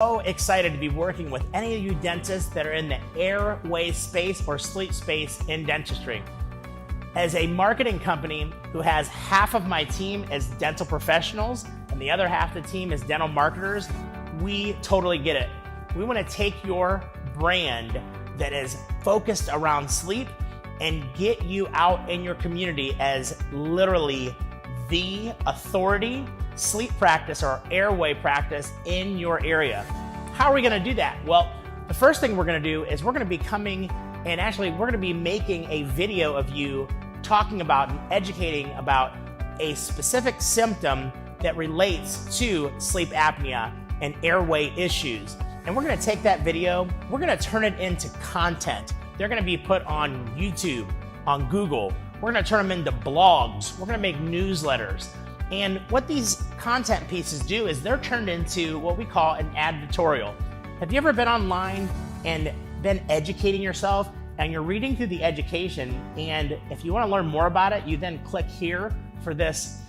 So excited to be working with any of you dentists that are in the airway space or sleep space in dentistry. As a marketing company who has half of my team as dental professionals and the other half of the team is dental marketers, we totally get it. We want to take your brand that is focused around sleep and get you out in your community as literally the authority sleep practice or airway practice in your area. How are we going to do that? Well, the first thing we're going to do is we're going to be coming and actually we're going to be making a video of you talking about and educating about a specific symptom that relates to sleep apnea and airway issues. And we're going to take that video, we're going to turn it into content. They're going to be put on YouTube, on Google. We're going to turn them into blogs. We're going to make newsletters. And what these content pieces do is they're turned into what we call an advertorial. Have you ever been online and been educating yourself and you're reading through the education, and if you want to learn more about it, you then click here for this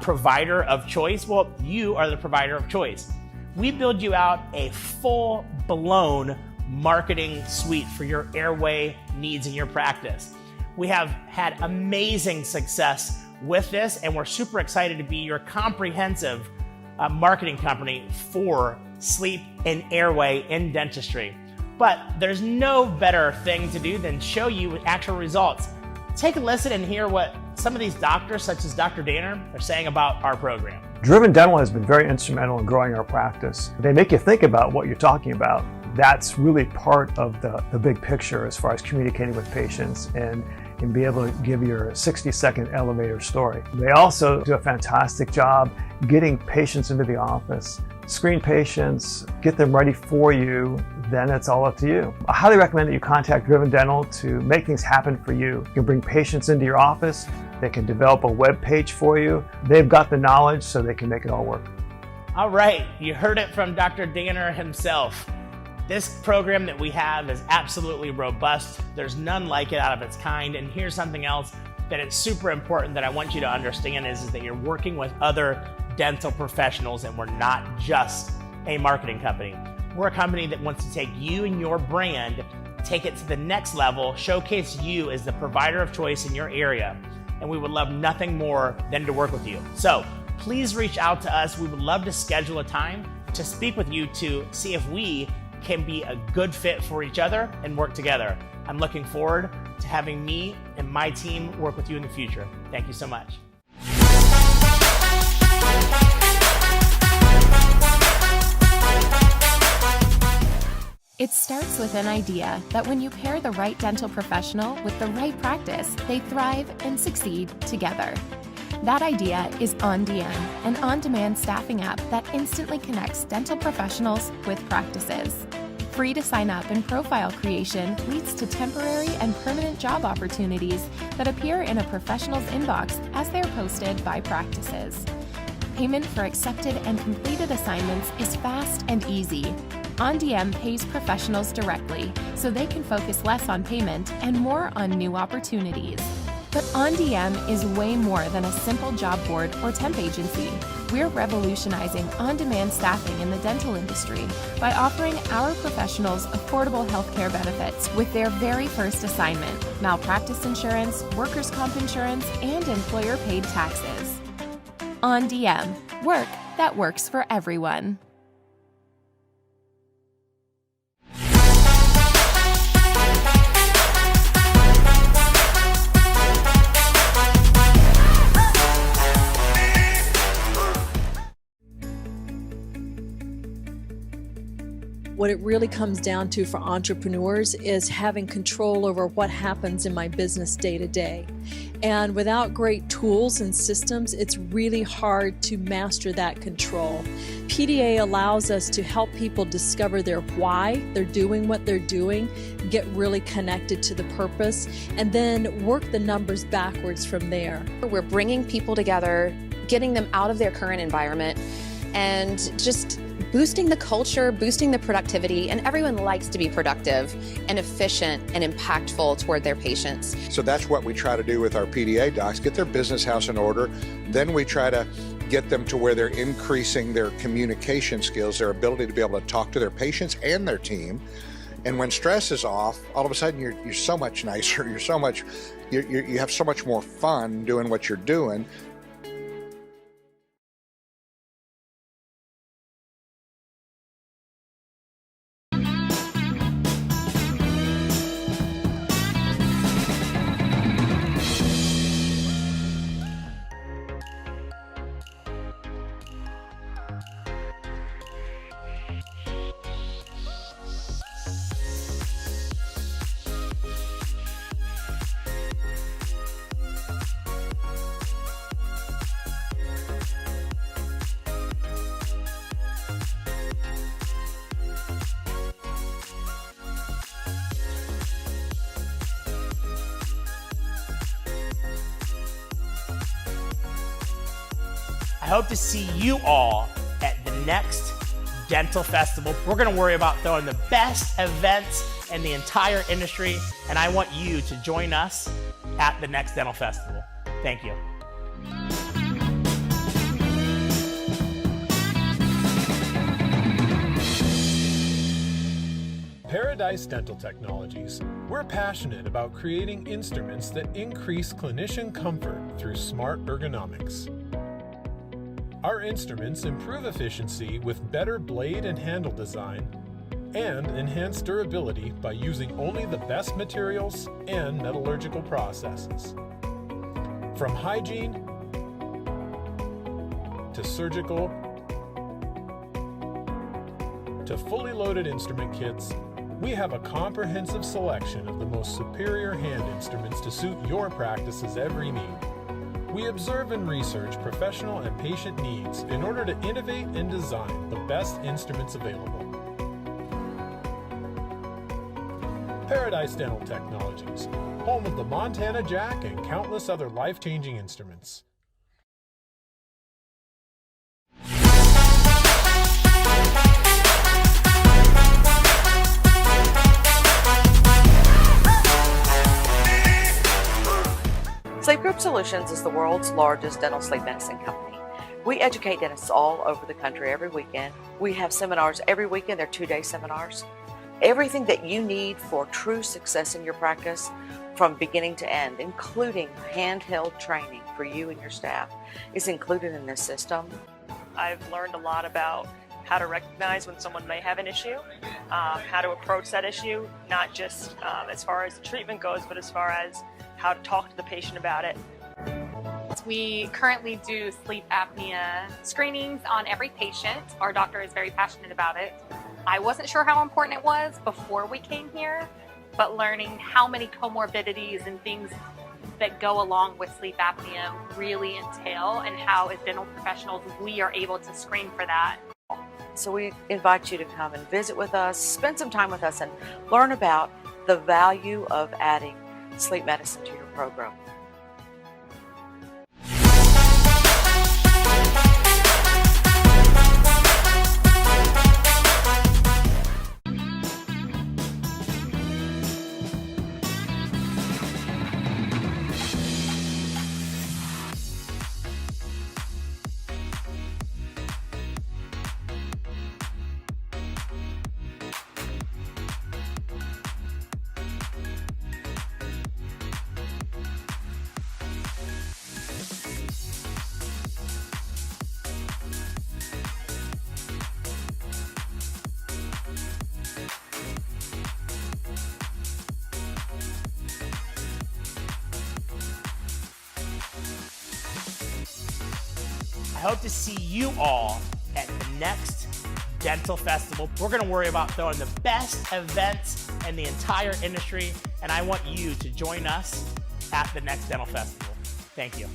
provider of choice? Well, you are the provider of choice. We build you out a full-blown marketing suite for your airway needs in your practice. We have had amazing success with this, and we're super excited to be your comprehensive marketing company for sleep and airway in dentistry. But there's no better thing to do than show you actual results. Take a listen and hear what some of these doctors, such as Dr. Danner, are saying about our program. Driven Dental has been very instrumental in growing our practice. They make you think about what you're talking about. That's really part of the big picture as far as communicating with patients and be able to give your 60-second elevator story. They also do a fantastic job getting patients into the office, screen patients, get them ready for you, then it's all up to you. I highly recommend that you contact Driven Dental to make things happen for you. You can bring patients into your office, they can develop a web page for you. They've got the knowledge so they can make it all work. All right, you heard it from Dr. Danner himself. This program that we have is absolutely robust. There's none like it out of its kind. And here's something else that is super important that I want you to understand is that you're working with other dental professionals and we're not just a marketing company. We're a company that wants to take you and your brand, take it to the next level, showcase you as the provider of choice in your area. And we would love nothing more than to work with you. So please reach out to us. We would love to schedule a time to speak with you to see if we can be a good fit for each other and work together. I'm looking forward to having me and my team work with you in the future. Thank you so much. It starts with an idea that when you pair the right dental professional with the right practice, they thrive and succeed together. That idea is OnDM, an on-demand staffing app that instantly connects dental professionals with practices. Free to sign up and profile creation leads to temporary and permanent job opportunities that appear in a professional's inbox as they're posted by practices. Payment for accepted and completed assignments is fast and easy. OnDM pays professionals directly, so they can focus less on payment and more on new opportunities. But OnDM is way more than a simple job board or temp agency. We're revolutionizing on-demand staffing in the dental industry by offering our professionals affordable healthcare benefits with their very first assignment, malpractice insurance, workers' comp insurance, and employer-paid taxes. OnDM, work that works for everyone. What it really comes down to for entrepreneurs is having control over what happens in my business day to day. And without great tools and systems, it's really hard to master that control. PDA allows us to help people discover their why they're doing what they're doing, get really connected to the purpose, and then work the numbers backwards from there. We're bringing people together, getting them out of their current environment, and just boosting the culture, boosting the productivity, and everyone likes to be productive and efficient and impactful toward their patients. So that's what we try to do with our PDA docs, get their business house in order. Then we try to get them to where they're increasing their communication skills, their ability to be able to talk to their patients and their team. And when stress is off, all of a sudden you're so much nicer, you have so much more fun doing what you're doing. I hope to see you all at the next dental festival. We're going to worry about throwing the best events in the entire industry, and I want you to join us at the next dental festival. Thank you. Paradise Dental Technologies. We're passionate about creating instruments that increase clinician comfort through smart ergonomics. Our instruments improve efficiency with better blade and handle design and enhance durability by using only the best materials and metallurgical processes. From hygiene to surgical to fully loaded instrument kits, we have a comprehensive selection of the most superior hand instruments to suit your practice's every need. We observe and research professional and patient needs in order to innovate and design the best instruments available. Paradise Dental Technologies, home of the Montana Jack and countless other life-changing instruments. Sleep Group Solutions is the world's largest dental sleep medicine company. We educate dentists all over the country every weekend. We have seminars every weekend. They're 2-day seminars. Everything that you need for true success in your practice from beginning to end, including handheld training for you and your staff, is included in this system. I've learned a lot about how to recognize when someone may have an issue, how to approach that issue, not just as far as the treatment goes, but as far as how to talk to the patient about it. We currently do sleep apnea screenings on every patient. Our doctor is very passionate about it. I wasn't sure how important it was before we came here, but learning how many comorbidities and things that go along with sleep apnea really entail, and how as dental professionals we are able to screen for that. So we invite you to come and visit with us, spend some time with us, and learn about the value of adding sleep medicine to your program. I hope to see you all at the next dental festival. We're going to worry about throwing the best events in the entire industry, and I want you to join us at the next dental festival. Thank you.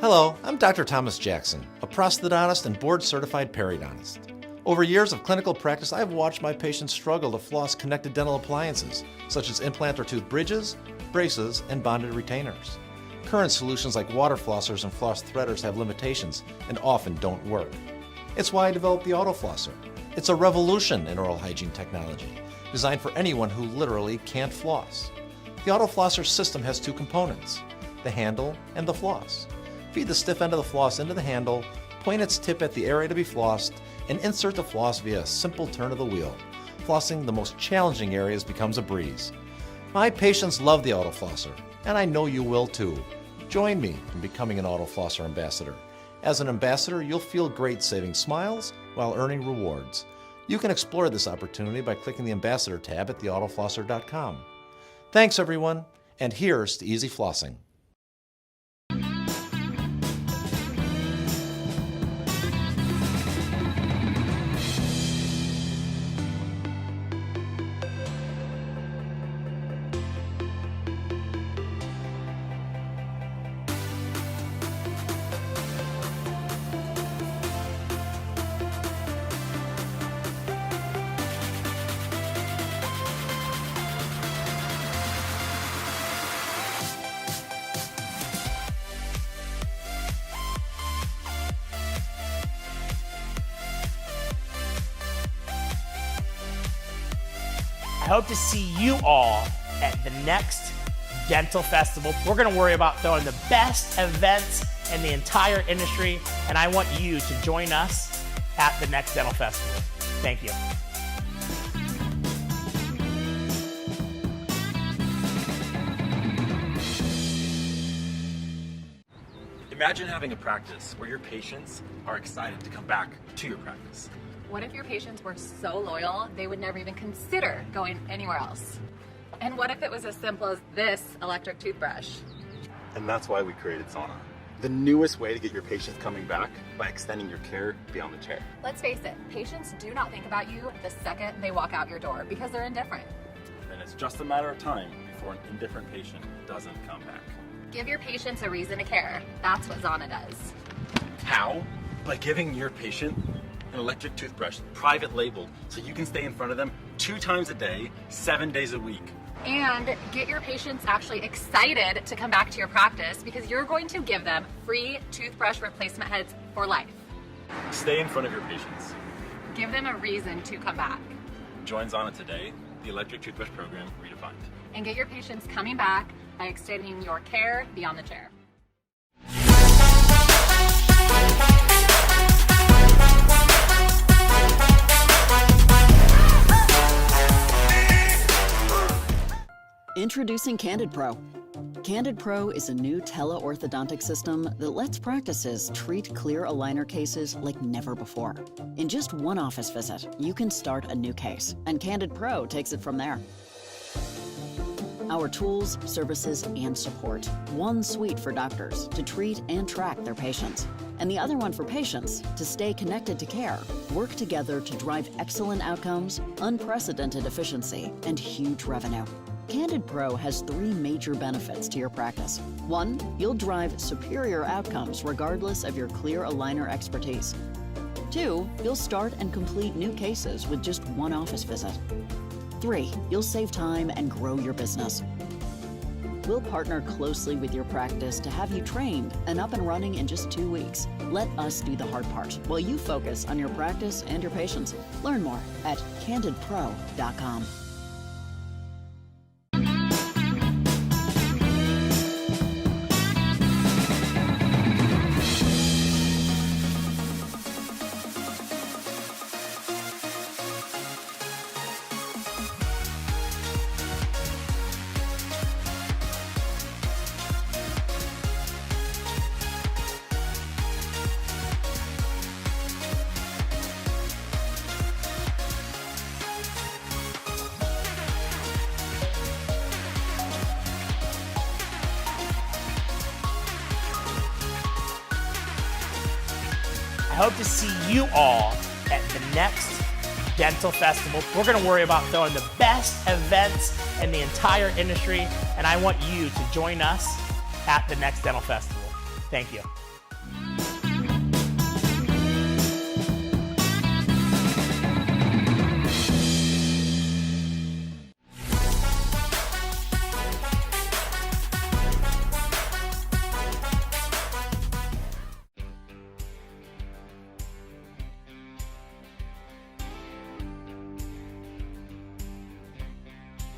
Hello, I'm Dr. Thomas Jackson, a prosthodontist and board-certified periodontist. Over years of clinical practice, I've watched my patients struggle to floss connected dental appliances, such as implant or tooth bridges, braces, and bonded retainers. Current solutions like water flossers and floss threaders have limitations and often don't work. It's why I developed the Auto Flosser. It's a revolution in oral hygiene technology, designed for anyone who literally can't floss. The Auto Flosser system has two components, the handle and the floss. Feed the stiff end of the floss into the handle, point its tip at the area to be flossed, and insert the floss via a simple turn of the wheel. Flossing the most challenging areas becomes a breeze. My patients love the Auto Flosser, and I know you will too. Join me in becoming an Auto Flosser ambassador. As an ambassador, you'll feel great saving smiles while earning rewards. You can explore this opportunity by clicking the Ambassador tab at theautoflosser.com. Thanks everyone, and here's to easy flossing. I hope to see you all at the next dental festival. We're going to worry about throwing the best events in the entire industry, and I want you to join us at the next dental festival. Thank you. Imagine having a practice where your patients are excited to come back to your practice. What if your patients were so loyal, they would never even consider going anywhere else? And what if it was as simple as this electric toothbrush? And that's why we created Sauna, the newest way to get your patients coming back by extending your care beyond the chair. Let's face it, patients do not think about you the second they walk out your door because they're indifferent. And it's just a matter of time before an indifferent patient doesn't come back. Give your patients a reason to care. That's what Zana does. How? By giving your patient an electric toothbrush, private labeled, so you can stay in front of them 2 times a day, 7 days a week. And get your patients actually excited to come back to your practice because you're going to give them free toothbrush replacement heads for life. Stay in front of your patients. Give them a reason to come back. Join Zana today, the electric toothbrush program redefined. And get your patients coming back by extending your care beyond the chair. Introducing Candid Pro. Candid Pro is a new teleorthodontic system that lets practices treat clear aligner cases like never before. In just one office visit, you can start a new case, and Candid Pro takes it from there. Our tools, services, and support. One suite for doctors to treat and track their patients, and the other one for patients to stay connected to care, work together to drive excellent outcomes, unprecedented efficiency, and huge revenue. Candid Pro has 3 major benefits to your practice. 1, you'll drive superior outcomes regardless of your clear aligner expertise. 2, you'll start and complete new cases with just one office visit. 3, you'll save time and grow your business. We'll partner closely with your practice to have you trained and up and running in just 2 weeks. Let us do the hard part while you focus on your practice and your patients. Learn more at candidpro.com. I hope to see you all at the next dental festival. We're going to worry about throwing the best events in the entire industry, and I want you to join us at the next dental festival. Thank you.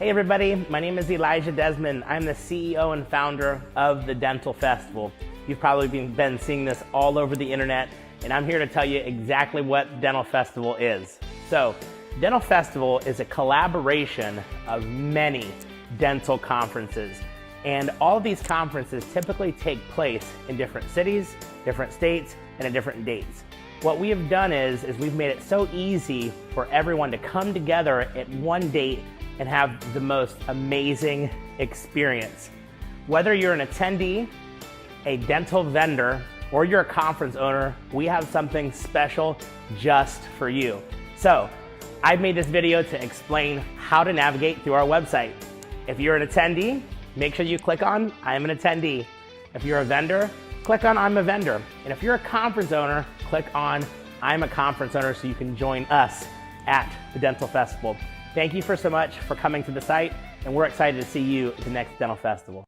Hey everybody, my name is Elijah Desmond. I'm the CEO and founder of the Dental Festival. You've probably been seeing this all over the internet, and I'm here to tell you exactly what Dental Festival is. So, Dental Festival is a collaboration of many dental conferences, and all of these conferences typically take place in different cities, different states, and at different dates. What we have done is we've made it so easy for everyone to come together at one date and have the most amazing experience. Whether you're an attendee, a dental vendor, or you're a conference owner, we have something special just for you. So, I've made this video to explain how to navigate through our website. If you're an attendee, make sure you click on I'm an attendee. If you're a vendor, click on I'm a vendor. And if you're a conference owner, click on I'm a conference owner so you can join us at the Dental Festival. Thank you so much for coming to the site, and we're excited to see you at the next Dental Festival.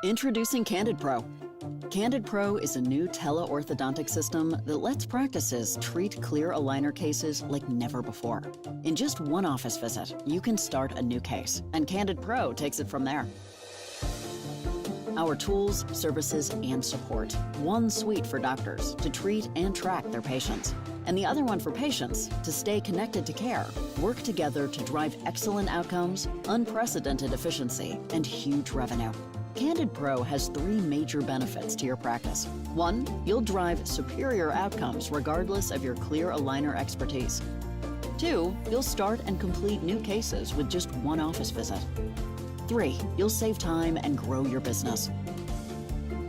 Introducing Candid Pro. Candid Pro is a new teleorthodontic system that lets practices treat clear aligner cases like never before. In just one office visit, you can start a new case, and Candid Pro takes it from there. Our tools, services, and support. One suite for doctors to treat and track their patients, and the other one for patients to stay connected to care, work together to drive excellent outcomes, unprecedented efficiency, and huge revenue. Candid Pro has 3 major benefits to your practice. 1, you'll drive superior outcomes regardless of your clear aligner expertise. 2, you'll start and complete new cases with just one office visit. 3, you'll save time and grow your business.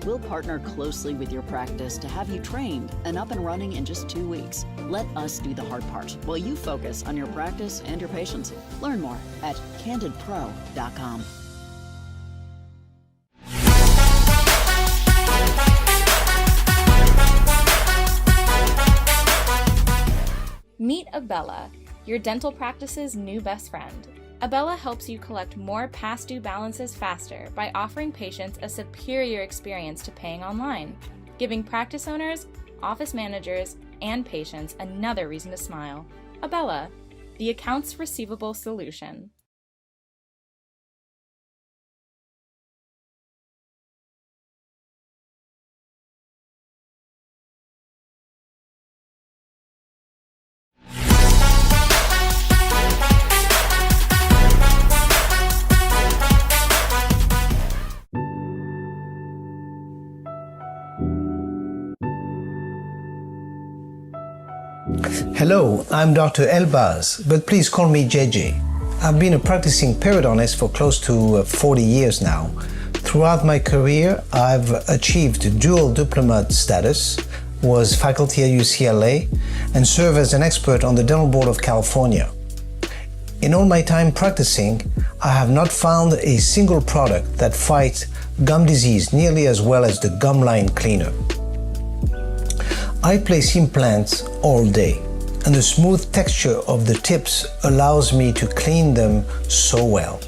We'll partner closely with your practice to have you trained and up and running in just 2 weeks. Let us do the hard part while you focus on your practice and your patients. Learn more at candidpro.com. Meet Abella, your dental practice's new best friend. Abella helps you collect more past due balances faster by offering patients a superior experience to paying online, giving practice owners, office managers, and patients another reason to smile. Abella, the accounts receivable solution. Hello, I'm Dr. Elbaz, but please call me JJ. I've been a practicing periodontist for close to 40 years now. Throughout my career, I've achieved dual diploma status, was faculty at UCLA, and served as an expert on the Dental Board of California. In all my time practicing, I have not found a single product that fights gum disease nearly as well as the gum line cleaner. I place implants all day, and the smooth texture of the tips allows me to clean them so well.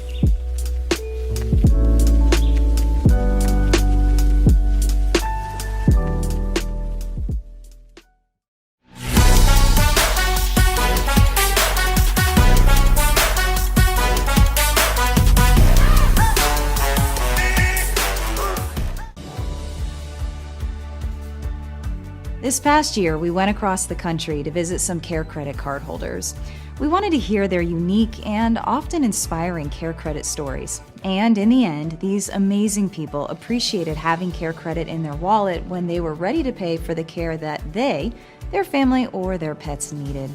This past year, we went across the country to visit some Care Credit cardholders. We wanted to hear their unique and often inspiring Care Credit stories. And in the end, these amazing people appreciated having Care Credit in their wallet when they were ready to pay for the care that they, their family, or their pets needed.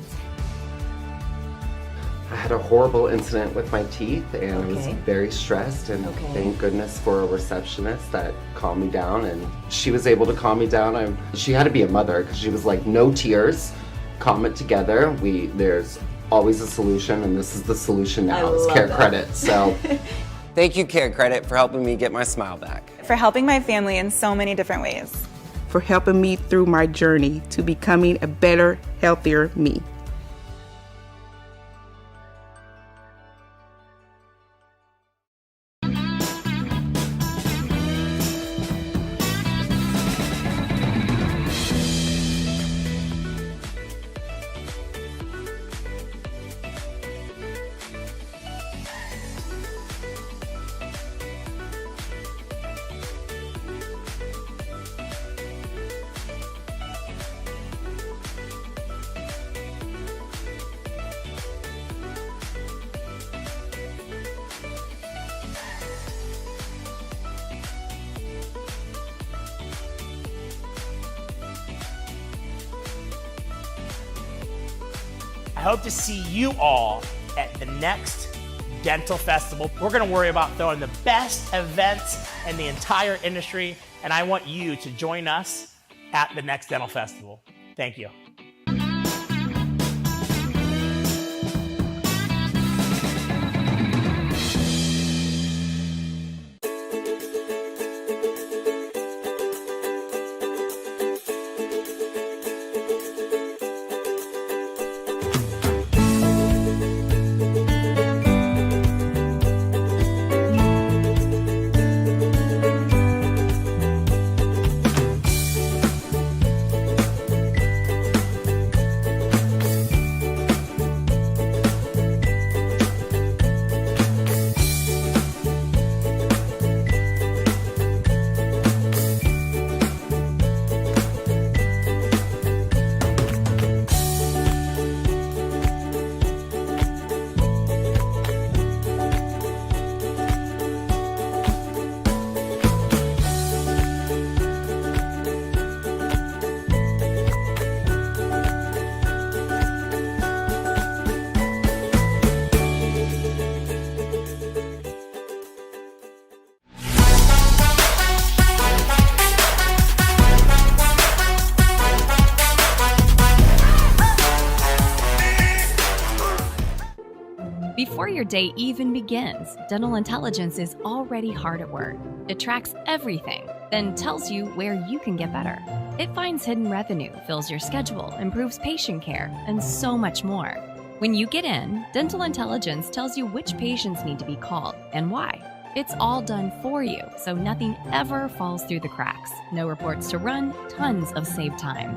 I had a horrible incident with my teeth and I was very stressed, and thank goodness for a receptionist that calmed me down, and she was able to calm me down. She had to be a mother because she was like, no tears, calm it together. There's always a solution, and this is the solution now. It's Care Credit. So thank you, Care Credit, for helping me get my smile back. For helping my family in so many different ways. For helping me through my journey to becoming a better, healthier me. hope to see you all at the next Dental Festival. We're gonna worry about throwing the best events in the entire industry, and I want you to join us at the next Dental Festival. Thank you. Before your day even begins, Dental Intelligence is already hard at work. It tracks everything, then tells you where you can get better. It finds hidden revenue, fills your schedule, improves patient care, and so much more. When you get in, Dental Intelligence tells you which patients need to be called and why. It's all done for you, so nothing ever falls through the cracks. No reports to run, tons of saved time.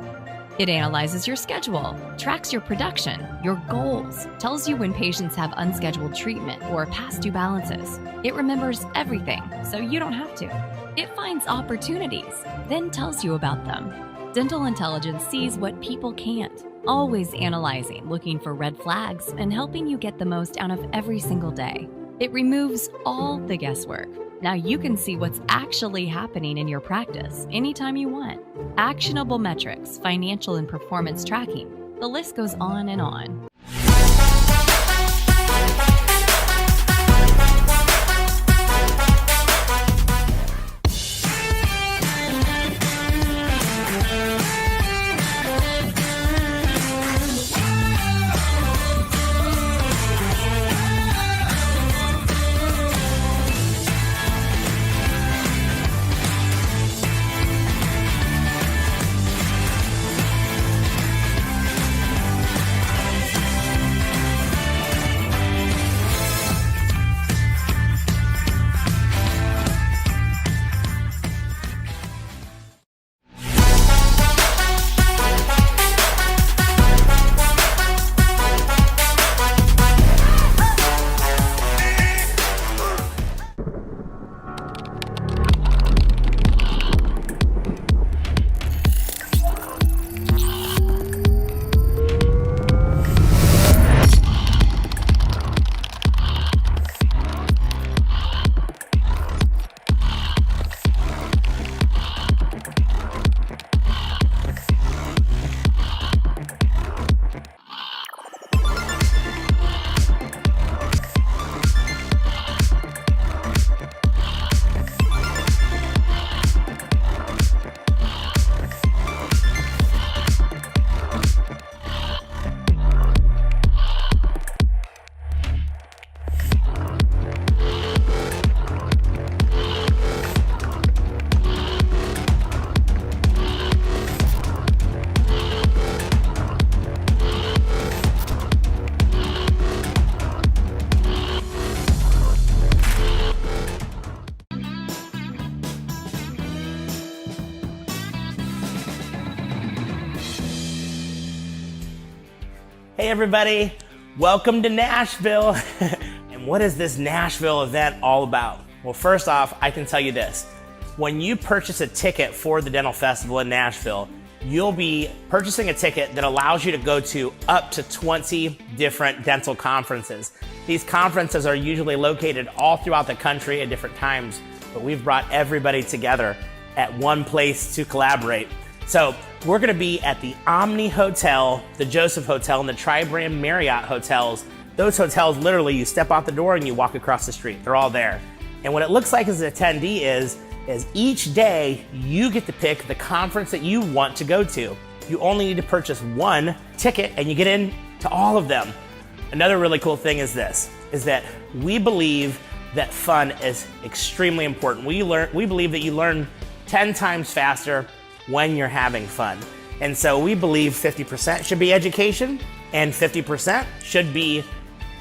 It analyzes your schedule, tracks your production, your goals, tells you when patients have unscheduled treatment or past due balances. It remembers everything, so you don't have to. It finds opportunities, then tells you about them. Dental Intelligence sees what people can't, always analyzing, looking for red flags, and helping you get the most out of every single day. It removes all the guesswork. Now you can see what's actually happening in your practice anytime you want. Actionable metrics, financial and performance tracking. The list goes on and on. Hey everybody, welcome to Nashville. And what is this Nashville event all about? Well, first off, I can tell you this. When you purchase a ticket for the Dental Festival in Nashville, you'll be purchasing a ticket that allows you to go to up to 20 different dental conferences. These conferences are usually located all throughout the country at different times, but we've brought everybody together at one place to collaborate. So we're gonna be at the Omni Hotel, the Joseph Hotel, and the Tri-Brand Marriott hotels. Those hotels, literally, you step out the door and you walk across the street. They're all there. And what it looks like as an attendee is each day you get to pick the conference that you want to go to. You only need to purchase one ticket and you get in to all of them. Another really cool thing is that we believe that fun is extremely important. We believe that you learn 10 times faster when you're having fun. And so we believe 50% should be education and 50% should be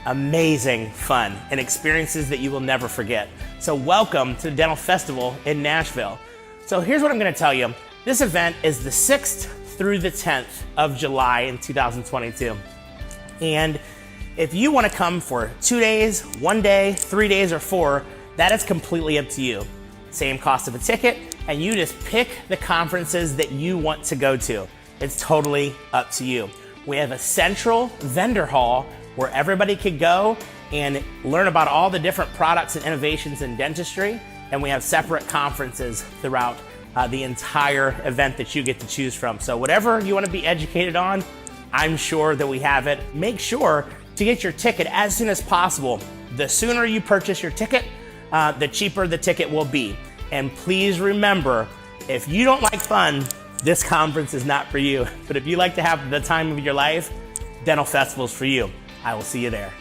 amazing fun and experiences that you will never forget. So welcome to the Dental Festival in Nashville. So here's what I'm gonna tell you. This event is the 6th through the 10th of July in 2022. And if you wanna come for 2 days, 1 day, 3 days, or 4, that is completely up to you. Same cost of a ticket, and you just pick the conferences that you want to go to. It's totally up to you. We have a central vendor hall where everybody could go and learn about all the different products and innovations in dentistry, and we have separate conferences throughout the entire event that you get to choose from. So whatever you want to be educated on, I'm sure that we have it. Make sure to get your ticket as soon as possible. The sooner you purchase your ticket, the cheaper the ticket will be. And please remember, if you don't like fun, this conference is not for you. But if you like to have the time of your life, Dental Festival's for you. I will see you there.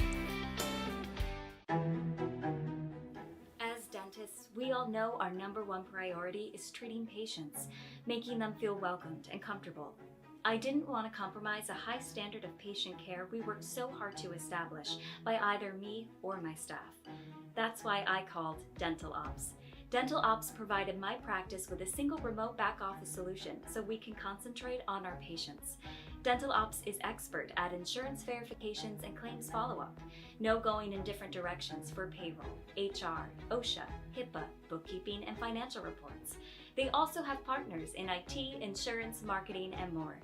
As dentists, we all know our #1 priority is treating patients, making them feel welcomed and comfortable. I didn't want to compromise a high standard of patient care we worked so hard to establish by either me or my staff. That's why I called Dental Ops. Dental Ops provided my practice with a single remote back office solution so we can concentrate on our patients. Dental Ops is expert at insurance verifications and claims follow-up. No going in different directions for payroll, HR, OSHA, HIPAA, bookkeeping, and financial reports. They also have partners in IT, insurance, marketing, and more.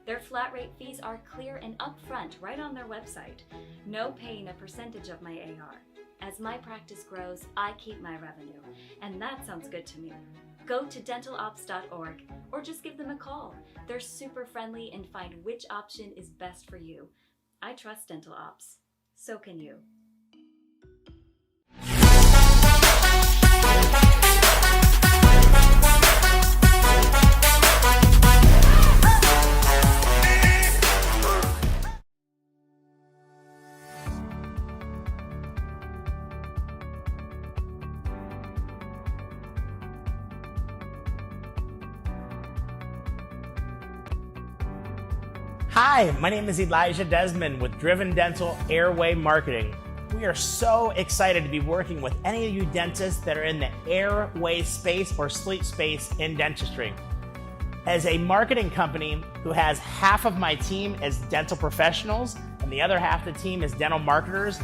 Their flat rate fees are clear and upfront right on their website. No paying a percentage of my AR. As my practice grows, I keep my revenue, and that sounds good to me. Go to dentalops.org or just give them a call. They're super friendly and find which option is best for you. I trust Dental Ops. So can you. Hi, my name is Elijah Desmond with Driven Dental Airway Marketing. We are so excited to be working with any of you dentists that are in the airway space or sleep space in dentistry. As a marketing company who has half of my team as dental professionals and the other half of the team is dental marketers,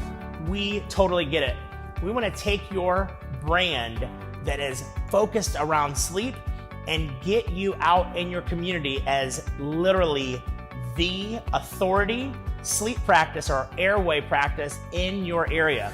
we totally get it. We want to take your brand that is focused around sleep and get you out in your community as literally the authority sleep practice or airway practice in your area.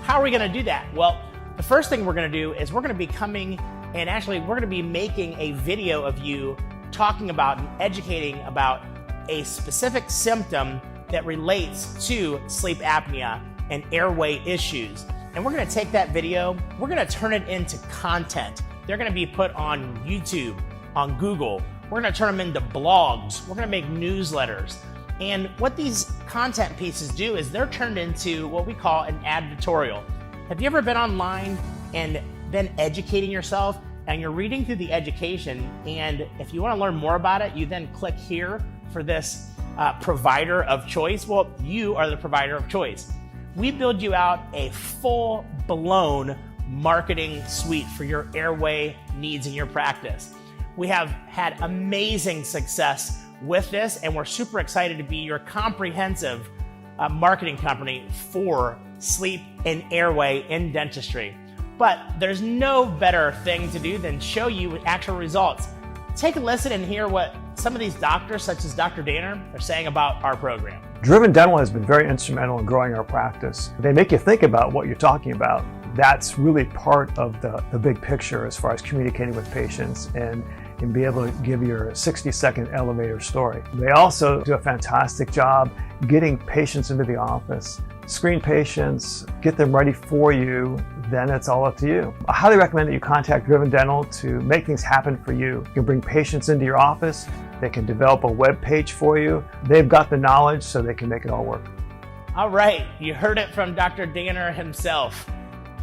How are we going to do that? Well, the first thing we're going to do is we're going to be coming and actually we're going to be making a video of you talking about and educating about a specific symptom that relates to sleep apnea and airway issues. And we're going to take that video, we're going to turn it into content. They're going to be put on YouTube, on Google. We're going to turn them into blogs. We're going to make newsletters. And what these content pieces do is they're turned into what we call an advertorial. Have you ever been online and been educating yourself and you're reading through the education, and if you want to learn more about it, you then click here for this provider of choice? Well, you are the provider of choice. We build you out a full-blown marketing suite for your airway needs in your practice. We have had amazing success with this, and we're super excited to be your comprehensive marketing company for sleep and airway in dentistry. But there's no better thing to do than show you actual results. Take a listen and hear what some of these doctors, such as Dr. Danner, are saying about our program. Driven Dental has been very instrumental in growing our practice. They make you think about what you're talking about. That's really part of the big picture as far as communicating with patients and and be able to give your 60-second elevator story. They also do a fantastic job getting patients into the office, screen patients, get them ready for you, then it's all up to you. I highly recommend that you contact Driven Dental to make things happen for you. You can bring patients into your office, they can develop a web page for you. They've got the knowledge so they can make it all work. All right, you heard it from Dr. Danner himself.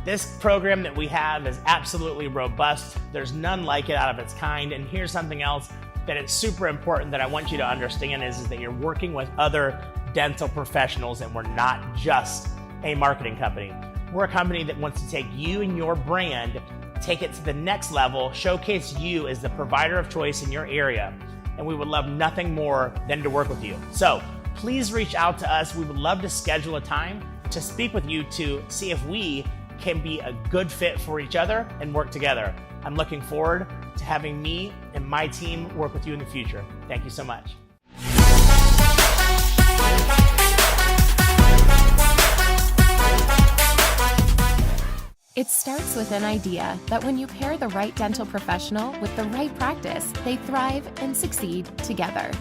This program that we have is absolutely robust. There's none like it out of its kind. And here's something else that is super important that I want you to understand is that you're working with other dental professionals and we're not just a marketing company. We're a company that wants to take you and your brand, take it to the next level, showcase you as the provider of choice in your area. And we would love nothing more than to work with you. So please reach out to us. We would love to schedule a time to speak with you to see if we can be a good fit for each other and work together. I'm looking forward to having me and my team work with you in the future. Thank you so much. It starts with an idea that when you pair the right dental professional with the right practice, they thrive and succeed together.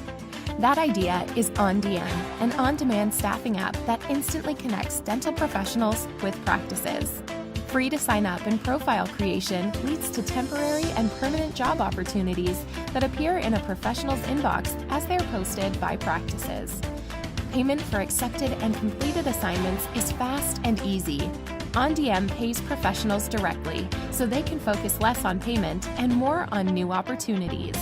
That idea is OnDM, an on-demand staffing app that instantly connects dental professionals with practices. Free to sign up and profile creation leads to temporary and permanent job opportunities that appear in a professional's inbox as they're posted by practices. Payment for accepted and completed assignments is fast and easy. OnDM pays professionals directly, so they can focus less on payment and more on new opportunities.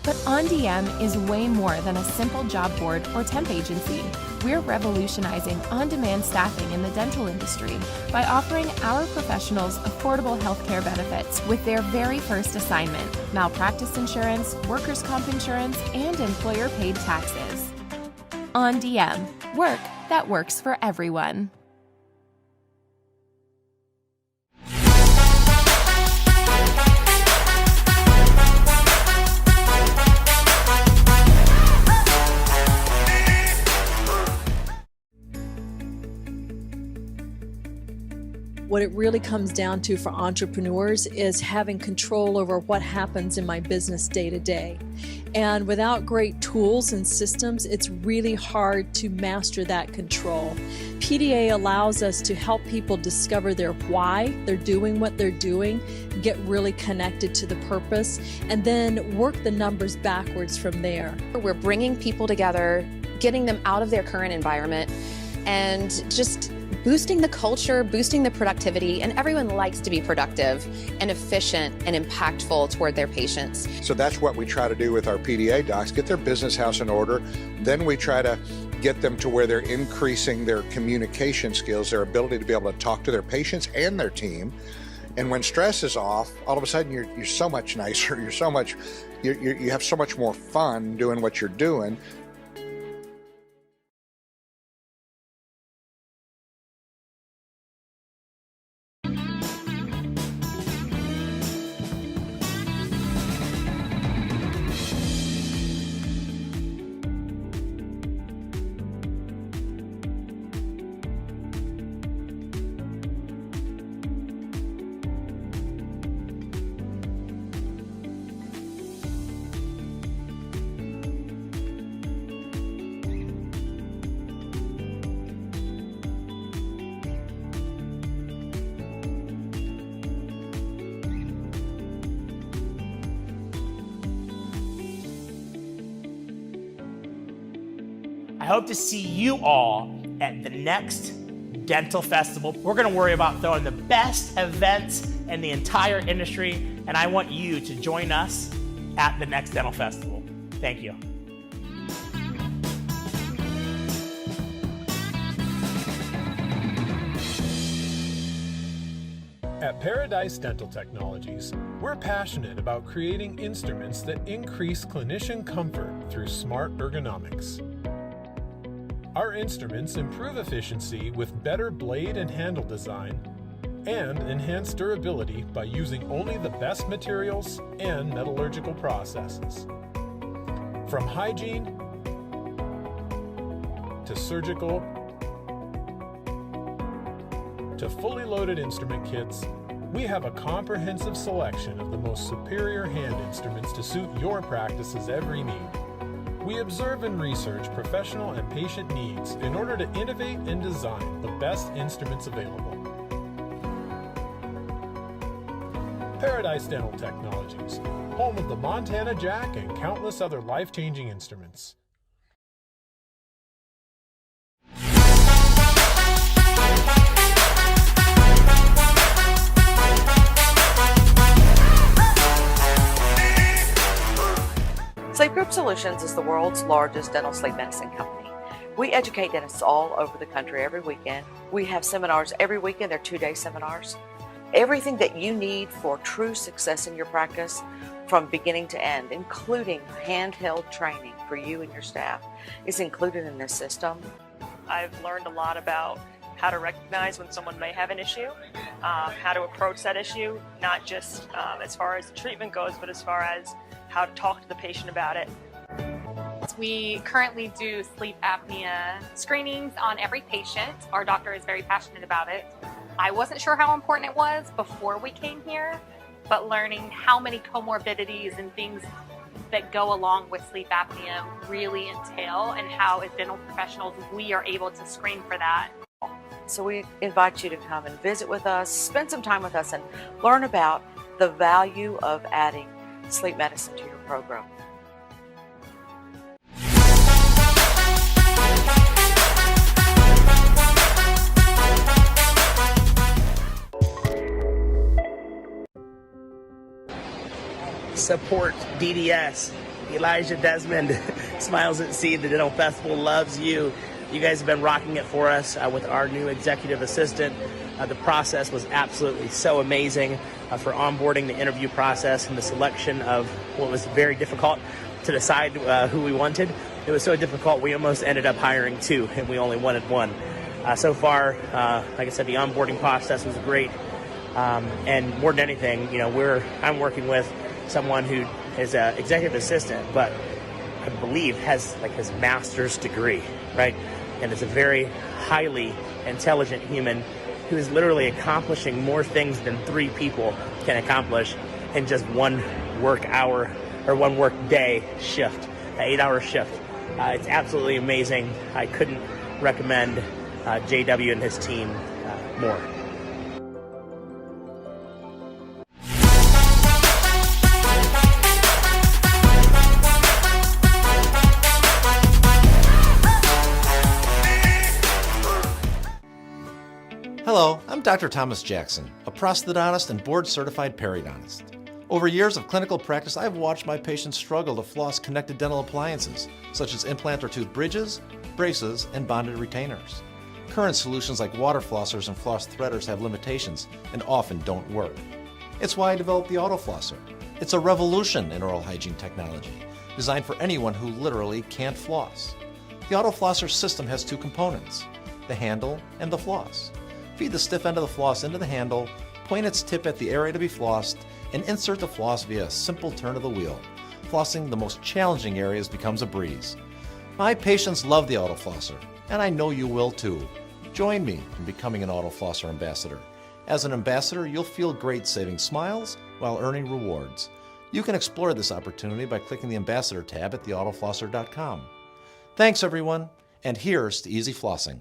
But OnDM is way more than a simple job board or temp agency. We're revolutionizing on-demand staffing in the dental industry by offering our professionals affordable healthcare benefits with their very first assignment, malpractice insurance, workers' comp insurance, and employer-paid taxes. OnDM, work that works for everyone. What it really comes down to for entrepreneurs is having control over what happens in my business day to day. And without great tools and systems, it's really hard to master that control. PDA allows us to help people discover their why they're doing what they're doing, get really connected to the purpose, and then work the numbers backwards from there. We're bringing people together, getting them out of their current environment, and just boosting the culture, boosting the productivity, and everyone likes to be productive and efficient and impactful toward their patients. So that's what we try to do with our PDA docs, get their business house in order. Then we try to get them to where they're increasing their communication skills, their ability to be able to talk to their patients and their team. And when stress is off, all of a sudden you're so much nicer, you have so much more fun doing what you're doing. I hope to see you all at the next dental festival. We're going to worry about throwing the best events in the entire industry, and I want you to join us at the next dental festival. Thank you. At Paradise Dental Technologies, we're passionate about creating instruments that increase clinician comfort through smart ergonomics. Our instruments improve efficiency with better blade and handle design and enhance durability by using only the best materials and metallurgical processes. From hygiene to surgical to fully loaded instrument kits, We have a comprehensive selection of the most superior hand instruments to suit your practice's every need. We observe and research professional and patient needs in order to innovate and design the best instruments available. Paradise Dental Technologies, home of the Montana Jack and countless other life-changing instruments. Sleep Group Solutions is the world's largest dental sleep medicine company. We educate dentists all over the country every weekend. We have seminars every weekend. They're 2-day seminars. Everything that you need for true success in your practice from beginning to end, including handheld training for you and your staff, is included in this system. I've learned a lot about how to recognize when someone may have an issue, how to approach that issue, not just as far as the treatment goes, but as far as how to talk to the patient about it. We currently do sleep apnea screenings on every patient. Our doctor is very passionate about it. I wasn't sure how important it was before we came here, but learning how many comorbidities and things that go along with sleep apnea really entail, and how as dental professionals we are able to screen for that. So we invite you to come and visit with us, spend some time with us, and learn about the value of adding sleep medicine to your program. Support DDS. Elijah Desmond, Smiles at Sea, the Dental Festival loves you. You guys have been rocking it for us with our new executive assistant. The process was absolutely so amazing for onboarding, the interview process, and the selection of what was very difficult to decide who we wanted. It was so difficult we almost ended up hiring 2 and we only wanted 1. So far, like I said, the onboarding process was great. And more than anything, you know, I'm working with someone who is an executive assistant, but I believe has like his master's degree, right? And is a very highly intelligent human who is literally accomplishing more things than 3 people can accomplish in just one work hour or one work day shift, an 8-hour shift. It's absolutely amazing. I couldn't recommend JW and his team more. Hello, I'm Dr. Thomas Jackson, a prosthodontist and board-certified periodontist. Over years of clinical practice, I've watched my patients struggle to floss connected dental appliances, such as implant or tooth bridges, braces, and bonded retainers. Current solutions like water flossers and floss threaders have limitations and often don't work. It's why I developed the Auto Flosser. It's a revolution in oral hygiene technology, designed for anyone who literally can't floss. The Auto Flosser system has 2 components, the handle and the floss. Feed the stiff end of the floss into the handle, point its tip at the area to be flossed, and insert the floss via a simple turn of the wheel. Flossing the most challenging areas becomes a breeze. My patients love the Auto Flosser, and I know you will too. Join me in becoming an Auto Flosser ambassador. As an ambassador, you'll feel great saving smiles while earning rewards. You can explore this opportunity by clicking the Ambassador tab at theautoflosser.com. Thanks everyone, and here's to easy flossing.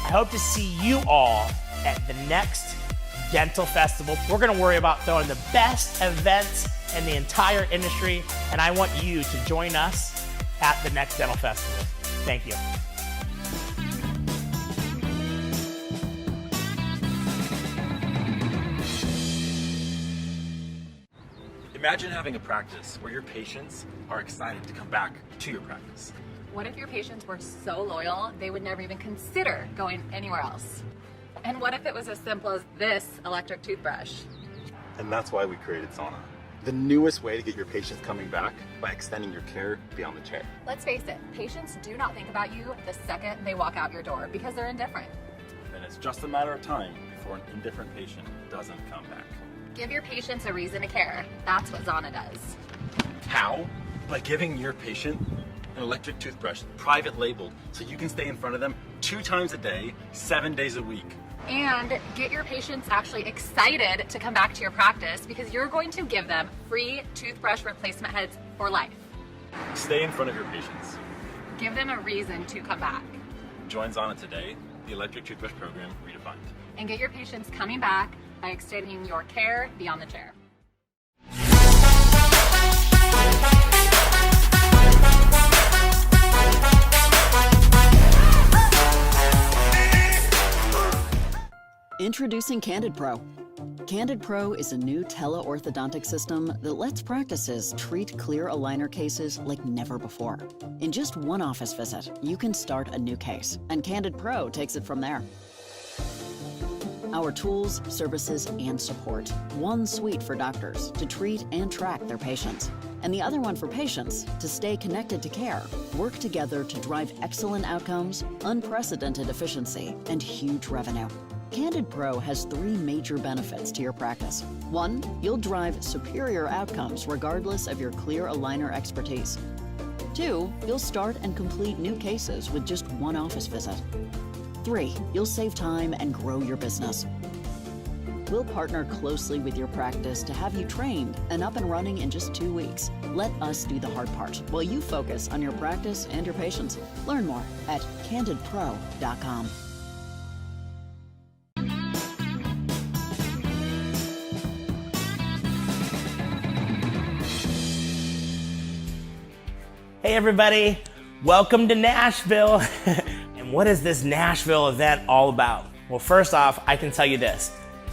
I hope to see you all at the next Dental Festival. We're going to worry about throwing the best events in the entire industry, and I want you to join us at the next Dental Festival. Thank you. Imagine having a practice where your patients are excited to come back to your practice. What if your patients were so loyal they would never even consider going anywhere else? And what if it was as simple as this electric toothbrush? And that's why we created Sauna, the newest way to get your patients coming back by extending your care beyond the chair. Let's face it, patients do not think about you the second they walk out your door because they're indifferent. And it's just a matter of time before an indifferent patient doesn't come back. Give your patients a reason to care. That's what Zana does. How? By giving your patient an electric toothbrush, private labeled, so you can stay in front of them 2 times a day, 7 days a week. And get your patients actually excited to come back to your practice because you're going to give them free toothbrush replacement heads for life. Stay in front of your patients. Give them a reason to come back. Join Zana today, the electric toothbrush program redefined. And get your patients coming back by extending your care beyond the chair. Introducing Candid Pro. Candid Pro is a new teleorthodontic system that lets practices treat clear aligner cases like never before. In just one office visit, you can start a new case, and Candid Pro takes it from there. Our tools, services, and support. One suite for doctors to treat and track their patients, and the other one for patients to stay connected to care, work together to drive excellent outcomes, unprecedented efficiency, and huge revenue. Candid Pro has 3 major benefits to your practice. 1, you'll drive superior outcomes regardless of your clear aligner expertise. 2, you'll start and complete new cases with just one office visit. 3, you'll save time and grow your business. We'll partner closely with your practice to have you trained and up and running in just 2 weeks. Let us do the hard part while you focus on your practice and your patients. Learn more at candidpro.com. Hey everybody, welcome to Nashville. And what is this Nashville event all about? Well, first off, I can tell you this.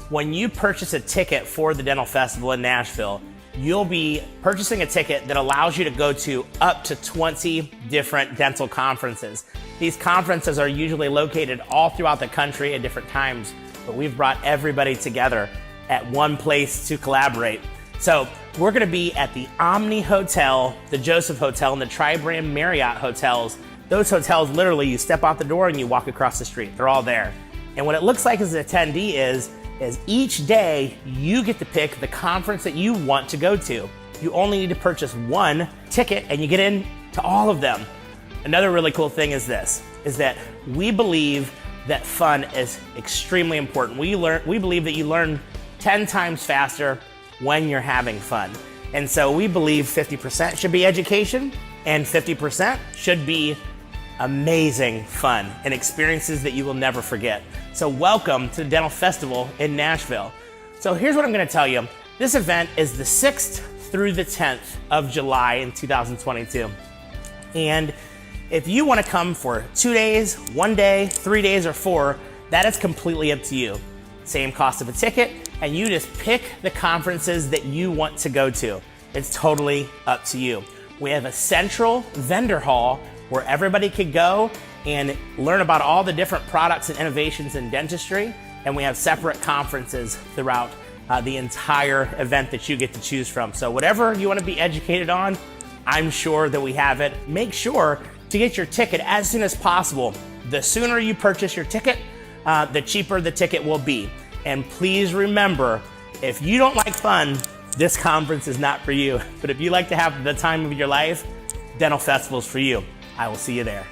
When you purchase a ticket for the Dental Festival in Nashville, you'll be purchasing a ticket that allows you to go to up to 20 different dental conferences. These conferences are usually located all throughout the country at different times, but we've brought everybody together at one place to collaborate. So we're gonna be at the Omni Hotel, the Joseph Hotel, and the Tri-Brand Marriott hotels. Those hotels, literally, you step out the door and you walk across the street. They're all there. And what it looks like as an attendee is each day you get to pick the conference that you want to go to. You only need to purchase one ticket and you get in to all of them. Another really cool thing is that we believe that fun is extremely important. We believe that you learn 10 times faster when you're having fun. And so we believe 50% should be education and 50% should be amazing fun and experiences that you will never forget. So welcome to the Dental Festival in Nashville. So here's what I'm gonna tell you. This event is the 6th through the 10th of July in 2022. And if you wanna come for 2 days, 1 day, 3 days, or 4, that is completely up to you. Same cost of a ticket, and you just pick the conferences that you want to go to. It's totally up to you. We have a central vendor hall where everybody could go and learn about all the different products and innovations in dentistry, and we have separate conferences throughout the entire event that you get to choose from. So whatever you want to be educated on, I'm sure that we have it. Make sure to get your ticket as soon as possible. The sooner you purchase your ticket, the cheaper the ticket will be. And please remember, if you don't like fun, this conference is not for you. But if you like to have the time of your life, Dental Festival's for you. I will see you there.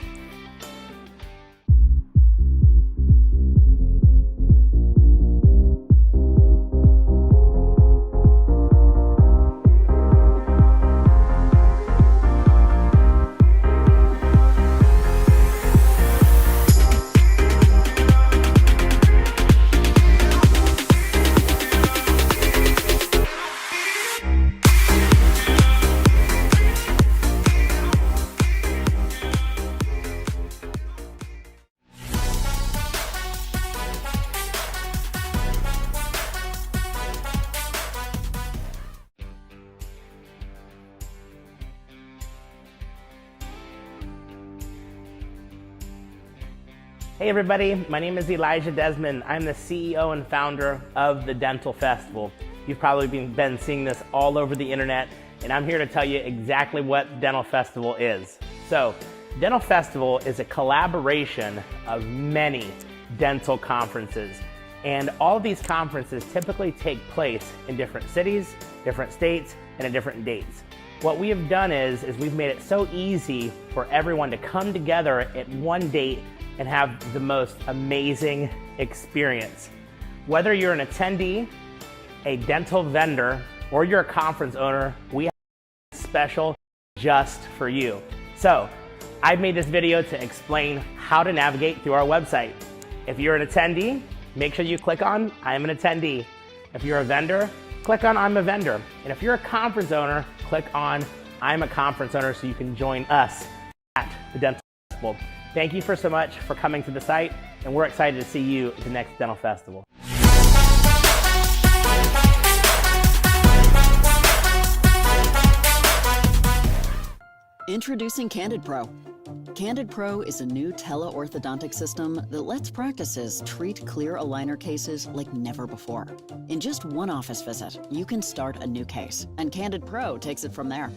Hey everybody, my name is Elijah Desmond. I'm the CEO and founder of the Dental Festival. You've probably been seeing this all over the internet, and I'm here to tell you exactly what Dental Festival is. So, Dental Festival is a collaboration of many dental conferences, and all of these conferences typically take place in different cities, different states, and at different dates. What we have done is we've made it so easy for everyone to come together at one date and have the most amazing experience. Whether you're an attendee, a dental vendor, or you're a conference owner, we have something special just for you. So, I've made this video to explain how to navigate through our website. If you're an attendee, make sure you click on I'm an attendee. If you're a vendor, click on I'm a vendor. And if you're a conference owner, click on I'm a conference owner so you can join us at the Dental Festival. Thank you so much for coming to the site, and we're excited to see you at the next Dental Festival. Introducing Candid Pro. Candid Pro is a new teleorthodontic system that lets practices treat clear aligner cases like never before. In just one office visit, you can start a new case, and Candid Pro takes it from there.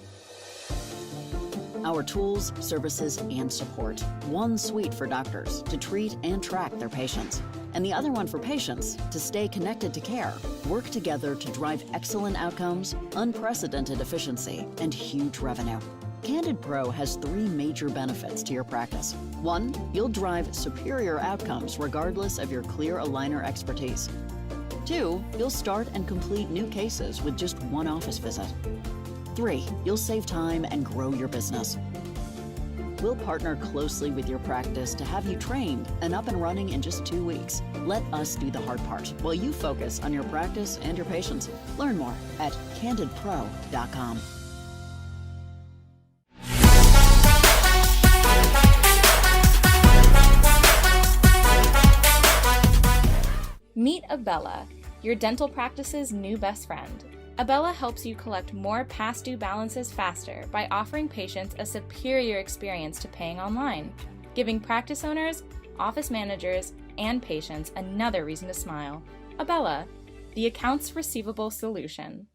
Our tools, services, and support. One suite for doctors to treat and track their patients, and the other one for patients to stay connected to care. Work together to drive excellent outcomes, unprecedented efficiency, and huge revenue. Candid Pro has 3 major benefits to your practice. 1, you'll drive superior outcomes regardless of your clear aligner expertise. 2, you'll start and complete new cases with just one office visit. 3, you'll save time and grow your business. We'll partner closely with your practice to have you trained and up and running in just 2 weeks. Let us do the hard part while you focus on your practice and your patients. Learn more at candidpro.com. Meet Abella, your dental practice's new best friend. Abella helps you collect more past due balances faster by offering patients a superior experience to paying online, giving practice owners, office managers, and patients another reason to smile. Abella, the accounts receivable solution.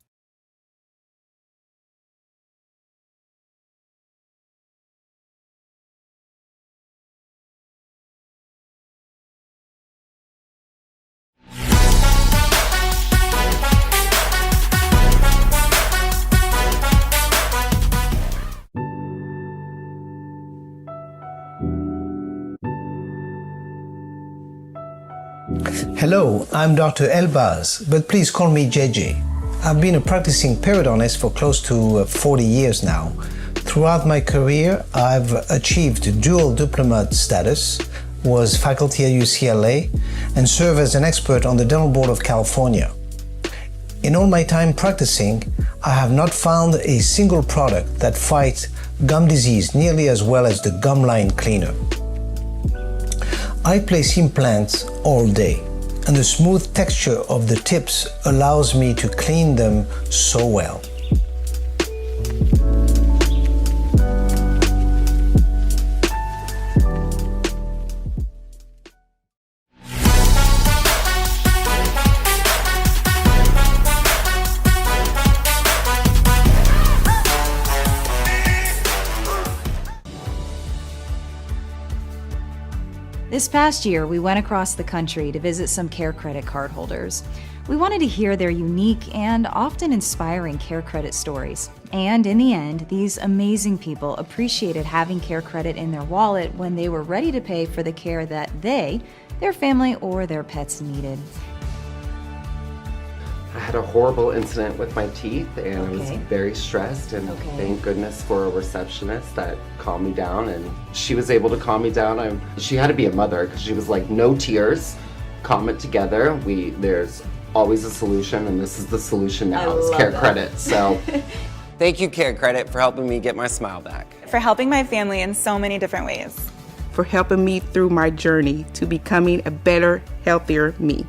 Hello, I'm Dr. Elbaz, but please call me JJ. I've been a practicing periodontist for close to 40 years now. Throughout my career, I've achieved dual diploma status, was faculty at UCLA, and served as an expert on the Dental Board of California. In all my time practicing, I have not found a single product that fights gum disease nearly as well as the gum line cleaner. I place implants all day, and the smooth texture of the tips allows me to clean them so well. This past year, we went across the country to visit some Care Credit cardholders. We wanted to hear their unique and often inspiring Care Credit stories. And in the end, these amazing people appreciated having Care Credit in their wallet when they were ready to pay for the care that they, their family, or their pets needed. I had a horrible incident with my teeth, and I was very stressed, and thank goodness for a receptionist that calmed me down, and she was able to calm me down. She had to be a mother because she was like, no tears, calm it together. There's always a solution, and this is the solution now. It's Care Credit. So Thank you, Care Credit, for helping me get my smile back. For helping my family in so many different ways. For helping me through my journey to becoming a better, healthier me.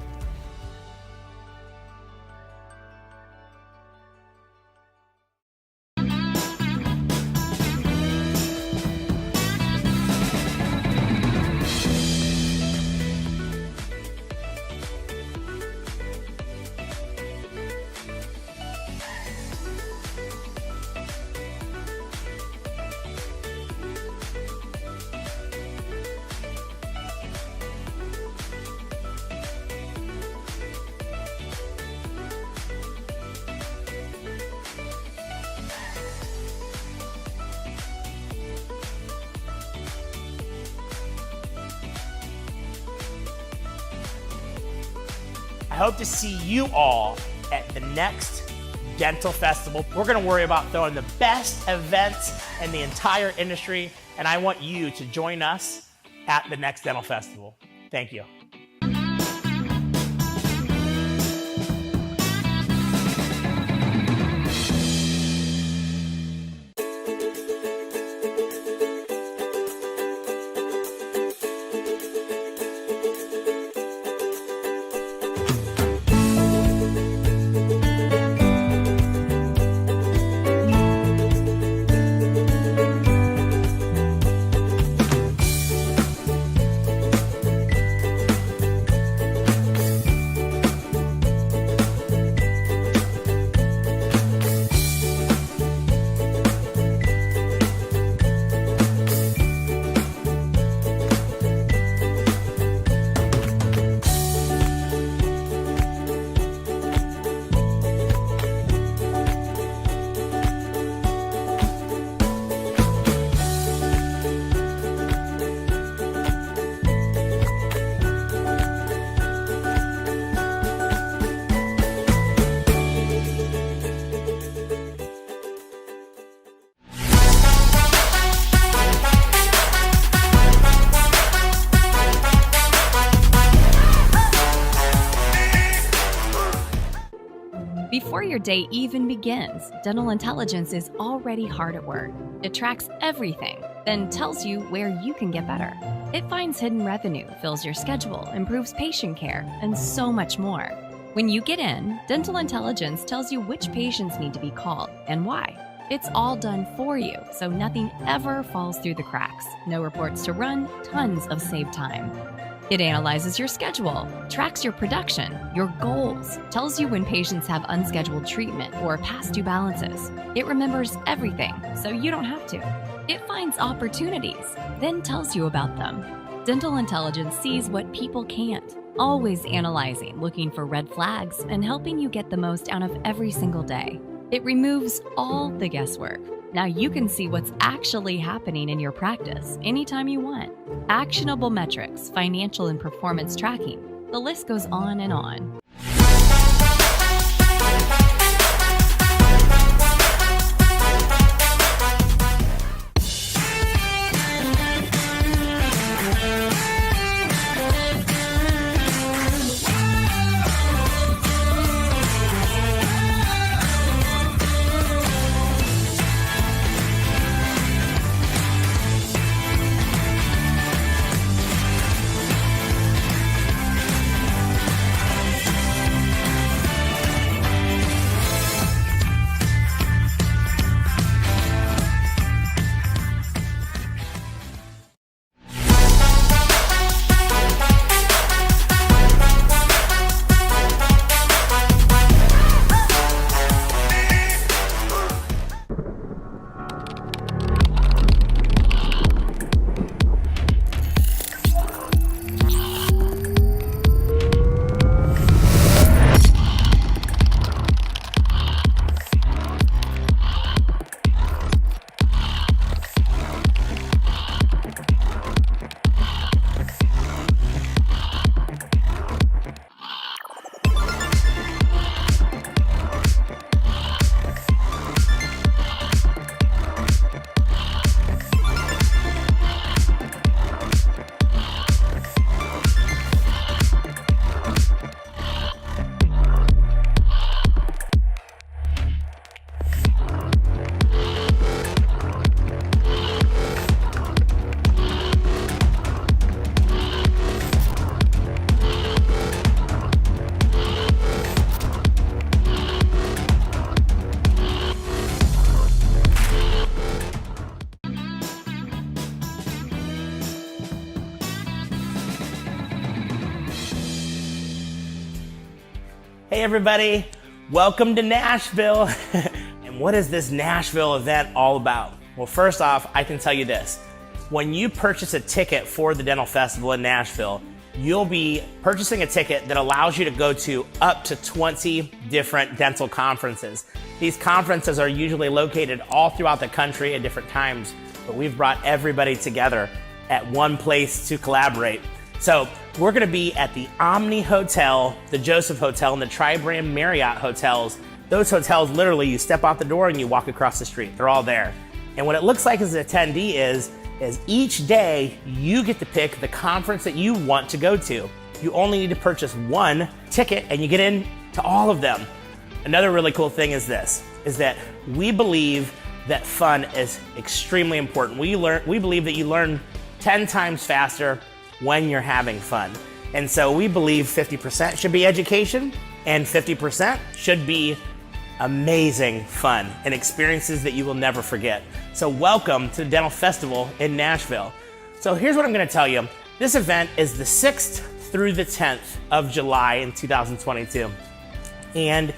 I hope to see you all at the next Dental Festival. We're going to worry about throwing the best events in the entire industry, and I want you to join us at the next Dental Festival. Thank you. Before your day even begins, Dental Intelligence is already hard at work. It tracks everything, then tells you where you can get better. It finds hidden revenue, fills your schedule, improves patient care, and so much more. When you get in, Dental Intelligence tells you which patients need to be called and why. It's all done for you, so nothing ever falls through the cracks. No reports to run, tons of saved time. It analyzes your schedule, tracks your production, your goals, tells you when patients have unscheduled treatment or past due balances. It remembers everything, so you don't have to. It finds opportunities, then tells you about them. Dental Intelligence sees what people can't, always analyzing, looking for red flags, and helping you get the most out of every single day. It removes all the guesswork. Now you can see what's actually happening in your practice anytime you want. Actionable metrics, financial and performance tracking. The list goes on and on. Hey everybody, welcome to Nashville. And what is this Nashville event all about? Well, first off, I can tell you this. When you purchase a ticket for the Dental Festival in Nashville, you'll be purchasing a ticket that allows you to go to up to 20 different dental conferences. These conferences are usually located all throughout the country at different times, but we've brought everybody together at one place to collaborate. So we're gonna be at the Omni Hotel, the Joseph Hotel, and the Tri-Brand Marriott hotels. Those hotels, literally, you step out the door and you walk across the street. They're all there. And what it looks like as an attendee is each day you get to pick the conference that you want to go to. You only need to purchase one ticket and you get in to all of them. Another really cool thing is that we believe that fun is extremely important. We believe that you learn 10 times faster when you're having fun. And so we believe 50% should be education and 50% should be amazing fun and experiences that you will never forget. So welcome to the Dental Festival in Nashville. So here's what I'm gonna tell you. This event is the 6th through the 10th of July in 2022. And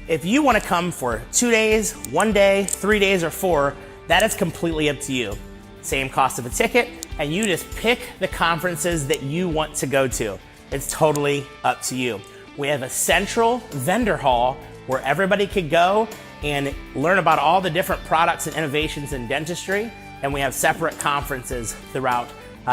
if you wanna come for 2 days, 1 day, 3 days, or 4, that is completely up to you. Same cost of a ticket, and you just pick the conferences that you want to go to. It's totally up to you. We have a central vendor hall where everybody could go and learn about all the different products and innovations in dentistry, and we have separate conferences throughout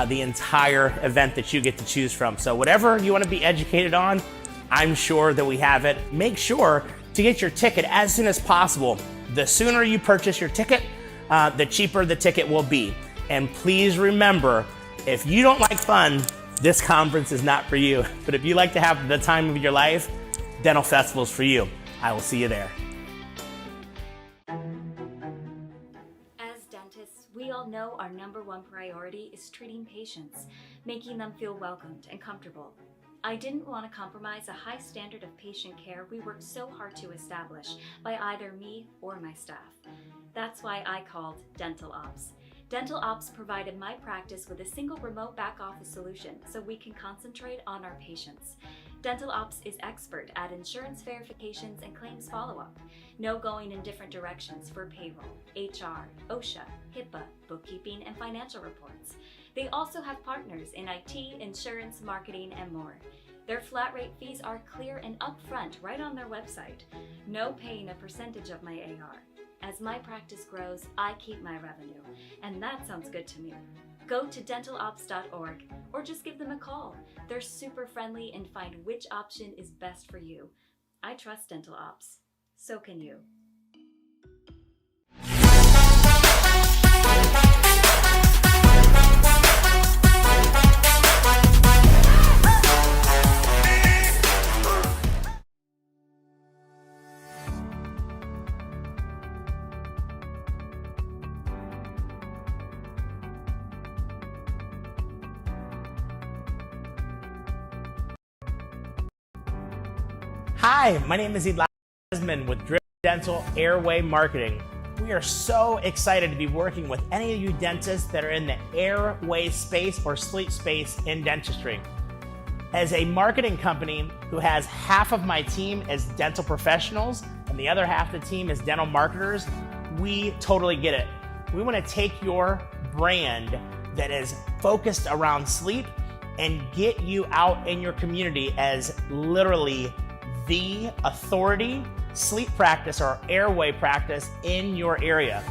the entire event that you get to choose from. So whatever you want to be educated on, I'm sure that we have it. Make sure to get your ticket as soon as possible. The sooner you purchase your ticket, the cheaper the ticket will be. And please remember, if you don't like fun, this conference is not for you. But if you like to have the time of your life, Dental Festival is for you. I will see you there. As dentists, we all know our #1 priority is treating patients, making them feel welcomed and comfortable. I didn't want to compromise a high standard of patient care we worked so hard to establish by either me or my staff. That's why I called Dental Ops. Dental Ops provided my practice with a single remote back office solution so we can concentrate on our patients. Dental Ops is expert at insurance verifications and claims follow-up. No going in different directions for payroll, HR, OSHA, HIPAA, bookkeeping, and financial reports. They also have partners in IT, insurance, marketing, and more. Their flat rate fees are clear and upfront right on their website. No paying a percentage of my AR. As my practice grows, I keep my revenue, and that sounds good to me. Go to dentalops.org or just give them a call. They're super friendly and find which option is best for you. I trust Dental Ops. So can you. Hi, my name is Eli Desmond with Drip Dental Airway Marketing. We are so excited to be working with any of you dentists that are in the airway space or sleep space in dentistry. As a marketing company who has half of my team as dental professionals and the other half of the team as dental marketers, we totally get it. We want to take your brand that is focused around sleep and get you out in your community as literally the authority sleep practice or airway practice in your area.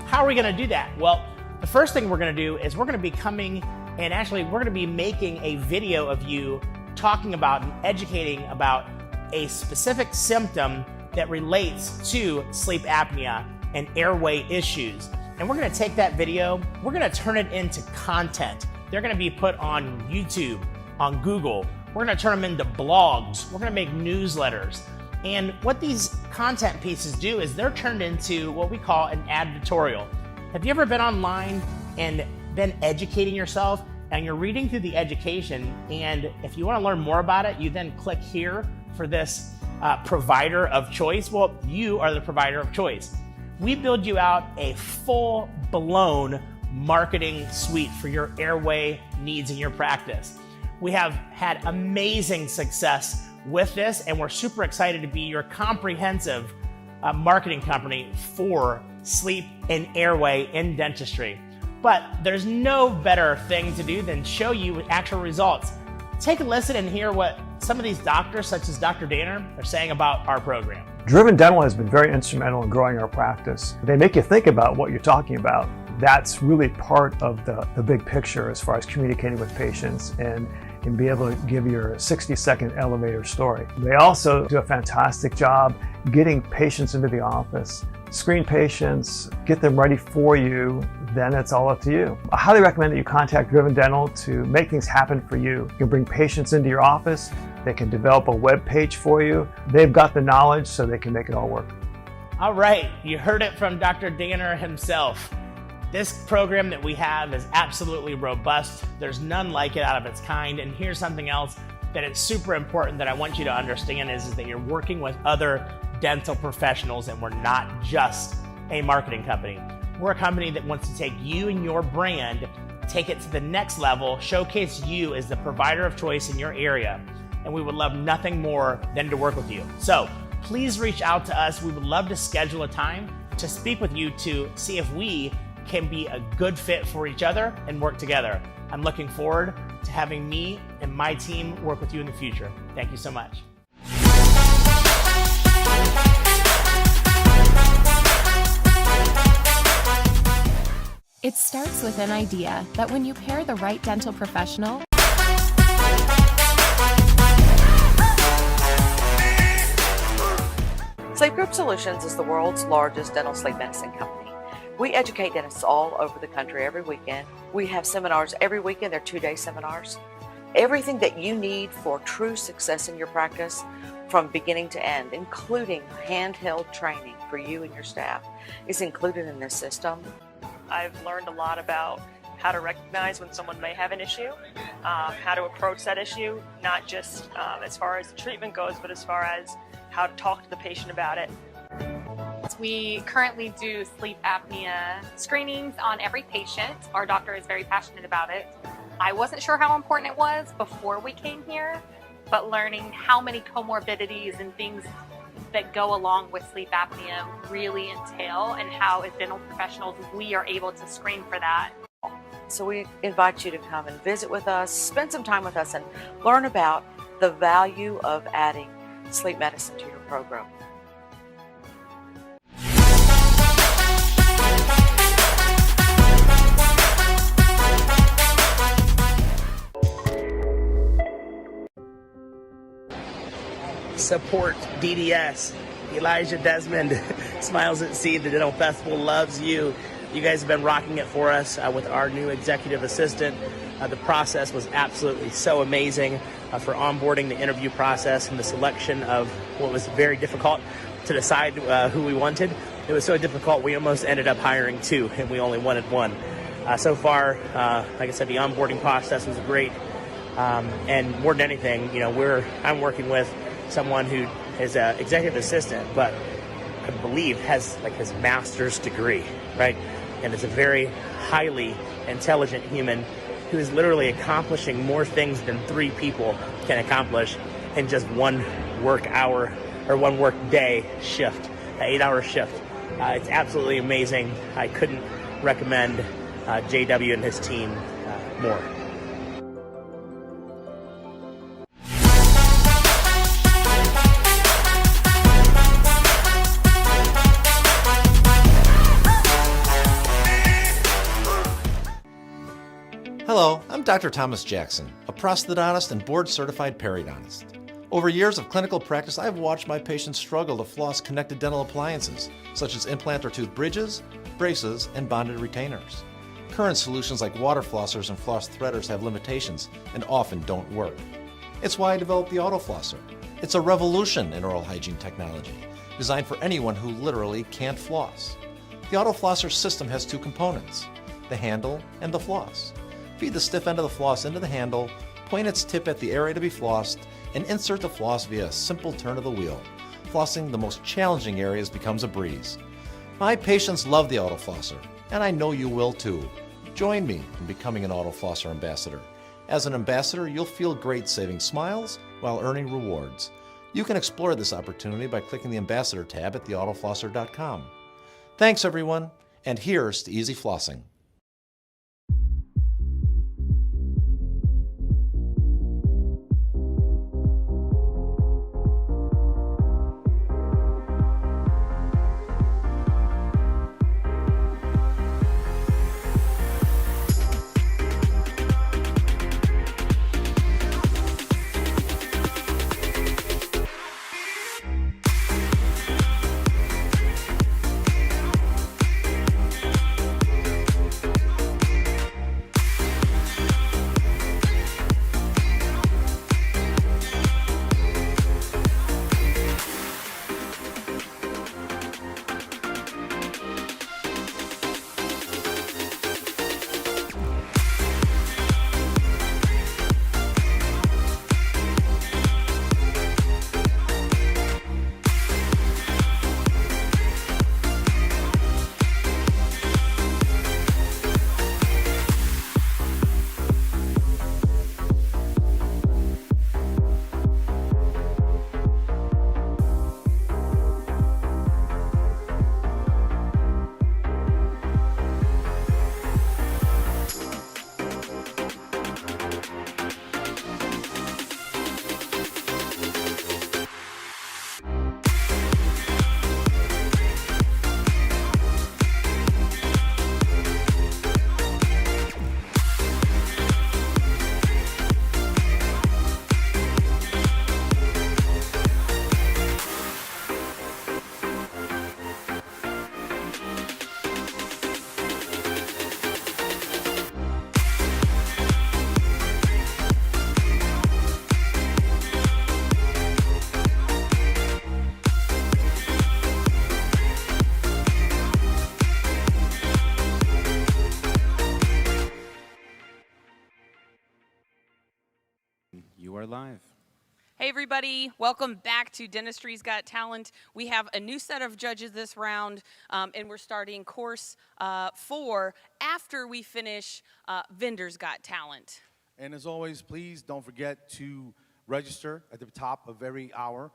How are we going to do that? Well, the first thing we're going to do is we're going to be coming and actually we're going to be making a video of you talking about and educating about a specific symptom that relates to sleep apnea and airway issues. And we're going to take that video, we're going to turn it into content. They're going to be put on YouTube, on Google. We're going to turn them into blogs. We're going to make newsletters. And what these content pieces do is they're turned into what we call an advertorial. Have you ever been online and been educating yourself and you're reading through the education, and if you want to learn more about it, you then click here for this provider of choice? Well, you are the provider of choice. We build you out a full-blown marketing suite for your airway needs in your practice. We have had amazing success with this, and we're super excited to be your comprehensive marketing company for sleep and airway in dentistry. But there's no better thing to do than show you actual results. Take a listen and hear what some of these doctors, such as Dr. Danner, are saying about our program. Driven Dental has been very instrumental in growing our practice. They make you think about what you're talking about. That's really part of the big picture as far as communicating with patients and and be able to give your 60-second elevator story. They also do a fantastic job getting patients into the office, screen patients, get them ready for you, then it's all up to you. I highly recommend that you contact Driven Dental to make things happen for you. You can bring patients into your office, they can develop a web page for you. They've got the knowledge so they can make it all work. All right, you heard it from Dr. Danner himself. This program that we have is absolutely robust. There's none like it out of its kind. And here's something else that is super important that I want you to understand is that you're working with other dental professionals and we're not just a marketing company. We're a company that wants to take you and your brand, take it to the next level, showcase you as the provider of choice in your area. And we would love nothing more than to work with you. So please reach out to us. We would love to schedule a time to speak with you to see if we can be a good fit for each other and work together. I'm looking forward to having me and my team work with you in the future. Thank you so much. It starts with an idea that when you pair the right dental professional, Sleep Group Solutions is the world's largest dental sleep medicine company. We educate dentists all over the country every weekend. We have seminars every weekend. They're 2-day seminars. Everything that you need for true success in your practice from beginning to end, including handheld training for you and your staff, is included in this system. I've learned a lot about how to recognize when someone may have an issue, how to approach that issue, not just as far as the treatment goes, but as far as how to talk to the patient about it. We currently do sleep apnea screenings on every patient. Our doctor is very passionate about it. I wasn't sure how important it was before we came here, but learning how many comorbidities and things that go along with sleep apnea really entail and how as dental professionals we are able to screen for that. So we invite you to come and visit with us, spend some time with us and learn about the value of adding sleep medicine to your program. Support DDS. Elijah Desmond, Smiles at Sea, the Dental Festival loves you. You guys have been rocking it for us with our new executive assistant. The process was absolutely so amazing for onboarding, the interview process, and the selection of what was very difficult to decide who we wanted. It was so difficult we almost ended up hiring 2 and we only wanted 1. So far, like I said, the onboarding process was great. And more than anything, you know, I'm working with someone who is an executive assistant, but I believe has like his master's degree, right? And is a very highly intelligent human who is literally accomplishing more things than 3 people can accomplish in just one work hour or one work day shift, an 8-hour shift. It's absolutely amazing. I couldn't recommend JW and his team more. Hello, I'm Dr. Thomas Jackson, a prosthodontist and board-certified periodontist. Over years of clinical practice, I've watched my patients struggle to floss connected dental appliances, such as implant or tooth bridges, braces, and bonded retainers. Current solutions like water flossers and floss threaders have limitations and often don't work. It's why I developed the Auto Flosser. It's a revolution in oral hygiene technology, designed for anyone who literally can't floss. The Auto Flosser system has 2 components, the handle and the floss. Feed the stiff end of the floss into the handle, point its tip at the area to be flossed, and insert the floss via a simple turn of the wheel. Flossing the most challenging areas becomes a breeze. My patients love the Auto Flosser, and I know you will too. Join me in becoming an Auto Flosser ambassador. As an ambassador, you'll feel great saving smiles while earning rewards. You can explore this opportunity by clicking the Ambassador tab at theautoflosser.com. Thanks everyone, and here's to easy flossing. You are live. Hey everybody, welcome back to Dentistry's Got Talent. We have a new set of judges this round, and we're starting course 4 after we finish Vendors Got Talent. And as always, please don't forget to register at the top of every hour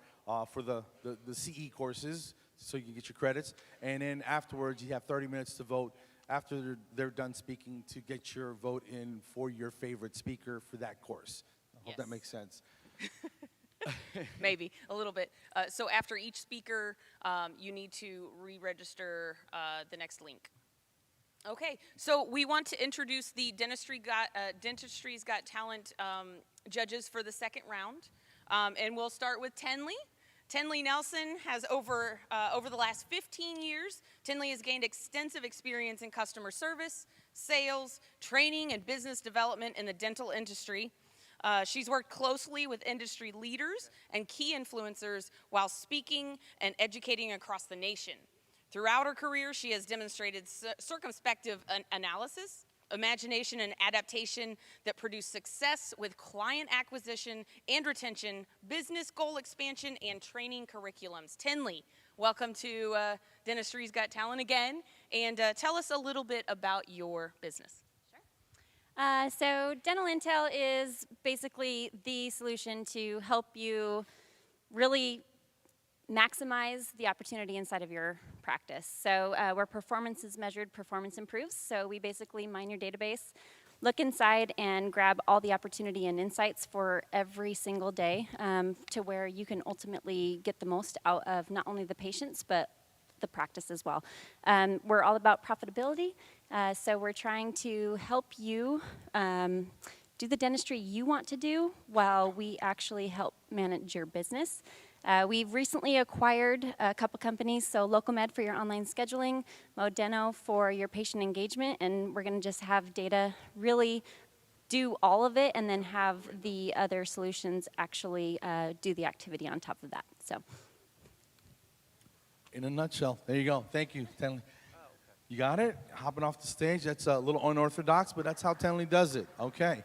for the CE courses so you can get your credits. And then afterwards, you have 30 minutes to vote after they're done speaking to get your vote in for your favorite speaker for that course. I hope that makes sense. Maybe, a little bit. So after each speaker, you need to re-register the next link. Okay, so we want to introduce the Dentistry's Got Talent judges for the second round. And we'll start with Tenley. Tenley Nelson has over the last 15 years, Tenley has gained extensive experience in customer service, sales, training, and business development in the dental industry. She's worked closely with industry leaders and key influencers while speaking and educating across the nation. Throughout her career, she has demonstrated circumspective analysis, imagination, and adaptation that produce success with client acquisition and retention, business goal expansion, and training curriculums. Tenley, welcome to Dentistry's Got Talent again, and tell us a little bit about your business. So Dental Intel is basically the solution to help you really maximize the opportunity inside of your practice. So where performance is measured, performance improves. So we basically mine your database, look inside, and grab all the opportunity and insights for every single day to where you can ultimately get the most out of not only the patients, but the practice as well. We're all about profitability, so we're trying to help you do the dentistry you want to do while we actually help manage your business. We've recently acquired a couple companies, so LocalMed for your online scheduling, Modeno for your patient engagement, and we're going to just have data really do all of it and then have the other solutions actually do the activity on top of that. So. In a nutshell, there you go. Thank you, Tenley. You got it? Hopping off the stage. That's a little unorthodox, but that's how Tenley does it. Okay.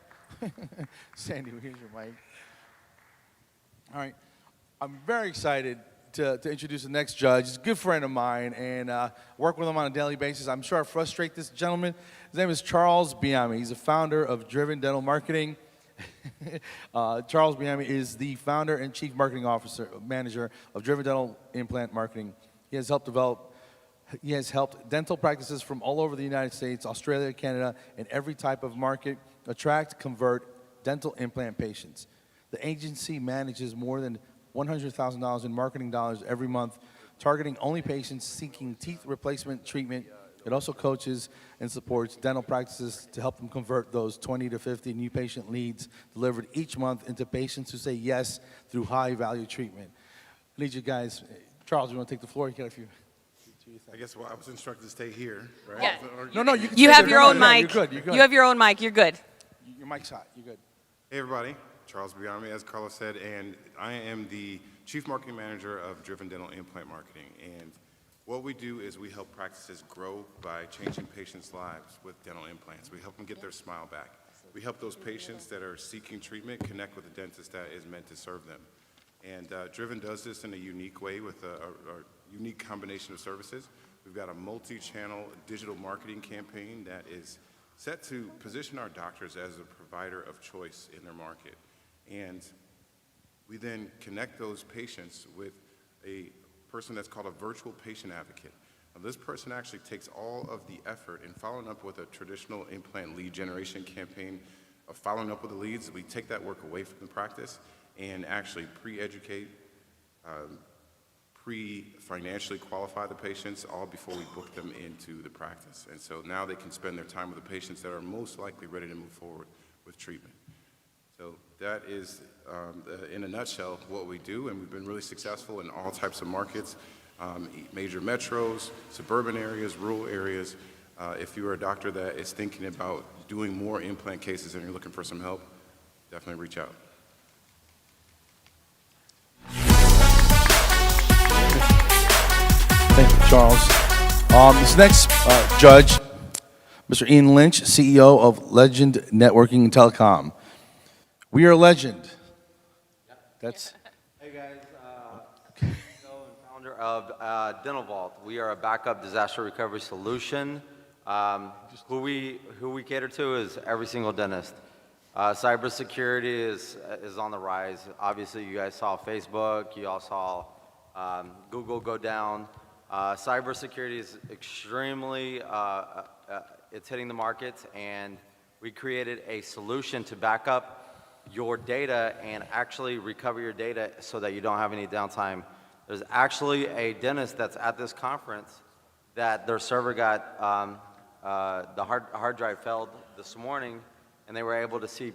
Sandy, here's your mic. All right. I'm very excited to introduce the next judge. He's a good friend of mine, and work with him on a daily basis. I'm sure I frustrate this gentleman. His name is Charles Biami. He's the founder of Driven Dental Marketing. Charles Biami is the founder and chief marketing manager of Driven Dental Implant Marketing. He has helped dental practices from all over the United States, Australia, Canada, and every type of market attract, convert dental implant patients. The agency manages more than $100,000 in marketing dollars every month, targeting only patients seeking teeth replacement treatment. It also coaches and supports dental practices to help them convert those 20 to 50 new patient leads delivered each month into patients who say yes through high-value treatment. I need you guys. Charles, you want to take the floor? You got a few. I guess I was instructed to stay here, right? Yeah. No, you have your own mic. You're good. You have your own mic. You're good. Your mic's hot. You're good. Hey, everybody. Charles Biami, as Carlos said, and I am the Chief Marketing Manager of Driven Dental Implant Marketing. And what we do is we help practices grow by changing patients' lives with dental implants. We help them get their smile back. We help those patients that are seeking treatment connect with a dentist that is meant to serve them. And Driven does this in a unique way with a unique combination of services. We've got a multi-channel digital marketing campaign that is set to position our doctors as a provider of choice in their market. And we then connect those patients with a person that's called a virtual patient advocate. Now, this person actually takes all of the effort in following up with a traditional implant lead generation campaign of following up with the leads. We take that work away from the practice and actually pre-educate, pre-financially qualify the patients all before we book them into the practice. And so now they can spend their time with the patients that are most likely ready to move forward with treatment. So that is, in a nutshell, what we do, and we've been really successful in all types of markets, major metros, suburban areas, rural areas. If you're a doctor that is thinking about doing more implant cases and you're looking for some help, definitely reach out. Thank you, Charles. This next judge, Mr. Ian Lynch, CEO of Legend Networking and Telecom. We are Legend. That's. Hey guys, CEO and founder of Dental Vault. We are a backup disaster recovery solution. Who we cater to is every single dentist. Cybersecurity is on the rise. Obviously, you guys saw Facebook. You all saw Google go down. Cybersecurity is extremely. It's hitting the markets, and we created a solution to back up your data and actually recover your data so that you don't have any downtime. There's actually a dentist that's at this conference that their server got, the hard drive failed this morning, and they were able to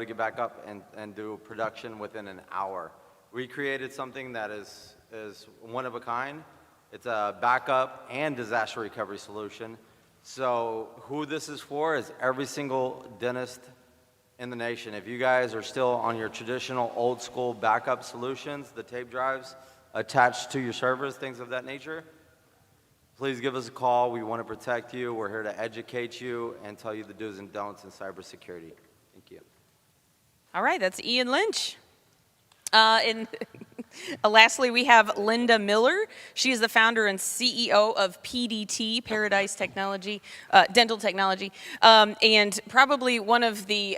get back up and do production within an hour. We created something that is one of a kind. It's a backup and disaster recovery solution. So who this is for is every single dentist in the nation. If you guys are still on your traditional old school backup solutions, the tape drives attached to your servers, things of that nature, please give us a call. We want to protect you. We're here to educate you and tell you the do's and don'ts in cybersecurity. Thank you. All right, that's Ian Lynch. And lastly, we have Linda Miller. She is the founder and CEO of Pt2, Paradise Technology, Dental Technology, and probably one of the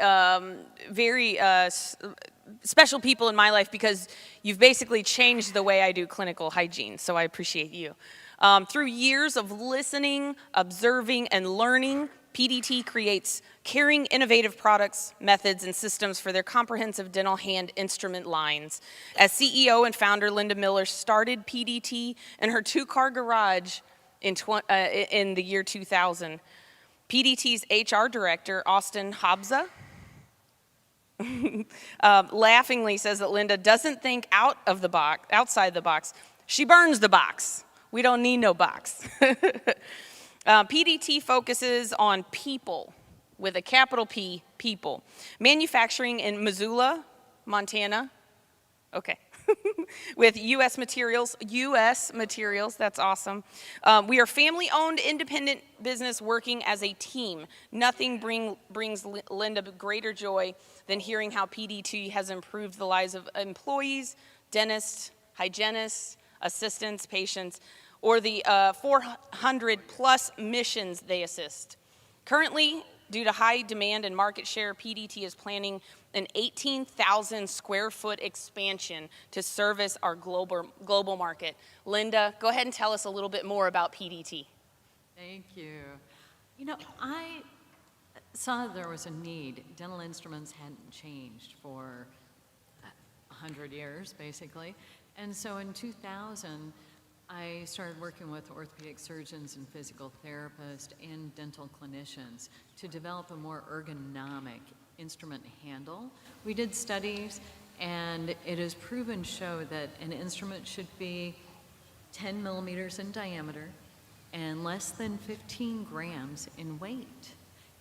very special people in my life because you've basically changed the way I do clinical hygiene, so I appreciate you. Through years of listening, observing, and learning, Pt2 creates caring, innovative products, methods, and systems for their comprehensive dental hand instrument lines. As CEO and founder, Linda Miller started Pt2 in her two-car garage in the year 2000. Pt2's HR director, Austin Habza, laughingly says that Linda doesn't think outside the box. She burns the box. We don't need no box. Pt2 focuses on people, with a capital P, people. Manufacturing in Missoula, Montana, okay, with U.S. materials, that's awesome. We are family-owned, independent business working as a team. Nothing brings Linda greater joy than hearing how Pt2 has improved the lives of employees, dentists, hygienists, assistants, patients, or the 400 plus missions they assist. Currently, due to high demand and market share, Pt2 is planning an 18,000 square foot expansion to service our global market. Linda, go ahead and tell us a little bit more about Pt2. Thank you. You know, I saw there was a need. Dental instruments hadn't changed for 100 years, basically. And so in 2000, I started working with orthopedic surgeons and physical therapists and dental clinicians to develop a more ergonomic instrument handle. We did studies, and it has proven show that an instrument should be 10 millimeters in diameter and less than 15 grams in weight.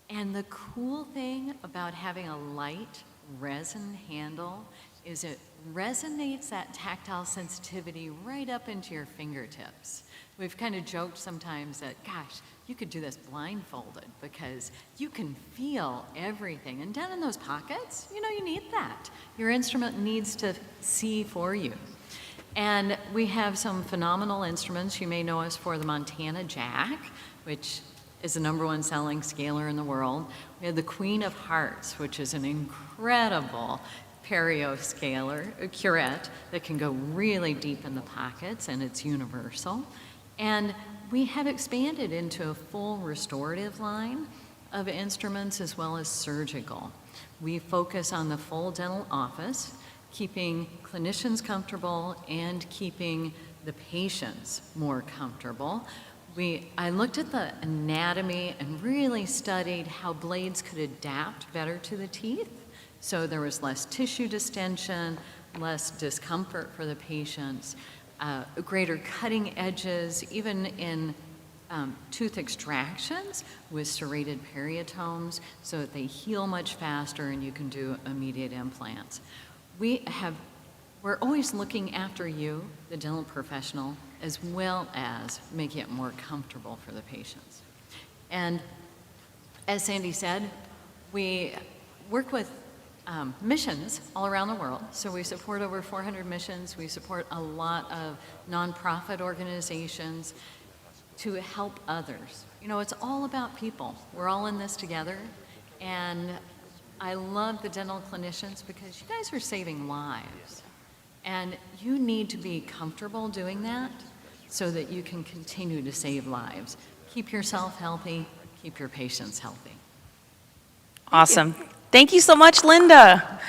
And the cool thing about having a light resin handle is it resonates that tactile sensitivity right up into your fingertips. We've kind of joked sometimes that, gosh, you could do this blindfolded because you can feel everything. And down in those pockets, you know, you need that. Your instrument needs to see for you. And we have some phenomenal instruments. You may know us for the Montana Jack, which is the #1 selling scaler in the world. We have the Queen of Hearts, which is an incredible perio scaler, a curette that can go really deep in the pockets, and it's universal. And we have expanded into a full restorative line of instruments as well as surgical. We focus on the full dental office, keeping clinicians comfortable and keeping the patients more comfortable. I looked at the anatomy and really studied how blades could adapt better to the teeth. So there was less tissue distension, less discomfort for the patients, greater cutting edges, even in tooth extractions with serrated periotomes so that they heal much faster and you can do immediate implants. We're always looking after you, the dental professional, as well as making it more comfortable for the patients. And as Sandy said, we work with missions all around the world. So we support over 400 missions. We support a lot of nonprofit organizations to help others. You know, it's all about people. We're all in this together. And I love the dental clinicians because you guys are saving lives. And you need to be comfortable doing that so that you can continue to save lives. Keep yourself healthy, keep your patients healthy. Awesome. Thank you so much, Linda.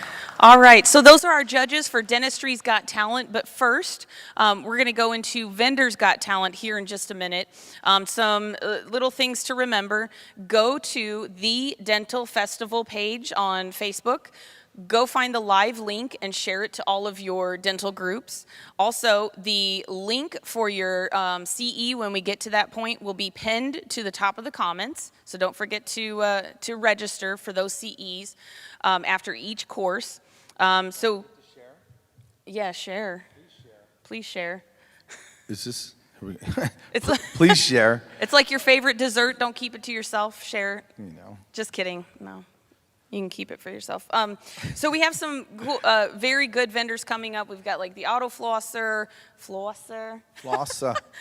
All right, so those are our judges for Dentistry's Got Talent, but first, we're going to go into Vendors Got Talent here in just a minute. Some little things to remember. Go to the Dental Festival page on Facebook. Go find the live link and share it to all of your dental groups. Also, the link for your CE when we get to that point will be pinned to the top of the comments. So don't forget to register for those CEs after each course. Yeah, share. Please share. Is this? It's like, Please share. It's like your favorite dessert. Don't keep it to yourself. Share. You know. Just kidding. No. You can keep it for yourself. So we have some cool, very good vendors coming up. We've got like the Auto Flosser.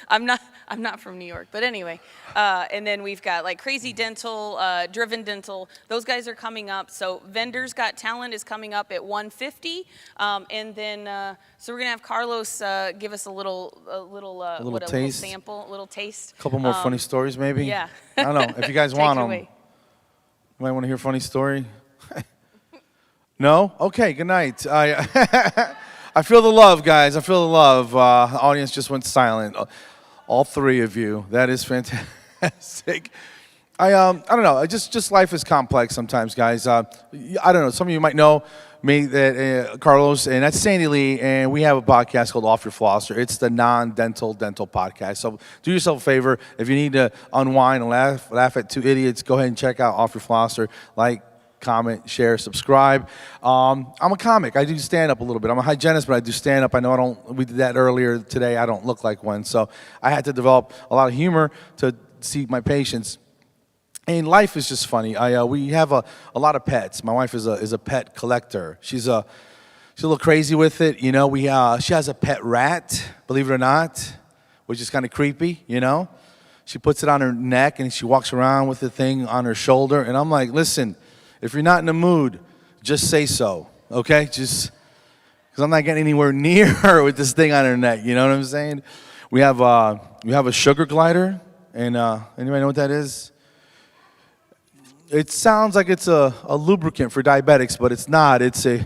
I'm not from New York, but anyway. And then we've got like Crazy Dental, Driven Dental. Those guys are coming up. So Vendors Got Talent is coming up at 1:50, and then so we're gonna have Carlos give us a little sample, a little taste. A couple more funny stories, maybe. Yeah. I don't know if you guys Take want it them. away. You might want to hear a funny story. No? Okay, good night. I feel the love, guys. I feel the love. The audience just went silent. All three of you. That is fantastic. I don't know. Just life is complex sometimes, guys. I don't know. Some of you might know me, that Carlos, and that's Sandy Lee, and we have a podcast called Off Your Flosser. It's the non-dental dental podcast. So do yourself a favor. If you need to unwind and laugh at two idiots, go ahead and check out Off Your Flosser. Like, comment, share, subscribe. I'm a comic. I do stand-up a little bit. I'm a hygienist, but I do stand-up. I know we did that earlier today. I don't look like one. So I had to develop a lot of humor to see my patients. And life is just funny. We have a lot of pets. My wife is a pet collector. She's a little crazy with it, you know. She has a pet rat, believe it or not, which is kind of creepy, you know. She puts it on her neck and she walks around with the thing on her shoulder. And I'm like, listen, if you're not in the mood, just say so, okay? Just because I'm not getting anywhere near her with this thing on her neck. You know what I'm saying? We have a sugar glider, and anybody know what that is? It sounds like it's a lubricant for diabetics, but it's not. It's a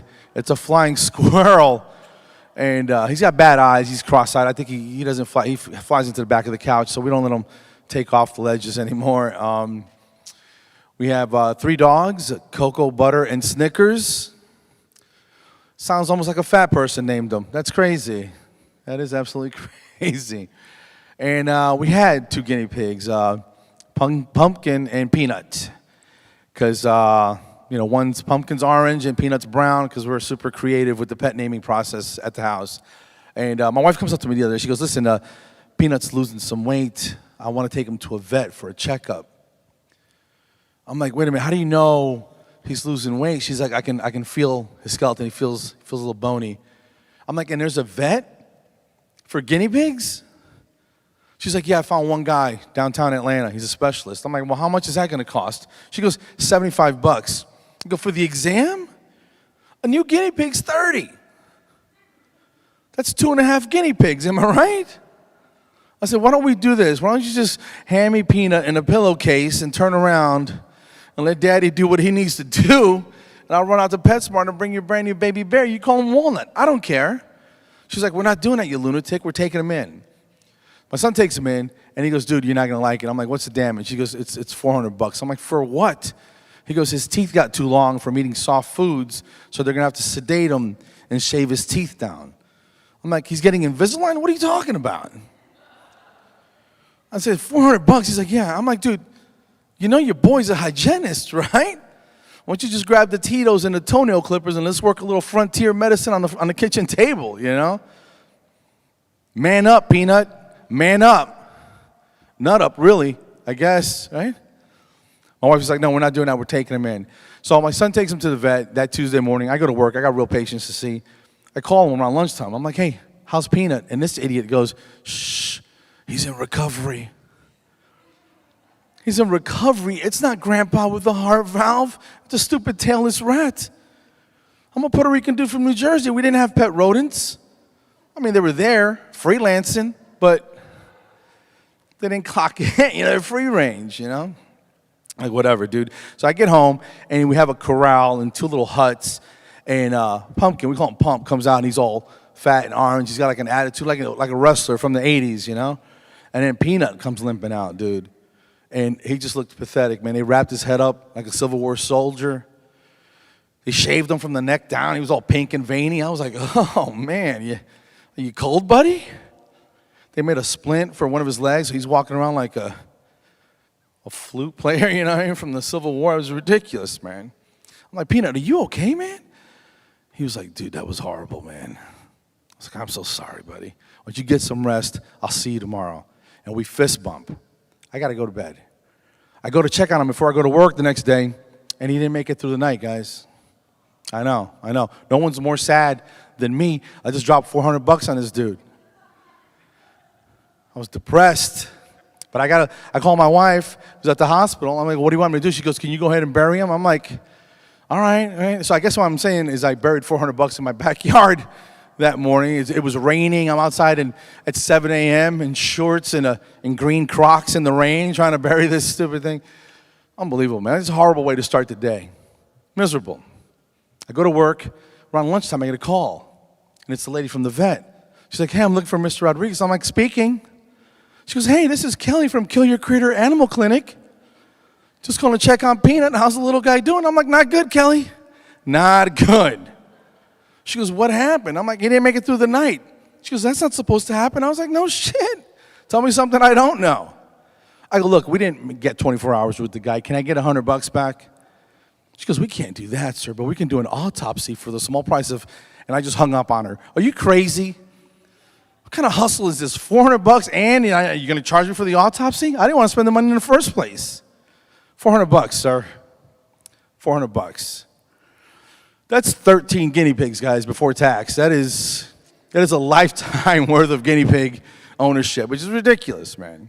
flying squirrel, and he's got bad eyes. He's cross-eyed. I think he doesn't fly. He flies into the back of the couch, so we don't let him take off the ledges anymore. We have 3 dogs, Cocoa, Butter, and Snickers. Sounds almost like a fat person named them. That's crazy. That is absolutely crazy. And we had 2 guinea pigs, Pumpkin and Peanut. Because, Pumpkin's orange and Peanut's brown, because we're super creative with the pet naming process at the house. And my wife comes up to me the other day. She goes, listen, Peanut's losing some weight. I want to take him to a vet for a checkup. I'm like, wait a minute, how do you know he's losing weight? She's like, I can feel his skeleton. He feels a little bony. I'm like, and there's a vet for guinea pigs? She's like, yeah, I found one guy downtown Atlanta. He's a specialist. I'm like, well, how much is that going to cost? She goes, $75. I go, for the exam? A new guinea pig's $30. That's 2.5 guinea pigs, am I right? I said, why don't we do this? Why don't you just hand me Peanut in a pillowcase and turn around and let Daddy do what he needs to do, and I'll run out to PetSmart and bring your brand new baby bear. You call him Walnut. I don't care. She's like, we're not doing that, you lunatic. We're taking him in. My son takes him in, and he goes, dude, you're not going to like it. I'm like, what's the damage? He goes, it's $400. I'm like, for what? He goes, his teeth got too long from eating soft foods, so they're going to have to sedate him and shave his teeth down. I'm like, he's getting Invisalign? What are you talking about? I said, $400? He's like, yeah. I'm like, dude, you know your boy's a hygienist, right? Why don't you just grab the Tito's and the toenail clippers and let's work a little frontier medicine on the kitchen table, you know? Man up, Peanut. Man up. Nut up, really, I guess, right? My wife was like, no, we're not doing that. We're taking him in. So my son takes him to the vet that Tuesday morning. I go to work. I got real patients to see. I call him around lunchtime. I'm like, hey, how's Peanut? And this idiot goes, shh, he's in recovery. He's in recovery. It's not Grandpa with the heart valve. It's a stupid tailless rat. I'm a Puerto Rican dude from New Jersey. We didn't have pet rodents. I mean, they were there, freelancing, but they didn't clock it. They're free range, Like, whatever, dude. So I get home, and we have a corral and 2 little huts, and Pumpkin, we call him Pump, comes out, and he's all fat and orange. He's got like an attitude like a wrestler from the 80s, And then Peanut comes limping out, dude. And he just looked pathetic, man. They wrapped his head up like a Civil War soldier. They shaved him from the neck down. He was all pink and veiny. I was like, oh, man, are you cold, buddy? They made a splint for one of his legs. He's walking around like a flute player, from the Civil War. It was ridiculous, man. I'm like, Peanut, are you okay, man? He was like, dude, that was horrible, man. I was like, I'm so sorry, buddy. Why don't you get some rest? I'll see you tomorrow. And we fist bump. I got to go to bed. I go to check on him before I go to work the next day, and he didn't make it through the night, guys. I know. No one's more sad than me. I just dropped $400 on this dude. I was depressed. But I called my wife, who's at the hospital. I'm like, what do you want me to do? She goes, can you go ahead and bury him? I'm like, all right. So I guess what I'm saying is I buried $400 in my backyard that morning. It was raining. I'm outside at 7 a.m. in shorts and green Crocs in the rain trying to bury this stupid thing. Unbelievable, man. It's a horrible way to start the day. Miserable. I go to work. Around lunchtime, I get a call. And it's the lady from the vet. She's like, hey, I'm looking for Mr. Rodriguez. I'm like, speaking. She goes, hey, this is Kelly from Kill Your Critter Animal Clinic. Just going to check on Peanut. How's the little guy doing? I'm like, not good, Kelly. Not good. She goes, what happened? I'm like, he didn't make it through the night. She goes, that's not supposed to happen. I was like, no shit. Tell me something I don't know. I go, look, we didn't get 24 hours with the guy. Can I get $100 back? She goes, we can't do that, sir, but we can do an autopsy for the small price of, and I just hung up on her. Are you crazy? What kind of hustle is this? $400 and you're going to charge me for the autopsy? I didn't want to spend the money in the first place. $400, sir. $400. That's 13 guinea pigs, guys, before tax. That is a lifetime worth of guinea pig ownership, which is ridiculous, man.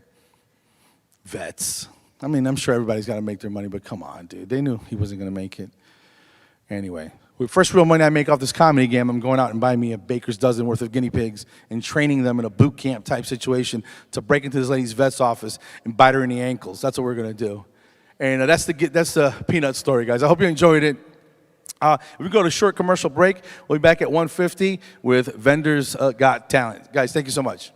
Vets. I mean, I'm sure everybody's got to make their money, but come on, dude. They knew he wasn't going to make it. Anyway, the first real money I make off this comedy game, I'm going out and buying me a baker's dozen worth of guinea pigs and training them in a boot camp type situation to break into this lady's vet's office and bite her in the ankles. That's what we're going to do. And that's the Peanut story, guys. I hope you enjoyed it. If we go to a short commercial break, we'll be back at 1:50 with Vendors Got Talent. Guys, thank you so much.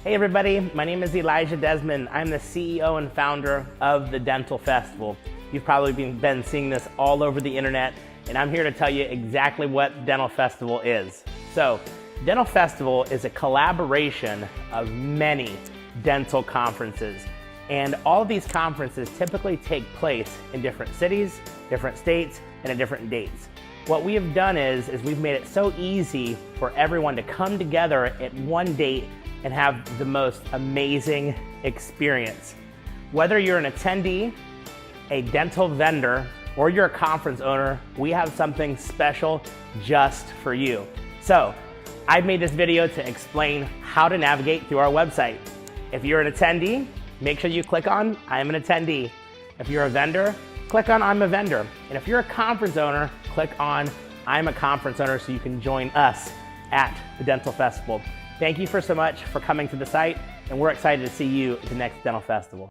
Hey everybody, my name is Elijah Desmond. I'm the CEO and founder of the Dental Festival. You've probably been seeing this all over the internet, and I'm here to tell you exactly what Dental Festival is. So, Dental Festival is a collaboration of many dental conferences, and all of these conferences typically take place in different cities, different states, and at different dates. What we have done is we've made it so easy for everyone to come together at one date and have the most amazing experience. Whether you're an attendee, a dental vendor, or you're a conference owner, we have something special just for you. So, I've made this video to explain how to navigate through our website. If you're an attendee, make sure you click on I'm an attendee. If you're a vendor, click on I'm a vendor. And if you're a conference owner, click on I'm a conference owner so you can join us at the Dental Festival. Thank you so much for coming to the site, and we're excited to see you at the next Dental Festival.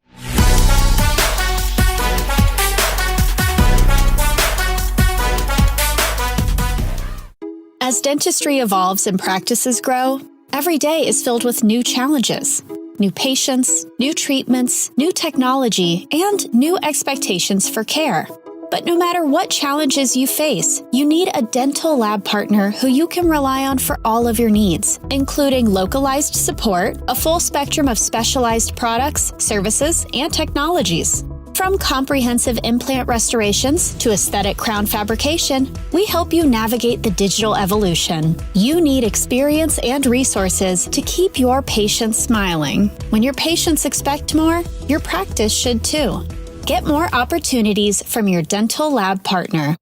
As dentistry evolves and practices grow, every day is filled with new challenges, new patients, new treatments, new technology, and new expectations for care. But no matter what challenges you face, you need a dental lab partner who you can rely on for all of your needs, including localized support, a full spectrum of specialized products, services, and technologies. From comprehensive implant restorations to aesthetic crown fabrication, we help you navigate the digital evolution. You need experience and resources to keep your patients smiling. When your patients expect more, your practice should too. Get more opportunities from your dental lab partner.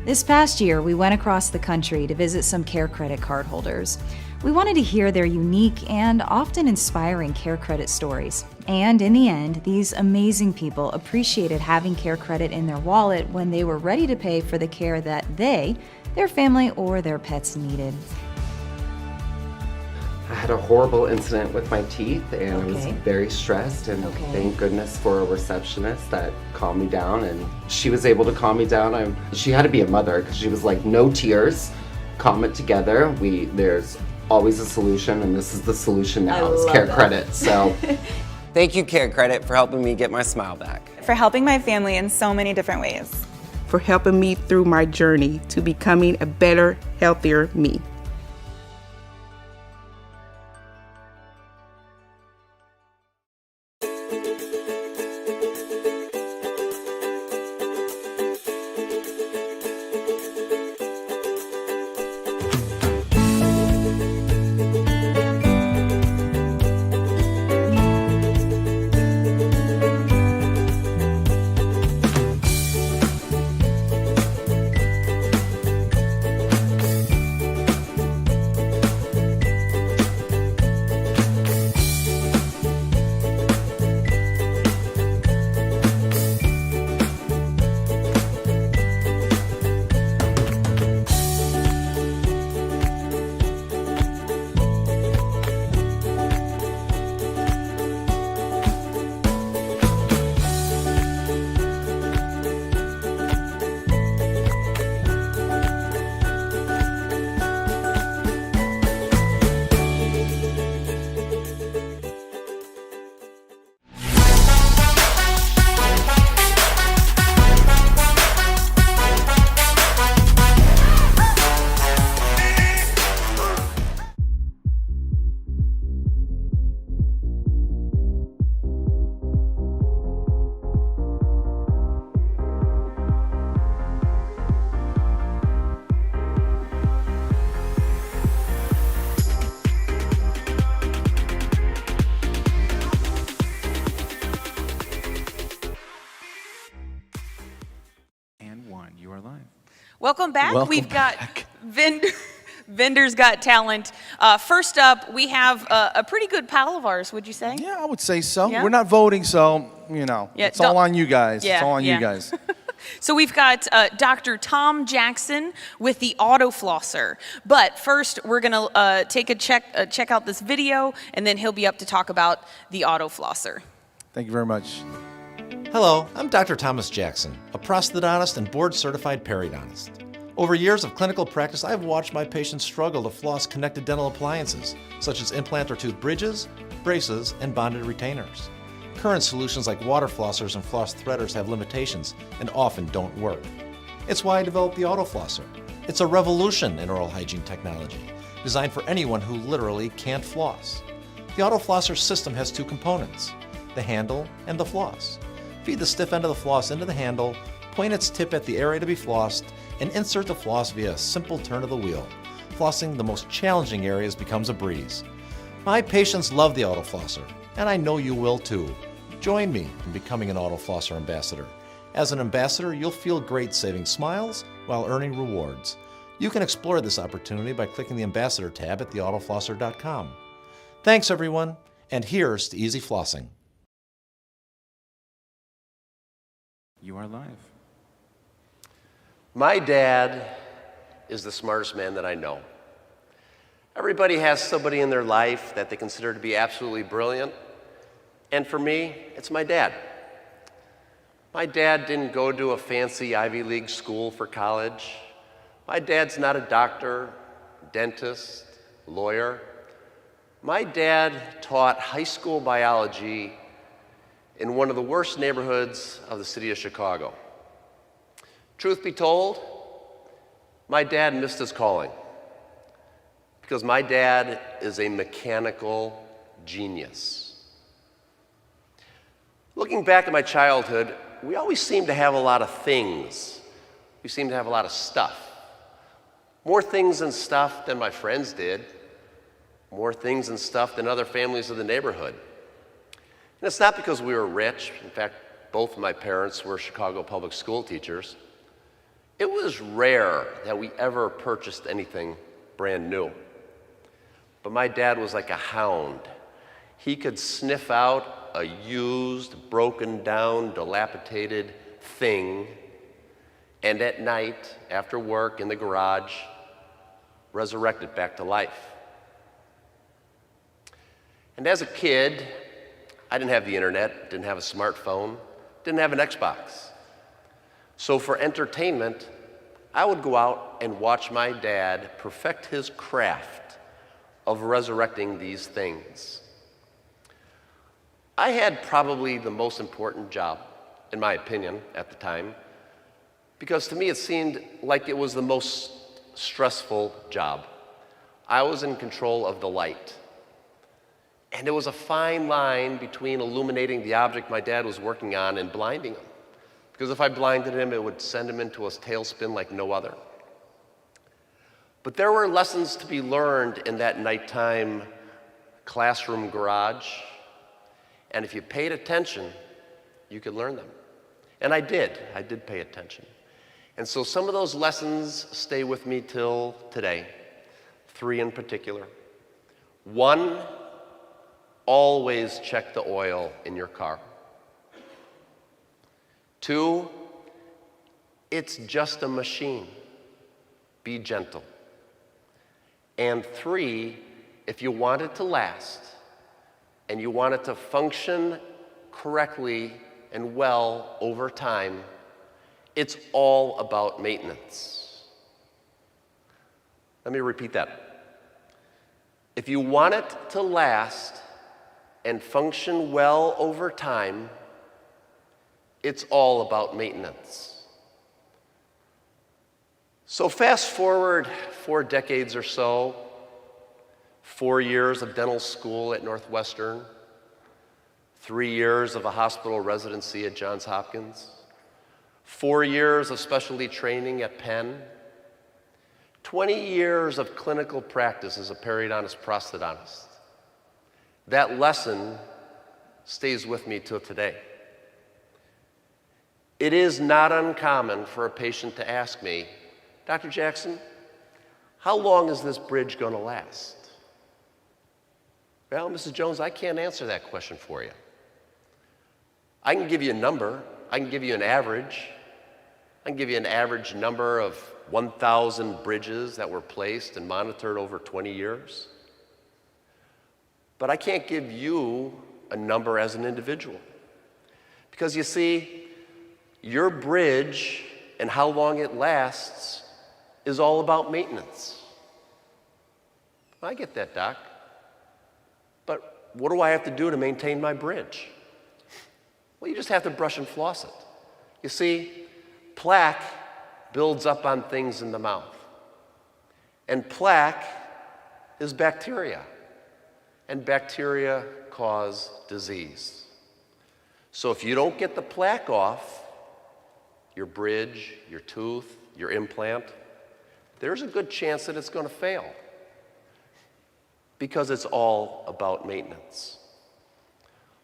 This past year, we went across the country to visit some Care Credit cardholders. We wanted to hear their unique and often inspiring Care Credit stories. And in the end, these amazing people appreciated having Care Credit in their wallet when they were ready to pay for the care that they, their family, or their pets needed. I had a horrible incident with my teeth and I was very stressed, and thank goodness for a receptionist that calmed me down, and she was able to calm me down. She had to be a mother because she was like, no tears, calm it together. There's always a solution, and this is the solution now, is Care Credit. So Thank you, Care Credit, for helping me get my smile back. For helping my family in so many different ways. For helping me through my journey to becoming a better, healthier me. Welcome back. Welcome We've got Vendors Got Talent. First up, we have a pretty good pal of ours, would you say? Yeah, I would say so. Yeah? We're not voting, so, you know, it's all on you guys. Yeah, it's all on yeah. you guys. So we've got Dr. Tom Jackson with the Auto Flosser. But first, we're going to check out this video, and then he'll be up to talk about the Auto Flosser. Thank you very much. Hello, I'm Dr. Thomas Jackson, a prosthodontist and board-certified periodontist. Over years of clinical practice, I've watched my patients struggle to floss connected dental appliances, such as implanter tooth bridges, braces, and bonded retainers. Current solutions like water flossers and floss threaders have limitations and often don't work. It's why I developed the Auto Flosser. It's a revolution in oral hygiene technology, designed for anyone who literally can't floss. The Auto Flosser system has two components, the handle and the floss. Feed the stiff end of the floss into the handle, point its tip at the area to be flossed, and insert the floss via a simple turn of the wheel. Flossing the most challenging areas becomes a breeze. My patients love the Auto Flosser, and I know you will too. Join me in becoming an Auto Flosser ambassador. As an ambassador, you'll feel great saving smiles while earning rewards. You can explore this opportunity by clicking the Ambassador tab at theautoflosser.com. Thanks everyone, and here's to easy flossing. You are live. My dad is the smartest man that I know. Everybody has somebody in their life that they consider to be absolutely brilliant. And for me, it's my dad. My dad didn't go to a fancy Ivy League school for college. My dad's not a doctor, dentist, lawyer. My dad taught high school biology in one of the worst neighborhoods of the city of Chicago. Truth be told, my dad missed his calling because my dad is a mechanical genius. Looking back at my childhood, we always seemed to have a lot of things. We seemed to have a lot of stuff. More things and stuff than my friends did. More things and stuff than other families of the neighborhood. And it's not because we were rich. In fact, both of my parents were Chicago public school teachers. It was rare that we ever purchased anything brand new. But my dad was like a hound. He could sniff out a used, broken down, dilapidated thing, and at night, after work in the garage, resurrect it back to life. And as a kid, I didn't have the internet, didn't have a smartphone, didn't have an Xbox. So for entertainment, I would go out and watch my dad perfect his craft of resurrecting these things. I had probably the most important job, in my opinion, at the time, because to me it seemed like it was the most stressful job. I was in control of the light. And there was a fine line between illuminating the object my dad was working on and blinding him. Because if I blinded him, it would send him into a tailspin like no other. But there were lessons to be learned in that nighttime classroom garage. And if you paid attention, you could learn them. And I did pay attention. And so some of those lessons stay with me till today. 3 in particular. 1, always check the oil in your car. 2, it's just a machine. Be gentle. And 3, if you want it to last and you want it to function correctly and well over time, it's all about maintenance. Let me repeat that. If you want it to last and function well over time, it's all about maintenance. So fast forward 4 decades or so, 4 years of dental school at Northwestern, 3 years of a hospital residency at Johns Hopkins, 4 years of specialty training at Penn, 20 years of clinical practice as a periodontist prosthodontist. That lesson stays with me till today. It is not uncommon for a patient to ask me, Dr. Jackson, how long is this bridge going to last? Well, Mrs. Jones, I can't answer that question for you. I can give you a number. I can give you an average. I can give you an average number of 1,000 bridges that were placed and monitored over 20 years. But I can't give you a number as an individual. Because you see, your bridge and how long it lasts is all about maintenance. I get that, Doc. But what do I have to do to maintain my bridge? Well, you just have to brush and floss it. You see, plaque builds up on things in the mouth. And plaque is bacteria. And bacteria cause disease. So if you don't get the plaque off, your bridge, your tooth, your implant, there's a good chance that it's going to fail. Because it's all about maintenance.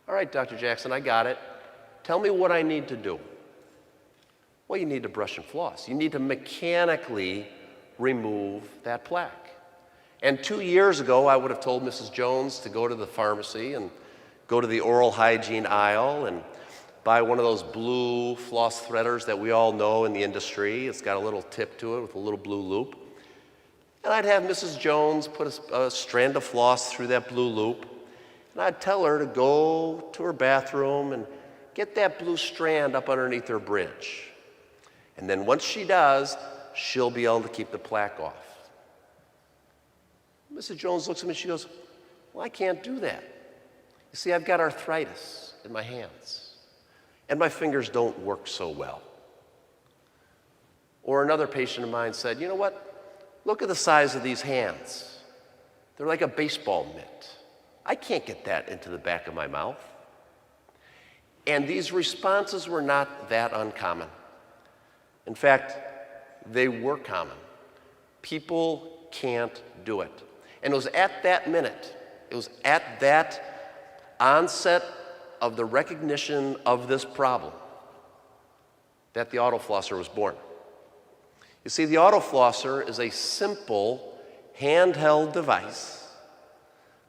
All right, Dr. Jackson, I got it. Tell me what I need to do. Well, you need to brush and floss. You need to mechanically remove that plaque. And 2 years ago, I would have told Mrs. Jones to go to the pharmacy and go to the oral hygiene aisle and buy one of those blue floss threaders that we all know in the industry. It's got a little tip to it with a little blue loop. And I'd have Mrs. Jones put a strand of floss through that blue loop. And I'd tell her to go to her bathroom and get that blue strand up underneath her bridge. And then once she does, she'll be able to keep the plaque off. Mrs. Jones looks at me and she goes, well, I can't do that. You see, I've got arthritis in my hands, and my fingers don't work so well. Or another patient of mine said, you know what? Look at the size of these hands. They're like a baseball mitt. I can't get that into the back of my mouth. And these responses were not that uncommon. In fact, they were common. People can't do it. And it was at that minute, it was at that onset of the recognition of this problem that the autoflosser was born. You see, the autoflosser is a simple handheld device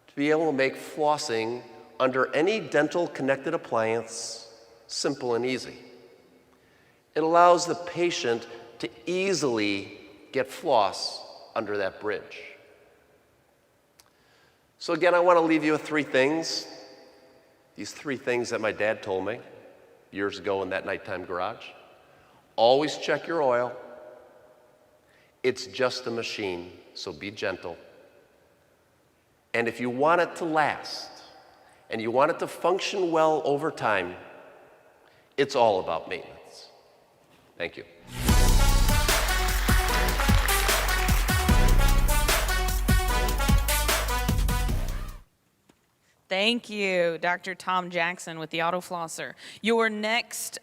to be able to make flossing under any dental connected appliance simple and easy. It allows the patient to easily get floss under that bridge. So again, I want to leave you with three things. These three things that my dad told me years ago in that nighttime garage. Always check your oil. It's just a machine, so be gentle. And if you want it to last, and you want it to function well over time, it's all about maintenance. Thank you. Thank you, Dr. Tom Jackson with the Autoflosser. Your next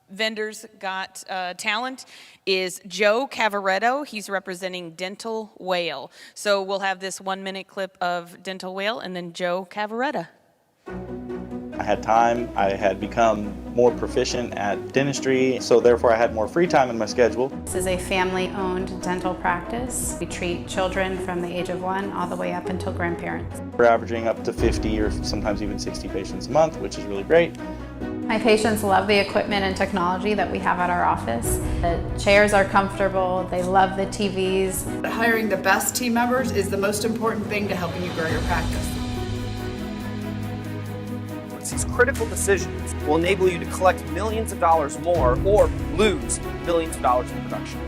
Vendors Got Talent is Joe Cavaretto. He's representing Dental Whale. So we'll have this 1-minute clip of Dental Whale and then Joe Cavaretto. I had time, I had become more proficient at dentistry, so therefore I had more free time in my schedule. This is a family-owned dental practice. We treat children from the age of 1 all the way up until grandparents. We're averaging up to 50 or sometimes even 60 patients a month, which is really great. My patients love the equipment and technology that we have at our office. The chairs are comfortable, they love the TVs. Hiring the best team members is the most important thing to helping you grow your practice. These critical decisions will enable you to collect millions of dollars more or lose billions of dollars in production.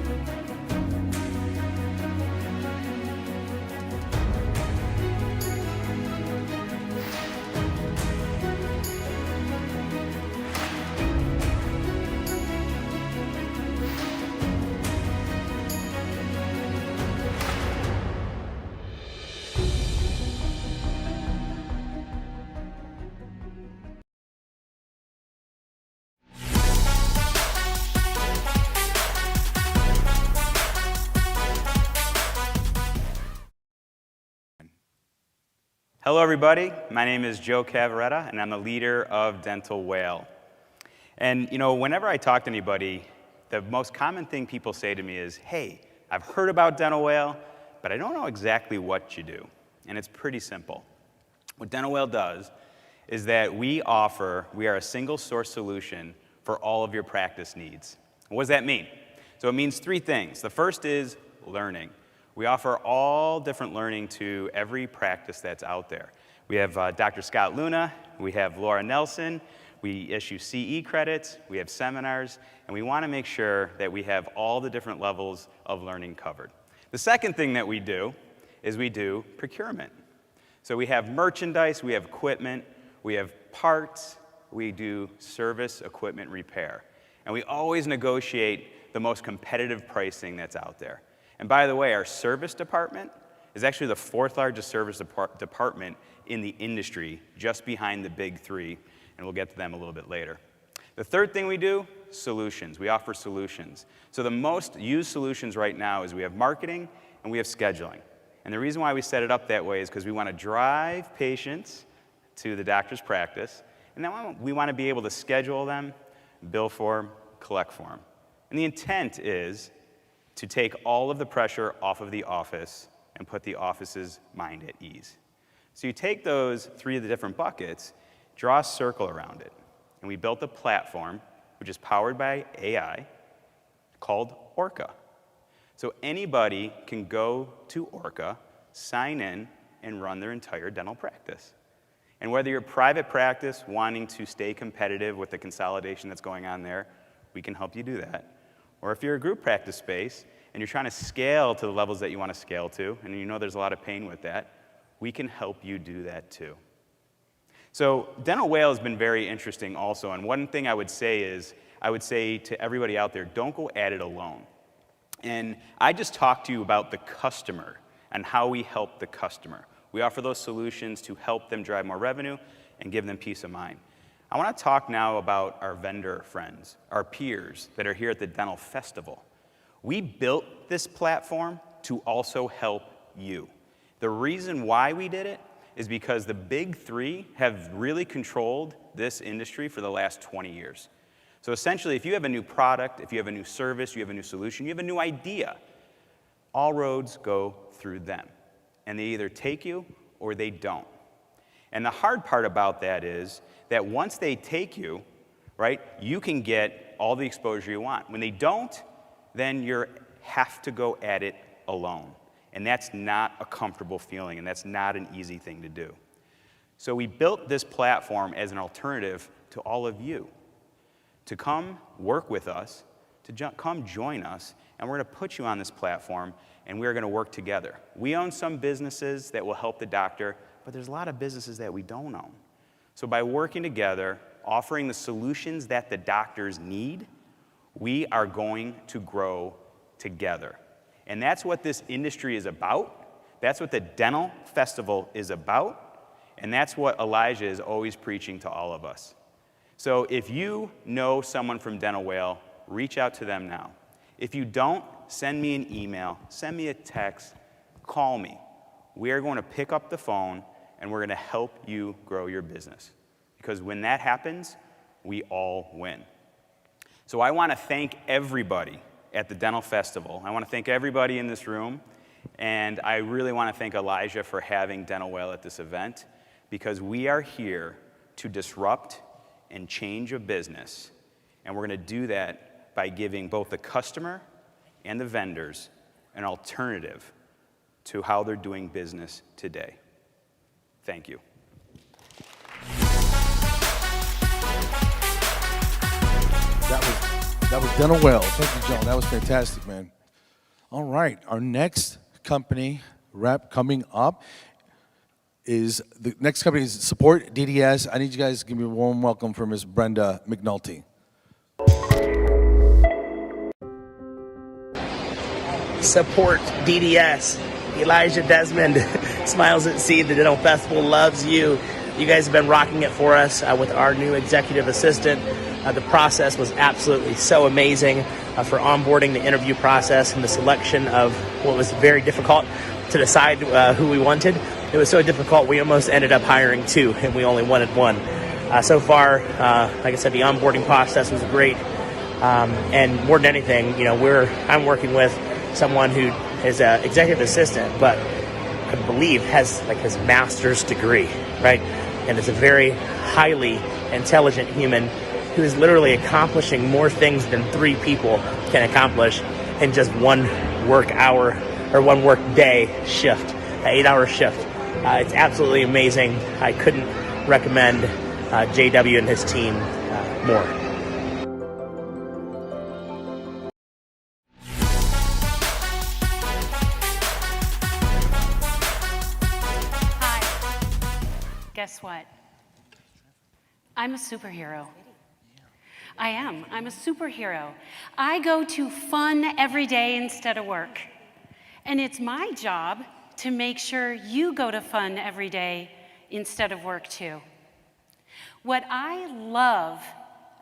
Hello everybody, my name is Joe Cavaretto and I'm the leader of Dental Whale. And you know, whenever I talk to anybody, the most common thing people say to me is, hey, I've heard about Dental Whale, but I don't know exactly what you do. And it's pretty simple. What Dental Whale does is that we are a single source solution for all of your practice needs. And what does that mean? So it means three things. The first is learning. We offer all different learning to every practice that's out there. We have Dr. Scott Luna, we have Laura Nelson, we issue CE credits, we have seminars, and we want to make sure that we have all the different levels of learning covered. The second thing that we do is we do procurement. So we have merchandise, we have equipment, we have parts, we do service equipment repair. And we always negotiate the most competitive pricing that's out there. And by the way, our service department is actually the 4th largest service department in the industry, just behind the big 3, and we'll get to them a little bit later. The third thing we do, solutions. We offer solutions. So the most used solutions right now is we have marketing and we have scheduling. And the reason why we set it up that way is because we want to drive patients to the doctor's practice, and then we want to be able to schedule them, bill for them, collect for them. And the intent is to take all of the pressure off of the office and put the office's mind at ease. So you take those 3 of the different buckets, draw a circle around it, and we built a platform which is powered by AI called Orca. So anybody can go to Orca, sign in, and run their entire dental practice. And whether you're a private practice wanting to stay competitive with the consolidation that's going on there, we can help you do that. Or if you're a group practice space and you're trying to scale to the levels that you want to scale to, and you know there's a lot of pain with that, we can help you do that too. So Dental Whale has been very interesting also, and one thing I would say is, I would say to everybody out there, don't go at it alone. And I just talked to you about the customer and how we help the customer. We offer those solutions to help them drive more revenue and give them peace of mind. I want to talk now about our vendor friends, our peers that are here at the Dental Festival. We built this platform to also help you. The reason why we did it is because the big three have really controlled this industry for the last 20 years. So essentially, if you have a new product, if you have a new service, you have a new solution, you have a new idea, all roads go through them. And they either take you or they don't. And the hard part about that is that once they take you, right, you can get all the exposure you want. When they don't, then you have to go at it alone. And that's not a comfortable feeling, and that's not an easy thing to do. So we built this platform as an alternative to all of you, to come work with us, to come join us, and we're going to put you on this platform, and we're going to work together. We own some businesses that will help the doctor, but there's a lot of businesses that we don't own. So by working together, offering the solutions that the doctors need, we are going to grow together. And that's what this industry is about. That's what the Dental Festival is about. And that's what Elijah is always preaching to all of us. So if you know someone from Dental Whale, reach out to them now. If you don't, send me an email, send me a text, call me. We are going to pick up the phone and we're going to help you grow your business. Because when that happens, we all win. So I want to thank everybody at the Dental Festival. I want to thank everybody in this room, and I really want to thank Elijah for having Dental Whale at this event, because we are here to disrupt and change a business, and we're going to do that by giving both the customer and the vendors an alternative to how they're doing business today. Thank you. That was Dental Whale. Thank you, John. That was fantastic, man. All right, our next company rep coming up is, the next company is Support DDS. I need you guys to give me a warm welcome for Ms. Brenda McNulty. Support DDS. Elijah Desmond smiles at sea. The Dental Festival loves you. You guys have been rocking it for us with our new executive assistant. The process was absolutely so amazing for onboarding, the interview process, and the selection of what was very difficult to decide who we wanted. It was so difficult we almost ended up hiring two, and we only wanted one. So far, like I said, the onboarding process was great, and more than anything, you know, I'm working with someone who is an executive assistant, but I believe has like his master's degree, right? And is a very highly intelligent human who is literally accomplishing more things than 3 people can accomplish in just one work hour or one work day shift, an 8-hour shift. It's absolutely amazing. I couldn't recommend JW and his team more. Guess what? I'm a superhero. I am. I'm a superhero. I go to fun every day instead of work. And it's my job to make sure you go to fun every day instead of work too. What I love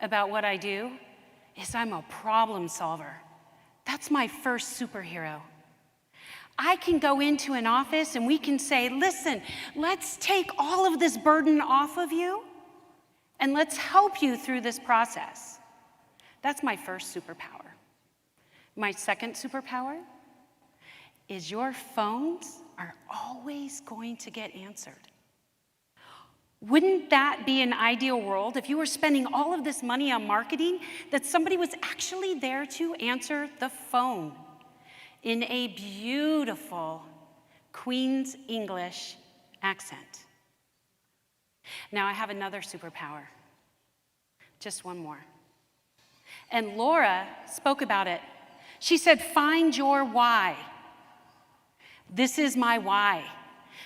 about what I do is I'm a problem solver. That's my first superhero. I can go into an office and we can say, listen, let's take all of this burden off of you and let's help you through this process. That's my first superpower. My second superpower is your phones are always going to get answered. Wouldn't that be an ideal world if you were spending all of this money on marketing that somebody was actually there to answer the phone in a beautiful Queen's English accent? Now I have another superpower, just one more. And Laura spoke about it. She said, find your why. This is my why.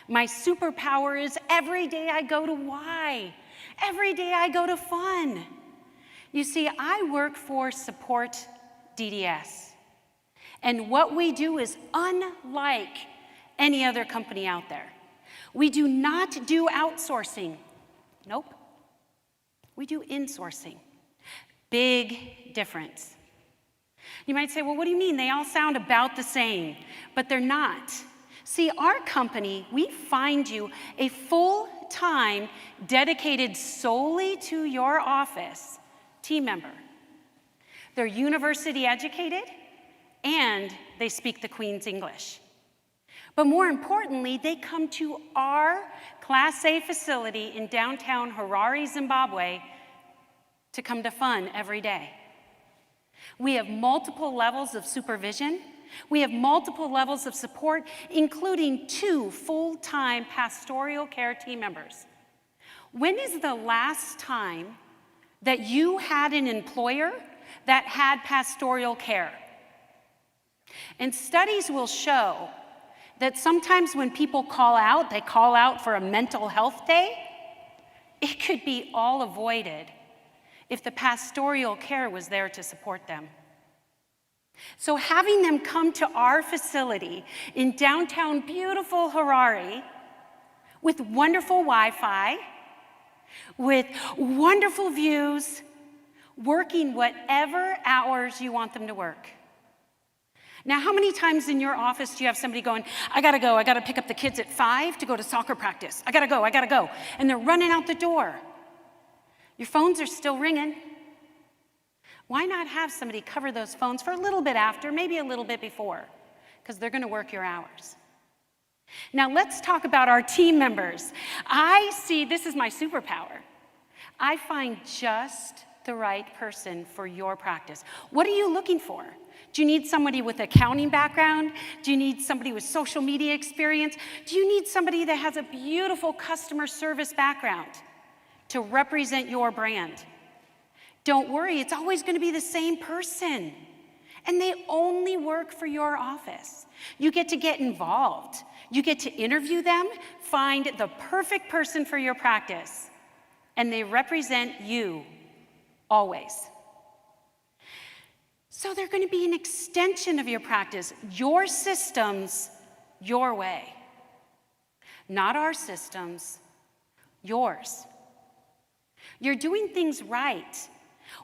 My superpower is every day I go to why. Every day I go to fun. You see, I work for Support DDS. And what we do is unlike any other company out there. We do not do outsourcing. Nope. We do insourcing. Big difference. You might say, well, what do you mean? They all sound about the same, but they're not. See, our company, we find you a full-time, dedicated solely to your office team member. They're university educated, and they speak the Queen's English. But more importantly, they come to our Class A facility in downtown Harare, Zimbabwe, to come to fun every day. We have multiple levels of supervision. We have multiple levels of support, including 2 full-time pastoral care team members. When is the last time that you had an employer that had pastoral care? And studies will show that sometimes when people call out, they call out for a mental health day, it could be all avoided if the pastoral care was there to support them. So having them come to our facility in downtown beautiful Harare with wonderful Wi-Fi, with wonderful views, working whatever hours you want them to work. Now, how many times in your office do you have somebody going, I gotta pick up the kids at 5 to go to soccer practice. I gotta go. And they're running out the door. Your phones are still ringing. Why not have somebody cover those phones for a little bit after, maybe a little bit before, because they're gonna work your hours. Now let's talk about our team members. This is my superpower. I find just the right person for your practice. What are you looking for? Do you need somebody with accounting background? Do you need somebody with social media experience? Do you need somebody that has a beautiful customer service background to represent your brand? Don't worry, it's always going to be the same person. And they only work for your office. You get involved. You get to interview them, find the perfect person for your practice, and they represent you always. So they're going to be an extension of your practice, your systems, your way. Not our systems, yours. You're doing things right.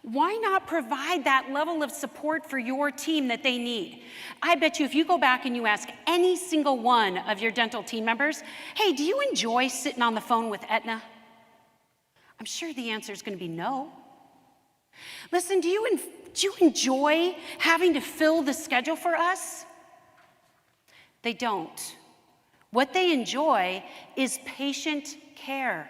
Why not provide that level of support for your team that they need? I bet you if you go back and you ask any single one of your dental team members, hey, do you enjoy sitting on the phone with Aetna? I'm sure the answer is going to be no. Listen, do you enjoy having to fill the schedule for us? They don't. What they enjoy is patient care.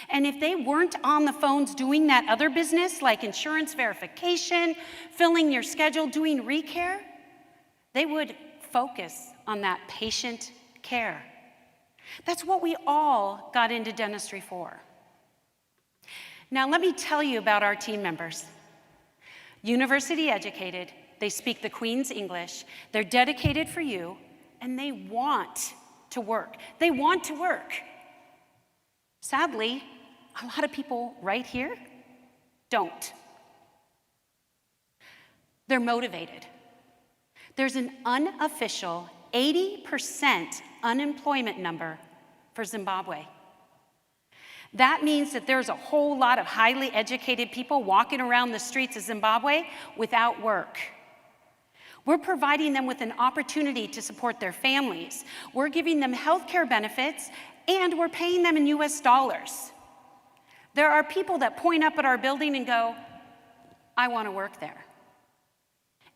And if they weren't on the phones doing that other business, like insurance verification, filling your schedule, doing recare, they would focus on that patient care. That's what we all got into dentistry for. Now, let me tell you about our team members. University educated, they speak the Queen's English, they're dedicated for you, and they want to work. They want to work. Sadly, a lot of people right here don't. They're motivated. There's an unofficial 80% unemployment number for Zimbabwe. That means that there's a whole lot of highly educated people walking around the streets of Zimbabwe without work. We're providing them with an opportunity to support their families. We're giving them health care benefits, and we're paying them in US dollars. There are people that point up at our building and go, I want to work there.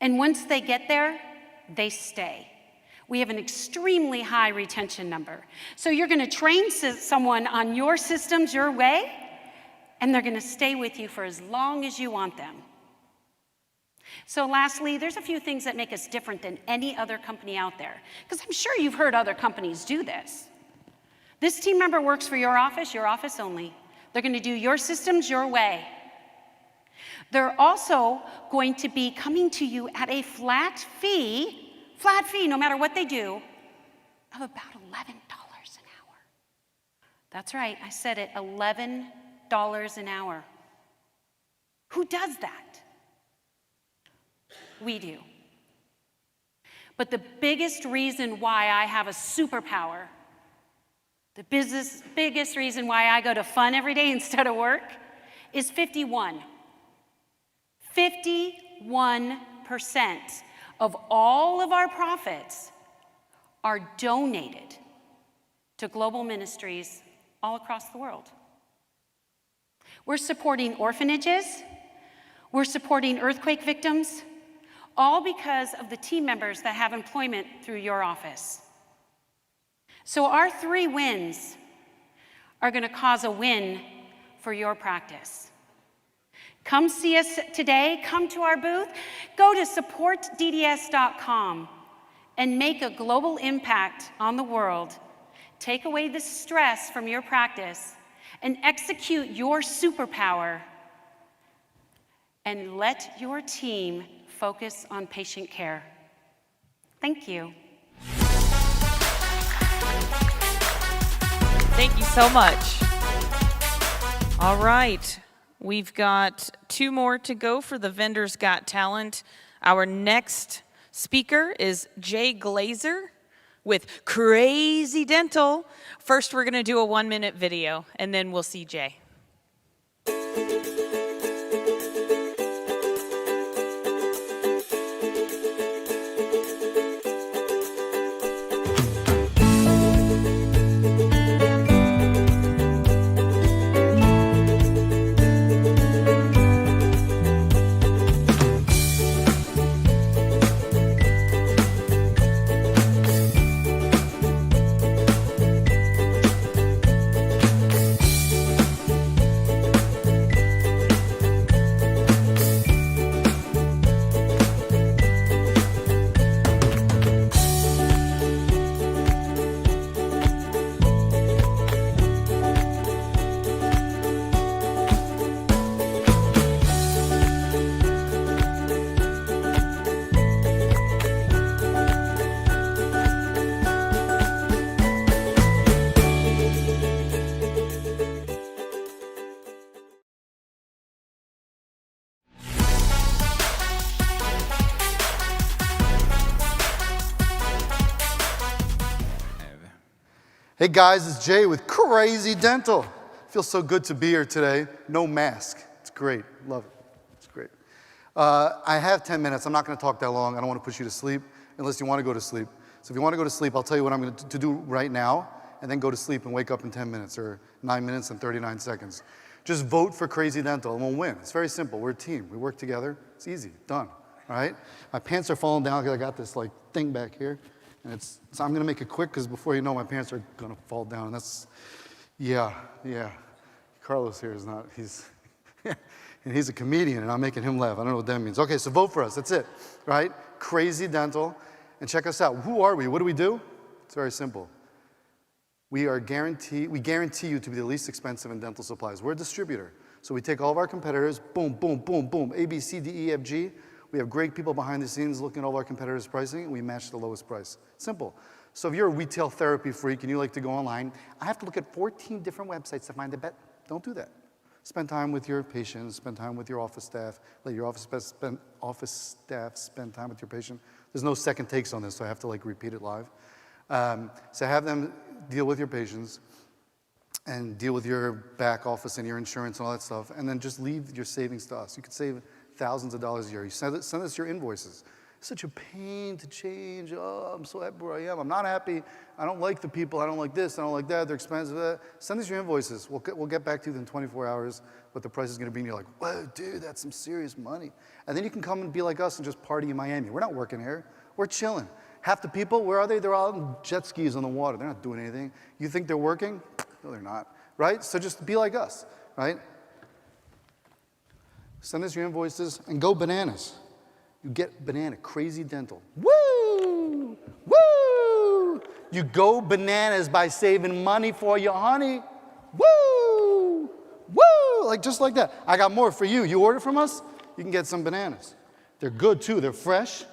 And once they get there, they stay. We have an extremely high retention number. So you're going to train someone on your systems your way, and they're going to stay with you for as long as you want them. So lastly, there's a few things that make us different than any other company out there, because I'm sure you've heard other companies do this. This team member works for your office only. They're going to do your systems your way. They're also going to be coming to you at a flat fee, no matter what they do, of about $11 an hour. That's right, I said it, $11 an hour. Who does that? We do. But the biggest reason why I have a superpower, the biggest reason why I go to fun every day instead of work is 51. 51% of all of our profits are donated to global ministries all across the world. We're supporting orphanages, we're supporting earthquake victims, all because of the team members that have employment through your office. So our 3 wins are going to cause a win for your practice. Come see us today, come to our booth, go to supportdds.com and make a global impact on the world. Take away the stress from your practice and execute your superpower, and let your team focus on patient care. Thank you. Thank you so much. All right, we've got 2 more to go for the Vendors Got Talent. Our next speaker is Jay Glazer with Crazy Dental. First, we're gonna do a 1-minute video, and then we'll see Jay. Hey guys, it's Jay with Crazy Dental. Feels so good to be here today. No mask. It's great. Love it. It's great. I have 10 minutes. I'm not going to talk that long. I don't want to push you to sleep unless you want to go to sleep. So if you want to go to sleep, I'll tell you what I'm going to do right now, and then go to sleep and wake up in 10 minutes or 9 minutes and 39 seconds. Just vote for Crazy Dental and we'll win. It's very simple. We're a team. We work together. It's easy. Done. All right? My pants are falling down because I got this like thing back here. And so I'm going to make it quick because before you know, my pants are going to fall down. And that's, yeah. Carlos here is not, and he's a comedian and I'm making him laugh. I don't know what that means. Okay, so vote for us. That's it, right? Crazy Dental. And check us out. Who are we? What do we do? It's very simple. We guarantee you to be the least expensive in dental supplies. We're a distributor. So we take all of our competitors, boom, boom, boom, boom, A, B, C, D, E, F, G. We have great people behind the scenes looking at all our competitors' pricing, and we match the lowest price. Simple. So if you're a retail therapy freak and you like to go online, I have to look at 14 different websites to find the best. Don't do that. Spend time with your patients, spend time with your office staff, let your office staff spend time with your patient. There's no second takes on this, so I have to like repeat it live. So have them deal with your patients and deal with your back office and your insurance and all that stuff, and then just leave your savings to us. You could save thousands of dollars a year. You send us your invoices. It's such a pain to change. Oh, I'm so happy where I am. I'm not happy. I don't like the people. I don't like this. I don't like that. They're expensive. Send us your invoices. We'll get back to you within 24 hours what the price is going to be. And you're like, whoa, dude, that's some serious money. And then you can come and be like us and just party in Miami. We're not working here. We're chilling. Half the people, where are they? They're all on jet skis on the water. They're not doing anything. You think they're working? No, they're not. Right? So just be like us. Right? Send us your invoices and go bananas. You get banana, Crazy Dental. Woo! Woo! You go bananas by saving money for your honey. Woo! Woo! Like just like that. I got more for you. You order from us, you can get some bananas. They're good too. They're fresh.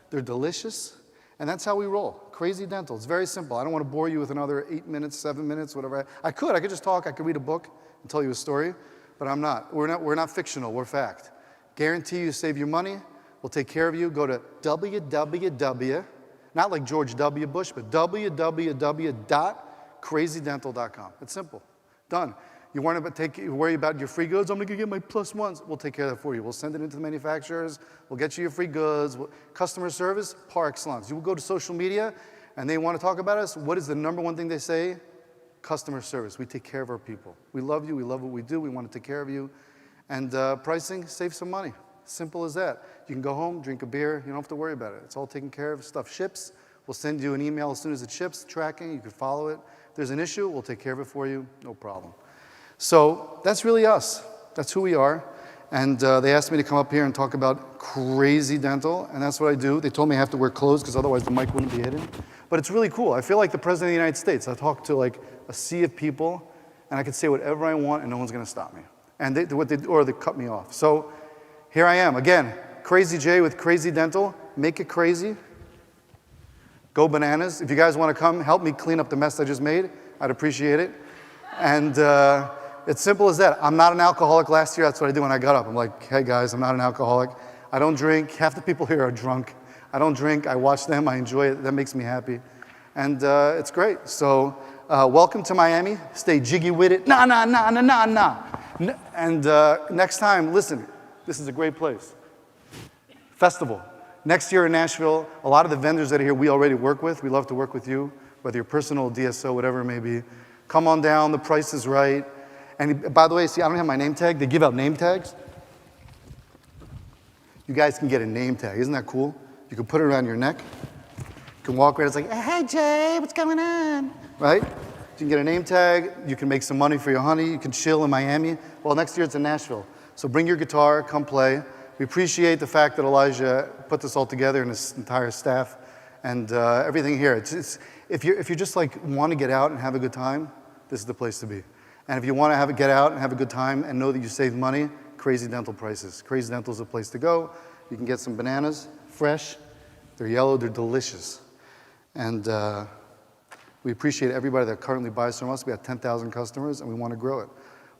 They're delicious. And that's how we roll. Crazy Dental. It's very simple. I don't want to bore you with another 8 minutes, 7 minutes, whatever. I could just talk. I could read a book and tell you a story, but I'm not. We're not fictional. We're fact. Guarantee you save your money. We'll take care of you. Go to www, not like George W. Bush, but www.crazydental.com. It's simple. Done. You worry about your free goods. I'm going to get my plus ones. We'll take care of that for you. We'll send it into the manufacturers. We'll get you your free goods. Customer service, par excellence. You will go to social media and they want to talk about us. What is the number one thing they say? Customer service. We take care of our people. We love you. We love what we do. We want to take care of you. And pricing, save some money. Simple as that. You can go home, drink a beer. You don't have to worry about it. It's all taken care of. Stuff ships. We'll send you an email as soon as it ships, tracking. You can follow it. If there's an issue, we'll take care of it for you. No problem. So that's really us. That's who we are. And they asked me to come up here and talk about Crazy Dental, and that's what I do. They told me I have to wear clothes because otherwise the mic wouldn't be hidden. But it's really cool. I feel like the President of the United States. I talk to like a sea of people, and I can say whatever I want, and no one's going to stop me. And they cut me off. So here I am. Again, Crazy J with Crazy Dental. Make it crazy. Go bananas. If you guys want to come, help me clean up the mess I just made. I'd appreciate it. And it's simple as that. I'm not an alcoholic. Last year, that's what I did when I got up. I'm like, hey guys, I'm not an alcoholic. I don't drink. Half the people here are drunk. I don't drink. I watch them. I enjoy it. That makes me happy. And it's great. So welcome to Miami. Stay jiggy with it. Nah. And next time, listen, this is a great place. Festival. Next year in Nashville, a lot of the vendors that are here we already work with. We love to work with you, whether you're personal, DSO, whatever it may be. Come on down. The price is right. And by the way, see, I don't have my name tag. They give out name tags. You guys can get a name tag. Isn't that cool? You can put it around your neck. You can walk around. It's like, hey, Jay, what's going on? Right? You can get a name tag. You can make some money for your honey. You can chill in Miami. Well, next year it's in Nashville. So bring your guitar. Come play. We appreciate the fact that Elijah put this all together and his entire staff and everything here. If you just like want to get out and have a good time, this is the place to be. And if you want to get out and have a good time and know that you save money, Crazy Dental prices. Crazy Dental is the place to go. You can get some bananas, fresh. They're yellow, they're delicious. And we appreciate everybody that currently buys from us. We have 10,000 customers and we want to grow it.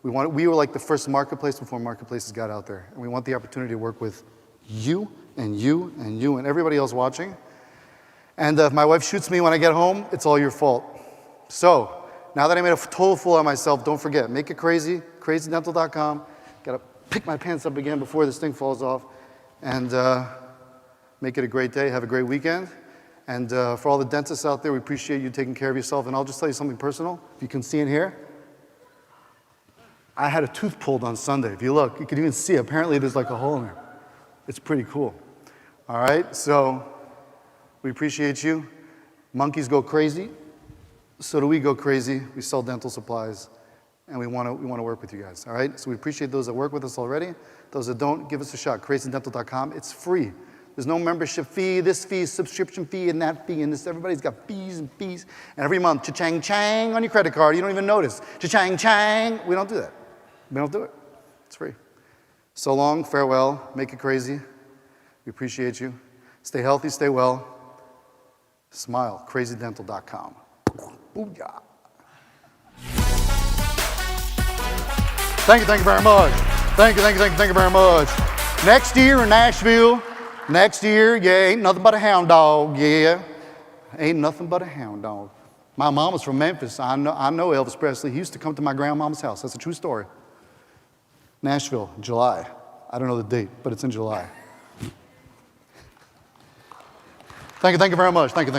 We were like the first marketplace before marketplaces got out there. And we want the opportunity to work with you and you and you and everybody else watching. And if my wife shoots me when I get home, it's all your fault. So, now that I made a total fool of myself, don't forget, make it crazy, crazydental.com. Got to pick my pants up again before this thing falls off. And make it a great day. Have a great weekend. And for all the dentists out there, we appreciate you taking care of yourself. And I'll just tell you something personal. If you can see in here, I had a tooth pulled on Sunday. If you look, you can even see, apparently there's like a hole in there. It's pretty cool. All right, so we appreciate you. Monkeys go crazy. So do we go crazy. We sell dental supplies, and we want to work with you guys, all right? So we appreciate those that work with us already. Those that don't, give us a shot, crazydental.com. It's free. There's no membership fee, this fee, subscription fee, and that fee, and this. Everybody's got fees and fees. And every month, cha-chang-chang on your credit card. You don't even notice. Cha-chang-chang. We don't do that. We don't do it. It's free. So long, farewell, make it crazy. We appreciate you. Stay healthy, stay well. Smile, crazydental.com. Booyah. Thank you very much. Thank you very much. Next year in Nashville, next year, yeah, ain't nothing but a hound dog, yeah. Ain't nothing but a hound dog. My mom was from Memphis. I know Elvis Presley. He used to come to my grandmama's house. That's a true story. Nashville, July. I don't know the date, but it's in July. Thank you very much. Thank you.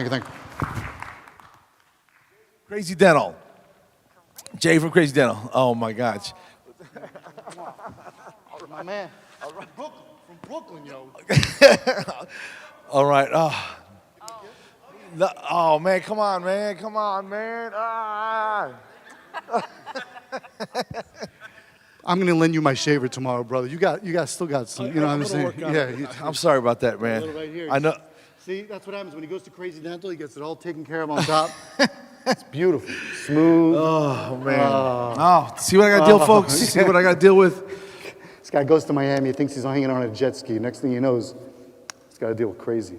Crazy Dental. Jay from Crazy Dental. Oh my gosh. My man. From Brooklyn, yo. All right. Oh man, come on, man. I'm gonna lend you my shaver tomorrow, brother. You still got some. You know what I'm saying? Yeah. I'm sorry about that, man. Right here. I know. See, that's what happens when he goes to Crazy Dental. He gets it all taken care of on top. It's beautiful, smooth. Oh man. See what I got to deal, folks. See what I got to deal with. guy goes to Miami, he thinks he's hanging on a jet ski. Next thing he knows, he's got to deal with crazy.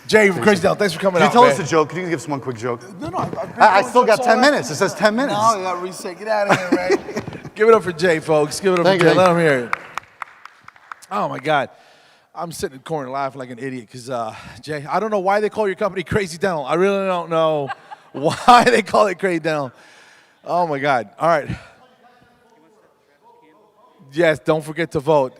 Jay from Crazy Dental, thanks for coming out, Can you tell man. us a joke? Can you give us one quick joke? No, I still got 10 minutes. It says 10 minutes. No, you got to reset. Get out of here, right? Give it up for Jay, folks. Give it up Thank for Jay. you. Let him hear it. Oh, my God. I'm sitting in the corner laughing like an idiot because, Jay, I don't know why they call your company Crazy Dental. I really don't know why they call it Crazy Dental. Oh, my God. All right. Yes, don't forget to vote.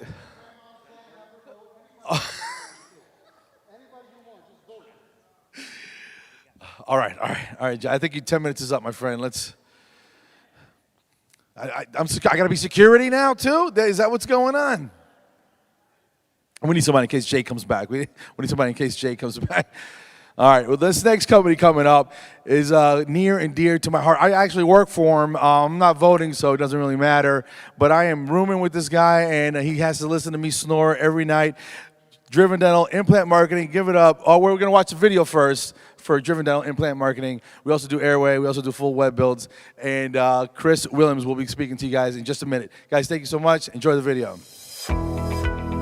All right. I think your 10 minutes is up, my friend. I got to be security now, too? Is that what's going on? We need somebody in case Jay comes back. We need somebody in case Jay comes back. All right, well, this next company coming up is near and dear to my heart. I actually work for him. I'm not voting, so it doesn't really matter. But I am rooming with this guy, and he has to listen to me snore every night. Driven Dental Implant Marketing, give it up. Oh, we're going to watch the video first for Driven Dental Implant Marketing. We also do airway. We also do full web builds. And Chris Williams will be speaking to you guys in just a minute. Guys, thank you so much. Enjoy the video.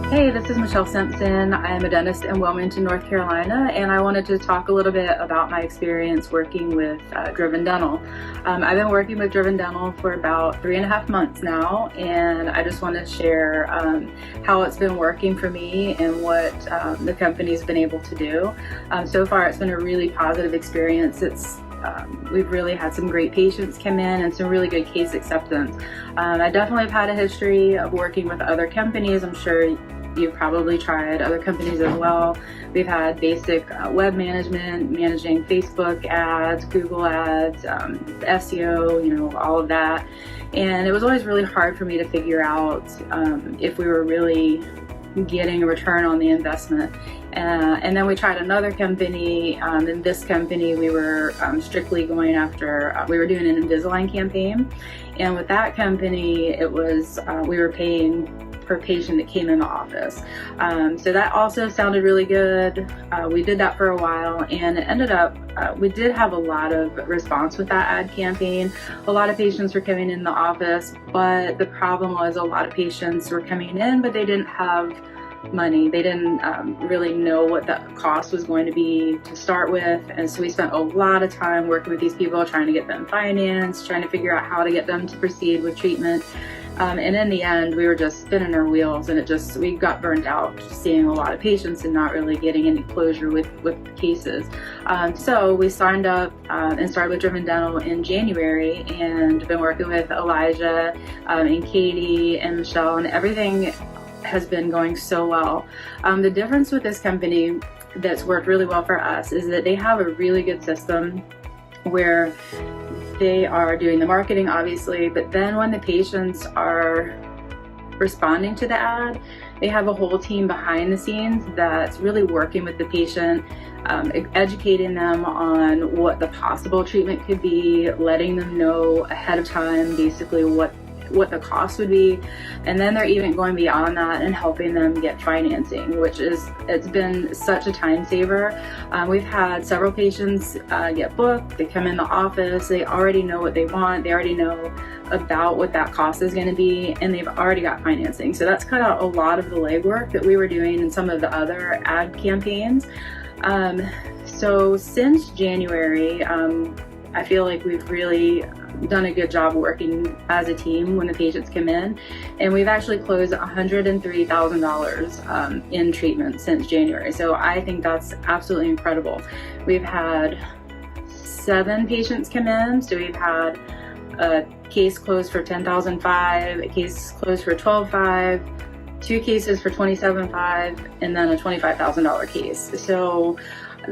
Hey, this is Michelle Simpson. I am a dentist in Wilmington, North Carolina, and I wanted to talk a little bit about my experience working with Driven Dental. I've been working with Driven Dental for about 3.5 months now, and I just wanted to share how it's been working for me and what the company's been able to do. So far, it's been a really positive experience. We've really had some great patients come in and some really good case acceptance. I definitely have had a history of working with other companies. I'm sure you've probably tried other companies as well. We've had basic web management, managing Facebook ads, Google ads, SEO, all of that. And it was always really hard for me to figure out if we were really getting a return on the investment. And then we tried another company. In this company, we were strictly going after, we were doing an Invisalign campaign. And with that company, it was, we were paying per patient that came in the office. So that also sounded really good. We did that for a while, and it ended up, we did have a lot of response with that ad campaign. A lot of patients were coming in the office, but the problem was a lot of patients were coming in, but they didn't have money. They didn't really know what the cost was going to be to start with, and so we spent a lot of time working with these people, trying to get them financed, trying to figure out how to get them to proceed with treatment. And in the end, we were just spinning our wheels, and we got burned out seeing a lot of patients and not really getting any closure with cases. So we signed up and started with Driven Dental in January, and been working with Elijah and Katie and Michelle, and everything has been going so well. The difference with this company that's worked really well for us is that they have a really good system where they are doing the marketing, obviously, but then when the patients are responding to the ad, they have a whole team behind the scenes that's really working with the patient, educating them on what the possible treatment could be, letting them know ahead of time basically what the cost would be, and then they're even going beyond that and helping them get financing, which it's been such a time saver. We've had several patients get booked. They come in the office, they already know what they want, they already know about what that cost is going to be, and they've already got financing. So that's cut out a lot of the legwork that we were doing in some of the other ad campaigns. So since January, I feel like we've really done a good job working as a team when the patients come in, and we've actually closed $103,000 in treatment since January. So I think that's absolutely incredible. We've had 7 patients come in, so we've had a case closed for $10,500, a case closed for $12,500, 2 cases for $27,500, and then a $25,000 case. So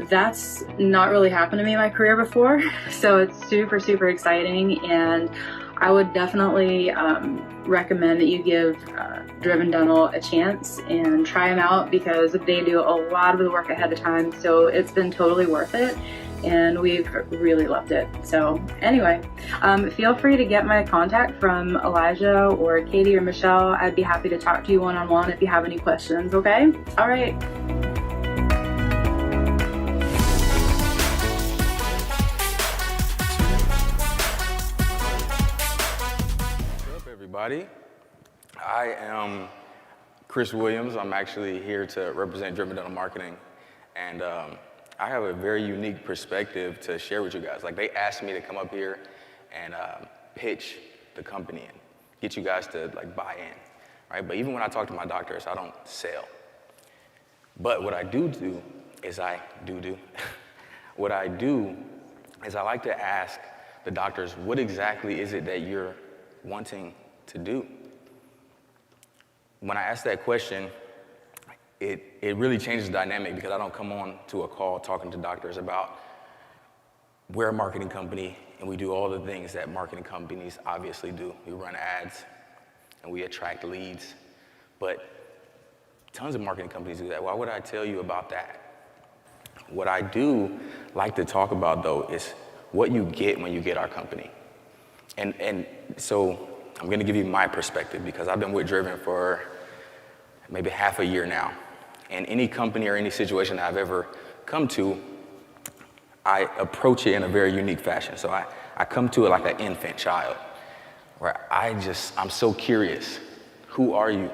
that's not really happened to me in my career before, so it's super, super exciting, and I would definitely recommend that you give Driven Dental a chance and try them out, because they do a lot of the work ahead of time, so it's been totally worth it, and we've really loved it. So anyway, feel free to get my contact from Elijah or Katie or Michelle. I'd be happy to talk to you one-on-one if you have any questions, okay? All right. Everybody. I am Chris Williams. I'm actually here to represent Driven Dental Marketing. And I have a very unique perspective to share with you guys. Like, they asked me to come up here and pitch the company and get you guys to like buy in, right? But even when I talk to my doctors, I don't sell. But what I do is what I do is I like to ask the doctors, what exactly is it that you're wanting to do? When I ask that question, it really changes the dynamic, because I don't come on to a call talking to doctors about we're a marketing company and we do all the things that marketing companies obviously do. We run ads and we attract leads, but tons of marketing companies do that. Why would I tell you about that? What I do like to talk about, though, is what you get when you get our company. And so I'm gonna give you my perspective, because I've been with Driven for maybe half a year now. And any company or any situation that I've ever come to, I approach it in a very unique fashion. So I come to it like an infant child, where I'm so curious. Who are you?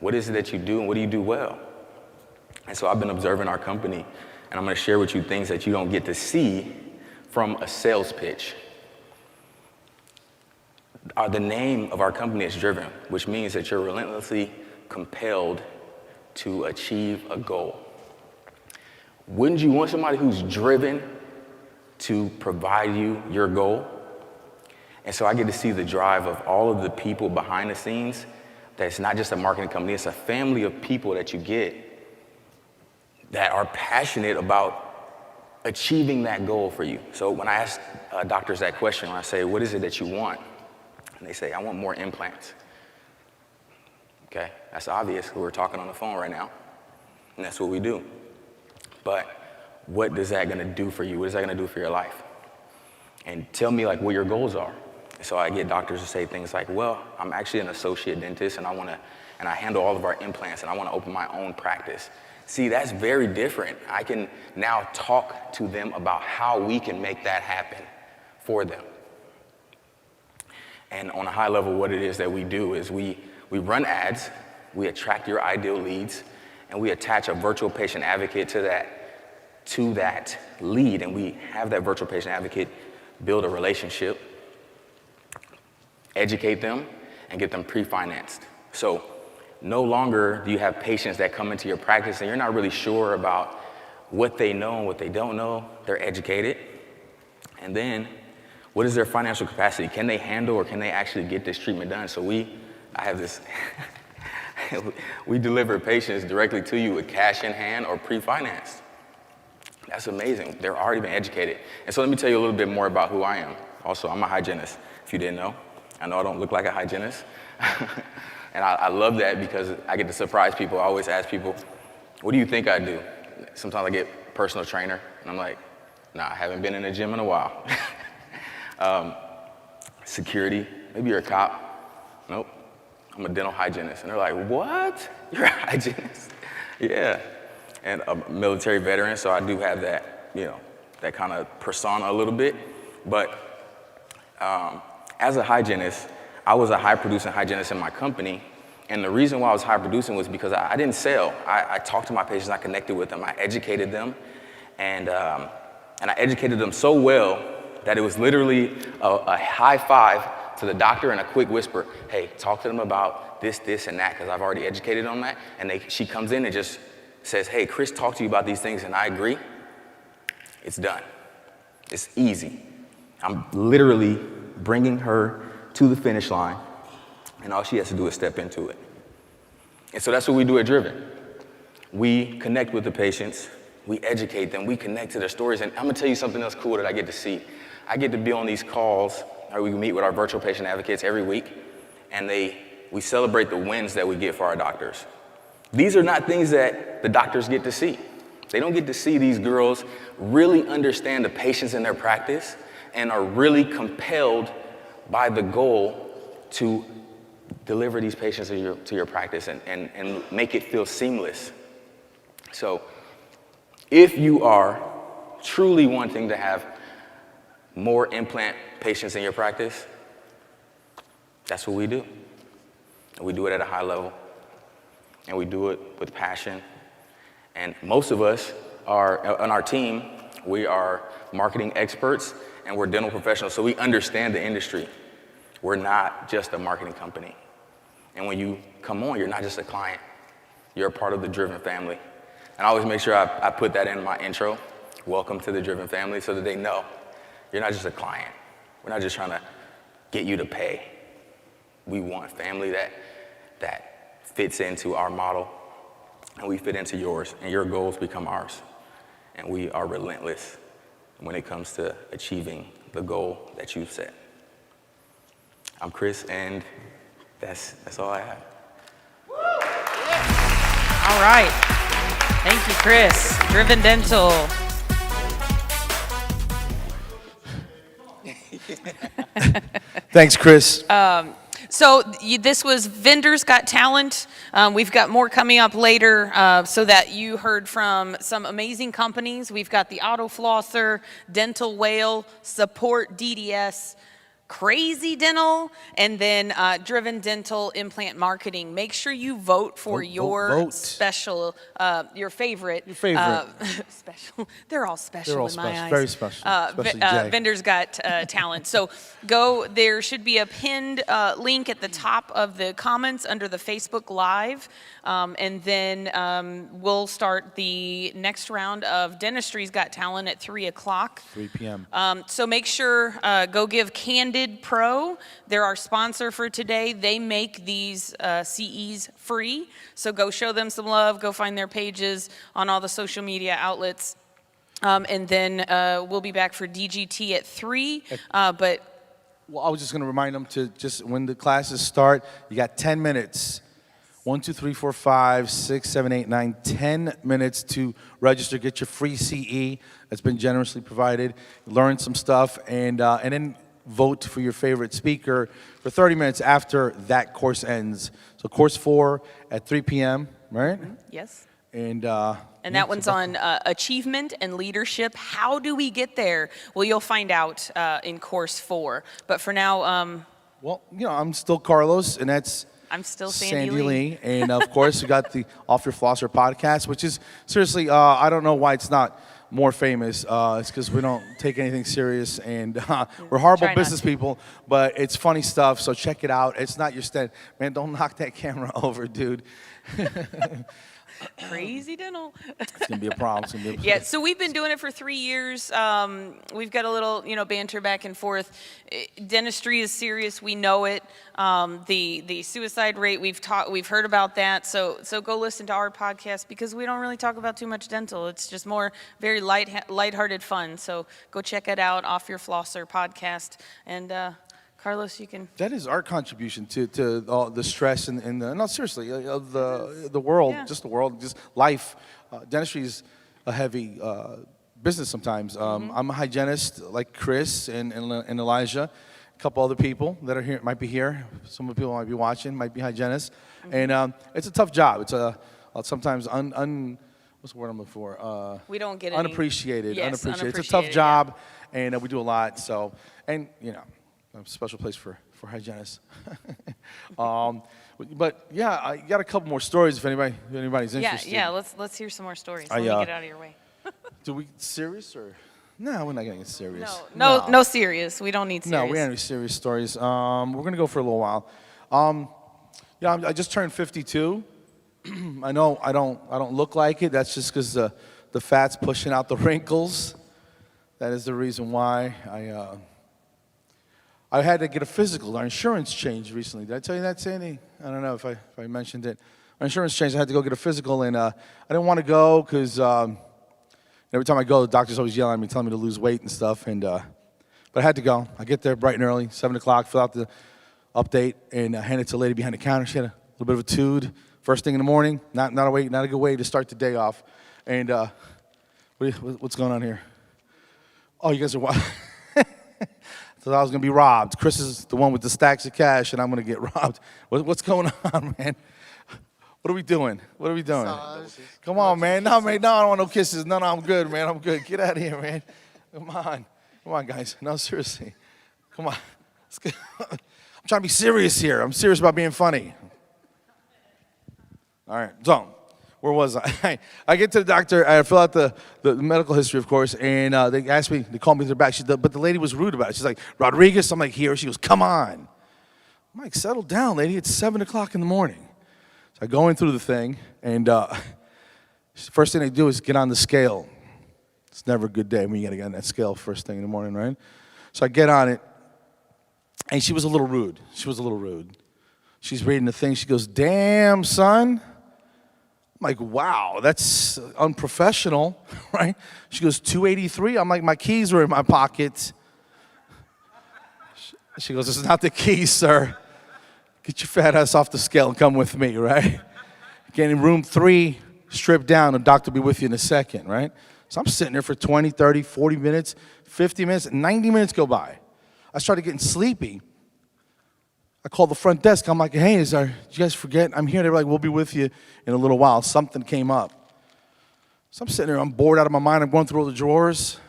What is it that you do, and what do you do well? And so I've been observing our company, and I'm gonna share with you things that you don't get to see from a sales pitch. The name of our company is Driven, which means that you're relentlessly compelled to achieve a goal. Wouldn't you want somebody who's driven to provide you your goal? And so I get to see the drive of all of the people behind the scenes. That it's not just a marketing company, it's a family of people that you get that are passionate about achieving that goal for you. So when I ask doctors that question, when I say, what is it that you want? And they say, I want more implants. Okay, that's obvious. We're talking on the phone right now, and that's what we do. But what is that gonna do for you? What is that gonna do for your life? And tell me like what your goals are. So I get doctors to say things like, well, I'm actually an associate dentist, and I handle all of our implants, and I wanna open my own practice. See, that's very different. I can now talk to them about how we can make that happen for them. And on a high level, what it is that we do is we run ads, we attract your ideal leads, and we attach a virtual patient advocate to that lead, and we have that virtual patient advocate build a relationship, educate them, and get them pre-financed. So no longer do you have patients that come into your practice and you're not really sure about what they know and what they don't know. They're educated. And then what is their financial capacity? Can they handle, or can they actually get this treatment done? So I have this, we deliver patients directly to you with cash in hand or pre-financed. That's amazing. They're already been educated. And so let me tell you a little bit more about who I am. Also, I'm a hygienist, if you didn't know. I know I don't look like a hygienist. And I love that, because I get to surprise people. I always ask people, what do you think I do? Sometimes I get personal trainer, and I'm like, nah, I haven't been in the gym in a while. Security, maybe you're a cop. Nope, I'm a dental hygienist. And they're like, what? You're a hygienist? Yeah. And a military veteran, so I do have that, that kind of persona a little bit. But as a hygienist, I was a high-producing hygienist in my company. And the reason why I was high-producing was because I didn't sell. I talked to my patients, I connected with them, I educated them. And I educated them so well that it was literally a high five to the doctor and a quick whisper, hey, talk to them about this, this, and that, because I've already educated on that. And she comes in and just says, hey, Chris talked to you about these things, and I agree. It's done. It's easy. I'm literally bringing her to the finish line, and all she has to do is step into it. And so that's what we do at Driven. We connect with the patients, we educate them, we connect to their stories, and I'm gonna tell you something else cool that I get to see. I get to be on these calls, or we meet with our virtual patient advocates every week, and we celebrate the wins that we get for our doctors. These are not things that the doctors get to see. They don't get to see these girls really understand the patients in their practice and are really compelled by the goal to deliver these patients to your practice and make it feel seamless. So if you are truly wanting to have more implant patients in your practice, that's what we do. and we do it at a high level, and we do it with passion. And most of us are, on our team, we are marketing experts and we're dental professionals, so we understand the industry. We're not just a marketing company. And when you come on, you're not just a client. You're a part of the Driven family. And I always make sure I put that in my intro. Welcome to the Driven family, so that they know you're not just a client. We're not just trying to get you to pay. We want family that fits into our model, and we fit into yours, and your goals become ours. And we are relentless when it comes to achieving the goal that you've set. I'm Chris, and that's all I have. All right. Thank you, Chris. Driven Dental. Thanks, Chris. So this was Vendors Got Talent. We've got more coming up later, so that you heard from some amazing companies. We've got the Auto Flosser, Dental Whale, Support DDS, Crazy Dental, and then Driven Dental Implant Marketing. Make sure you vote for your special, your favorite. Your favorite. Special. They're all special in my eyes. Very special. Especially Jay. Vendors Got Talent. So go, there should be a pinned link at the top of the comments under the Facebook Live. And then we'll start the next round of Dentistry's Got Talent at 3 o'clock. 3 p.m. So make sure, go give Candid Pro. They're our sponsor for today. They make these CEs free. So go show them some love. Go find their pages on all the social media outlets. And then we'll be back for DGT at 3. But well, I was just going to remind them to just, when the classes start, you got 10 minutes. 1, 2, 3, 4, 5, 6, 7, 8, 9, 10 minutes to register, get your free CE that's been generously provided, learn some stuff, and then vote for your favorite speaker for 30 minutes after that course ends. So course 4 at 3 p.m., right? Mm-hmm. Yes. And that one's on achievement and leadership. How do we get there? Well, you'll find out in course 4. But for now, well, you know, I'm still Carlos, and that's I'm still Sandy Lee. And of course, we got the Off Your Flosser podcast, which is seriously, I don't know why it's not more famous. It's because we don't take anything serious, and we're horrible business people, but it's funny stuff, so check it out. It's not your stand. Man, don't knock that camera over, dude. Crazy Dental. It's going to be a problem. It's gonna be a problem. Yeah, so we've been doing it for 3 years. We've got a little, banter back and forth. Dentistry is serious. We know it. The suicide rate, we've heard about that. So go listen to our podcast, because we don't really talk about too much dental. It's just more very lighthearted fun. So go check it out, Off Your Flosser podcast. And Carlos, you can. That is our contribution to all the stress and no, seriously, of the world, just the world, just life. Dentistry is a heavy business sometimes. I'm a hygienist like Chris and Elijah, a couple other people that are here, might be here. Some of the people might be watching, might be hygienists. And it's a tough job. It's sometimes what's the word I'm looking for? We don't get unappreciated. Yes, unappreciated. It's a tough job, and we do a lot. So, and a special place for hygienists. But yeah, I got a couple more stories if anybody's interested. Yeah. Let's hear some more stories. Let me get out of your way. Do we serious or? No, we're not getting serious. No serious. We don't need serious. No, we don't have any serious stories. We're gonna go for a little while. I just turned 52. I know I don't look like it. That's just because the fat's pushing out the wrinkles. That is the reason why I had to get a physical. Our insurance changed recently. Did I tell you that, Sandy? I don't know if I mentioned it. Our insurance changed. I had to go get a physical, and I didn't want to go because every time I go, the doctor's always yelling at me, telling me to lose weight and stuff. But I had to go. I get there bright and early, 7 o'clock, fill out the update, and hand it to a lady behind the counter. She had a little bit of a tude. First thing in the morning, not a good way to start the day off. And what's going on here? Oh, you guys are watching. So I was going to be robbed. Chris is the one with the stacks of cash, and I'm going to get robbed. What's going on, man? What are we doing? Come on, man. No, I don't want no kisses. No, I'm good, man. I'm good. Get out of here, man. Come on, guys. No, seriously. Come on. I'm trying to be serious here. I'm serious about being funny. All right, so where was I? I get to the doctor, I fill out the medical history, of course, and they asked me, they called me to the back, but the lady was rude about it. She's like, Rodriguez? I'm like, here. She goes, come on. I'm like, settle down, lady. It's 7 o'clock in the morning. So I go in through the thing, and first thing they do is get on the scale. It's never a good day when you got to get on that scale first thing in the morning, right? So I get on it, and she was a little rude. She's reading the thing. She goes, damn, son. I'm like, wow, that's unprofessional, right? She goes, 283. I'm like, my keys were in my pocket. She goes, this is not the keys, sir. Get your fat ass off the scale and come with me, right? Get in room 3, strip down, the doctor will be with you in a second, right? So I'm sitting there for 20, 30, 40 minutes, 50 minutes, 90 minutes go by. I started getting sleepy. I called the front desk. I'm like, hey, did you guys forget? I'm here. They were like, we'll be with you in a little while. Something came up. So I'm sitting there. I'm bored out of my mind. I'm going through all the drawers.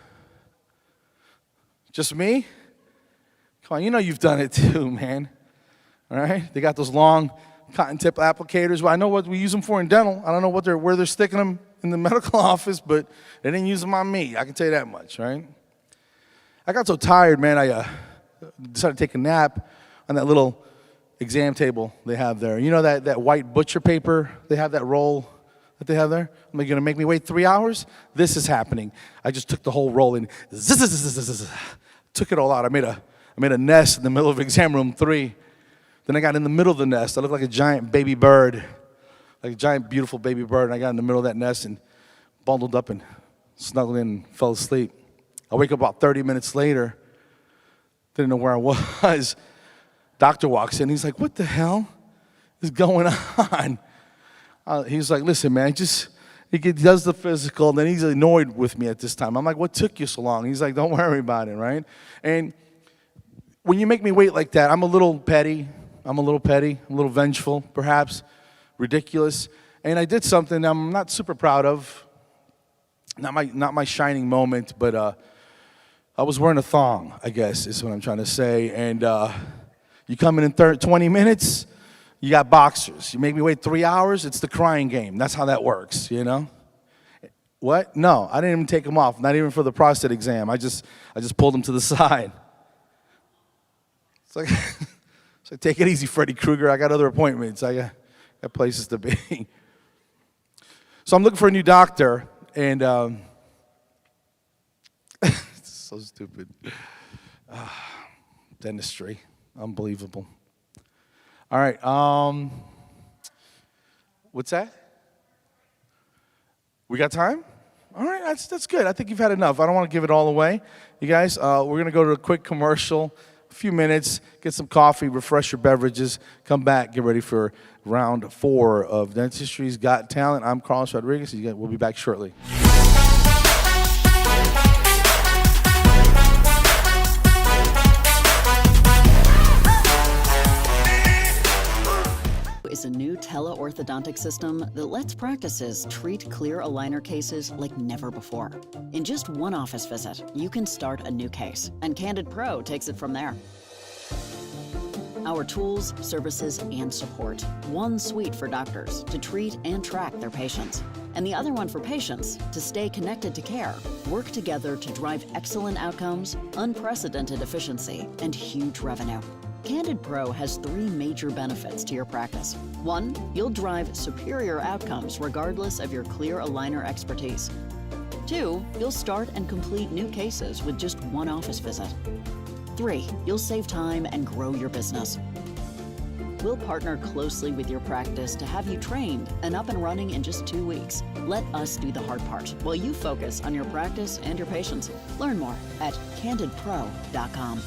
Just me? Come on, you know you've done it too, man. All right? They got those long cotton tip applicators. Well, I know what we use them for in dental. I don't know where they're sticking them in the medical office, but they didn't use them on me. I can tell you that much, right? I got so tired, man, I decided to take a nap on that little exam table they have there. You know that white butcher paper? They have that roll that they have there? Am I going to make me wait 3 hours? This is happening. I just took the whole roll and took it all out. I made a nest in the middle of exam room 3. Then I got in the middle of the nest. I looked like a giant baby bird, like a giant beautiful baby bird. And I got in the middle of that nest and bundled up and snuggled in and fell asleep. I wake up about 30 minutes later. Didn't know where I was. Doctor walks in. He's like, what the hell is going on? He's like, listen, man, he does the physical, and then he's annoyed with me at this time. I'm like, what took you so long? He's like, don't worry about it, right? And when you make me wait like that, I'm a little petty. I'm a little vengeful, perhaps, ridiculous. And I did something I'm not super proud of. Not my shining moment, but I was wearing a thong, I guess, is what I'm trying to say. And you come in 20 minutes, you got boxers. You make me wait 3 hours, it's the crying game. That's how that works, you know? What? No, I didn't even take them off, not even for the prostate exam. I just pulled them to the side. It's like, take it easy, Freddy Krueger. I got other appointments. I got places to be. So I'm looking for a new doctor, and it's so stupid. Dentistry, unbelievable. All right, what's that? We got time? All right, that's good. I think you've had enough. I don't want to give it all away. You guys, we're going to go to a quick commercial, a few minutes, get some coffee, refresh your beverages, come back, get ready for round 4 of Dentistry's Got Talent. I'm Carlos Rodriguez. We'll be back shortly. Is a new teleorthodontic system that lets practices treat clear aligner cases like never before. In just one office visit, you can start a new case, and Candid Pro takes it from there. Our tools, services, and support. One suite for doctors to treat and track their patients, and the other one for patients to stay connected to care, work together to drive excellent outcomes, unprecedented efficiency, and huge revenue. Candid Pro has 3 major benefits to your practice. 1, you'll drive superior outcomes regardless of your clear aligner expertise. 2, you'll start and complete new cases with just one office visit. 3, you'll save time and grow your business. We'll partner closely with your practice to have you trained and up and running in just 2 weeks. Let us do the hard part while you focus on your practice and your patients. Learn more at candidpro.com.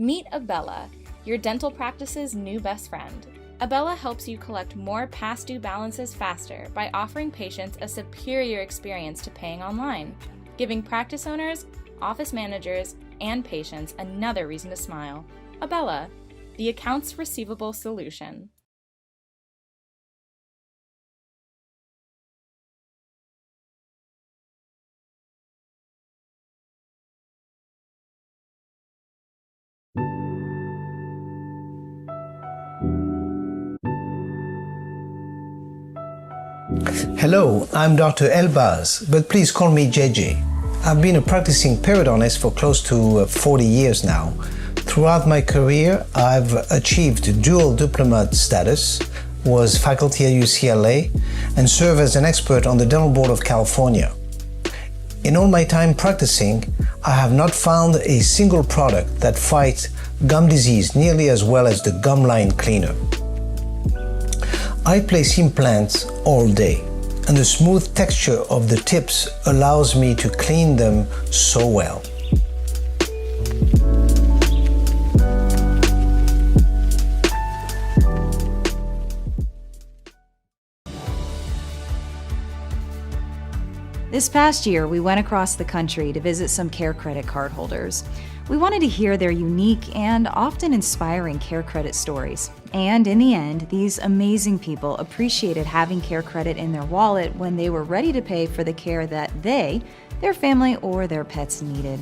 Meet Abella, your dental practice's new best friend. Abella helps you collect more past due balances faster by offering patients a superior experience to paying online, giving practice owners, office managers, and patients another reason to smile. Abella, the accounts receivable solution. Hello, I'm Dr. Elbaz, but please call me JJ. I've been a practicing periodontist for close to 40 years now. Throughout my career, I've achieved dual diploma status, was faculty at UCLA, and served as an expert on the Dental Board of California. In all my time practicing, I have not found a single product that fights gum disease nearly as well as the gum line cleaner. I place implants all day, and the smooth texture of the tips allows me to clean them so well. This past year, we went across the country to visit some Care Credit cardholders. We wanted to hear their unique and often inspiring Care Credit stories. And in the end, these amazing people appreciated having Care Credit in their wallet when they were ready to pay for the care that they, their family, or their pets needed.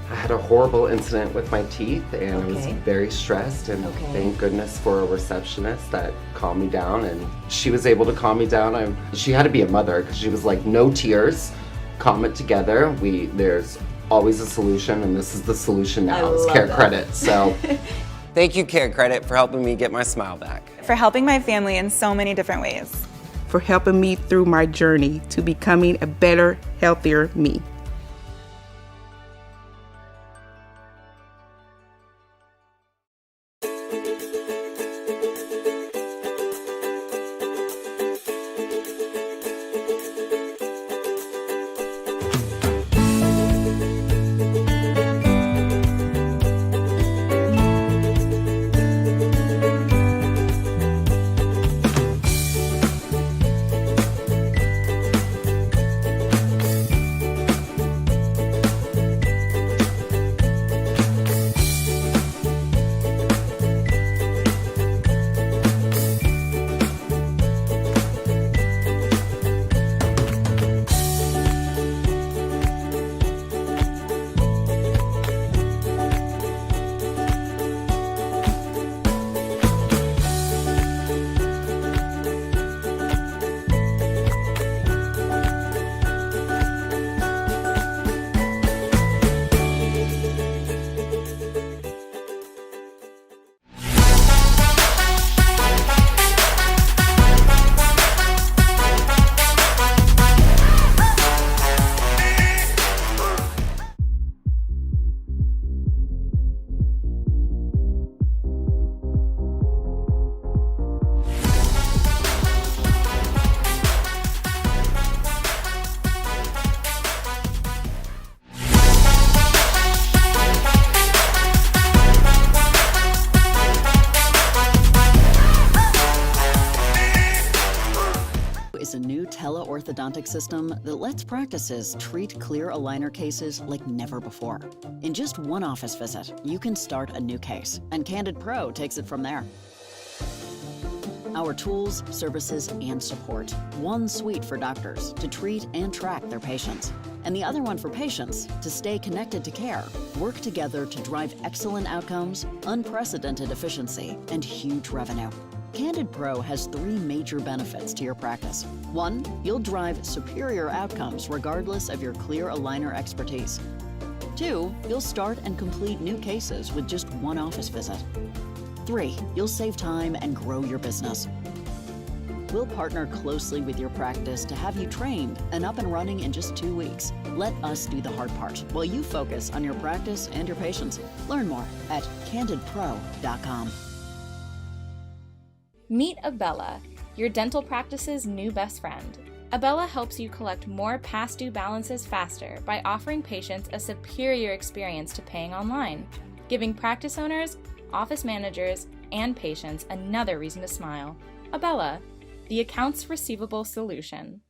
I had a horrible incident with my teeth and I was very stressed, and thank goodness for a receptionist that calmed me down, and she was able to calm me down. She had to be a mother because she was like, no tears, calm it together. There's always a solution, and this is the solution now. It's Care Credit. So Thank you, Care Credit, for helping me get my smile back. For helping my family in so many different ways. For helping me through my journey to becoming a better, healthier me. Is a new teleorthodontic system that lets practices treat clear aligner cases like never before. In just one office visit, you can start a new case, and Candid Pro takes it from there. Our tools, services, and support. One suite for doctors to treat and track their patients, and the other one for patients to stay connected to care, work together to drive excellent outcomes, unprecedented efficiency, and huge revenue. Candid Pro has 3 major benefits to your practice. 1, you'll drive superior outcomes regardless of your clear aligner expertise. 2, you'll start and complete new cases with just one office visit. 3, you'll save time and grow your business. We'll partner closely with your practice to have you trained and up and running in just 2 weeks. Let us do the hard part while you focus on your practice and your patients. Learn more at candidpro.com. Meet Abella, your dental practice's new best friend. Abella helps you collect more past due balances faster by offering patients a superior experience to paying online, giving practice owners, office managers, and patients another reason to smile. Abella, the accounts receivable solution.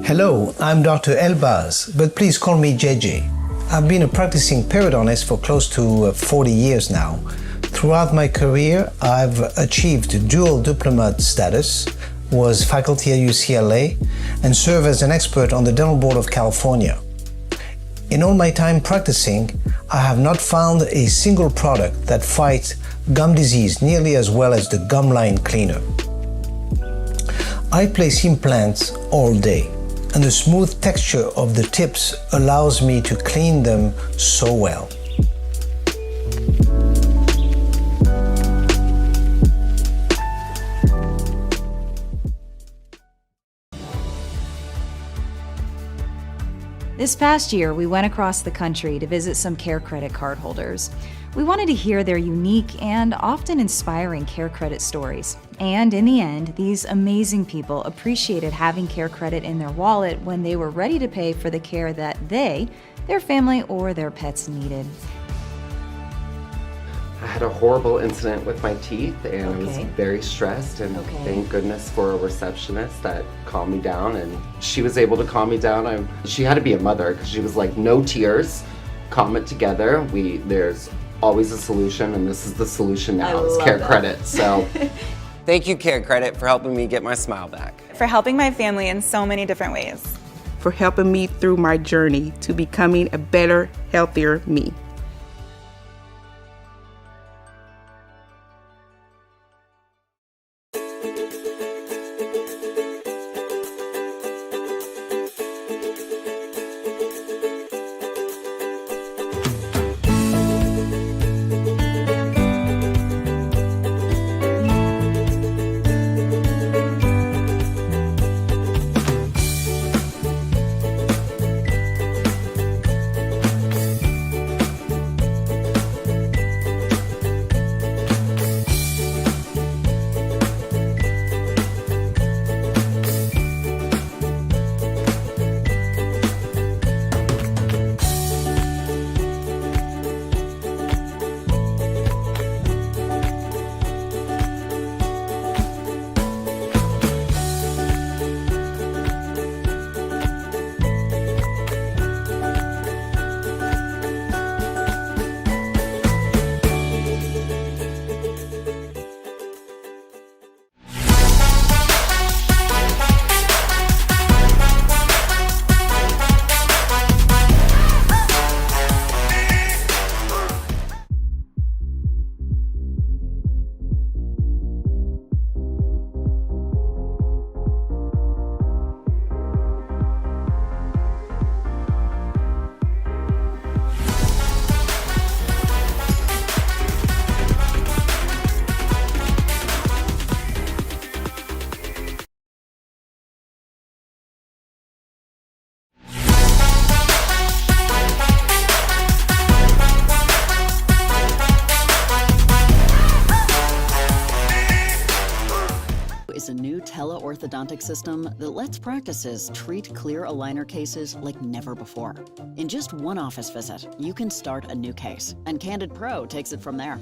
Hello, I'm Dr. Elbaz, but please call me JJ. I've been a practicing periodontist for close to 40 years now. Throughout my career, I've achieved dual diploma status, was faculty at UCLA, and serve as an expert on the Dental Board of California. In all my time practicing, I have not found a single product that fights gum disease nearly as well as the gum line cleaner. I place implants all day, and the smooth texture of the tips allows me to clean them so well. This past year, we went across the country to visit some Care Credit cardholders. We wanted to hear their unique and often inspiring Care Credit stories. And in the end, these amazing people appreciated having Care Credit in their wallet when they were ready to pay for the care that they, their family, or their pets needed. I had a horrible incident with my teeth and I was very stressed, and thank goodness for a receptionist that calmed me down, and she was able to calm me down. She had to be a mother because she was like, no tears, calm it together. There's always a solution, and this is the solution now, is Care Credit. So Thank you, Care Credit, for helping me get my smile back. For helping my family in so many different ways. For helping me through my journey to becoming a better, healthier me. Is a new teleorthodontic system that lets practices treat clear aligner cases like never before. In just one office visit, you can start a new case, and Candid Pro takes it from there.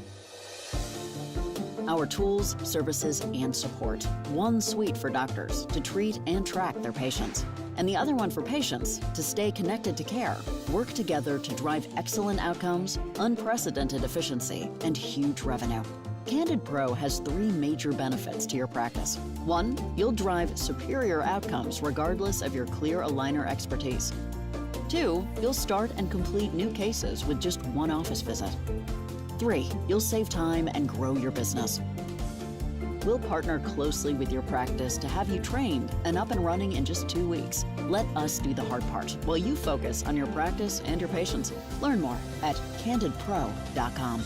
Our tools, services, and support. One suite for doctors to treat and track their patients, and the other one for patients to stay connected to care. Work together to drive excellent outcomes, unprecedented efficiency, and huge revenue. Candid Pro has 3 major benefits to your practice. 1, you'll drive superior outcomes regardless of your clear aligner expertise. 2, you'll start and complete new cases with just one office visit. 3, you'll save time and grow your business. We'll partner closely with your practice to have you trained and up and running in just 2 weeks. Let us do the hard part while you focus on your practice and your patients. Learn more at candidpro.com.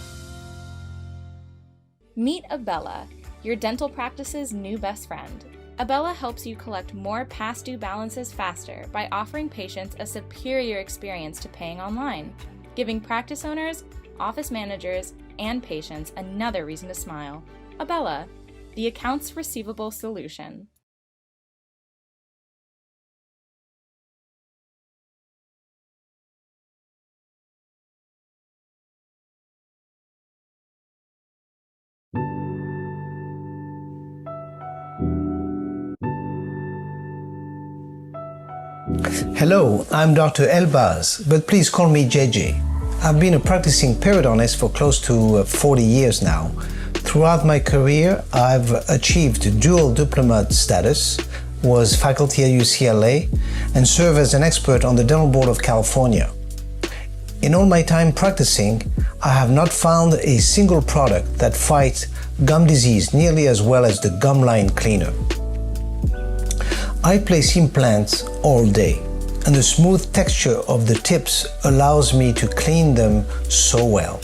Meet Abella, your dental practice's new best friend. Abella helps you collect more past due balances faster by offering patients a superior experience to paying online, giving practice owners, office managers, and patients another reason to smile. Abella, the accounts receivable solution. Hello, I'm Dr. Elbaz, but please call me JJ. I've been a practicing periodontist for close to 40 years now. Throughout my career, I've achieved dual diploma status, was faculty at UCLA, and served as an expert on the Dental Board of California. In all my time practicing, I have not found a single product that fights gum disease nearly as well as the gum line cleaner. I place implants all day, and the smooth texture of the tips allows me to clean them so well.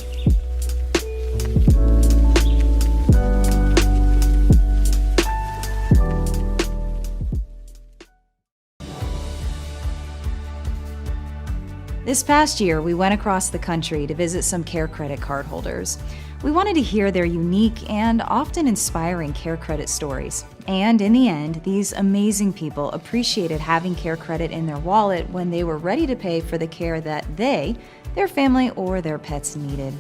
This past year, we went across the country to visit some Care Credit cardholders. We wanted to hear their unique and often inspiring Care Credit stories. And in the end, these amazing people appreciated having Care Credit in their wallet when they were ready to pay for the care that they, their family, or their pets needed.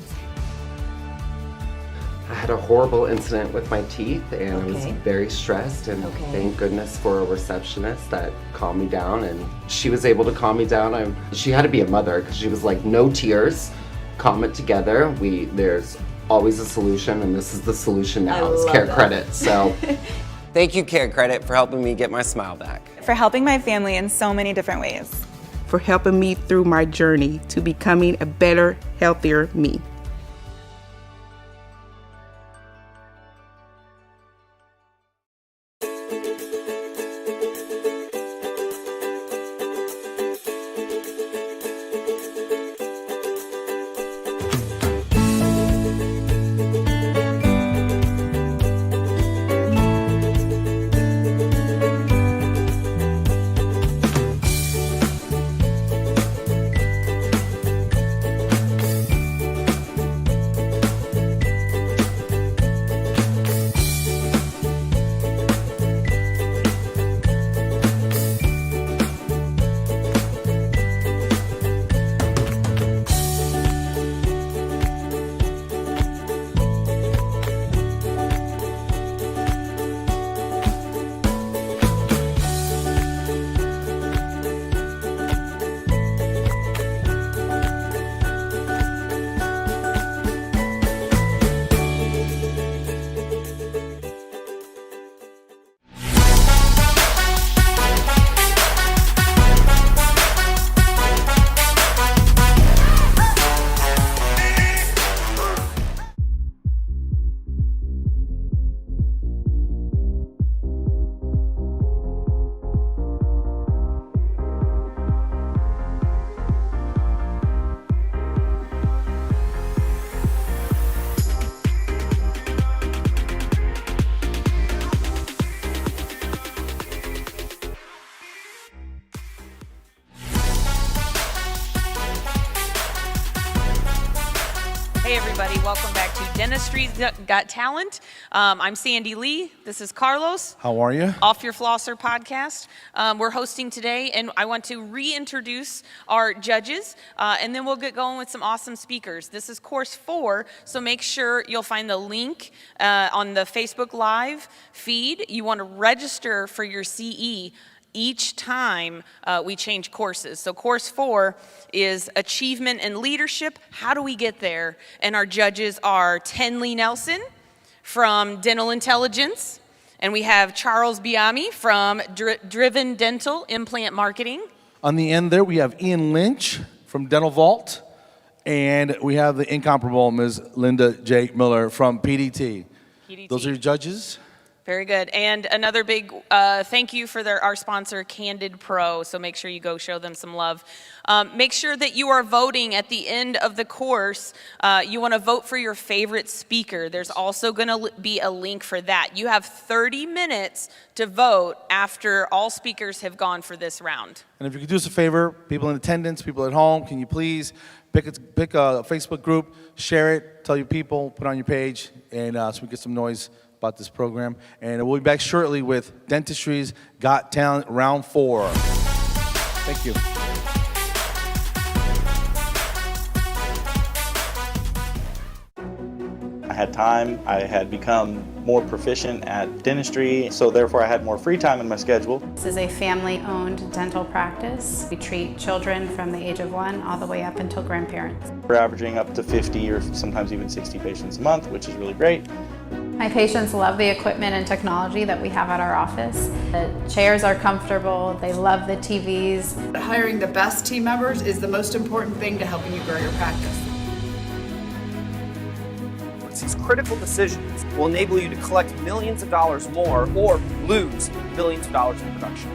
I had a horrible incident with my teeth and I was very stressed, and thank goodness for a receptionist that calmed me down, and she was able to calm me down. She had to be a mother because she was like, no tears, calm it together. There's always a solution, and this is the solution now, is Care Credit. So Thank you, Care Credit, for helping me get my smile back. For helping my family in so many different ways. For helping me through my journey to becoming a better, healthier me. Hey everybody, welcome back to Dentistry's Got Talent. I'm Sandy Lee, this is Carlos. How are you? Off Your Flosser podcast. We're hosting today, and I want to reintroduce our judges, and then we'll get going with some awesome speakers. This is course 4, so make sure you'll find the link on the Facebook Live feed. You want to register for your CE each time we change courses. So course 4 is Achievement and Leadership. How do we get there? And our judges are Tenley Nelson from Dental Intelligence, and we have Charles Biami from Driven Dental Implant Marketing. On the end there, we have Ian Lynch from Dental Vault, and we have the incomparable Ms. Linda J. Miller from Pt2. Those are your judges. Very good. And another big thank you for our sponsor, Candid Pro. So make sure you go show them some love. Make sure that you are voting at the end of the course. You want to vote for your favorite speaker. There's also going to be a link for that. You have 30 minutes to vote after all speakers have gone for this round. And if you could do us a favor, people in attendance, people at home, can you please pick a Facebook group, share it, tell your people, put it on your page, and so we get some noise about this program. And we'll be back shortly with Dentistry's Got Talent Round 4. Thank you. I had time, I had become more proficient at dentistry, so therefore I had more free time in my schedule. This is a family-owned dental practice. We treat children from the age of 1 all the way up until grandparents. We're averaging up to 50 or sometimes even 60 patients a month, which is really great. My patients love the equipment and technology that we have at our office. The chairs are comfortable, they love the TVs. Hiring the best team members is the most important thing to helping you grow your practice. These critical decisions will enable you to collect millions of dollars more or lose billions of dollars in production.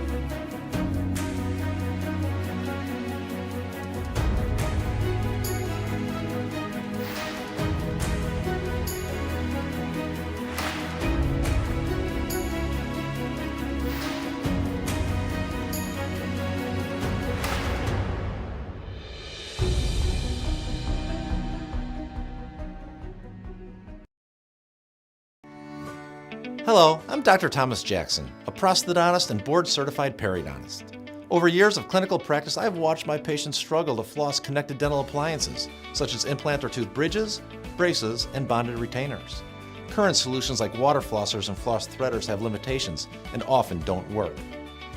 Hello, I'm Dr. Thomas Jackson, a prosthodontist and board-certified periodontist. Over years of clinical practice, I've watched my patients struggle to floss connected dental appliances, such as implant or tooth bridges, braces, and bonded retainers. Current solutions like water flossers and floss threaders have limitations and often don't work.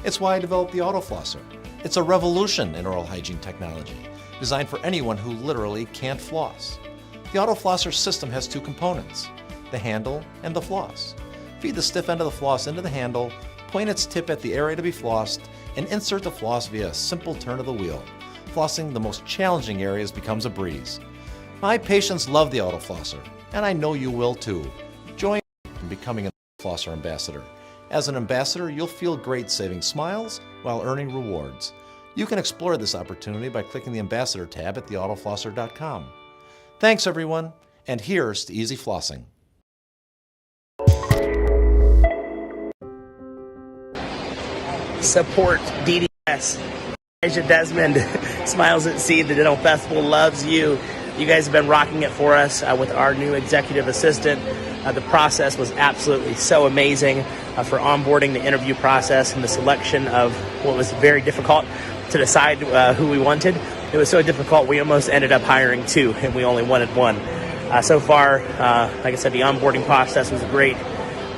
It's why I developed the Auto Flosser. It's a revolution in oral hygiene technology, designed for anyone who literally can't floss. The Auto Flosser system has two components, the handle and the floss. Feed the stiff end of the floss into the handle, point its tip at the area to be flossed, and insert the floss via a simple turn of the wheel. Flossing the most challenging areas becomes a breeze. My patients love the Auto Flosser, and I know you will too. Join in becoming an Auto Flosser ambassador. As an ambassador, you'll feel great saving smiles while earning rewards. You can explore this opportunity by clicking the Ambassador tab at theautoflosser.com. Thanks everyone, and here's to easy flossing. Support DDS. Asia Desmond, Smiles at Sea, the Dental Festival loves you. You guys have been rocking it for us with our new executive assistant. The process was absolutely so amazing for onboarding, the interview process, and the selection of what was very difficult to decide who we wanted. It was so difficult we almost ended up hiring 2 and we only wanted 1. So far, like I said, the onboarding process was great.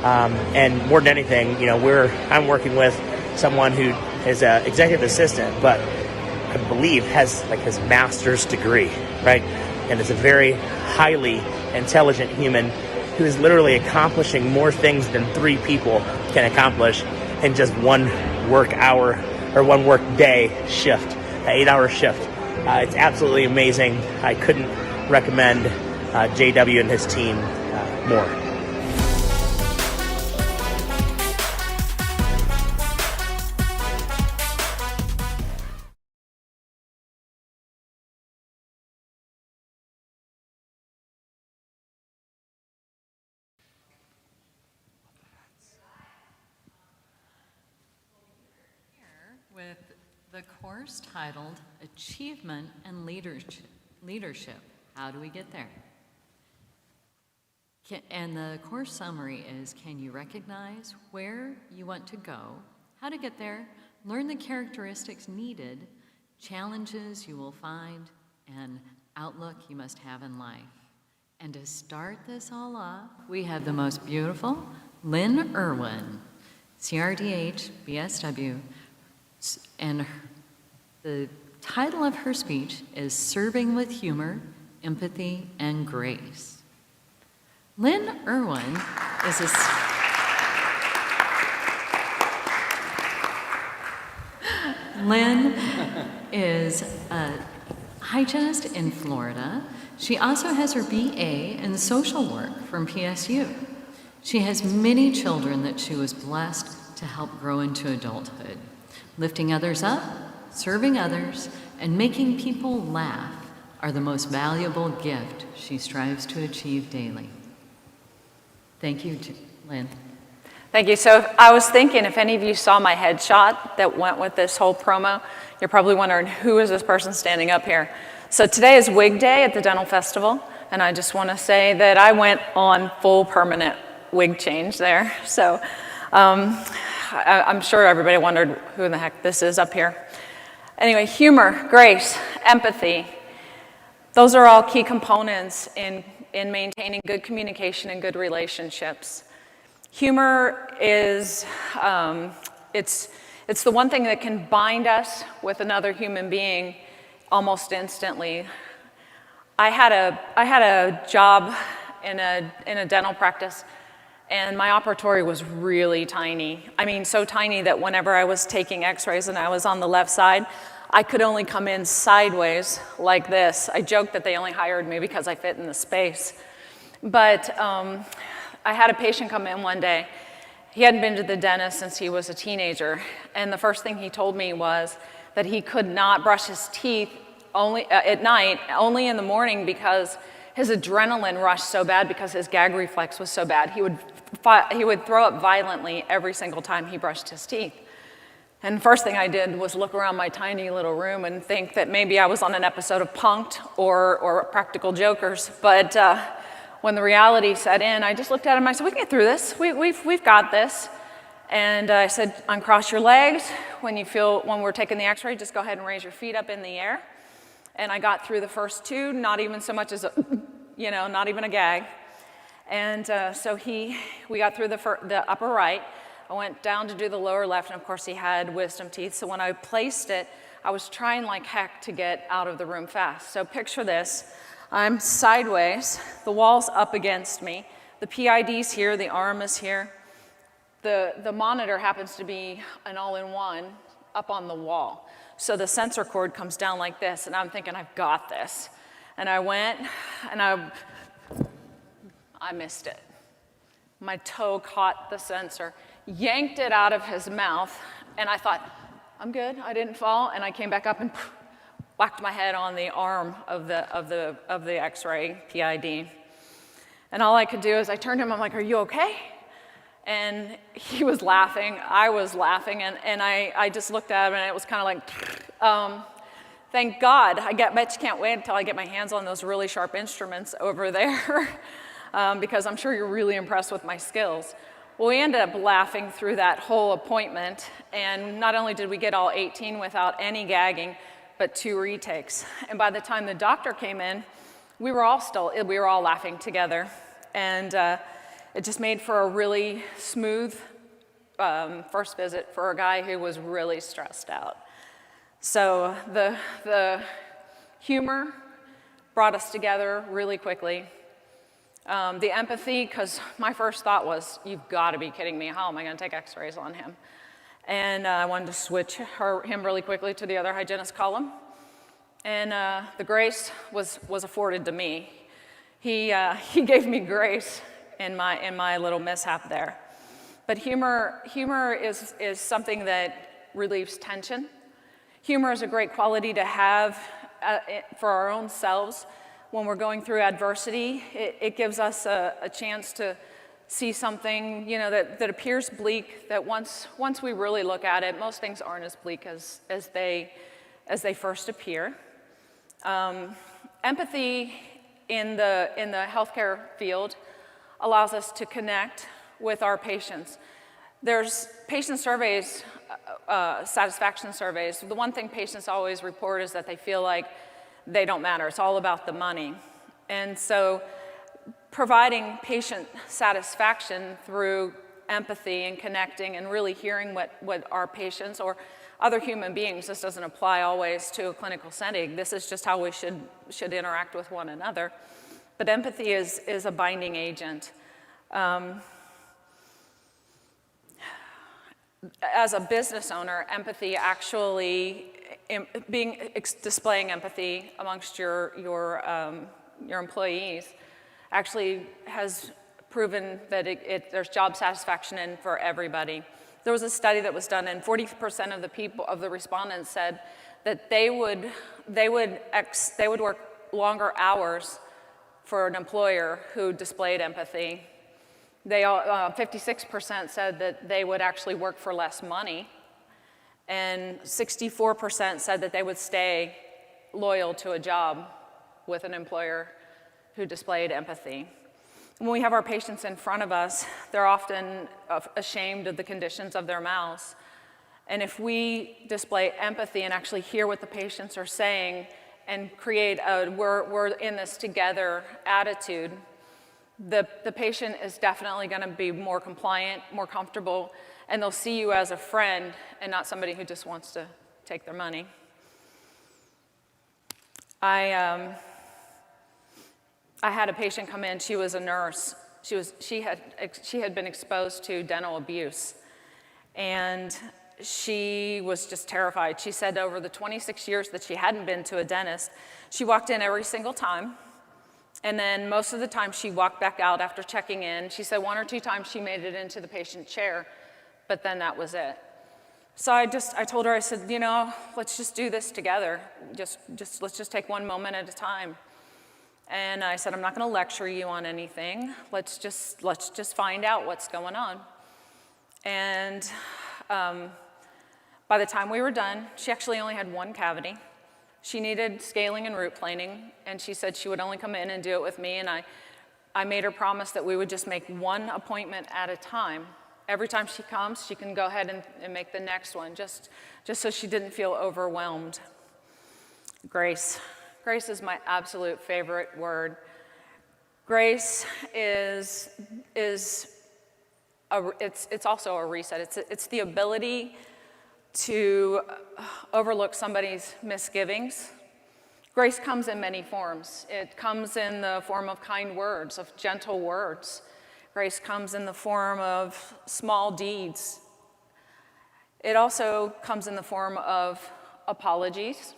And more than anything, I'm working with someone who is an executive assistant, but I believe has his master's degree, right? And is a very highly intelligent human who is literally accomplishing more things than 3 people can accomplish in just 1 work hour or 1 work day shift, an 8-hour shift. It's absolutely amazing. I couldn't recommend JW and his team more. With the course titled Achievement and Leadership. How do we get there? And the course summary is, can you recognize where you want to go, how to get there, learn the characteristics needed, challenges you will find, and outlook you must have in life. And to start this all off, we have the most beautiful Lynn Irwin, CRDH, BSW, and the title of her speech is Serving with Humor, Empathy, and Grace. Lynn Irwin is a hygienist in Florida. She also has her BA in social work from PSU. She has many children that she was blessed to help grow into adulthood. Lifting others up, serving others, and making people laugh are the most valuable gift she strives to achieve daily. Thank you, Lynn. Thank you. So I was thinking, if any of you saw my headshot that went with this whole promo, you're probably wondering, who is this person standing up here? So today is Wig Day at the Dental Festival, and I just want to say that I went on full permanent wig change there. So I'm sure everybody wondered who in the heck this is up here. Anyway, humor, grace, empathy, those are all key components in in maintaining good communication and good relationships. Humor is, it's the one thing that can bind us with another human being almost instantly. I had a job in a dental practice, and my operatory was really tiny. I mean, so tiny that whenever I was taking x-rays and I was on the left side, I could only come in sideways like this. I joked that they only hired me because I fit in the space. But I had a patient come in one day. He hadn't been to the dentist since he was a teenager, and the first thing he told me was that he could not brush his teeth only at night, only in the morning, because his adrenaline rushed so bad because his gag reflex was so bad. He would throw up violently every single time he brushed his teeth. And the first thing I did was look around my tiny little room and think that maybe I was on an episode of Punk'd or Practical Jokers. But when the reality set in, I just looked at him and I said, we can get through this. We've got this. And I said, uncross your legs. When we're taking the x-ray, just go ahead and raise your feet up in the air. And I got through the first two, not even so much as not even a gag. And so we got through the upper right. I went down to do the lower left, and of course he had wisdom teeth. So when I placed it, I was trying like heck to get out of the room fast. So picture this. I'm sideways, the wall's up against me. The PID's here, the arm is here. The monitor happens to be an all-in-one up on the wall. So the sensor cord comes down like this, and I'm thinking, I've got this. And I went, and I missed it. My toe caught the sensor, yanked it out of his mouth, and I thought, I'm good, I didn't fall, and I came back up and whacked my head on the arm of the x-ray PID. And all I could do is I turned to him, I'm like, are you okay? And he was laughing, I was laughing, and I just looked at him, and it was kind of like, thank God. I bet you can't wait until I get my hands on those really sharp instruments over there, because I'm sure you're really impressed with my skills. Well, we ended up laughing through that whole appointment, and not only did we get all 18 without any gagging, but 2 retakes. And by the time the doctor came in, we were all laughing together. And it just made for a really smooth first visit for a guy who was really stressed out. So the humor brought us together really quickly. The empathy, because my first thought was, you've got to be kidding me. How am I going to take x-rays on him? And I wanted to switch him really quickly to the other hygienist column. And the grace was afforded to me. He gave me grace in my little mishap there. But humor is something that relieves tension. Humor is a great quality to have for our own selves. When we're going through adversity, it gives us a chance to see something, that appears bleak, that once we really look at it, most things aren't as bleak as they first appear. Empathy in the healthcare field allows us to connect with our patients. There's patient surveys, satisfaction surveys. The one thing patients always report is that they feel like they don't matter. It's all about the money. And so providing patient satisfaction through empathy and connecting and really hearing what our patients or other human beings, this doesn't apply always to a clinical setting, this is just how we should interact with one another. But empathy is a binding agent. As a business owner, empathy actually, displaying empathy amongst your employees actually has proven that there's job satisfaction in for everybody. There was a study that was done, and 40% of the respondents said that they would work longer hours for an employer who displayed empathy. 56% said that they would actually work for less money, and 64% said that they would stay loyal to a job with an employer who displayed empathy. When we have our patients in front of us, they're often ashamed of the conditions of their mouths. And if we display empathy and actually hear what the patients are saying and create a we're in this together attitude, the patient is definitely going to be more compliant, more comfortable, and they'll see you as a friend and not somebody who just wants to take their money. I had a patient come in. She was a nurse. She had been exposed to dental abuse, and she was just terrified. She said over the 26 years that she hadn't been to a dentist, she walked in every single time, and then most of the time she walked back out after checking in. She said 1 or 2 times she made it into the patient chair, but then that was it. So I told her, I said, you know, let's just do this together. Let's just take one moment at a time. And I said, I'm not going to lecture you on anything. Let's just find out what's going on. And by the time we were done, she actually only had 1 cavity. She needed scaling and root planing, and she said she would only come in and do it with me. And I made her promise that we would just make 1 appointment at a time. Every time she comes, she can go ahead and make the next one, just so she didn't feel overwhelmed. Grace. Grace is my absolute favorite word. Grace it's also a reset. It's the ability to overlook somebody's misgivings. Grace comes in many forms. It comes in the form of kind words, of gentle words. Grace comes in the form of small deeds. It also comes in the form of apologies.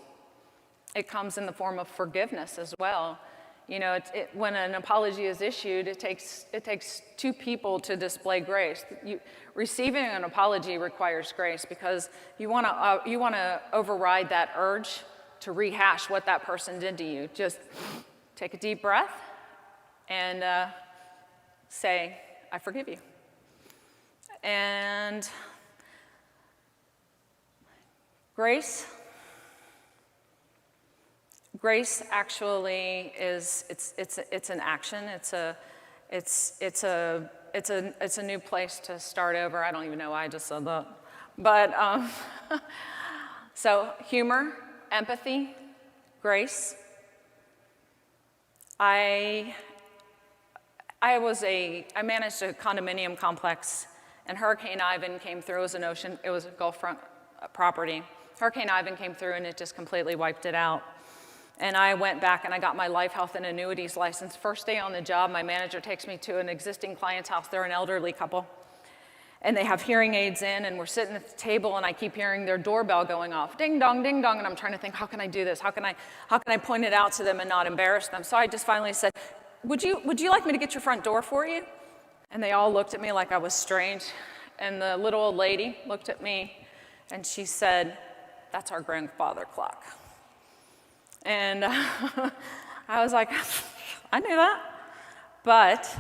It comes in the form of forgiveness as well. You know, when an apology is issued, it takes 2 people to display grace. Receiving an apology requires grace because you want to override that urge to rehash what that person did to you. Just take a deep breath and say, I forgive you. And grace actually is it's an action. It's a new place to start over. I don't even know why I just said that. But so humor, empathy, grace. I managed a condominium complex, and Hurricane Ivan came through. It was a Gulf front property. Hurricane Ivan came through and it just completely wiped it out. And I went back and I got my life, health, and annuities license. First day on the job, my manager takes me to an existing client's house. They're an elderly couple. And they have hearing aids in, and we're sitting at the table, and I keep hearing their doorbell going off. Ding dong, ding dong. And I'm trying to think, how can I do this? How can I point it out to them and not embarrass them? So I just finally said, would you like me to get your front door for you? And they all looked at me like I was strange. And the little old lady looked at me, and she said, that's our grandfather clock. And I was like, I knew that. But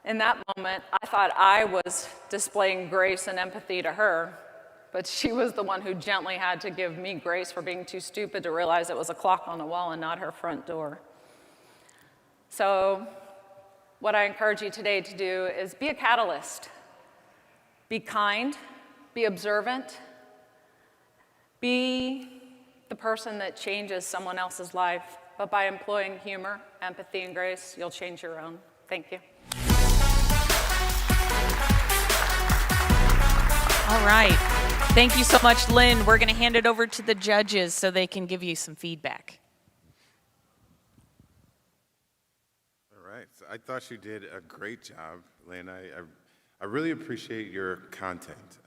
in that moment, I thought I was displaying grace and empathy to her, but she was the one who gently had to give me grace for being too stupid to realize it was a clock on the wall and not her front door. So what I encourage you today to do is be a catalyst. Be kind, be observant, be the person that changes someone else's life, but by employing humor, empathy, and grace, you'll change your own. Thank you. All right. Thank you so much, Lynn. We're going to hand it over to the judges so they can give you some feedback. All right. So I thought you did a great job, Lynn. I really appreciate your content.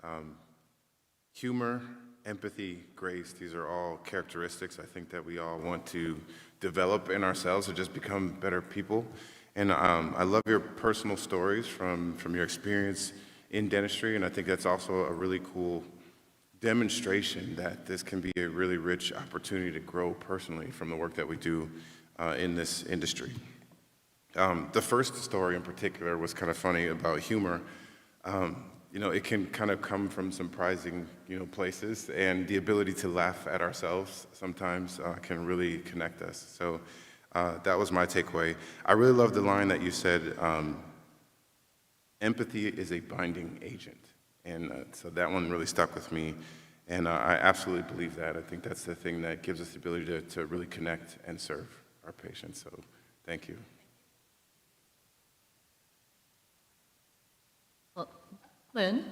Humor, empathy, grace, these are all characteristics I think that we all want to develop in ourselves to just become better people. And I love your personal stories from your experience in dentistry, and I think that's also a really cool demonstration that this can be a really rich opportunity to grow personally from the work that we do in this industry. The first story in particular was kind of funny about humor. You know, it can kind of come from surprising, places, and the ability to laugh at ourselves sometimes can really connect us. So that was my takeaway. I really love the line that you said, empathy is a binding agent. And so that one really stuck with me. And I absolutely believe that. I think that's the thing that gives us the ability to really connect and serve our patients. So thank you. Well, Lynn,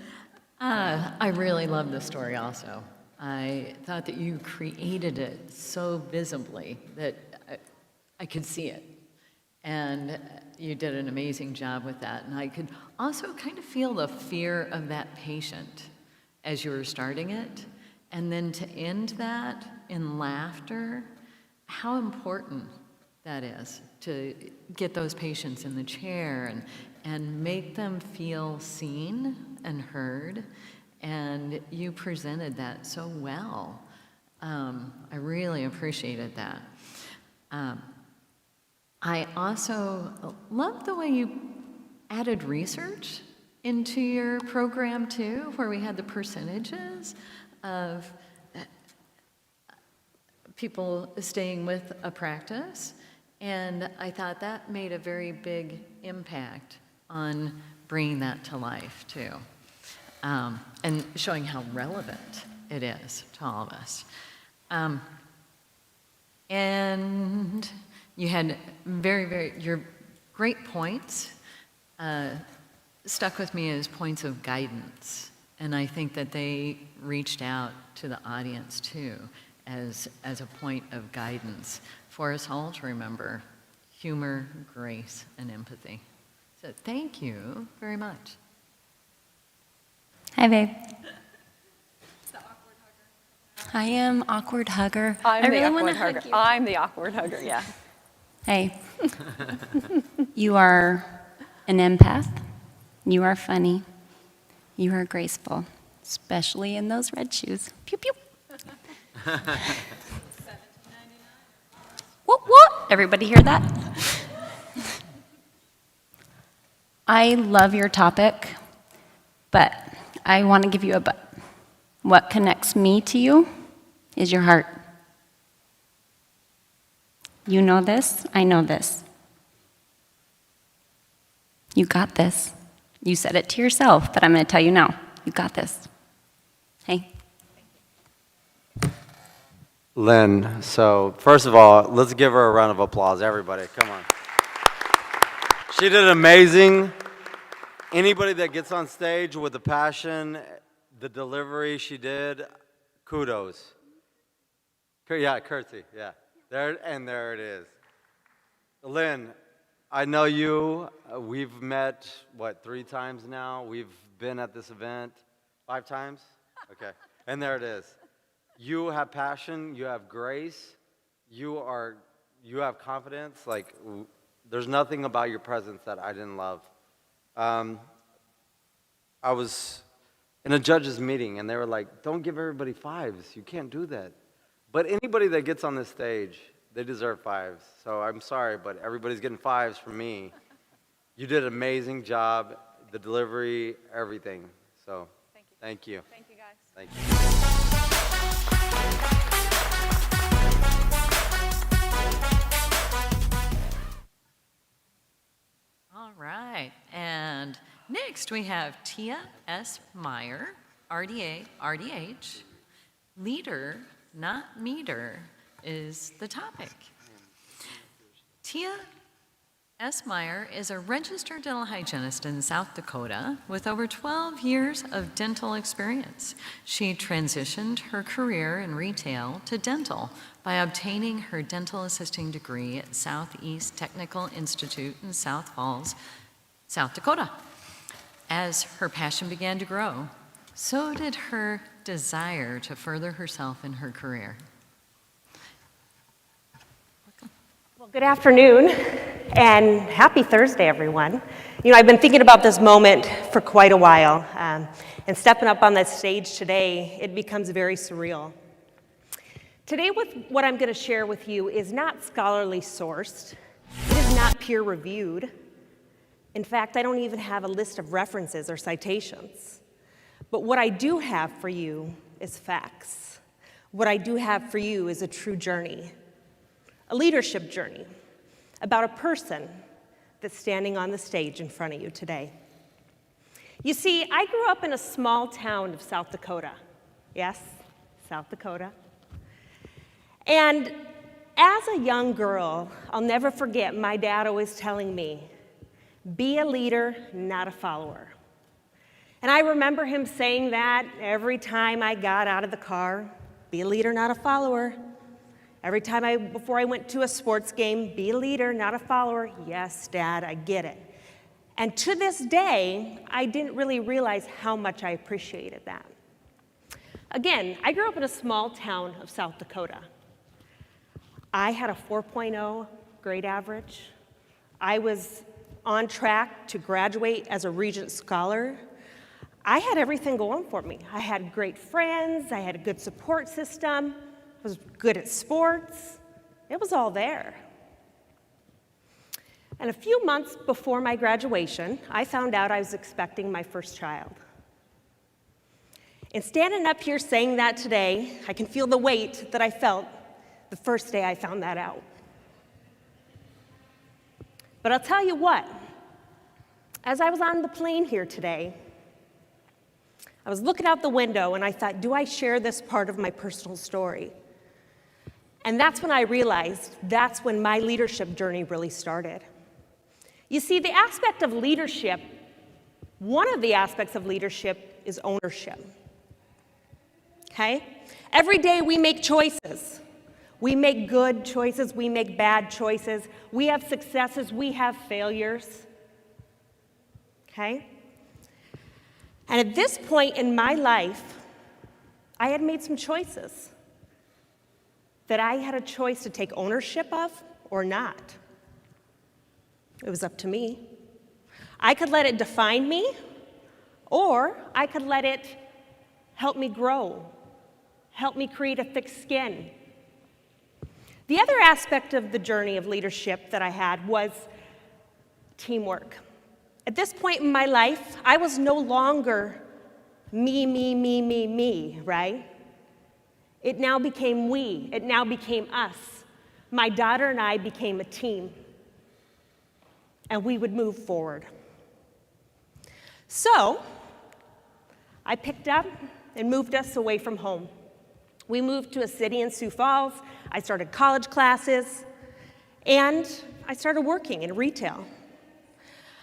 I really love this story also. I thought that you created it so visibly that I could see it. And you did an amazing job with that. And I could also kind of feel the fear of that patient as you were starting it. And then to end that in laughter, how important that is to get those patients in the chair and make them feel seen and heard. And you presented that so well. I really appreciated that. I also love the way you added research into your program too, where we had the percentages of people staying with a practice. And I thought that made a very big impact on bringing that to life too. And showing how relevant it is to all of us. And you had your great points stuck with me as points of guidance. And I think that they reached out to the audience too as a point of guidance for us all to remember humor, grace, and empathy. So thank you very much. Hi, babe. I am awkward hugger. I'm the really awkward wanna hugger. hug you. I'm the awkward hugger, yeah. Hey, you are an empath. You are funny. You are graceful, especially in those red shoes. Pew, pew. What, what? Everybody hear that? I love your topic, but I want to give you a but. What connects me to you is your heart. You know this, I know this. You got this. You said it to yourself, but I'm going to tell you now. You got this. Hey. Lynn, so first of all, let's give her a round of applause, everybody. Come on. She did amazing. Anybody that gets on stage with the passion, the delivery she did, kudos. Yeah, curtsy, yeah. There it is. Lynn, I know you. We've met, 3 times now? We've been at this event 5 times? Okay, and there it is. You have passion, you have grace, you have confidence. Like, there's nothing about your presence that I didn't love. I was in a judge's meeting, and they were like, don't give everybody 5s. You can't do that. But anybody that gets on this stage, they deserve 5s. So I'm sorry, but everybody's getting 5s from me. You did an amazing job, the delivery, everything. So thank you. Thank you, guys. Thank you. All right, and next we have Tia S. Meyer, RDA, RDH. Leader, not meter, is the topic. Tia S. Meyer is a registered dental hygienist in South Dakota with over 12 years of dental experience. She transitioned her career in retail to dental by obtaining her dental assisting degree at Southeast Technical Institute in South Falls, South Dakota. As her passion began to grow, so did her desire to further herself in her career. Well, good afternoon and happy Thursday, everyone. You know, I've been thinking about this moment for quite a while, and stepping up on that stage today, it becomes very surreal. Today, what I'm going to share with you is not scholarly sourced. It is not peer-reviewed. In fact, I don't even have a list of references or citations. But what I do have for you is facts. What I do have for you is a true journey, a leadership journey about a person that's standing on the stage in front of you today. You see, I grew up in a small town of South Dakota. Yes, South Dakota. And as a young girl, I'll never forget my dad always telling me, be a leader, not a follower. And I remember him saying that every time I got out of the car, be a leader, not a follower. Every time before I went to a sports game, be a leader, not a follower. Yes, Dad, I get it. And to this day, I didn't really realize how much I appreciated that. Again, I grew up in a small town of South Dakota. I had a 4.0 grade average. I was on track to graduate as a Regent Scholar. I had everything going for me. I had great friends, I had a good support system, I was good at sports. It was all there. And a few months before my graduation, I found out I was expecting my first child. And standing up here saying that today, I can feel the weight that I felt the first day I found that out. But I'll tell you what, as I was on the plane here today, I was looking out the window and I thought, do I share this part of my personal story? And that's when I realized that's when my leadership journey really started. You see, the aspect of leadership, one of the aspects of leadership is ownership. Okay? Every day we make choices. We make good choices, we make bad choices. We have successes, we have failures. Okay? And at this point in my life, I had made some choices that I had a choice to take ownership of or not. It was up to me. I could let it define me, or I could let it help me grow, help me create a thick skin. The other aspect of the journey of leadership that I had was teamwork. At this point in my life, I was no longer me, right? It now became we. It now became us. My daughter and I became a team, and we would move forward. So, I picked up and moved us away from home. We moved to a city in Sioux Falls. I started college classes, and I started working in retail.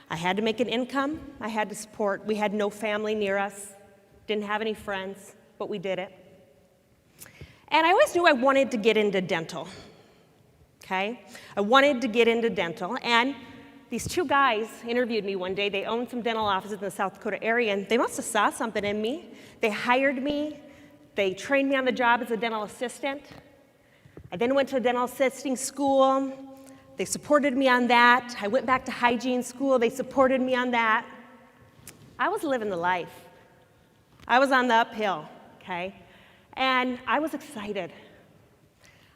I had to make an income. I had to support. We had no family near us, didn't have any friends, but we did it. And I always knew I wanted to get into dental, okay? I wanted to get into dental, and these two guys interviewed me one day. They owned some dental offices in the South Dakota area, and they must have saw something in me. They hired me. They trained me on the job as a dental assistant. I then went to a dental assisting school. They supported me on that. I went back to hygiene school. They supported me on that. I was living the life. I was on the uphill, okay? And I was excited.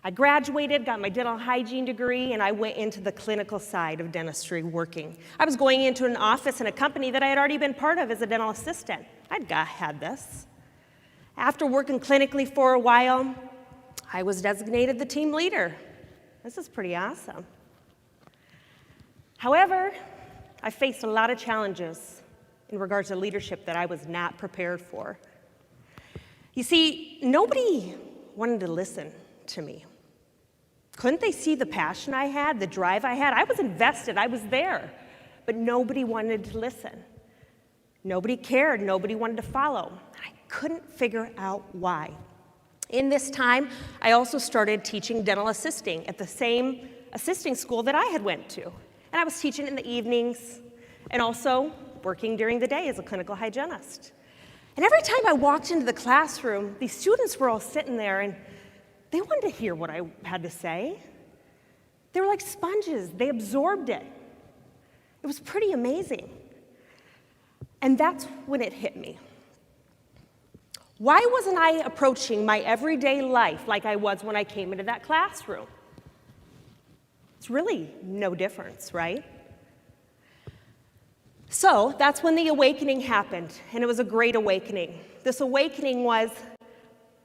I graduated, got my dental hygiene degree, and I went into the clinical side of dentistry working. I was going into an office in a company that I had already been part of as a dental assistant. I'd had this. After working clinically for a while, I was designated the team leader. This is pretty awesome. However, I faced a lot of challenges in regards to leadership that I was not prepared for. You see, nobody wanted to listen to me. Couldn't they see the passion I had, the drive I had? I was invested, I was there, but nobody wanted to listen. Nobody cared, nobody wanted to follow. I couldn't figure out why. In this time, I also started teaching dental assisting at the same assisting school that I had went to. And I was teaching in the evenings and also working during the day as a clinical hygienist. And every time I walked into the classroom, these students were all sitting there and they wanted to hear what I had to say. They were like sponges, they absorbed it. It was pretty amazing. And that's when it hit me. Why wasn't I approaching my everyday life like I was when I came into that classroom? It's really no difference, right? So that's when the awakening happened, and it was a great awakening. This awakening was,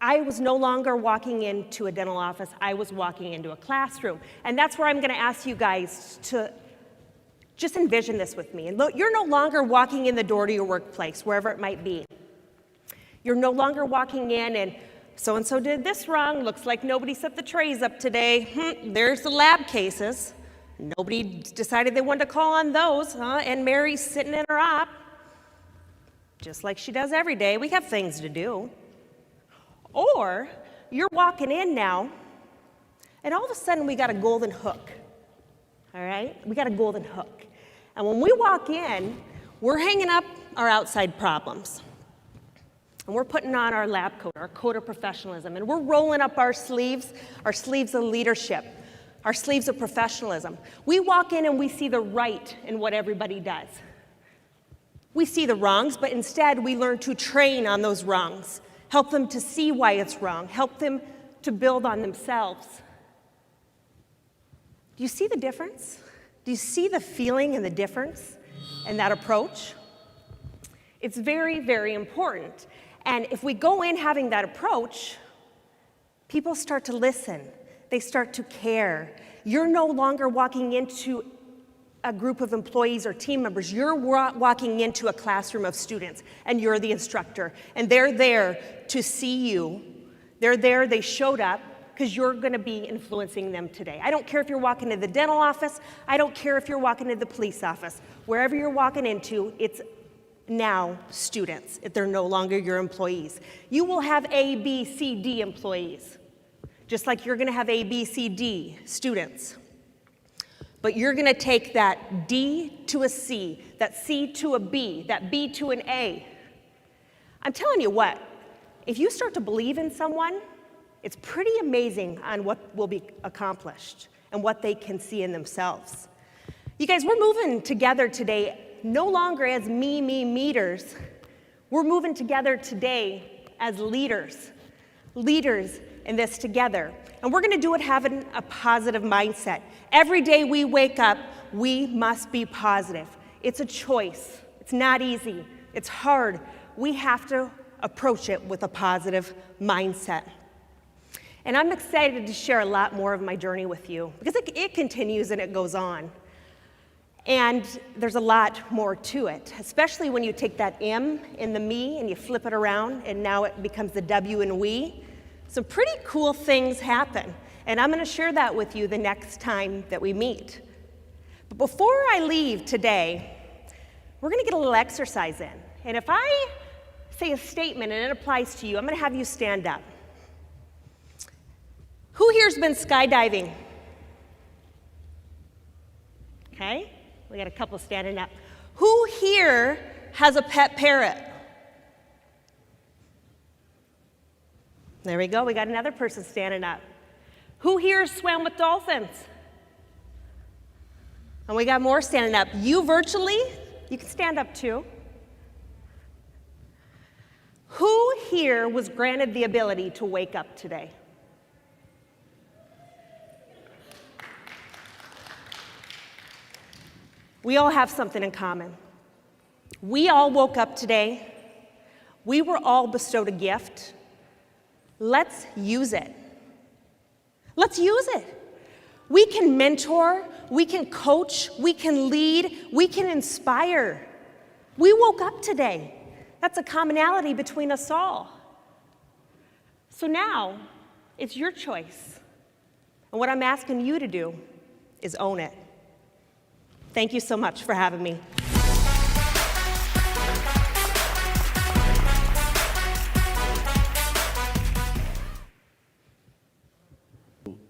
I was no longer walking into a dental office, I was walking into a classroom. And that's where I'm gonna ask you guys to just envision this with me. And look, you're no longer walking in the door to your workplace, wherever it might be. You're no longer walking in and So-and-so did this wrong. Looks like nobody set the trays up today. There's the lab cases. Nobody decided they wanted to call on those, and Mary's sitting in her op, just like she does every day. We have things to do. Or you're walking in now, and all of a sudden we got a golden hook, all right? We got a golden hook. And when we walk in, we're hanging up our outside problems. And we're putting on our lab coat, our coat of professionalism, and we're rolling up our sleeves of leadership, our sleeves of professionalism. We walk in and we see the right in what everybody does. We see the wrongs, but instead we learn to train on those wrongs, help them to see why it's wrong, help them to build on themselves. Do you see the difference? Do you see the feeling and the difference in that approach? It's very, very important. And if we go in having that approach, people start to listen. They start to care. You're no longer walking into a group of employees or team members. You're walking into a classroom of students, and you're the instructor. And they're there to see you. They're there, they showed up, because you're going to be influencing them today. I don't care if you're walking to the dental office. I don't care if you're walking to the police office. Wherever you're walking into, it's now students. They're no longer your employees. You will have A, B, C, D employees, just like you're going to have A, B, C, D students. But you're going to take that D to a C, that C to a B, that B to an A. I'm telling you what, if you start to believe in someone, it's pretty amazing on what will be accomplished and what they can see in themselves. You guys, we're moving together today, no longer as meters. We're moving together today as leaders in this together. And we're going to do it having a positive mindset. Every day we wake up, we must be positive. It's a choice. It's not easy. It's hard. We have to approach it with a positive mindset. And I'm excited to share a lot more of my journey with you, because it continues and it goes on. And there's a lot more to it, especially when you take that M in the me and you flip it around, and now it becomes the W in we. Some pretty cool things happen, and I'm going to share that with you the next time that we meet. But before I leave today, we're going to get a little exercise in. And if I say a statement and it applies to you, I'm going to have you stand up. Who here's been skydiving? Okay, we got a couple standing up. Who here has a pet parrot? There we go, we got another person standing up. Who here swam with dolphins? And we got more standing up. You virtually, you can stand up too. Who here was granted the ability to wake up today? We all have something in common. We all woke up today. We were all bestowed a gift. Let's use it. Let's use it. We can mentor, we can coach, we can lead, we can inspire. We woke up today. That's a commonality between us all. So now, it's your choice. And what I'm asking you to do is own it. Thank you so much for having me.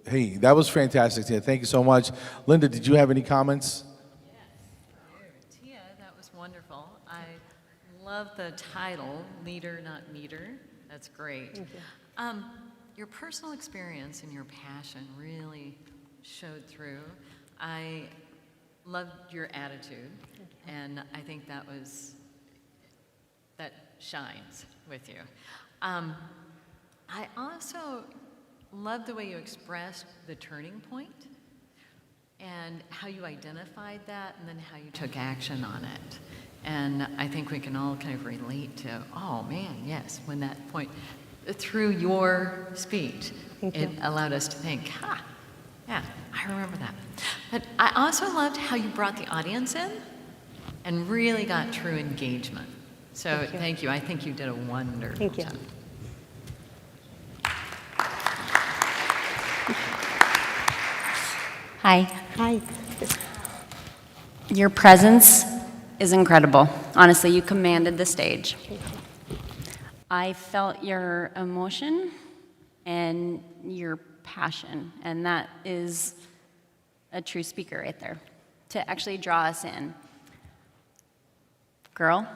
Hey, that was fantastic, Tia. Thank you so much. Linda, did you have any comments? Tia, that was wonderful. I love the title, Leader, Not Meter. That's great. Thank you. Your personal experience and your passion really showed through. I loved your attitude, and I think that shines with you. I also love the way you expressed the turning point and how you identified that and then how you took action on it. And I think we can all kind of relate to, oh man, yes, when that point, through your speech, it allowed us to think, yeah, I remember that. But I also loved how you brought the audience in and really got true engagement. So thank you. I think you did a wonderful job. Hi. Hi. Your presence is incredible. Honestly, you commanded the stage. I felt your emotion and your passion, and that is a true speaker right there to actually draw us in. Girl,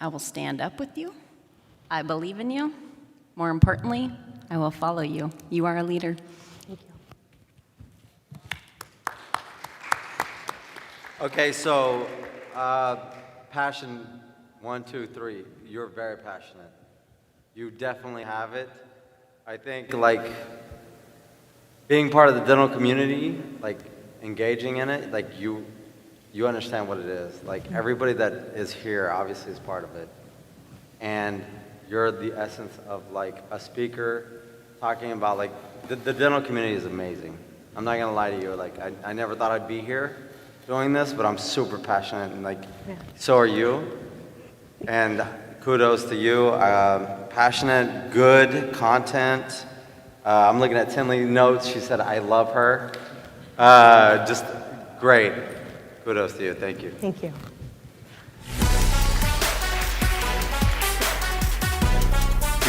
I will stand up with you. I believe in you. More importantly, I will follow you. You are a leader. Thank you. Okay, so passion, 1, 2, 3. You're very passionate. You definitely have it. I think like being part of the dental community, like engaging in it, like you understand what it is. Like everybody that is here obviously is part of it. And you're the essence of like a speaker talking about like the dental community is amazing. I'm not gonna lie to you, like I never thought I'd be here doing this, but I'm super passionate and like so are you. And kudos to you. Passionate, good content. I'm looking at Tinley's notes. She said, I love her. Just great. Kudos to you. Thank you. Thank you.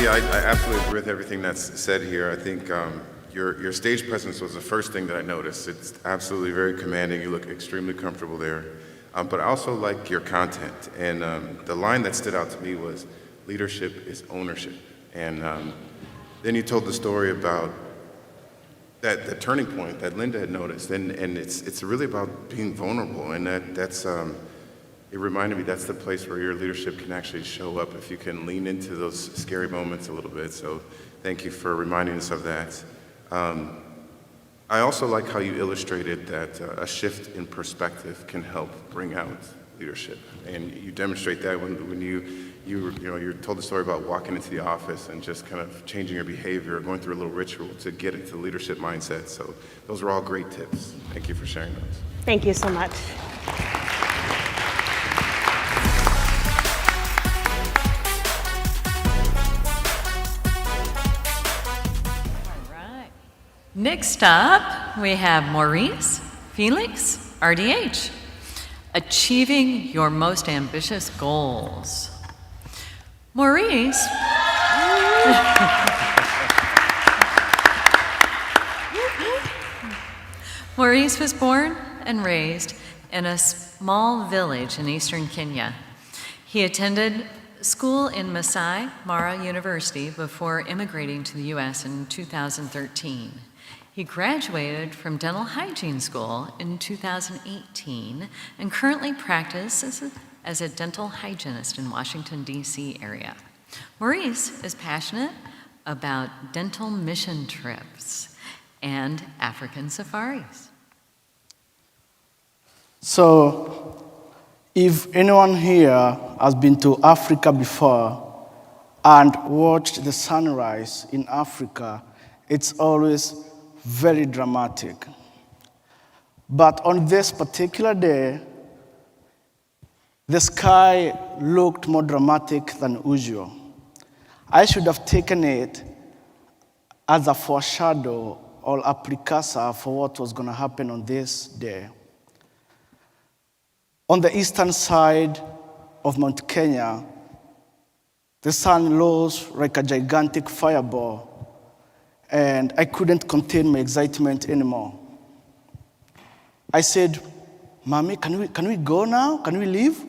Yeah, I absolutely agree with everything that's said here. I think your stage presence was the first thing that I noticed. It's absolutely very commanding. You look extremely comfortable there. But I also like your content. And the line that stood out to me was, leadership is ownership. And then you told the story about the turning point that Linda had noticed. And it's really about being vulnerable. And that's it reminded me that's the place where your leadership can actually show up if you can lean into those scary moments a little bit. So thank you for reminding us of that. I also like how you illustrated that a shift in perspective can help bring out leadership, and you demonstrate that when you told the story about walking into the office and just kind of changing your behavior, going through a little ritual to get into the leadership mindset. So those are all great tips. Thank you for sharing those. Thank you so much. Next up, we have Maurice Felix, RDH, achieving your most ambitious goals. Maurice. Maurice was born and raised in a small village in eastern Kenya. He attended school in Masai Mara University before immigrating to the U.S. in 2013. He graduated from dental hygiene school in 2018 and currently practices as a dental hygienist in Washington, D.C. area. Maurice is passionate about dental mission trips and African safaris. So, if anyone here has been to Africa before and watched the sunrise in Africa, it's always very dramatic. But on this particular day, the sky looked more dramatic than usual. I should have taken it as a foreshadow or a precursor for what was going to happen on this day. On the eastern side of Mount Kenya, the sun rose like a gigantic fireball, and I couldn't contain my excitement anymore. I said, Mommy, can we go now? Can we leave?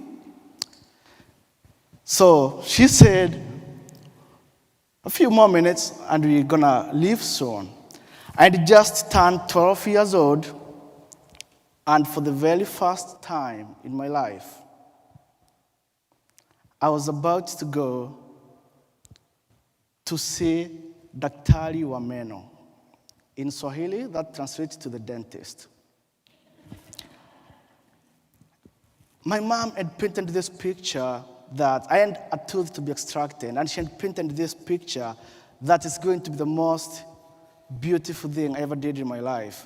So she said, a few more minutes and we're gonna leave soon. I'd just turned 12 years old, and for the very first time in my life, I was about to go to see Daktari wa meno. In Swahili, that translates to the dentist. My mom had painted this picture that I had a tooth to be extracted, and she had painted this picture that is going to be the most beautiful thing I ever did in my life.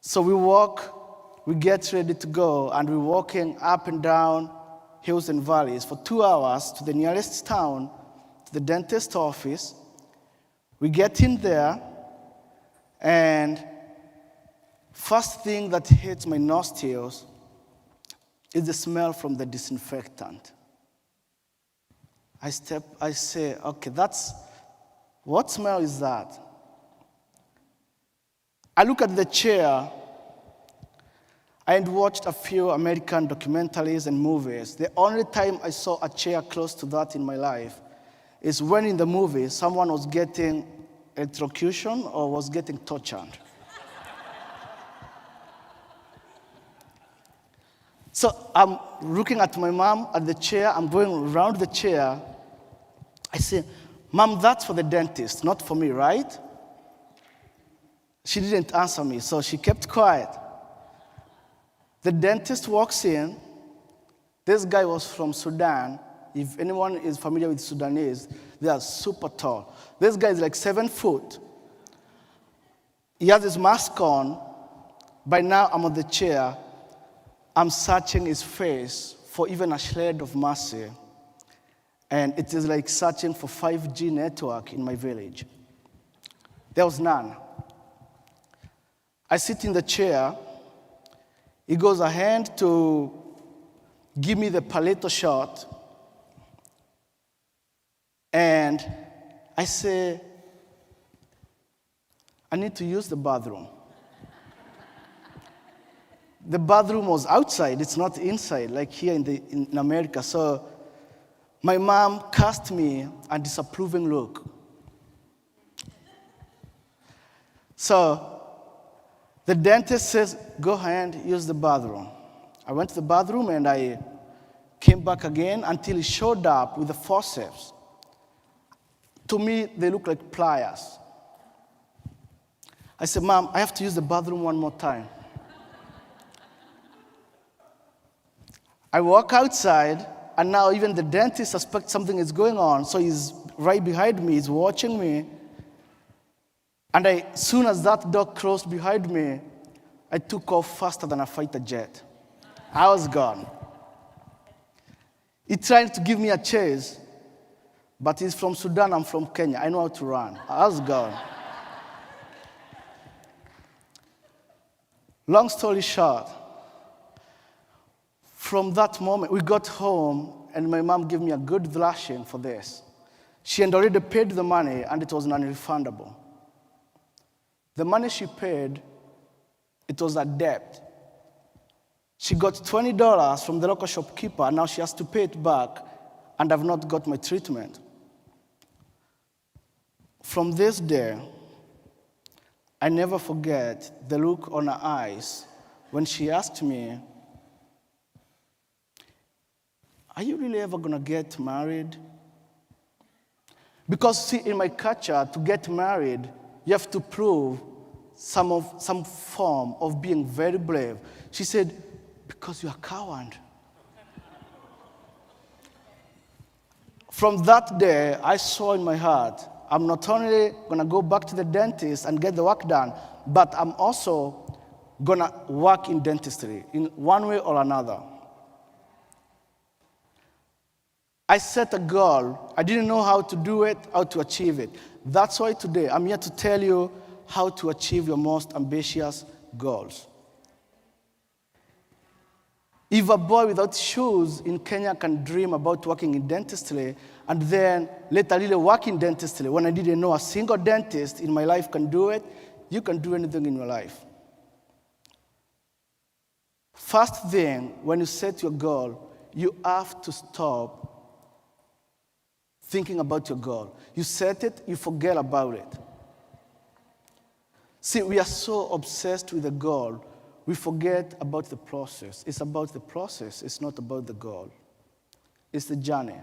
So we get ready to go, and we're walking up and down hills and valleys for 2 hours to the nearest town, to the dentist office. We get in there, and First thing that hits my nostrils is the smell from the disinfectant. I say, okay, what smell is that? I look at the chair and watched a few American documentaries and movies. The only time I saw a chair close to that in my life is when in the movie someone was getting electrocution or was getting tortured. So I'm looking at my mom at the chair, I'm going around the chair. I say, Mom, that's for the dentist, not for me, right? She didn't answer me, so she kept quiet. The dentist walks in. This guy was from Sudan. If anyone is familiar with Sudanese, they are super tall. This guy is like 7 foot. He has his mask on. By now, I'm on the chair. I'm searching his face for even a shred of mercy. And it is like searching for 5G network in my village. There was none. I sit in the chair. He goes ahead to give me the Pt2 shot. And I say, I need to use the bathroom. The bathroom was outside, it's not inside, like here in America. So my mom cast me a disapproving look. So the dentist says, go ahead, use the bathroom. I went to the bathroom and I came back again until he showed up with the forceps. To me, they look like pliers. I said, Mom, I have to use the bathroom one more time. I walk outside, and now even the dentist suspects something is going on, so he's right behind me, he's watching me. And as soon as that door closed behind me, I took off faster than a fighter jet. I was gone. He tried to give me a chase, but he's from Sudan, I'm from Kenya. I know how to run. I was gone. Long story short, from that moment, we got home, and my mom gave me a good thrashing for this. She had already paid the money, and it was non-refundable. The money she paid, it was a debt. She got $20 from the local shopkeeper, and now she has to pay it back, and I've not got my treatment. From this day, I never forget the look on her eyes when she asked me, are you really ever going to get married? Because, see, in my culture, to get married, you have to prove some form of being very brave. She said, because you're a coward. From that day, I saw in my heart, I'm not only going to go back to the dentist and get the work done, but I'm also going to work in dentistry in one way or another. I set a goal. I didn't know how to do it, how to achieve it. That's why today I'm here to tell you how to achieve your most ambitious goals. If a boy without shoes in Kenya can dream about working in dentistry and then later really work in dentistry when I didn't know a single dentist in my life can do it, you can do anything in your life. First thing, when you set your goal, you have to stop thinking about your goal. You set it, you forget about it. See, we are so obsessed with the goal, we forget about the process. It's about the process, it's not about the goal. It's the journey.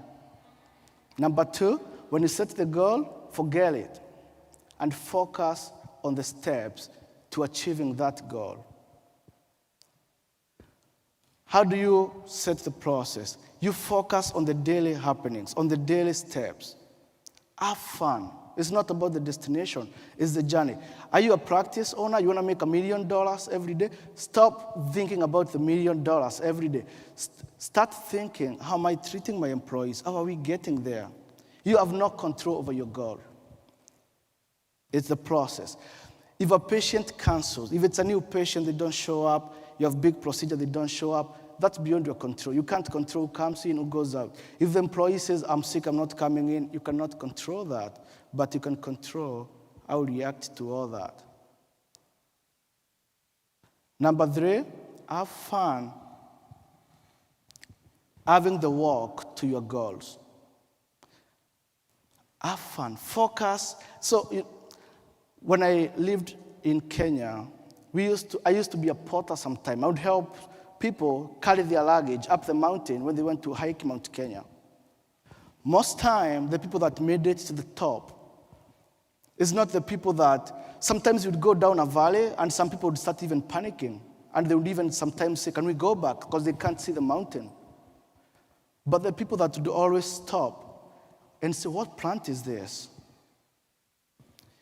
Number 2, when you set the goal, forget it and focus on the steps to achieving that goal. How do you set the process? You focus on the daily happenings, on the daily steps. Have fun. It's not about the destination, it's the journey. Are you a practice owner? You want to make $1 million every day? Stop thinking about the $1 million every day. Start thinking, how am I treating my employees? How are we getting there? You have no control over your goal. It's the process. If a patient cancels, if it's a new patient, they don't show up, you have big procedure, they don't show up, that's beyond your control. You can't control who comes in, who goes out. If the employee says, I'm sick, I'm not coming in, you cannot control that, but you can control how you react to all that. Number 3, have fun having the walk to your goals. Have fun, focus. So when I lived in Kenya, I used to be a porter sometime. I would help people carry their luggage up the mountain when they went to hike Mount Kenya. Most time, the people that made it to the top is not the people that, sometimes you'd go down a valley and some people would start even panicking. And they would even sometimes say, can we go back? Because they can't see the mountain. But the people that would always stop and say, what plant is this?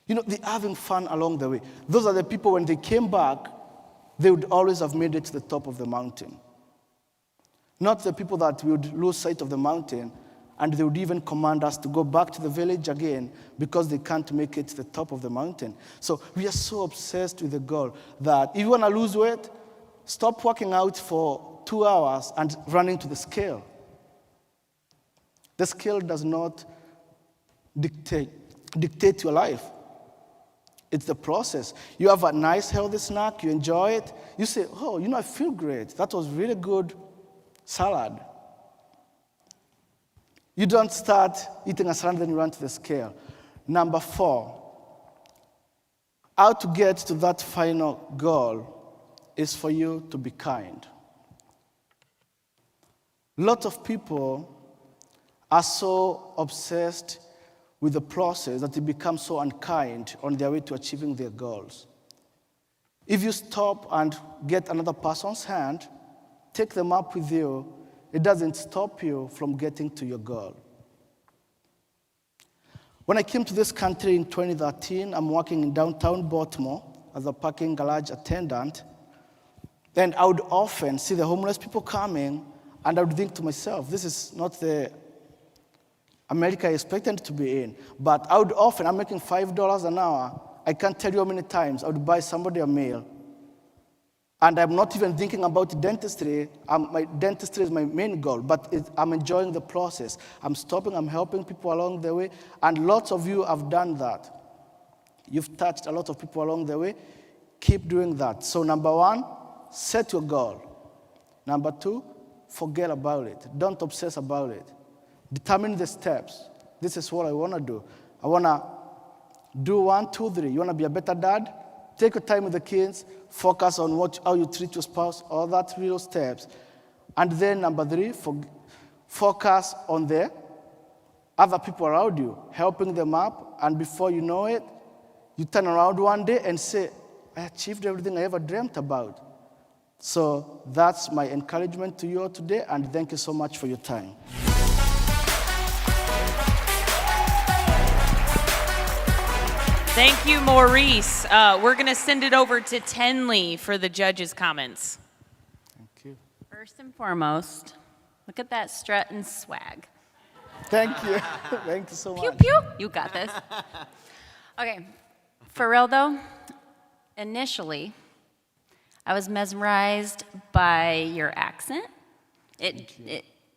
They're having fun along the way. Those are the people, when they came back, they would always have made it to the top of the mountain. Not the people that would lose sight of the mountain, and they would even command us to go back to the village again because they can't make it to the top of the mountain. So we are so obsessed with the goal that if you want to lose weight, stop working out for 2 hours and running to the scale. The scale does not dictate your life. It's the process. You have a nice, healthy snack, you enjoy it. You say, oh, I feel great. That was really good salad. You don't start eating a salad, then you run to the scale. Number 4, how to get to that final goal is for you to be kind. Lots of people are so obsessed with the process that they become so unkind on their way to achieving their goals. If you stop and get another person's hand, take them up with you, it doesn't stop you from getting to your goal. When I came to this country in 2013, I'm working in downtown Baltimore as a parking garage attendant, and I would often see the homeless people coming, and I would think to myself, this is not the America I expected to be in. But I would often, I'm making $5 an hour, I can't tell you how many times I would buy somebody a meal. And I'm not even thinking about dentistry. My dentistry is my main goal, but I'm enjoying the process. I'm stopping, I'm helping people along the way, and lots of you have done that. You've touched a lot of people along the way. Keep doing that. So number 1, set your goal. Number 2, forget about it. Don't obsess about it. Determine the steps. This is what I want to do. I want to do 1, 2, 3. You want to be a better dad? Take your time with the kids. Focus on how you treat your spouse, all that real steps. And then number 3, focus on the other people around you, helping them up. And before you know it, you turn around one day and say, I achieved everything I ever dreamt about. So that's my encouragement to you all today, and thank you so much for your time. Thank you, Maurice. We're going to send it over to Tenley for the judges' comments. Thank you. First and foremost, look at that strut and swag. Thank you. Thank you so much. Pew, pew. You got this. Okay. For real, though, initially, I was mesmerized by your accent.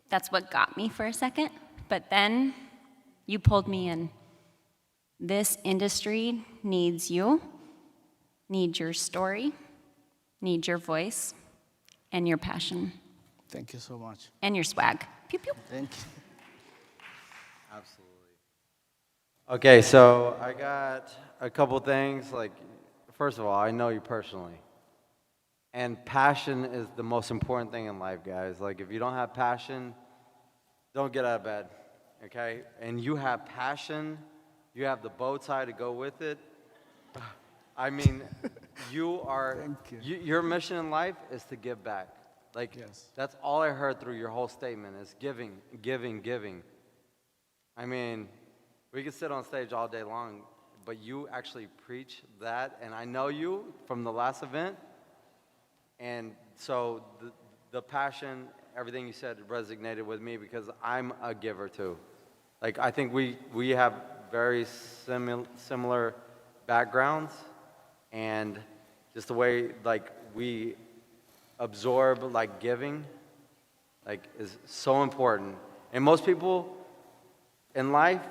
That's what got me for a second. But then you pulled me in. This industry needs you, needs your story, needs your voice, and your passion. Thank you so much. And your swag. Pew, pew. Thank you. Absolutely. Okay, so I got a couple things. First of all, I know you personally. And passion is the most important thing in life, guys. If you don't have passion, don't get out of bed, okay? And you have passion. You have the bow tie to go with it. I mean, your mission in life is to give back. Yes. That's all I heard through your whole statement is giving, giving, giving. I mean, we could sit on stage all day long, but you actually preach that, and I know you from the last event, and so the passion, everything you said resonated with me because I'm a giver too. I think we have very similar backgrounds, and just the way like we absorb like giving like is so important. And most people in life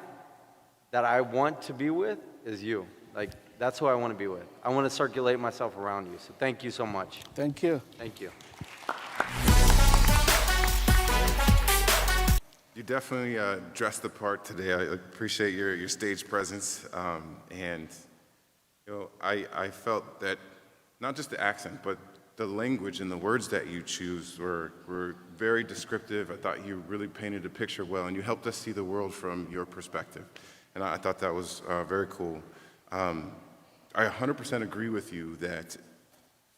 that I want to be with is you. Like that's who I want to be with. I want to circulate myself around you. So thank you so much. Thank you. Thank you. You definitely dressed the part today. I appreciate your stage presence. And you know, I felt that not just the accent, but the language and the words that you choose were very descriptive. I thought you really painted a picture well, and you helped us see the world from your perspective. And I thought that was very cool. I 100% agree with you that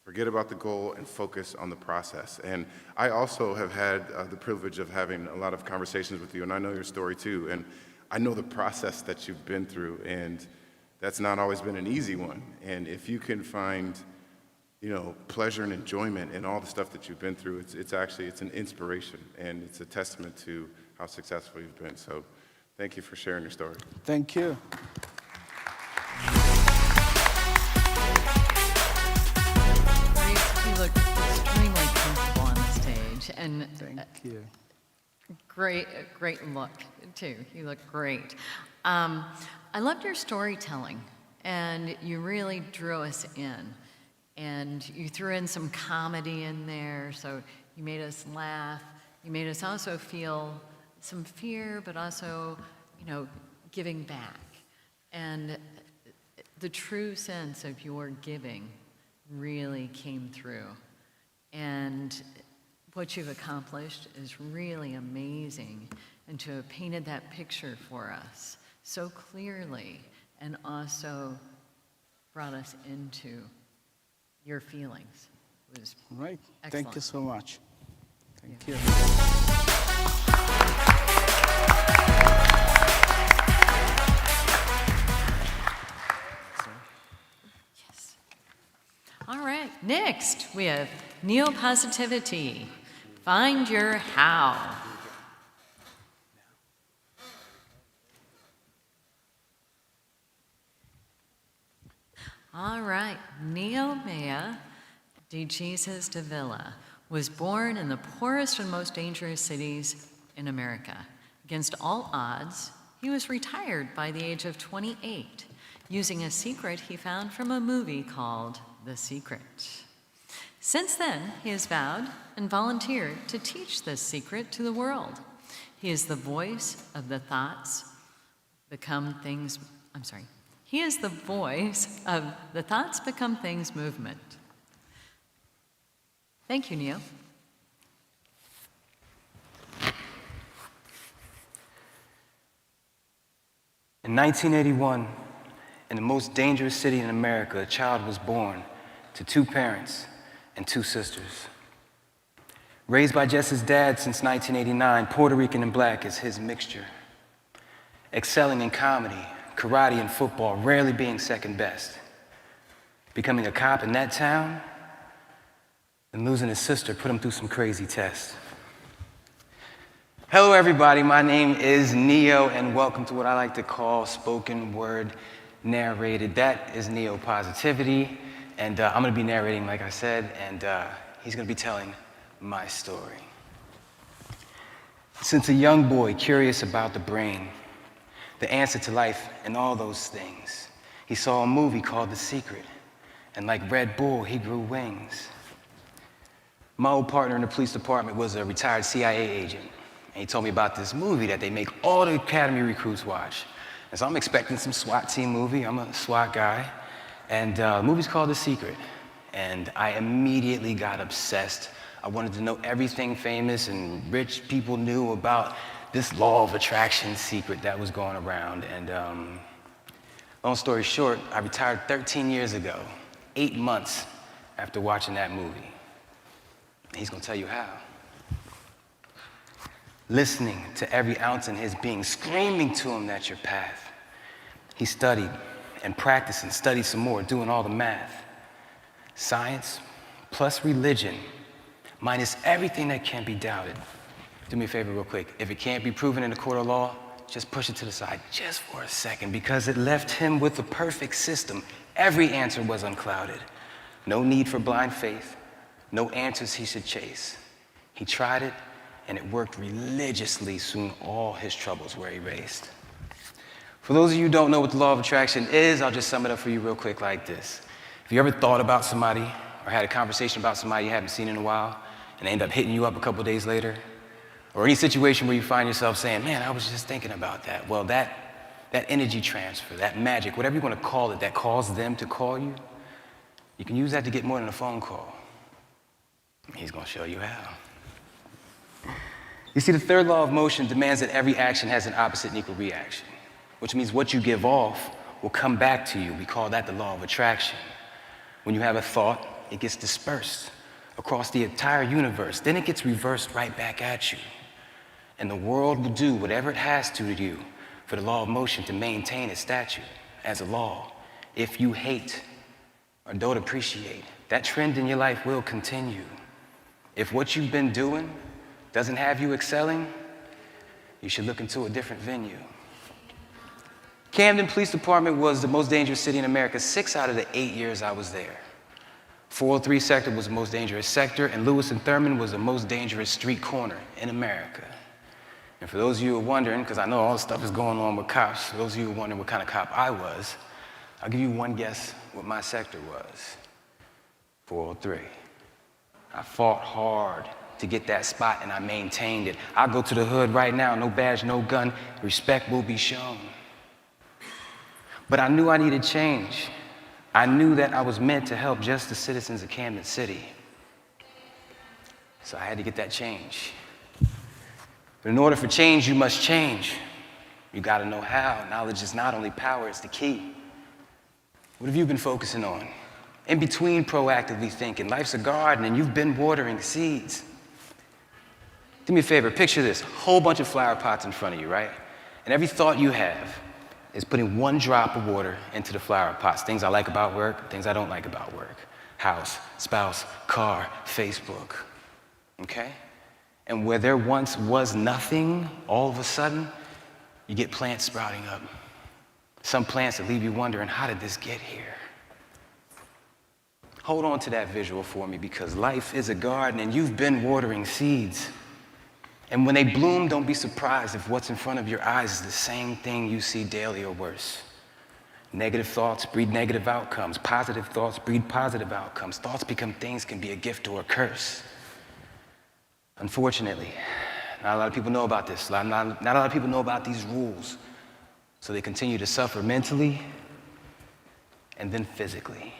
forget about the goal and focus on the process. And I also have had the privilege of having a lot of conversations with you, and I know your story too. And I know the process that you've been through, and that's not always been an easy one. And if you can find, you know, pleasure and enjoyment in all the stuff that you've been through, it's an inspiration, and it's a testament to how successful you've been. So thank you for sharing your story. Thank you. You look extremely comfortable on the stage, and thank you. Great look too. You look great. I loved your storytelling, and you really drew us in, and you threw in some comedy in there, so you made us laugh. You made us also feel some fear, but also, you know, giving back, and the true sense of your giving really came through. And what you've accomplished is really amazing, and to have painted that picture for us so clearly and also brought us into your feelings was right. excellent. Thank you so much. Thank you. All right, next we have Neo-Positivity. Find your how. All right, Nehemiah de Jesus de Villa was born in the poorest and most dangerous cities in America. Against all odds, he was retired by the age of 28, using a secret he found from a movie called The Secret. Since then, he has vowed and volunteered to teach this secret to the world. He is the voice of the thoughts become things, he is the voice of the Thoughts Become Things movement. Thank you, Neil. In 1981, in the most dangerous city in America, a child was born to 2 parents and 2 sisters. Raised by just his dad since 1989, Puerto Rican and black is his mixture. Excelling in comedy, karate, and football, rarely being second best. Becoming a cop in that town, and losing his sister put him through some crazy tests. Hello everybody, my name is Neo, and welcome to what I like to call spoken word narrated. That is Neo-Positivity, and I'm gonna be narrating, like I said, and he's gonna be telling my story. Since a young boy curious about the brain, the answer to life and all those things, he saw a movie called The Secret, and like Red Bull, he grew wings. My old partner in the police department was a retired CIA agent, and he told me about this movie that they make all the academy recruits watch. And so I'm expecting some SWAT team movie. I'm a SWAT guy. And the movie's called The Secret. And I immediately got obsessed. I wanted to know everything famous and rich people knew about this law of attraction secret that was going around. And long story short, I retired 13 years ago, 8 months after watching that movie. He's gonna tell you how. Listening to every ounce in his being, screaming to him that's your path. He studied and practiced and studied some more, doing all the math. Science plus religion, minus everything that can't be doubted. Do me a favor real quick. If it can't be proven in a court of law, just push it to the side just for a second, because it left him with the perfect system. Every answer was unclouded. No need for blind faith, no answers he should chase. He tried it, and it worked religiously. Soon all his troubles were erased. For those of you who don't know what the law of attraction is, I'll just sum it up for you real quick like this. If you ever thought about somebody or had a conversation about somebody you haven't seen in a while, and they end up hitting you up a couple days later, or any situation where you find yourself saying, man, I was just thinking about that. Well, that energy transfer, that magic, whatever you want to call it, that caused them to call you, you can use that to get more than a phone call. He's going to show you how. You see, the third law of motion demands that every action has an opposite and equal reaction, which means what you give off will come back to you. We call that the law of attraction. When you have a thought, it gets dispersed across the entire universe. Then it gets reversed right back at you. And the world will do whatever it has to you for the law of motion to maintain its statute as a law. If you hate or don't appreciate, that trend in your life will continue. If what you've been doing doesn't have you excelling, you should look into a different venue. Camden Police Department was the most dangerous city in America 6 out of the 8 years I was there. 403 sector was the most dangerous sector, and Lewis and Thurman was the most dangerous street corner in America. And for those of you who are wondering, because I know all the stuff is going on with cops, for those of you who are wondering what kind of cop I was, I'll give you one guess what my sector was. 403. I fought hard to get that spot, and I maintained it. I'll go to the hood right now, no badge, no gun, respect will be shown. But I knew I needed change. I knew that I was meant to help just the citizens of Camden City. So I had to get that change. But in order for change, you must change. You gotta know how. Knowledge is not only power, it's the key. What have you been focusing on? In between proactively thinking, life's a garden and you've been watering seeds. Do me a favor, picture this, whole bunch of flower pots in front of you, right? And every thought you have is putting one drop of water into the flower pots. Things I like about work, things I don't like about work. House, spouse, car, Facebook, okay? And where there once was nothing, all of a sudden, you get plants sprouting up. Some plants that leave you wondering, how did this get here? Hold on to that visual for me, because life is a garden and you've been watering seeds. And when they bloom, don't be surprised if what's in front of your eyes is the same thing you see daily or worse. Negative thoughts breed negative outcomes. Positive thoughts breed positive outcomes. Thoughts become things, can be a gift or a curse. Unfortunately, not a lot of people know about this. Not a lot of people know about these rules. So they continue to suffer mentally and then physically.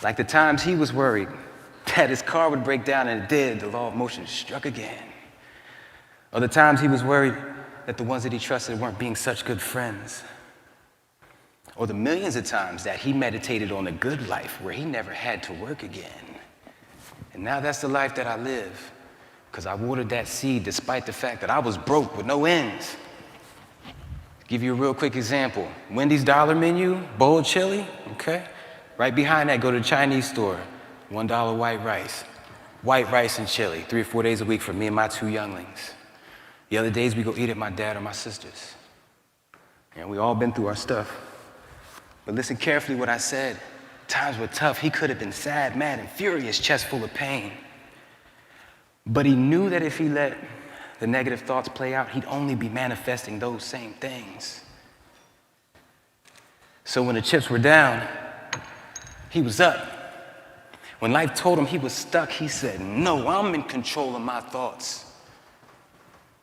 Like the times he was worried that his car would break down, and it did, the law of motion struck again. Or the times he was worried that the ones that he trusted weren't being such good friends. Or the millions of times that he meditated on a good life where he never had to work again. And now that's the life that I live, because I watered that seed despite the fact that I was broke with no ends. Give you a real quick example. Wendy's dollar menu, bowl of chili, okay? Right behind that, go to the Chinese store. $1 white rice. White rice and chili, 3 or 4 days a week for me and my 2 younglings. The other days we go eat at my dad or my sister's. And we all been through our stuff. But listen carefully what I said. Times were tough. He could have been sad, mad, and furious, chest full of pain. But he knew that if he let the negative thoughts play out, he'd only be manifesting those same things. So when the chips were down, he was up. When life told him he was stuck, he said, no, I'm in control of my thoughts.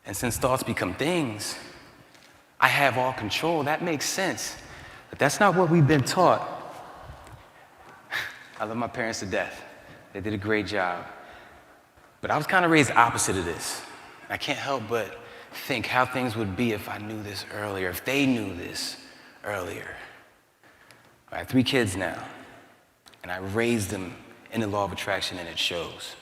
And since thoughts become things, I have all control. That makes sense. But that's not what we've been taught. I love my parents to death. They did a great job. But I was kind of raised opposite of this. I can't help but think how things would be if I knew this earlier, if they knew this earlier. I have 3 kids now, and I raised them in the law of attraction, and it shows.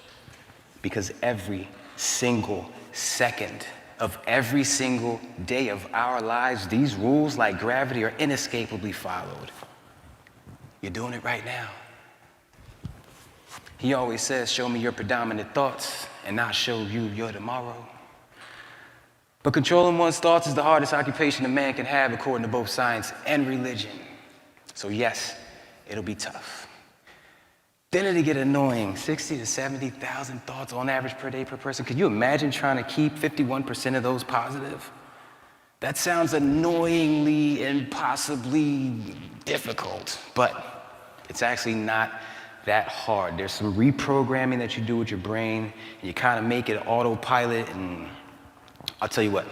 Because every single second of every single day of our lives, these rules, like gravity, are inescapably followed. You're doing it right now. He always says, show me your predominant thoughts, and I'll show you your tomorrow. But controlling one's thoughts is the hardest occupation a man can have, according to both science and religion. So yes, it'll be tough. Then it'll get annoying, 60 to 70,000 thoughts on average per day per person. Could you imagine trying to keep 51% of those positive? That sounds annoyingly, impossibly difficult, but it's actually not that hard. There's some reprogramming that you do with your brain, and you kind of make it autopilot, and I'll tell you what,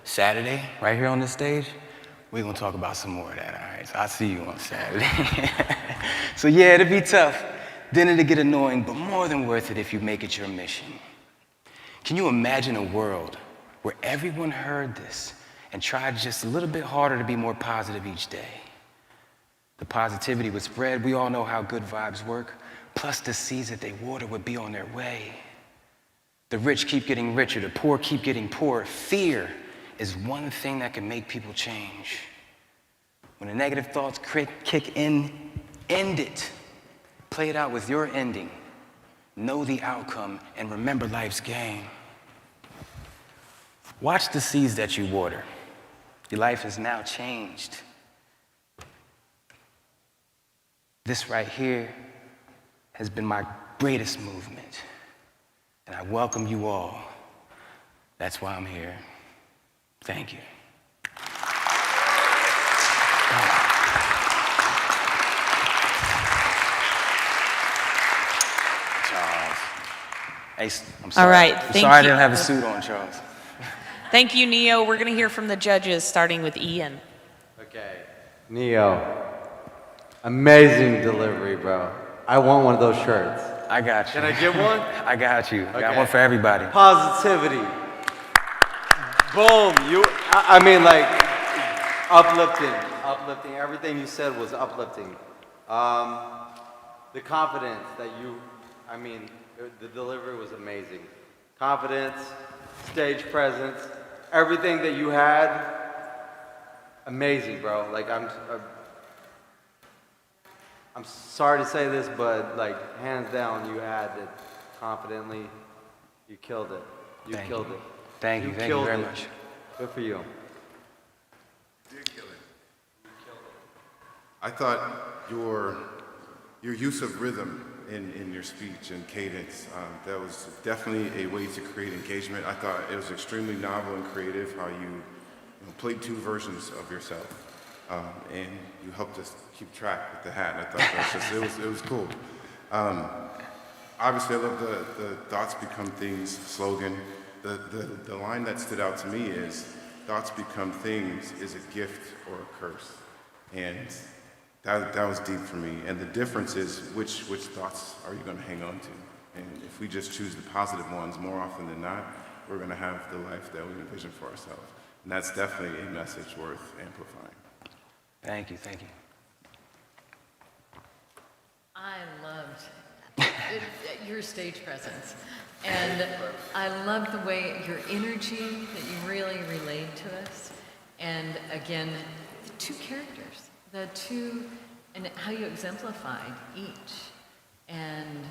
Saturday, right here on this stage, we're gonna talk about some more of that, all right? So I'll see you on Saturday. So yeah, it'll be tough. Then it'll get annoying, but more than worth it if you make it your mission. Can you imagine a world where everyone heard this and tried just a little bit harder to be more positive each day? The positivity would spread. We all know how good vibes work. Plus the seeds that they water would be on their way. The rich keep getting richer. The poor keep getting poorer. Fear is one thing that can make people change. When the negative thoughts kick in, end it. Play it out with your ending. Know the outcome and remember life's game. Watch the seeds that you water. Your life has now changed. This right here has been my greatest movement. And I welcome you all. That's why I'm here. Thank you. Charles. Hey, I'm sorry. All right, I'm thank sorry I you. didn't have a suit on, Charles. Thank you, Neo. We're going to hear from the judges, starting with Ian. Okay, Neo. Amazing delivery, bro. I want one of those shirts. I got you. Can I get one? I got you. I got Okay. one for everybody. Positivity. Boom. I mean, like, uplifting. Everything you said was uplifting. The confidence that the delivery was amazing. Confidence, stage presence, everything that you had, amazing, bro. Like, I'm sorry to say this, but like, hands down, you had it confidently. You killed it. You killed it. Thank you very much. Good for you. You did kill it. I thought your use of rhythm in your speech and cadence, that was definitely a way to create engagement. I thought it was extremely novel and creative how you played two versions of yourself. And you helped us keep track with the hat. And I thought that was it was cool. Obviously, I love the thoughts become things slogan. The line that stood out to me is, thoughts become things is a gift or a curse. And that was deep for me. And the difference is which thoughts are you going to hang on to? And if we just choose the positive ones, more often than not, we're going to have the life that we envision for ourselves. And that's definitely a message worth amplifying. Thank you, thank you. I loved your stage presence. And I loved the way, your energy that you really relayed to us. And again, the two characters, and how you exemplified each. And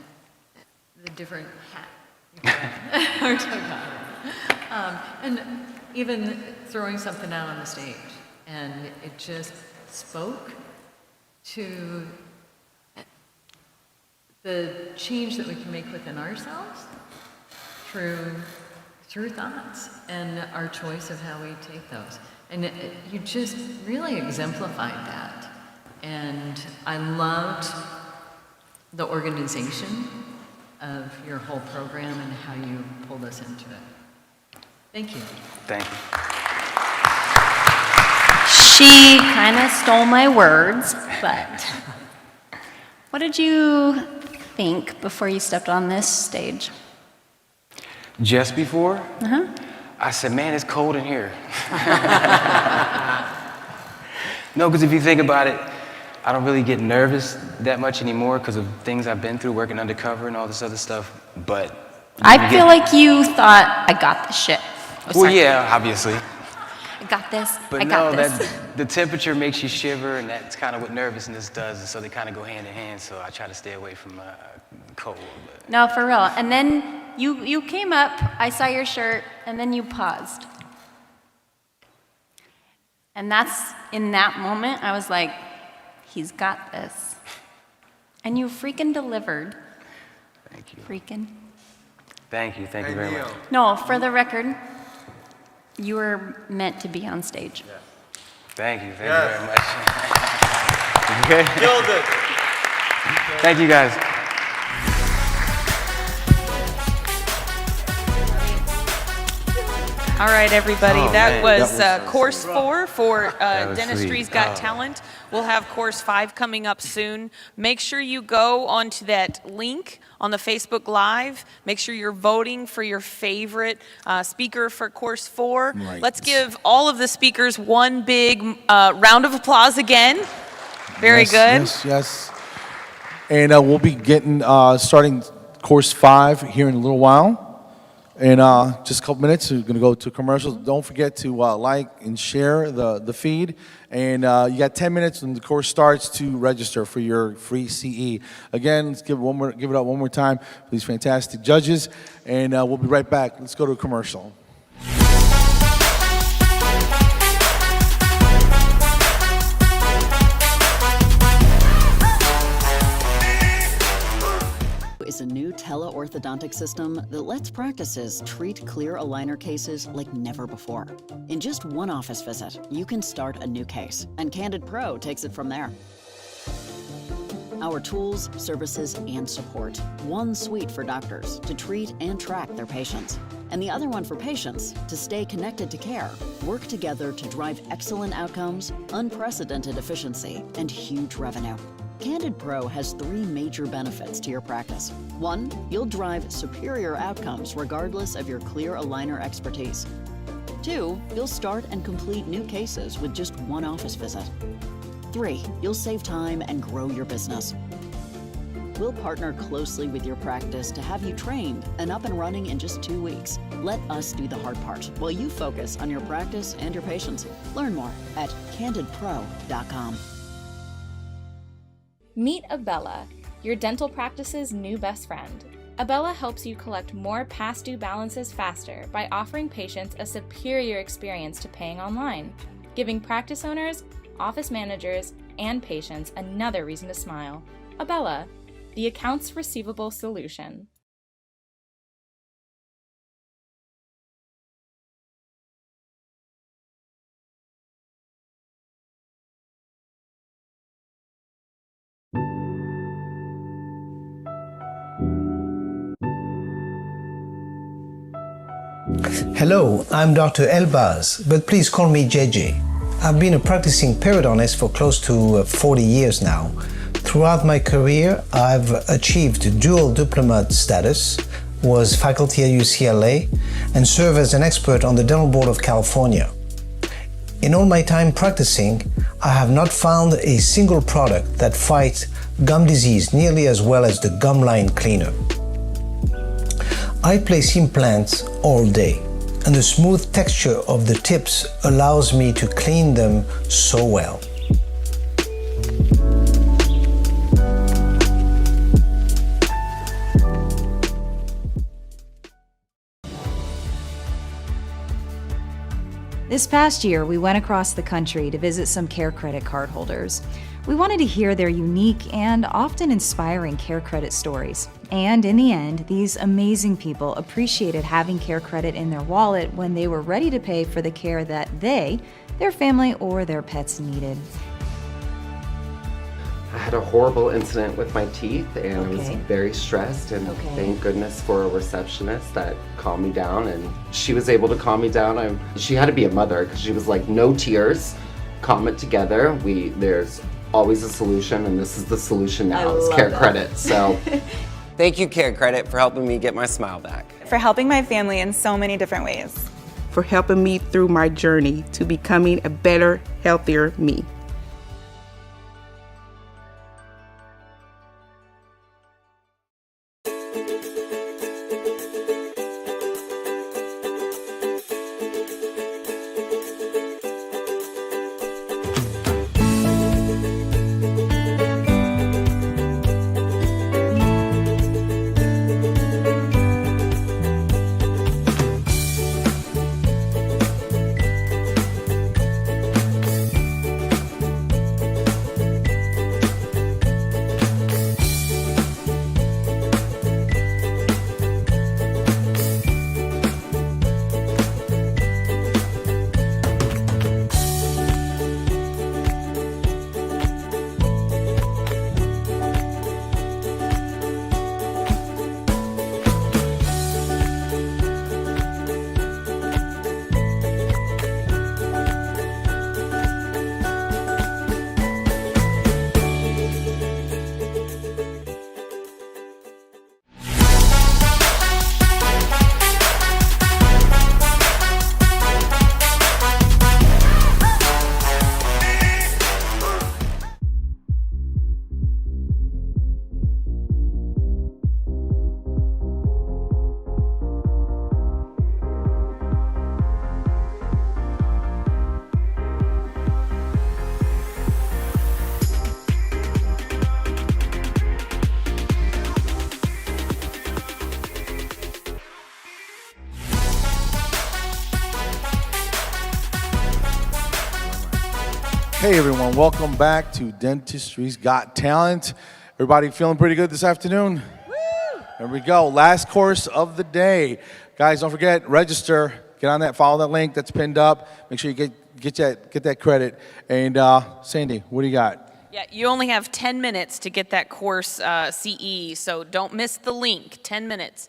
the different hat or took on. And even throwing something out on the stage. And it just spoke to the change that we can make within ourselves through thoughts and our choice of how we take those. And you just really exemplified that. And I loved the organization of your whole program and how you pulled us into it. Thank you. Thank you. She kind of stole my words, but what did you think before you stepped on this stage? Just before, Uh-huh. I said, man, it's cold in here. No, because if you think about it, I don't really get nervous that much anymore because of things I've been through, working undercover and all this other stuff, but... I feel like you thought, I got this shit. Well, yeah, obviously. I got this, But I got no, this. the temperature makes you shiver, and that's kind of what nervousness does, and so they kind of go hand in hand, so I try to stay away from cold. But. No, for real. And then you came up, I saw your shirt, and then you paused. And that's, in that moment, I was like, He's got this. And you freaking delivered. Thank you. Freaking. Thank you very much. No, for the record, you were meant to be on stage. Thank you very much. Okay. Killed it. Thank you guys. All right, everybody. Oh, that man. was That was course 4 for was Dentistry's sweet. Got Oh. Talent. We'll have course 5 coming up soon. Make sure you go onto that link on the Facebook Live. Make sure you're voting for your favorite speaker for course 4. Right. Let's give all of the speakers one big round of applause again. Very good. Yes. And we'll be getting starting course 5 here in a little while. And just a couple minutes, we're going to go to commercials. Don't forget to like and share the feed. And you got 10 minutes when the course starts to register for your free CE. Again, let's give it up one more time for these fantastic judges. And we'll be right back. Let's go to a commercial. Is a new teleorthodontic system that lets practices treat clear aligner cases like never before. In just one office visit, you can start a new case, and Candid Pro takes it from there. Our tools, services, and support. One suite for doctors to treat and track their patients, and the other one for patients to stay connected to care, work together to drive excellent outcomes, unprecedented efficiency, and huge revenue. Candid Pro has 3 major benefits to your practice. 1, you'll drive superior outcomes regardless of your clear aligner expertise. 2, you'll start and complete new cases with just one office visit. 3, you'll save time and grow your business. We'll partner closely with your practice to have you trained and up and running in just 2 weeks. Let us do the hard part while you focus on your practice and your patients. Learn more at candidpro.com. Meet Abella, your dental practice's new best friend. Abella helps you collect more past due balances faster by offering patients a superior experience to paying online, giving practice owners, office managers, and patients another reason to smile. Abella, the accounts receivable solution. Hello, I'm Dr. Elbaz, but please call me JJ. I've been a practicing periodontist for close to 40 years now. Throughout my career, I've achieved dual diploma status, was faculty at UCLA, and served as an expert on the Dental Board of California. In all my time practicing, I have not found a single product that fights gum disease nearly as well as the gum line cleaner. I place implants all day, and the smooth texture of the tips allows me to clean them so well. This past year, we went across the country to visit some Care Credit cardholders. We wanted to hear their unique and often inspiring Care Credit stories. And in the end, these amazing people appreciated having Care Credit in their wallet when they were ready to pay for the care that they, their family, or their pets needed. I had a horrible incident with my teeth and I was very stressed, and thank goodness for a receptionist that calmed me down, and she was able to calm me down. She had to be a mother because she was like, no tears, calm it together. There's always a solution, and this is the solution now. It's Care Credit. So thank you, Care Credit, for helping me get my smile back. For helping my family in so many different ways. For helping me through my journey to becoming a better, healthier me. Hey everyone, welcome back to Dentistry's Got Talent. Everybody feeling pretty good this afternoon? There we go, last course of the day. Guys, don't forget, register, get on that, follow that link that's pinned up. Make sure you get that credit. And Sandy, what do you got? Yeah, you only have 10 minutes to get that course CE, so don't miss the link, 10 minutes.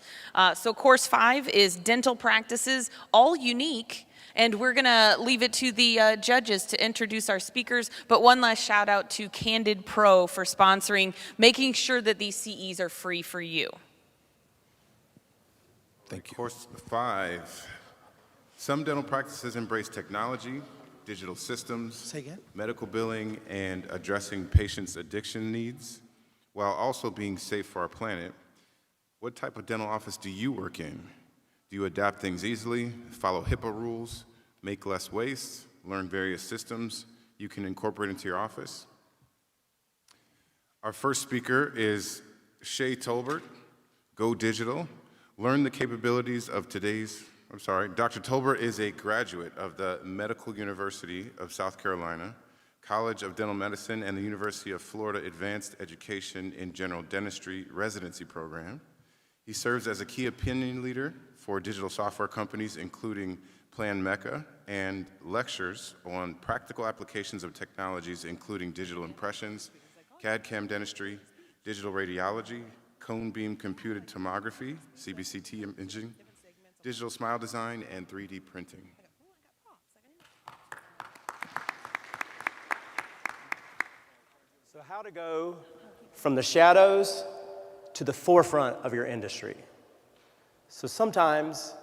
So course 5 is dental practices, all unique, and we're gonna leave it to the judges to introduce our speakers, but one last shout out to Candid Pro for sponsoring, making sure that these CEs are free for you. Thank you. Course 5, some dental practices embrace technology, digital systems, medical billing, and addressing patients' addiction needs, while also being safe for our planet. What type of dental office do you work in? Do you adapt things easily, follow HIPAA rules, make less waste, learn various systems you can incorporate into your office? Our first speaker is Shay Tolbert, Go Digital. Learn the capabilities of today's Dr. Tolbert is a graduate of the Medical University of South Carolina, College of Dental Medicine, and the University of Florida Advanced Education in General Dentistry residency program. He serves as a key opinion leader for digital software companies, including Plan Mecca, and lectures on practical applications of technologies, including digital impressions, CAD/CAM dentistry, digital radiology, cone beam computed tomography, CBCT imaging, digital smile design, and 3D printing. So how to go from the shadows to the forefront of your industry. So sometimes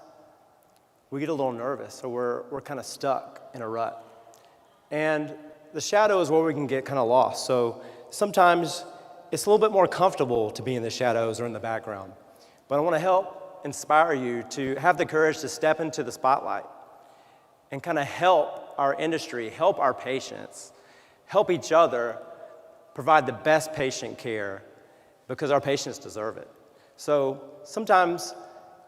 we get a little nervous, or we're kind of stuck in a rut. And the shadow is where we can get kind of lost. So sometimes it's a little bit more comfortable to be in the shadows or in the background. But I want to help inspire you to have the courage to step into the spotlight and kind of help our industry, help our patients, help each other provide the best patient care because our patients deserve it. So sometimes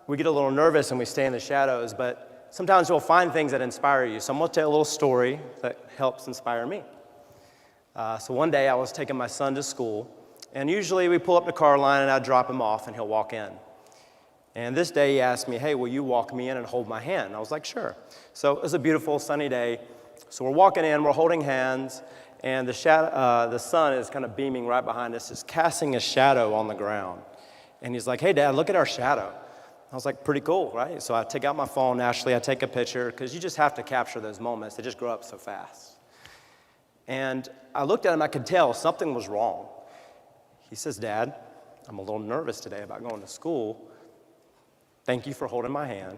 we get a little nervous and we stay in the shadows, but sometimes we'll find things that inspire you. So I'm going to tell you a little story that helps inspire me. So one day I was taking my son to school, and usually we pull up the car line and I drop him off and he'll walk in. And this day he asked me, hey, will you walk me in and hold my hand? And I was like, sure. So it was a beautiful sunny day. So we're walking in, we're holding hands, and the sun is kind of beaming right behind us, just casting a shadow on the ground. And he's like, hey, Dad, look at our shadow. I was like, pretty cool, right? So I take out my phone, naturally, I take a picture, because you just have to capture those moments. They just grow up so fast. And I looked at him, I could tell something was wrong. He says, Dad, I'm a little nervous today about going to school. Thank you for holding my hand.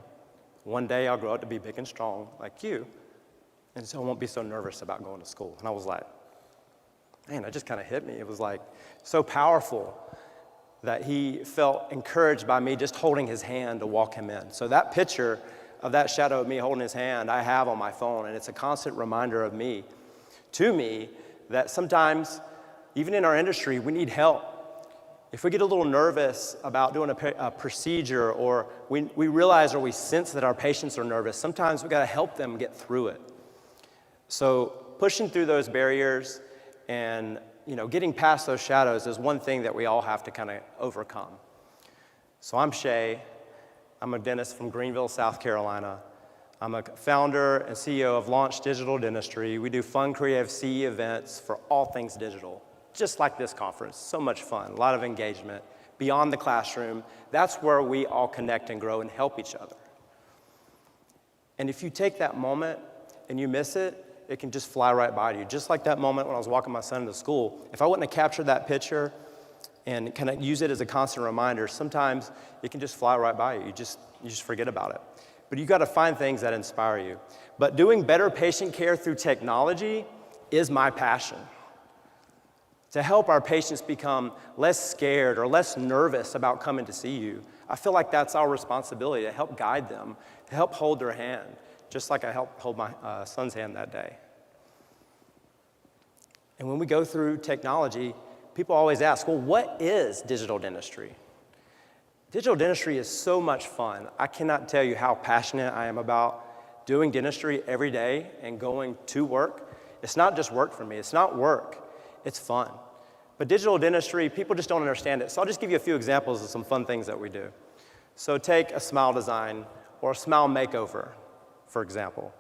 One day I'll grow up to be big and strong like you, and so I won't be so nervous about going to school. And I was like, man, that just kind of hit me. It was like so powerful that he felt encouraged by me just holding his hand to walk him in. So that picture of that shadow of me holding his hand I have on my phone, and it's a constant reminder to me, that sometimes, even in our industry, we need help. If we get a little nervous about doing a procedure, or we realize or we sense that our patients are nervous, sometimes we gotta help them get through it. So pushing through those barriers and getting past those shadows is one thing that we all have to kind of overcome. So I'm Shay. I'm a dentist from Greenville, South Carolina. I'm a founder and CEO of Launch Digital Dentistry. We do fun, creative CE events for all things digital. Just like this conference, so much fun, a lot of engagement, beyond the classroom. That's where we all connect and grow and help each other. And if you take that moment and you miss it, it can just fly right by you. Just like that moment when I was walking my son to school. If I wouldn't have captured that picture and kind of use it as a constant reminder, sometimes it can just fly right by you. You just forget about it. But you gotta find things that inspire you. But doing better patient care through technology is my passion. To help our patients become less scared or less nervous about coming to see you. I feel like that's our responsibility, to help guide them, to help hold their hand, just like I helped hold my son's hand that day. And when we go through technology, people always ask, well, what is digital dentistry? Digital dentistry is so much fun. I cannot tell you how passionate I am about doing dentistry every day and going to work. It's not just work for me. It's not work. It's fun. But digital dentistry, people just don't understand it. So I'll just give you a few examples of some fun things that we do. So take a smile design or a smile makeover, for example.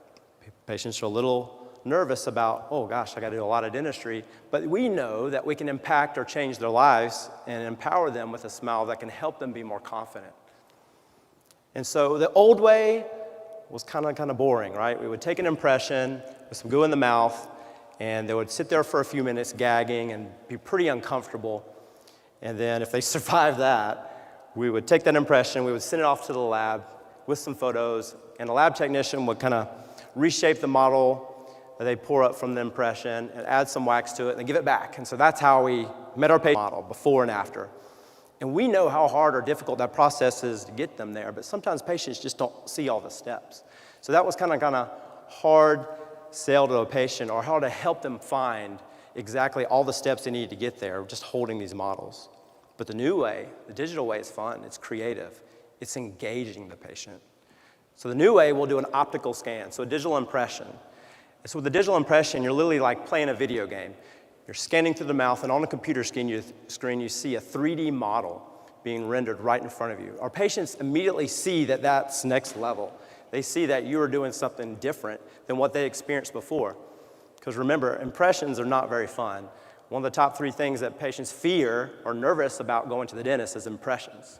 Patients are a little nervous about, oh gosh, I got to do a lot of dentistry, but we know that we can impact or change their lives and empower them with a smile that can help them be more confident. And so the old way was kind of boring, right? We would take an impression with some goo in the mouth, and they would sit there for a few minutes gagging and be pretty uncomfortable. And then if they survived that, we would take that impression, we would send it off to the lab with some photos, and the lab technician would kind of reshape the model that they pour up from the impression and add some wax to it and give it back. And so that's how we met our patient model, before and after. And we know how hard or difficult that process is to get them there, but sometimes patients just don't see all the steps. So that was kind of hard sell to a patient, or how to help them find exactly all the steps they need to get there, just holding these models. But the new way, the digital way, is fun, it's creative, it's engaging the patient. So the new way, we'll do an optical scan, so a digital impression. And so with the digital impression, you're literally like playing a video game. You're scanning through the mouth, and on a computer screen, you see a 3D model being rendered right in front of you. Our patients immediately see that that's next level. They see that you are doing something different than what they experienced before. Because remember, impressions are not very fun. One of the top 3 things that patients fear or nervous about going to the dentist is impressions.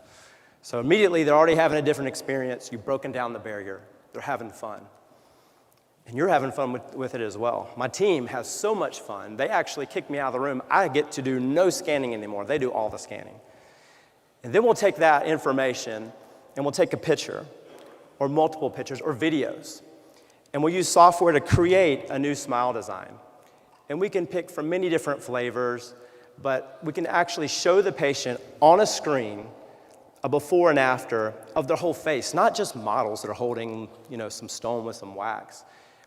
So immediately, they're already having a different experience. You've broken down the barrier. They're having fun. And you're having fun with it as well. My team has so much fun. They actually kick me out of the room. I get to do no scanning anymore. They do all the scanning. And then we'll take that information and we'll take a picture or multiple pictures or videos. And we'll use software to create a new smile design. And we can pick from many different flavors, but we can actually show the patient on a screen a before and after of their whole face, not just models that are holding, some stone with some wax.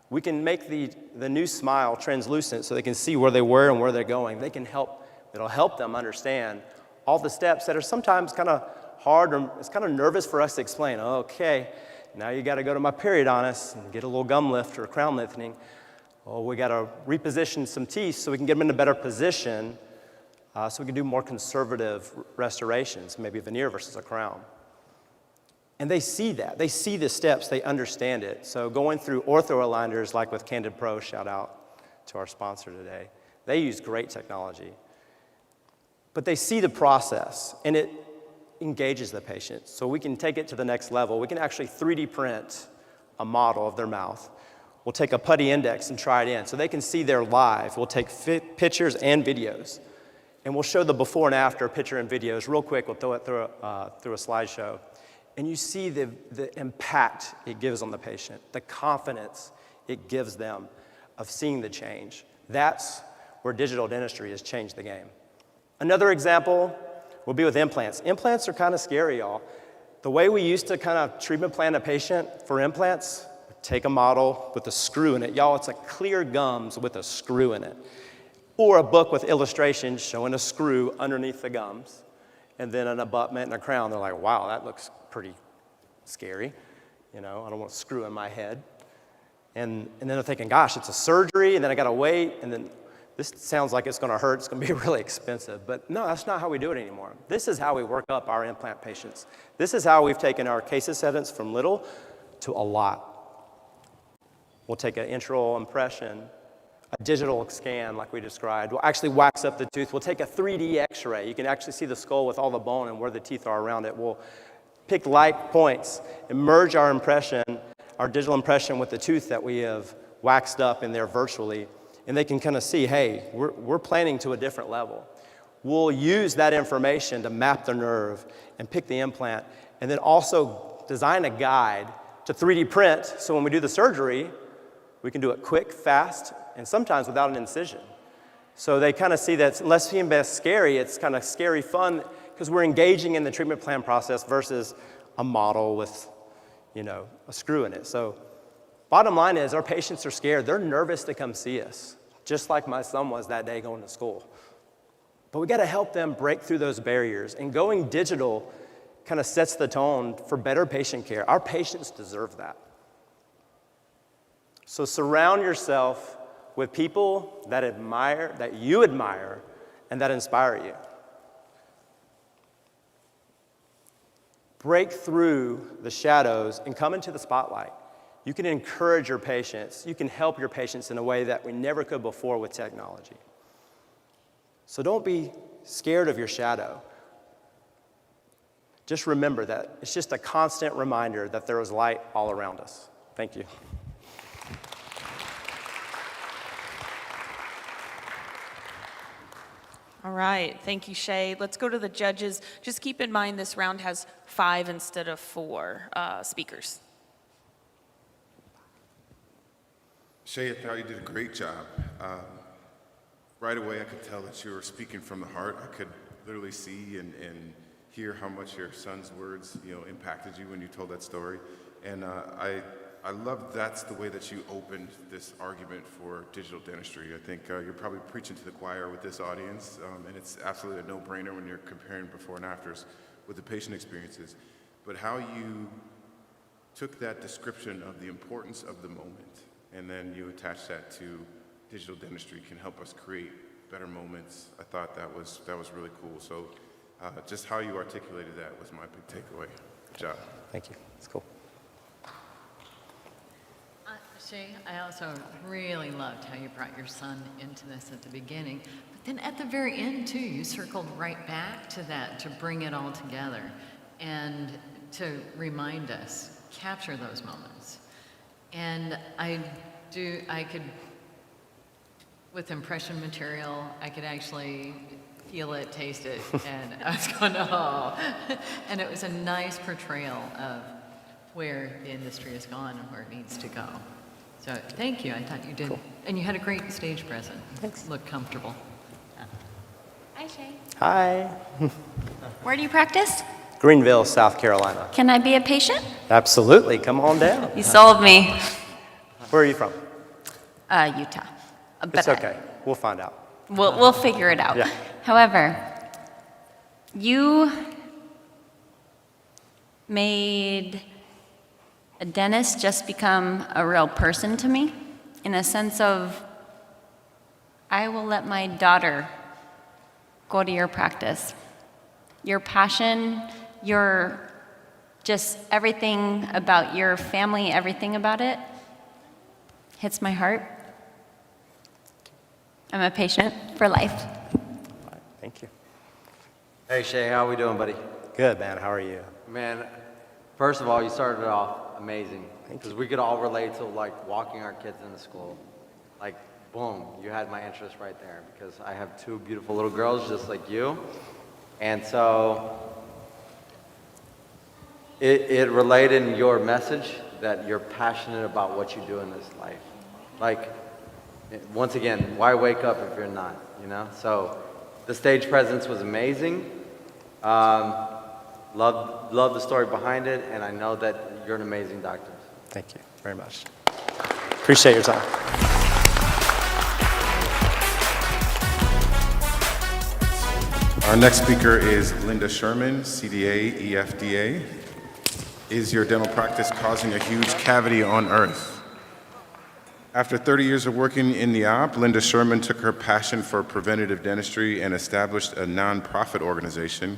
We can make the new smile translucent so they can see where they were and where they're going. It'll help them understand all the steps that are sometimes kind of hard, or it's kind of nervous for us to explain. Okay, now you got to go to my periodontist and get a little gum lift or crown lifting. Oh, we got to reposition some teeth so we can get them in a better position so we can do more conservative restorations, maybe a veneer versus a crown. And they see that. They see the steps. They understand it. So going through ortho aligners, like with Candid Pro, shout out to our sponsor today, they use great technology. But they see the process, and it engages the patient. So we can take it to the next level. We can actually 3D print a model of their mouth. We'll take a putty index and try it in so they can see their live. We'll take pictures and videos. And we'll show the before and after picture and videos real quick. We'll throw it through a slideshow. And you see the impact it gives on the patient, the confidence it gives them of seeing the change. That's where digital dentistry has changed the game. Another example will be with implants. Implants are kind of scary, y'all. The way we used to kind of treatment plan a patient for implants, take a model with a screw in it. Y'all, it's like clear gums with a screw in it. Or a book with illustrations showing a screw underneath the gums, and then an abutment and a crown. They're like, wow, that looks pretty scary. I don't want a screw in my head. And then they're thinking, gosh, it's a surgery, and then I got to wait, and then this sounds like it's going to hurt. It's going to be really expensive. But no, that's not how we do it anymore. This is how we work up our implant patients. This is how we've taken our case acceptance from little to a lot. We'll take an intraoral impression, a digital scan like we described. We'll actually wax up the tooth. We'll take a 3D x-ray. You can actually see the skull with all the bone and where the teeth are around it. We'll pick like points and merge our impression, our digital impression, with the tooth that we have waxed up in there virtually. And they can kind of see, hey, we're planning to a different level. We'll use that information to map the nerve and pick the implant, and then also design a guide to 3D print, so when we do the surgery, we can do it quick, fast, and sometimes without an incision. So they kind of see that unless being scary, it's kind of scary fun, because we're engaging in the treatment plan process versus a model with, a screw in it. So bottom line is, our patients are scared. They're nervous to come see us, just like my son was that day going to school. But we got to help them break through those barriers. And going digital kind of sets the tone for better patient care. Our patients deserve that. So surround yourself with people that you admire, and that inspire you. Break through the shadows and come into the spotlight. You can encourage your patients. You can help your patients in a way that we never could before with technology. So don't be scared of your shadow. Just remember that it's just a constant reminder that there is light all around us. Thank you. All right, thank you, Shay. Let's go to the judges. Just keep in mind this round has 5 instead of 4 speakers. Shay, I thought you did a great job. Right away, I could tell that you were speaking from the heart. I could literally see and hear how much your son's words, impacted you when you told that story. And I love that's the way that you opened this argument for digital dentistry. I think you're probably preaching to the choir with this audience, and it's absolutely a no-brainer when you're comparing before and afters with the patient experiences. But how you took that description of the importance of the moment, and then you attach that to digital dentistry can help us create better moments. I thought that was really cool. So just how you articulated that was my big takeaway. Good job. Thank you. It's cool. Shay, I also really loved how you brought your son into this at the beginning. But then at the very end, too, you circled right back to that to bring it all together and to remind us, capture those moments. And I could, with impression material, I could actually feel it, taste it, and I was going, oh. And it was a nice portrayal of where the industry has gone and where it needs to go. So thank you. I thought you did. Cool. And you had a great stage presence. Thanks. Looked comfortable. Hi, Shay. Hi. Where do you practice? Greenville, South Carolina. Can I be a patient? Absolutely. Come on down. You sold me. Where are you from? Utah. But It's okay. We'll find out. We'll figure it out. Yeah. However, you made a dentist just become a real person to me, in a sense of, I will let my daughter go to your practice. Your passion, your just everything about your family, everything about it hits my heart. I'm a patient for life. Thank you. Hey Shay, how we doing, buddy? Good, man. How are you? Man, first of all, you started it off amazing, because we could all relate to like walking our kids into school. Like, boom, you had my interest right there, because I have 2 beautiful little girls just like you. And so it related in your message that you're passionate about what you do in this life. Like, once again, why wake up if you're not, So the stage presence was amazing. Love the story behind it, and I know that you're an amazing doctor. Thank you very much. Appreciate your time. Our next speaker is Linda Sherman, CDA, EFDA. Is your dental practice causing a huge cavity on Earth? After 30 years of working in the op, Linda Sherman took her passion for preventative dentistry and established a nonprofit organization,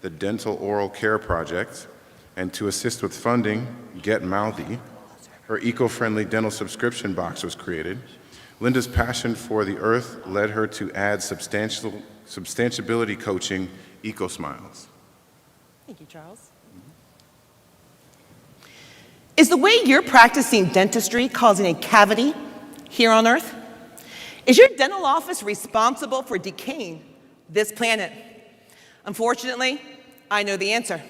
the Dental Oral Care Project, and to assist with funding, Get Mouthy, her eco-friendly dental subscription box was created. Linda's passion for the earth led her to add substantiability coaching, Eco Smiles. Thank you, Charles. Is the way you're practicing dentistry causing a cavity here on Earth? Is your dental office responsible for decaying this planet? Unfortunately, I know the answer.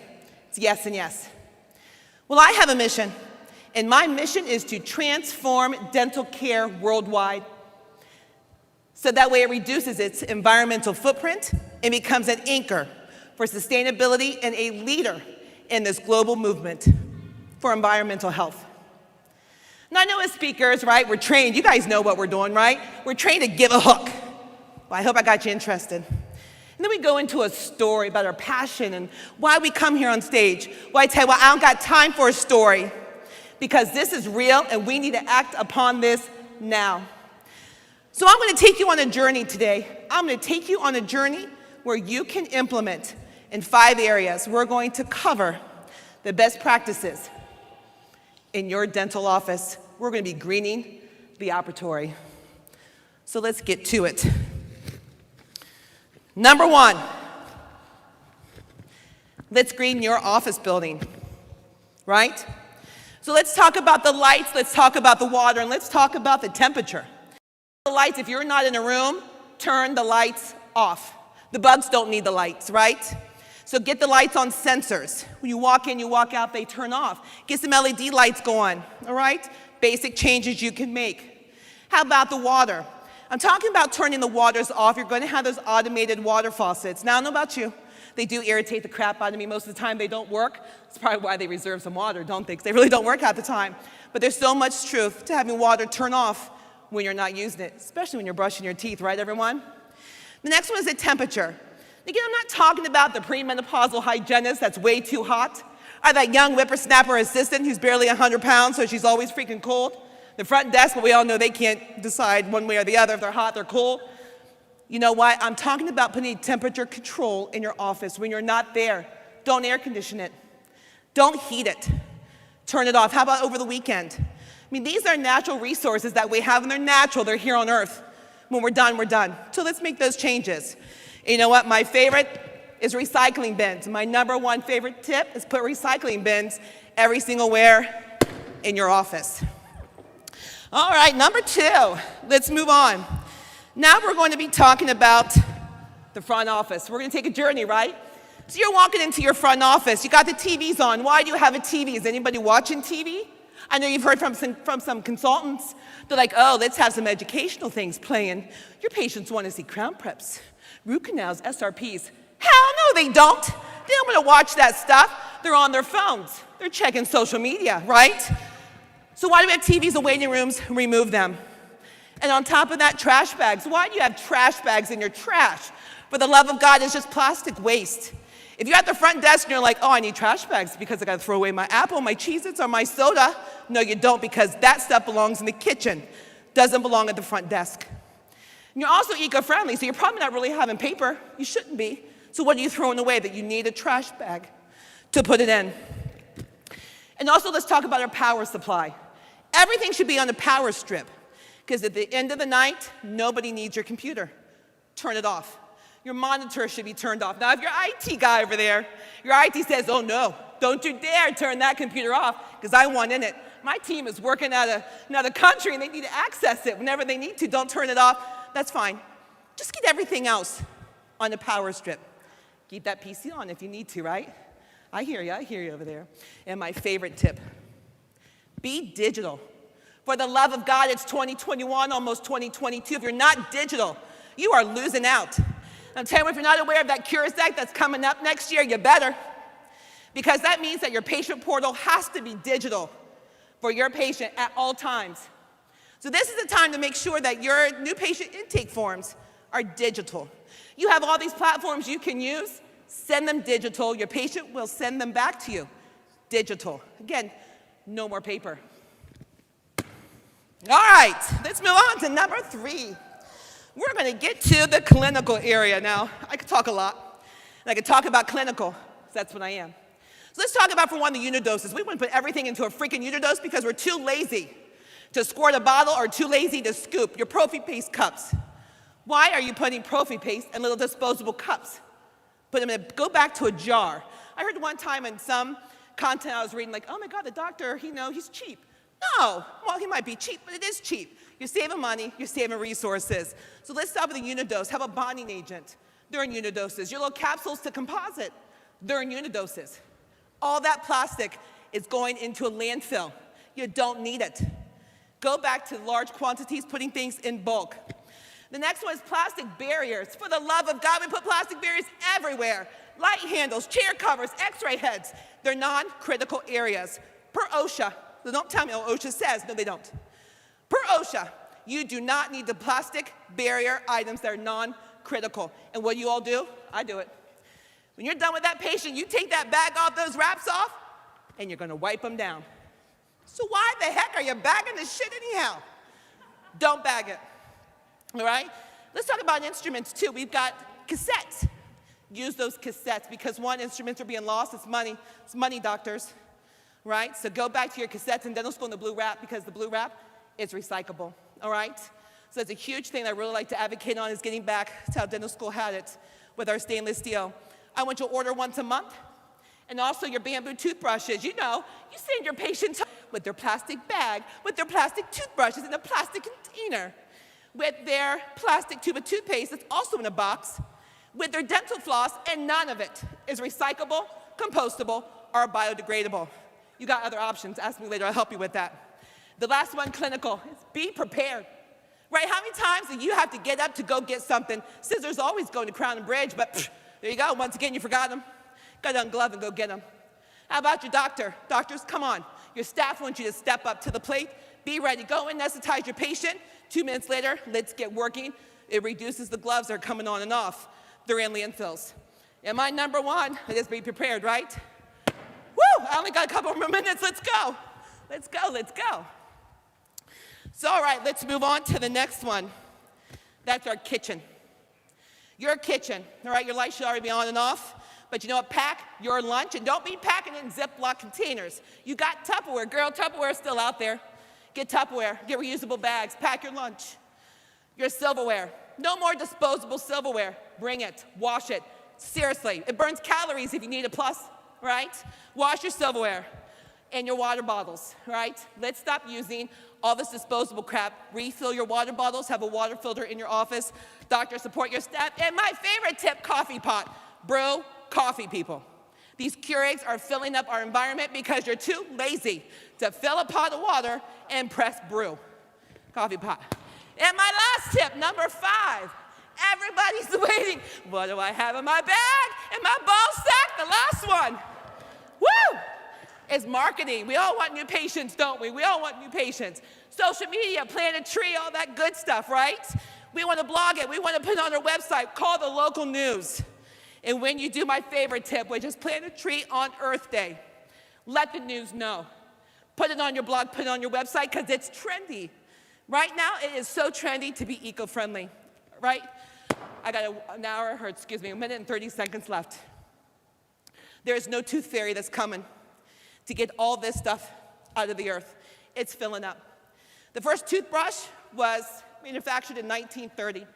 It's yes and yes. Well, I have a mission, and my mission is to transform dental care worldwide, so that way it reduces its environmental footprint and becomes an anchor for sustainability and a leader in this global movement for environmental health. Now, I know as speakers, right, we're trained, you guys know what we're doing, right? We're trained to give a hook. Well, I hope I got you interested. And then we go into a story about our passion and why we come here on stage. Well, I tell you what, I don't got time for a story, because this is real and we need to act upon this now. So I'm going to take you on a journey today. I'm going to take you on a journey where you can implement in 5 areas. We're going to cover the best practices in your dental office. We're going to be greening the operatory. So let's get to it. Number 1, let's green your office building, right? So let's talk about the lights, let's talk about the water, and let's talk about the temperature. The lights, if you're not in a room, turn the lights off. The bugs don't need the lights, right? So get the lights on sensors. When you walk in, you walk out, they turn off. Get some LED lights going, all right? Basic changes you can make. How about the water? I'm talking about turning the waters off. You're going to have those automated water faucets. Now, I don't know about you. They do irritate the crap out of me. Most of the time, they don't work. That's probably why they reserve some water, don't they? Because they really don't work half the time. But there's so much truth to having water turn off when you're not using it, especially when you're brushing your teeth, right, everyone? The next one is the temperature. Again, I'm not talking about the premenopausal hygienist that's way too hot, or that young whippersnapper assistant who's barely 100 pounds, so she's always freaking cold. The front desk, but we all know they can't decide one way or the other if they're hot or cold. You know what? I'm talking about putting temperature control in your office when you're not there. Don't air condition it. Don't heat it. Turn it off. How about over the weekend? I mean, these are natural resources that we have, and they're natural. They're here on Earth. When we're done, we're done. So let's make those changes. You know what? My favorite is recycling bins. My number 1 favorite tip is put recycling bins every single where in your office. All right, number 2. Let's move on. Now we're going to be talking about the front office. We're going to take a journey, right? So you're walking into your front office. You got the TVs on. Why do you have a TV? Is anybody watching TV? I know you've heard from some consultants. They're like, oh, let's have some educational things playing. Your patients want to see crown preps, root canals, SRPs. Hell no, they don't. They don't want to watch that stuff. They're on their phones. They're checking social media, right? So why do we have TVs in waiting rooms? Remove them. And on top of that, trash bags. Why do you have trash bags in your trash? For the love of God, it's just plastic waste. If you're at the front desk and you're like, oh, I need trash bags because I got to throw away my apple, my Cheez-Its, or my soda. No, you don't, because that stuff belongs in the kitchen. Doesn't belong at the front desk. And you're also eco-friendly, so you're probably not really having paper. You shouldn't be. So what are you throwing away that you need a trash bag to put it in? And also, let's talk about our power supply. Everything should be on a power strip, because at the end of the night, nobody needs your computer. Turn it off. Your monitor should be turned off. Now, if your IT guy over there, your IT says, oh no, don't you dare turn that computer off, because I want in it. My team is working out of another country and they need to access it whenever they need to. Don't turn it off. That's fine. Just get everything else on a power strip. Keep that PC on if you need to, right? I hear you over there. And my favorite tip, be digital. For the love of God, it's 2021, almost 2022. If you're not digital, you are losing out. I'm telling you, if you're not aware of that Cures Act that's coming up next year, you better. Because that means that your patient portal has to be digital for your patient at all times. So this is the time to make sure that your new patient intake forms are digital. You have all these platforms you can use. Send them digital. Your patient will send them back to you digital. Again, no more paper. All right, let's move on to number 3. We're going to get to the clinical area now. I could talk a lot, and I could talk about clinical, because that's what I am. So let's talk about, for one, the unidoses. We want to put everything into a freaking unidose because we're too lazy to squirt a bottle or too lazy to scoop. Your Prophy Paste cups. Why are you putting Prophy Paste in little disposable cups? Go back to a jar. I heard one time in some content I was reading, like, oh my God, the doctor, he's cheap. No, well, he might be cheap, but it is cheap. You're saving money, you're saving resources. So let's start with a unidose. Have a bonding agent. They're in unidoses. Your little capsules to composite, they're in unidoses. All that plastic is going into a landfill. You don't need it. Go back to large quantities, putting things in bulk. The next one is plastic barriers. For the love of God, we put plastic barriers everywhere. Light handles, chair covers, x-ray heads. They're non-critical areas. Per OSHA, so don't tell me, oh, OSHA says. No, they don't. Per OSHA, you do not need the plastic barrier items that are non-critical. And what do you all do? I do it. When you're done with that patient, you take that bag off, those wraps off, and you're going to wipe them down. So why the heck are you bagging this shit anyhow? Don't bag it. All right? Let's talk about instruments too. We've got cassettes. Use those cassettes because one, instruments are being lost. It's money. It's money, doctors. Right? So go back to your cassettes in dental school in the blue wrap because the blue wrap is recyclable. All right? So it's a huge thing I really like to advocate on is getting back to how dental school had it with our stainless steel. I want you to order once a month. And also your bamboo toothbrushes. You know, you send your patients with their plastic bag, with their plastic toothbrushes in a plastic container, with their plastic tube of toothpaste that's also in a box, with their dental floss, and none of it is recyclable, compostable, or biodegradable. You got other options. Ask me later. I'll help you with that. The last one, clinical, is be prepared. Right? How many times do you have to get up to go get something? Scissors always go to Crown and Bridge, but there you go. Once again, you forgot them. Got to unglove and go get them. How about your doctor? Doctors, come on. Your staff wants you to step up to the plate. Be ready. Go anesthetize your patient. 2 minutes later, let's get working. It reduces the gloves that are coming on and off. They're in landfills. And my number one is be prepared, right? Woo! I only got a couple more minutes. Let's go. Let's go. Let's go. So, all right, let's move on to the next one. That's our kitchen. Your kitchen, all right? Your light should already be on and off. But you know what? Pack your lunch, and don't be packing it in Ziploc containers. You got Tupperware. Girl, Tupperware is still out there. Get Tupperware. Get reusable bags. Pack your lunch. Your silverware. No more disposable silverware. Bring it. Wash it. Seriously. It burns calories if you need a plus, right? Wash your silverware and your water bottles, right? Let's stop using all this disposable crap. Refill your water bottles. Have a water filter in your office. Doctor, support your staff. And my favorite tip, coffee pot. Brew coffee, people. These Keurigs are filling up our environment because you're too lazy to fill a pot of water and press brew. Coffee pot. And my last tip, number 5. Everybody's waiting. What do I have in my bag? In my ball sack? The last one. Woo! Is marketing. We all want new patients, don't we? We all want new patients. Social media, plant a tree, all that good stuff, right? We want to blog it. We want to put it on our website. Call the local news. And when you do my favorite tip, which is plant a tree on Earth Day, let the news know. Put it on your blog, put it on your website, because it's trendy. Right now, it is so trendy to be eco-friendly, right? I got a minute and 30 seconds left. There is no tooth fairy that's coming to get all this stuff out of the earth. It's filling up. The first toothbrush was manufactured in 1930.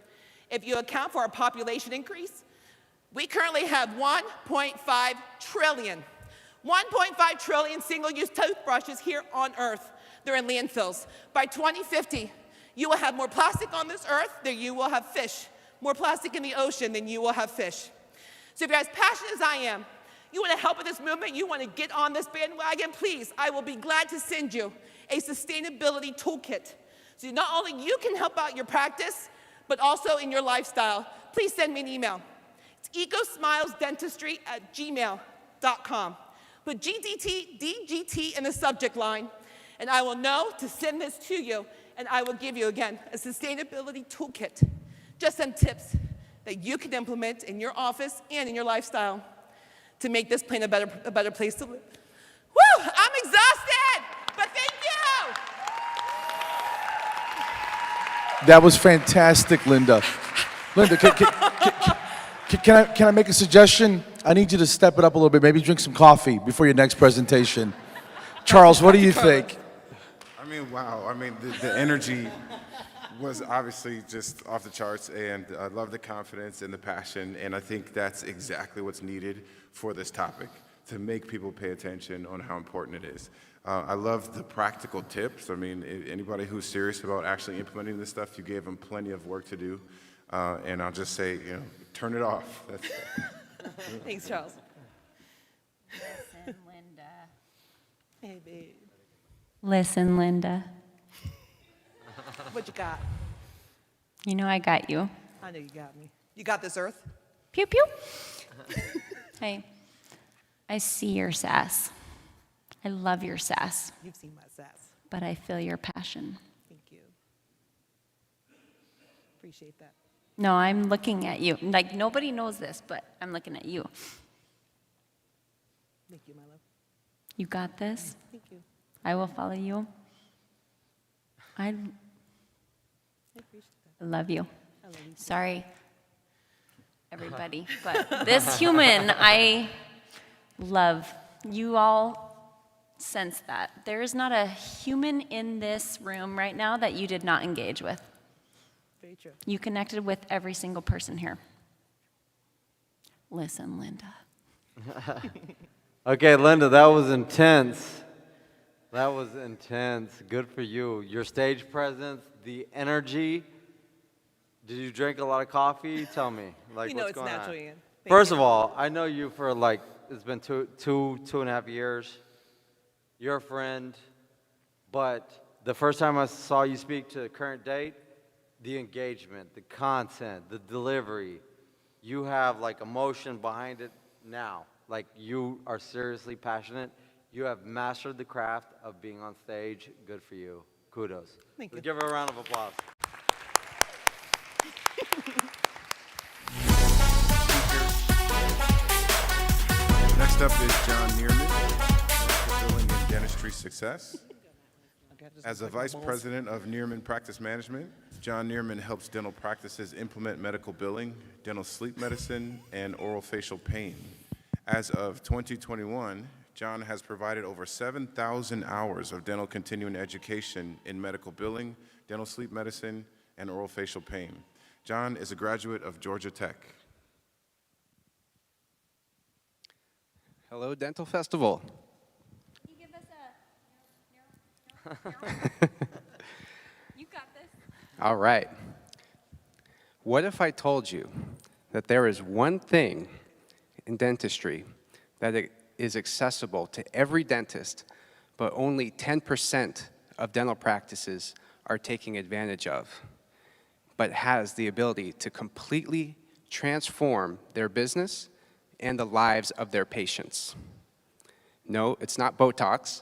If you account for our population increase, we currently have 1.5 trillion. 1.5 trillion single-use toothbrushes here on Earth. They're in landfills. By 2050, you will have more plastic on this earth than you will have fish. More plastic in the ocean than you will have fish. So if you're as passionate as I am, you want to help with this movement, you want to get on this bandwagon, please, I will be glad to send you a sustainability toolkit. So not only you can help out your practice, but also in your lifestyle. Please send me an email. ecosmilesdentistry@gmail.com. Put GDT, DGT in the subject line, and I will know to send this to you, and I will give you, again, a sustainability toolkit. Just some tips that you can implement in your office and in your lifestyle to make this place a better place to live. Woo! I'm exhausted, but thank you! That was fantastic, Linda. Linda, can I make a suggestion? I need you to step it up a little bit. Maybe drink some coffee before your next presentation. Charles, what do you think? I mean, wow. I mean, the energy was obviously just off the charts, and I love the confidence and the passion, and I think that's exactly what's needed for this topic, to make people pay attention on how important it is. I love the practical tips. I mean, anybody who's serious about actually implementing this stuff, you gave them plenty of work to do, and I'll just say, you know, turn it off. That's Thanks, Charles. Listen, Linda. Hey, babe. Listen, Linda. What you got? You know I got you. I know you got me. You got this, Earth? Pew, pew. Hey, I see your sass. I love your sass. You've seen my sass. But I feel your passion. Thank you. Appreciate that. No, I'm looking at you. Like, nobody knows this, but I'm looking at you. Thank you, my love. You got this? Thank you. I will follow you. I appreciate that. I love you. Sorry, everybody, but this human I love. You all sense that. There is not a human in this room right now that you did not engage with. Very true. You connected with every single person here. Listen, Linda. Okay, Linda, that was intense. That was intense. Good for you. Your stage presence, the energy. Did you drink a lot of coffee? Tell me. Like, You know what's it's going natural, on? Ian. Thank First you. of all, I know you for like, it's been two and a half years. You're a friend. But the first time I saw you speak to the current date, the engagement, the content, the delivery, you have like emotion behind it now. Like you are seriously passionate. You have mastered the craft of being on stage. Good for you. Kudos. Thank you. Let's give her a round of applause. Next up is John Neerman, Billing and Dentistry Success. As a Vice President of Neerman Practice Management, John Neerman helps dental practices implement medical billing, dental sleep medicine, and oral facial pain. As of 2021, John has provided over 7,000 hours of dental continuing education in medical billing, dental sleep medicine, and oral facial pain. John is a graduate of Georgia Tech. Hello, Dental Festival. Can you give us You got this. All right. What if I told you that there is one thing in dentistry that is accessible to every dentist, but only 10% of dental practices are taking advantage of, but has the ability to completely transform their business and the lives of their patients? No, it's not Botox.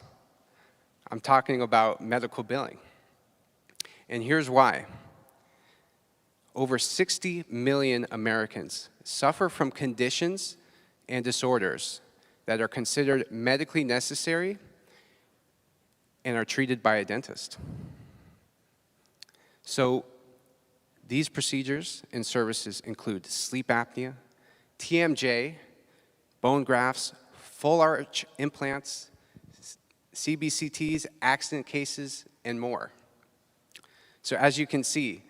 I'm talking about medical billing. And here's why. Over 60 million Americans suffer from conditions and disorders that are considered medically necessary and are treated by a dentist. So these procedures and services include sleep apnea, TMJ, bone grafts, full arch implants, CBCTs, accident cases, and more. So as you can see,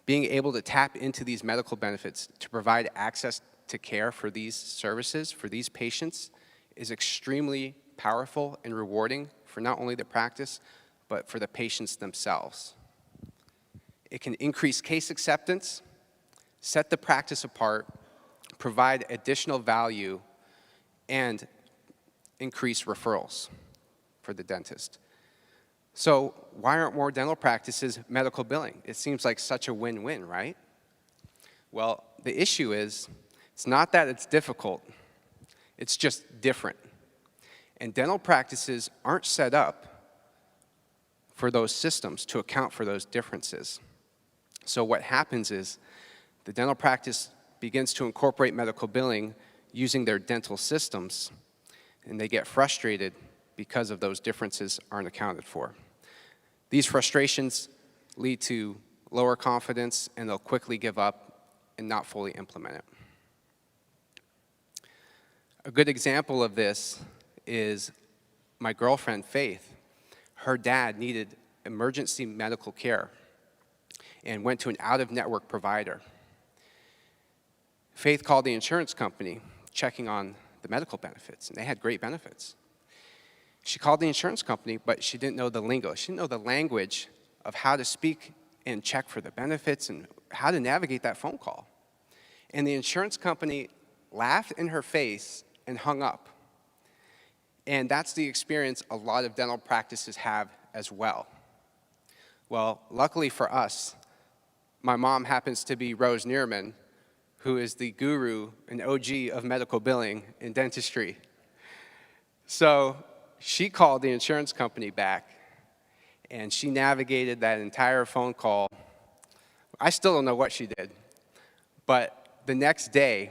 being able to tap into these medical benefits to provide access to care for these services, for these patients, is extremely powerful and rewarding for not only the practice, but for the patients themselves. It can increase case acceptance, set the practice apart, provide additional value, and increase referrals for the dentist. So why aren't more dental practices medical billing? It seems like such a win-win, right? Well, the issue is, it's not that it's difficult, it's just different. And dental practices aren't set up for those systems to account for those differences. So what happens is, the dental practice begins to incorporate medical billing using their dental systems, and they get frustrated because of those differences aren't accounted for. These frustrations lead to lower confidence, and they'll quickly give up and not fully implement it. A good example of this is my girlfriend, Faith. Her dad needed emergency medical care and went to an out-of-network provider. Faith called the insurance company, checking on the medical benefits, and they had great benefits. She called the insurance company, but she didn't know the lingo. She didn't know the language of how to speak and check for the benefits and how to navigate that phone call. And the insurance company laughed in her face and hung up. And that's the experience a lot of dental practices have as well. Well, luckily for us, my mom happens to be Rose Neerman, who is the guru and OG of medical billing in dentistry. So she called the insurance company back, and she navigated that entire phone call. I still don't know what she did, but the next day,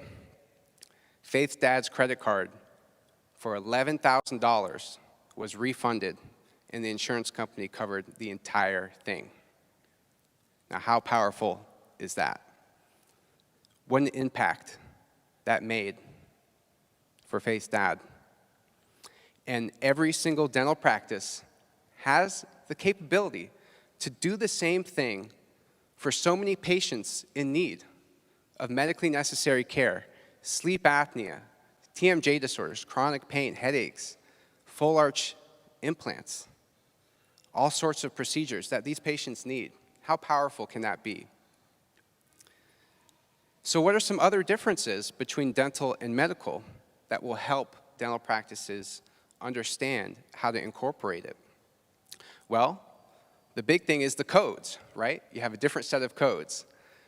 Faith's dad's credit card for $11,000 was refunded, and the insurance company covered the entire thing. Now, how powerful is that? What an impact that made for Faith's dad. And every single dental practice has the capability to do the same thing for so many patients in need of medically necessary care: sleep apnea, TMJ disorders, chronic pain, headaches, full arch implants, all sorts of procedures that these patients need. How powerful can that be? So what are some other differences between dental and medical that will help dental practices understand how to incorporate it? Well, the big thing is the codes, right? You have a different set of codes.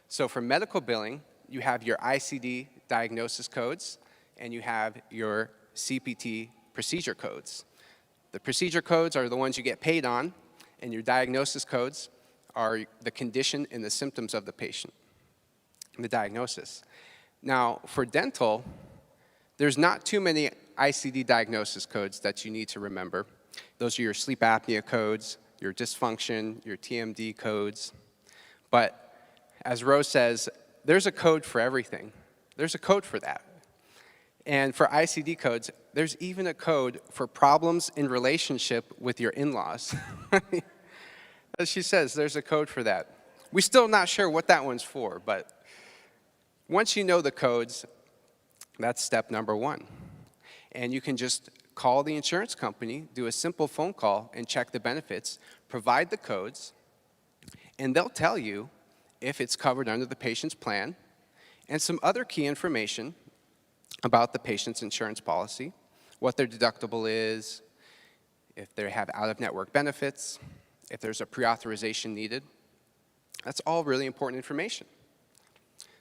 So for medical billing, you have your ICD diagnosis codes, and you have your CPT procedure codes. The procedure codes are the ones you get paid on, and your diagnosis codes are the condition and the symptoms of the patient, the diagnosis. Now, for dental, there's not too many ICD diagnosis codes that you need to remember. Those are your sleep apnea codes, your dysfunction, your TMD codes. But as Rose says, there's a code for everything. There's a code for that. And for ICD codes, there's even a code for problems in relationship with your in-laws. As she says, there's a code for that. We're still not sure what that one's for, but once you know the codes, that's step number one. And you can just call the insurance company, do a simple phone call, and check the benefits, provide the codes, and they'll tell you if it's covered under the patient's plan, and some other key information about the patient's insurance policy, what their deductible is, if they have out-of-network benefits, if there's a pre-authorization needed. That's all really important information.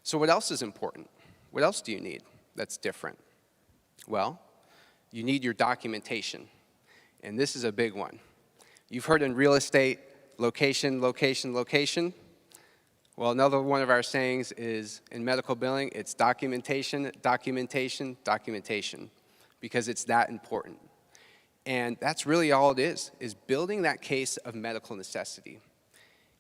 So what else is important? What else do you need that's different? Well, you need your documentation, and this is a big one. You've heard in real estate, location, location, location. Well, another one of our sayings is in medical billing, it's documentation, documentation, documentation, because it's that important. And that's really all it is building that case of medical necessity.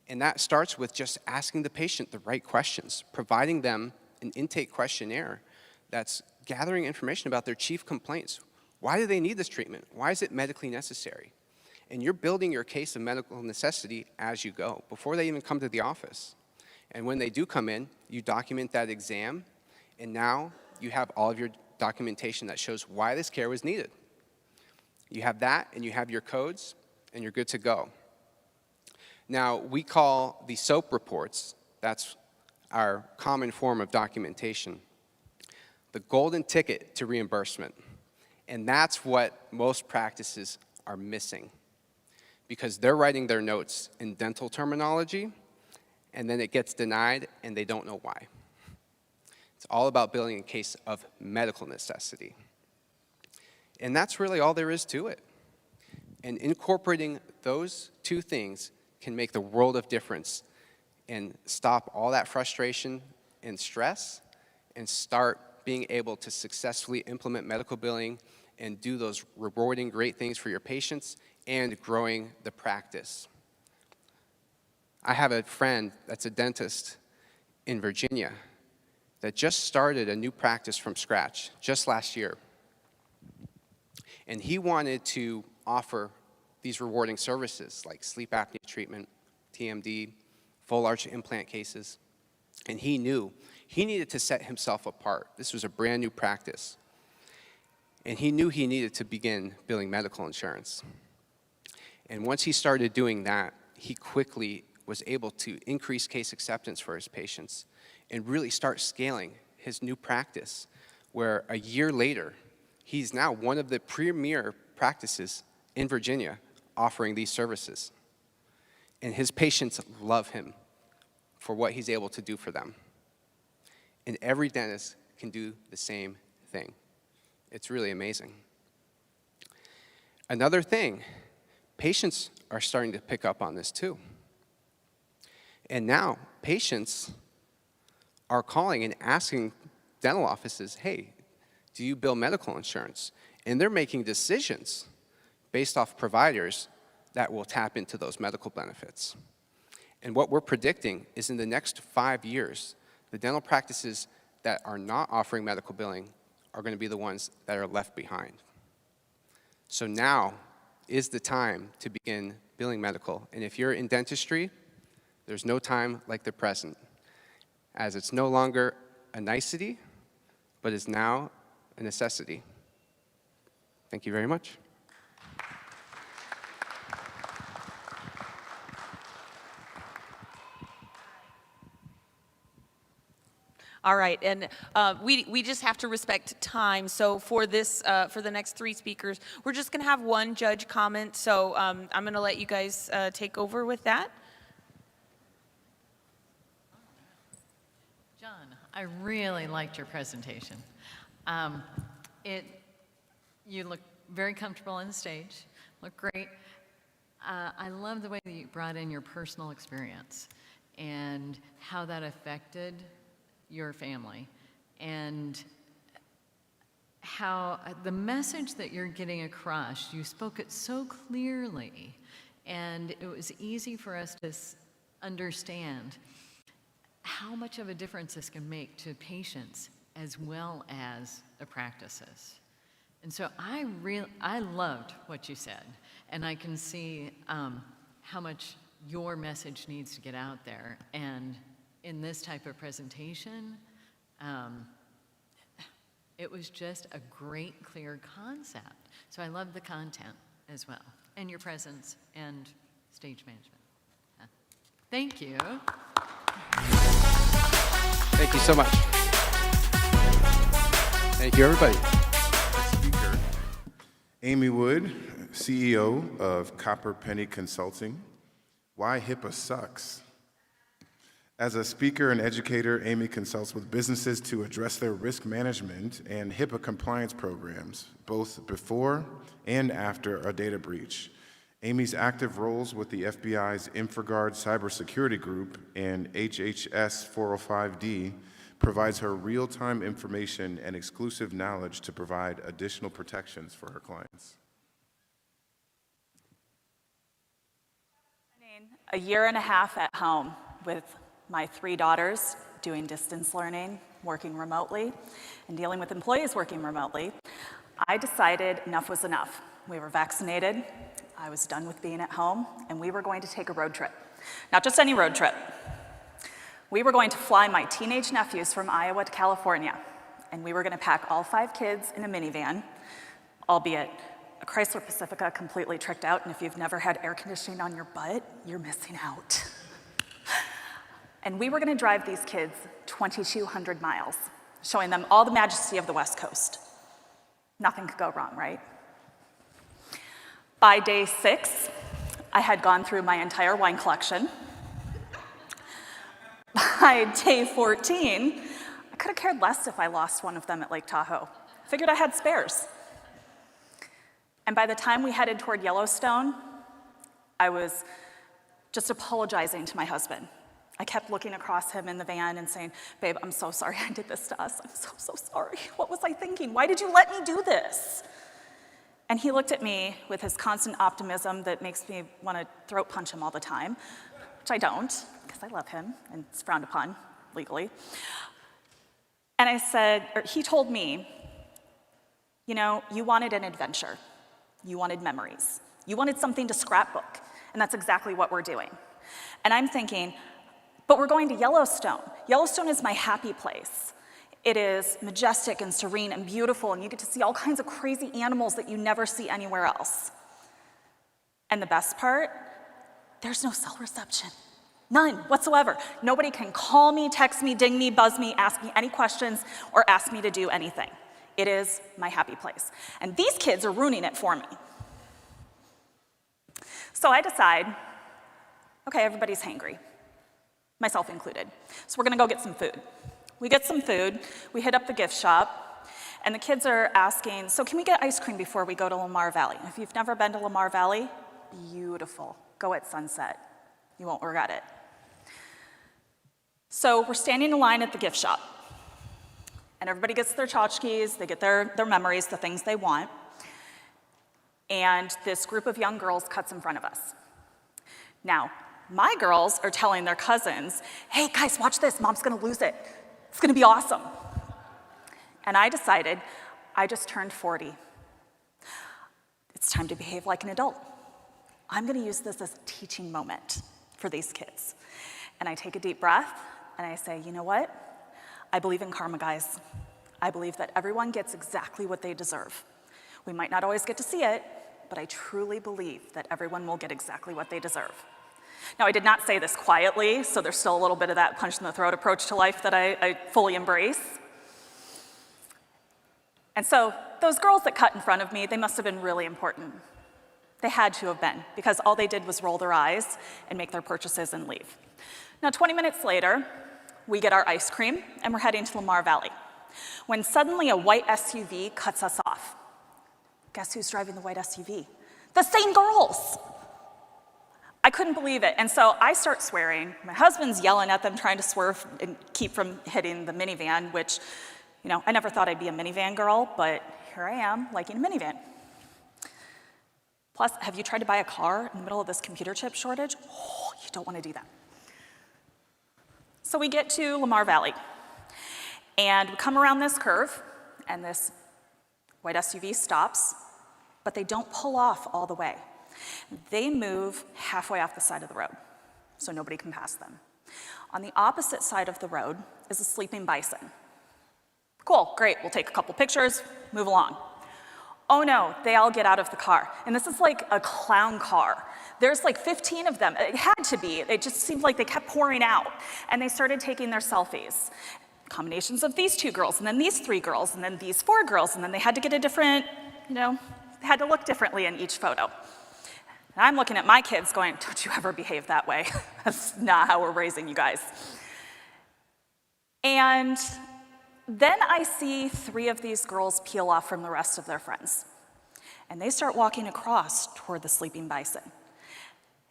And that starts with just asking the patient the right questions, providing them an intake questionnaire that's gathering information about their chief complaints. Why do they need this treatment? Why is it medically necessary? And you're building your case of medical necessity as you go, before they even come to the office. And when they do come in, you document that exam, and now you have all of your documentation that shows why this care was needed. You have that, and you have your codes, and you're good to go. Now, we call the SOAP reports, that's our common form of documentation, the golden ticket to reimbursement. And that's what most practices are missing, because they're writing their notes in dental terminology, and then it gets denied, and they don't know why. It's all about building a case of medical necessity. And that's really all there is to it. And incorporating those two things can make the world of difference and stop all that frustration and stress and start being able to successfully implement medical billing and do those rewarding great things for your patients and growing the practice. I have a friend that's a dentist in Virginia that just started a new practice from scratch just last year. And he wanted to offer these rewarding services like sleep apnea treatment, TMD, full arch implant cases. And he knew he needed to set himself apart. This was a brand new practice. And he knew he needed to begin billing medical insurance. And once he started doing that, he quickly was able to increase case acceptance for his patients and really start scaling his new practice, where a year later, he's now one of the premier practices in Virginia offering these services. And his patients love him for what he's able to do for them. And every dentist can do the same thing. It's really amazing. Another thing, patients are starting to pick up on this too. And now patients are calling and asking dental offices, hey, do you bill medical insurance? And they're making decisions based off providers that will tap into those medical benefits. And what we're predicting is in the next 5 years, the dental practices that are not offering medical billing are going to be the ones that are left behind. So now is the time to begin billing medical. And if you're in dentistry, there's no time like the present, as it's no longer a nicety, but is now a necessity. Thank you very much. All right, and we just have to respect time. So for this, for the next 3 speakers, we're just going to have one judge comment. So I'm going to let you guys take over with that. John, I really liked your presentation. You look very comfortable on the stage, look great. I love the way that you brought in your personal experience and how that affected your family, and how the message that you're getting across, you spoke it so clearly, and it was easy for us to understand how much of a difference this can make to patients as well as the practices. And so I loved what you said, and I can see how much your message needs to get out there. And in this type of presentation, it was just a great, clear concept. So I love the content as well, and your presence and stage management. Thank you. Thank you so much. Thank you, everybody. Speaker, Amy Wood, CEO of Copper Penny Consulting. Why HIPAA sucks. As a speaker and educator, Amy consults with businesses to address their risk management and HIPAA compliance programs, both before and after a data breach. Amy's active roles with the FBI's InfraGard cybersecurity group and HHS 405D provides her real-time information and exclusive knowledge to provide additional protections for her clients. A year and a half at home with my 3 daughters doing distance learning, working remotely, and dealing with employees working remotely, I decided enough was enough. We were vaccinated, I was done with being at home, and we were going to take a road trip. Not just any road trip. We were going to fly my teenage nephews from Iowa to California, and we were going to pack all 5 kids in a minivan, albeit a Chrysler Pacifica completely tricked out, and if you've never had air conditioning on your butt, you're missing out. And we were going to drive these kids 2,200 miles, showing them all the majesty of the West Coast. Nothing could go wrong, right? By day 6, I had gone through my entire wine collection. By day 14, I could have cared less if I lost one of them at Lake Tahoe. Figured I had spares. And by the time we headed toward Yellowstone, I was just apologizing to my husband. I kept looking across him in the van and saying, babe, I'm so sorry I did this to us. I'm so sorry. What was I thinking? Why did you let me do this? And he looked at me with his constant optimism that makes me want to throat punch him all the time, which I don't, because I love him, and it's frowned upon legally. And I said, or he told me, you know, you wanted an adventure. You wanted memories. You wanted something to scrapbook, and that's exactly what we're doing. And I'm thinking, but we're going to Yellowstone. Yellowstone is my happy place. It is majestic and serene and beautiful, and you get to see all kinds of crazy animals that you never see anywhere else. And the best part, there's no cell reception. None whatsoever. Nobody can call me, text me, ding me, buzz me, ask me any questions, or ask me to do anything. It is my happy place. And these kids are ruining it for me. So I decide, okay, everybody's hangry, myself included. So we're gonna go get some food. We get some food, we hit up the gift shop, and the kids are asking, so can we get ice cream before we go to Lamar Valley? If you've never been to Lamar Valley, beautiful. Go at sunset. You won't regret it. So we're standing in line at the gift shop, and everybody gets their tchotchkes, they get their memories, the things they want, and this group of young girls cuts in front of us. Now, my girls are telling their cousins, hey guys, watch this, mom's gonna lose it. It's gonna be awesome. And I decided, I just turned 40. It's time to behave like an adult. I'm gonna use this as a teaching moment for these kids. And I take a deep breath and I say, you know what? I believe in karma, guys. I believe that everyone gets exactly what they deserve. We might not always get to see it, but I truly believe that everyone will get exactly what they deserve. Now, I did not say this quietly, so there's still a little bit of that punch in the throat approach to life that I fully embrace. And so those girls that cut in front of me, they must have been really important. They had to have been, because all they did was roll their eyes and make their purchases and leave. Now, 20 minutes later, we get our ice cream, and we're heading to Lamar Valley, when suddenly a white SUV cuts us off. Guess who's driving the white SUV? The same girls. I couldn't believe it, and so I start swearing. My husband's yelling at them, trying to swerve and keep from hitting the minivan, which, you know, I never thought I'd be a minivan girl, but here I am, liking a minivan. Plus, have you tried to buy a car in the middle of this computer chip shortage? Oh, you don't want to do that. So we get to Lamar Valley, and we come around this curve, and this white SUV stops, but they don't pull off all the way. They move halfway off the side of the road, so nobody can pass them. On the opposite side of the road is a sleeping bison. Cool, great, we'll take a couple pictures, move along. Oh no, they all get out of the car. And this is like a clown car. There's like 15 of them. It had to be. It just seemed like they kept pouring out. And they started taking their selfies. Combinations of these 2 girls, and then these 3 girls, and then these 4 girls, and then they had to get a different, you know, they had to look differently in each photo. And I'm looking at my kids going, don't you ever behave that way. That's not how we're raising you guys. And then I see 3 of these girls peel off from the rest of their friends. And they start walking across toward the sleeping bison.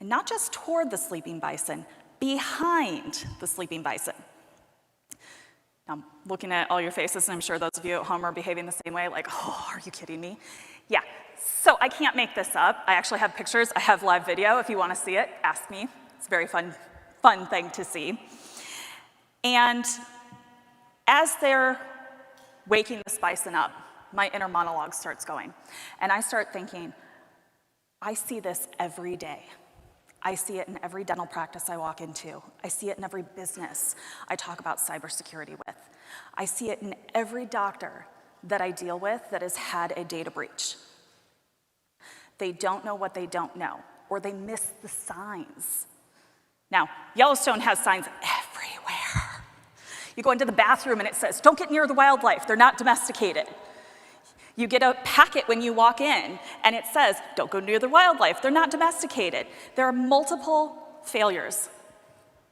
And not just toward the sleeping bison, behind the sleeping bison. Now, I'm looking at all your faces, and I'm sure those of you at home are behaving the same way, like, oh, are you kidding me? Yeah, so I can't make this up. I actually have pictures. I have live video. If you want to see it, ask me. It's a very fun thing to see. And as they're waking this bison up, my inner monologue starts going. And I start thinking, I see this every day. I see it in every dental practice I walk into. I see it in every business I talk about cybersecurity with. I see it in every doctor that I deal with that has had a data breach. They don't know what they don't know, or they miss the signs. Now, Yellowstone has signs everywhere. You go into the bathroom and it says, don't get near the wildlife, they're not domesticated. You get a packet when you walk in, and it says, don't go near the wildlife, they're not domesticated. There are multiple failures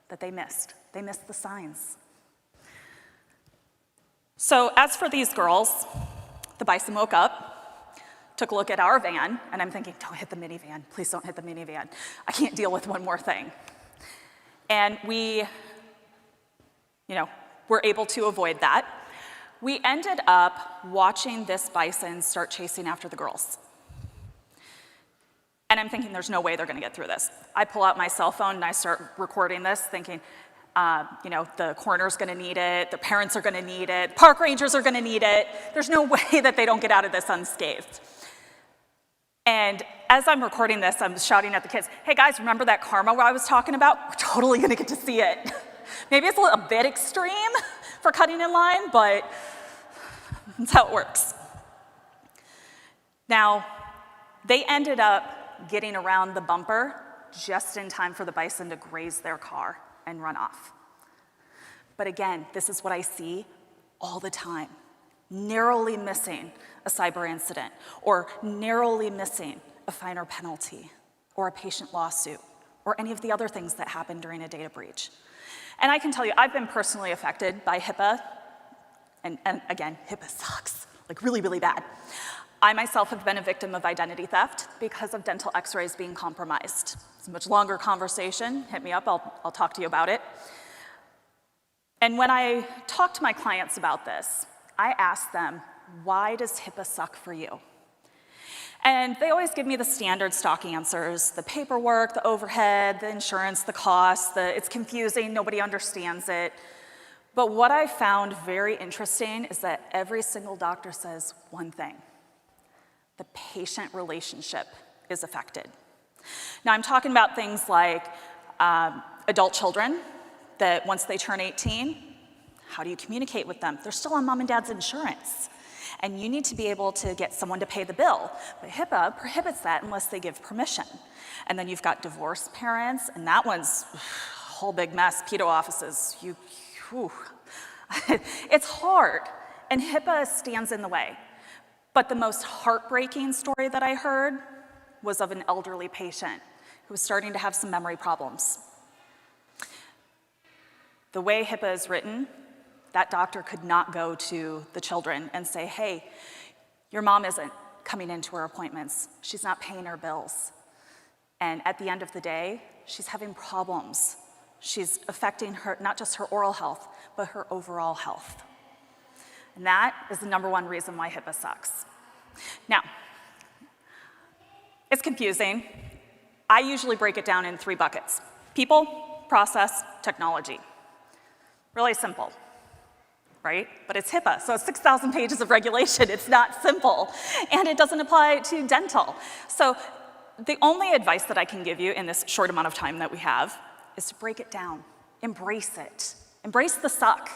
that they missed. They missed the signs. So as for these girls, the bison woke up, took a look at our van, and I'm thinking, don't hit the minivan, please don't hit the minivan. I can't deal with one more thing. And we, were able to avoid that. We ended up watching this bison start chasing after the girls. And I'm thinking, there's no way they're gonna get through this. I pull out my cell phone and I start recording this, thinking, the coroner's gonna need it, the parents are gonna need it, park rangers are gonna need it. There's no way that they don't get out of this unscathed. And as I'm recording this, I'm shouting at the kids, hey guys, remember that karma I was talking about? We're totally gonna get to see it. Maybe it's a bit extreme for cutting in line, but that's how it works. Now, they ended up getting around the bumper just in time for the bison to graze their car and run off. But again, this is what I see all the time. Narrowly missing a cyber incident, or narrowly missing a fine or penalty, or a patient lawsuit, or any of the other things that happen during a data breach. And I can tell you, I've been personally affected by HIPAA, and again, HIPAA sucks, like really, really bad. I myself have been a victim of identity theft because of dental x-rays being compromised. It's a much longer conversation, hit me up, I'll talk to you about it. And when I talk to my clients about this, I ask them, why does HIPAA suck for you? And they always give me the standard stock answers, the paperwork, the overhead, the insurance, the cost, it's confusing, nobody understands it. But what I found very interesting is that every single doctor says one thing: the patient relationship is affected. Now, I'm talking about things like adult children that once they turn 18, how do you communicate with them? They're still on mom and dad's insurance, and you need to be able to get someone to pay the bill. But HIPAA prohibits that unless they give permission. And then you've got divorced parents, and that one's a whole big mess. Pt2 offices, it's hard, and HIPAA stands in the way. But the most heartbreaking story that I heard was of an elderly patient who was starting to have some memory problems. The way HIPAA is written, that doctor could not go to the children and say, hey, your mom isn't coming into her appointments. She's not paying her bills. And at the end of the day, she's having problems. She's affecting her, not just her oral health, but her overall health. And that is the #1 reason why HIPAA sucks. Now, it's confusing. I usually break it down in 3 buckets: people, process, technology. Really simple, right? But it's HIPAA, so it's 6,000 pages of regulation. It's not simple, and it doesn't apply to dental. So the only advice that I can give you in this short amount of time that we have is to break it down. Embrace it. Embrace the suck.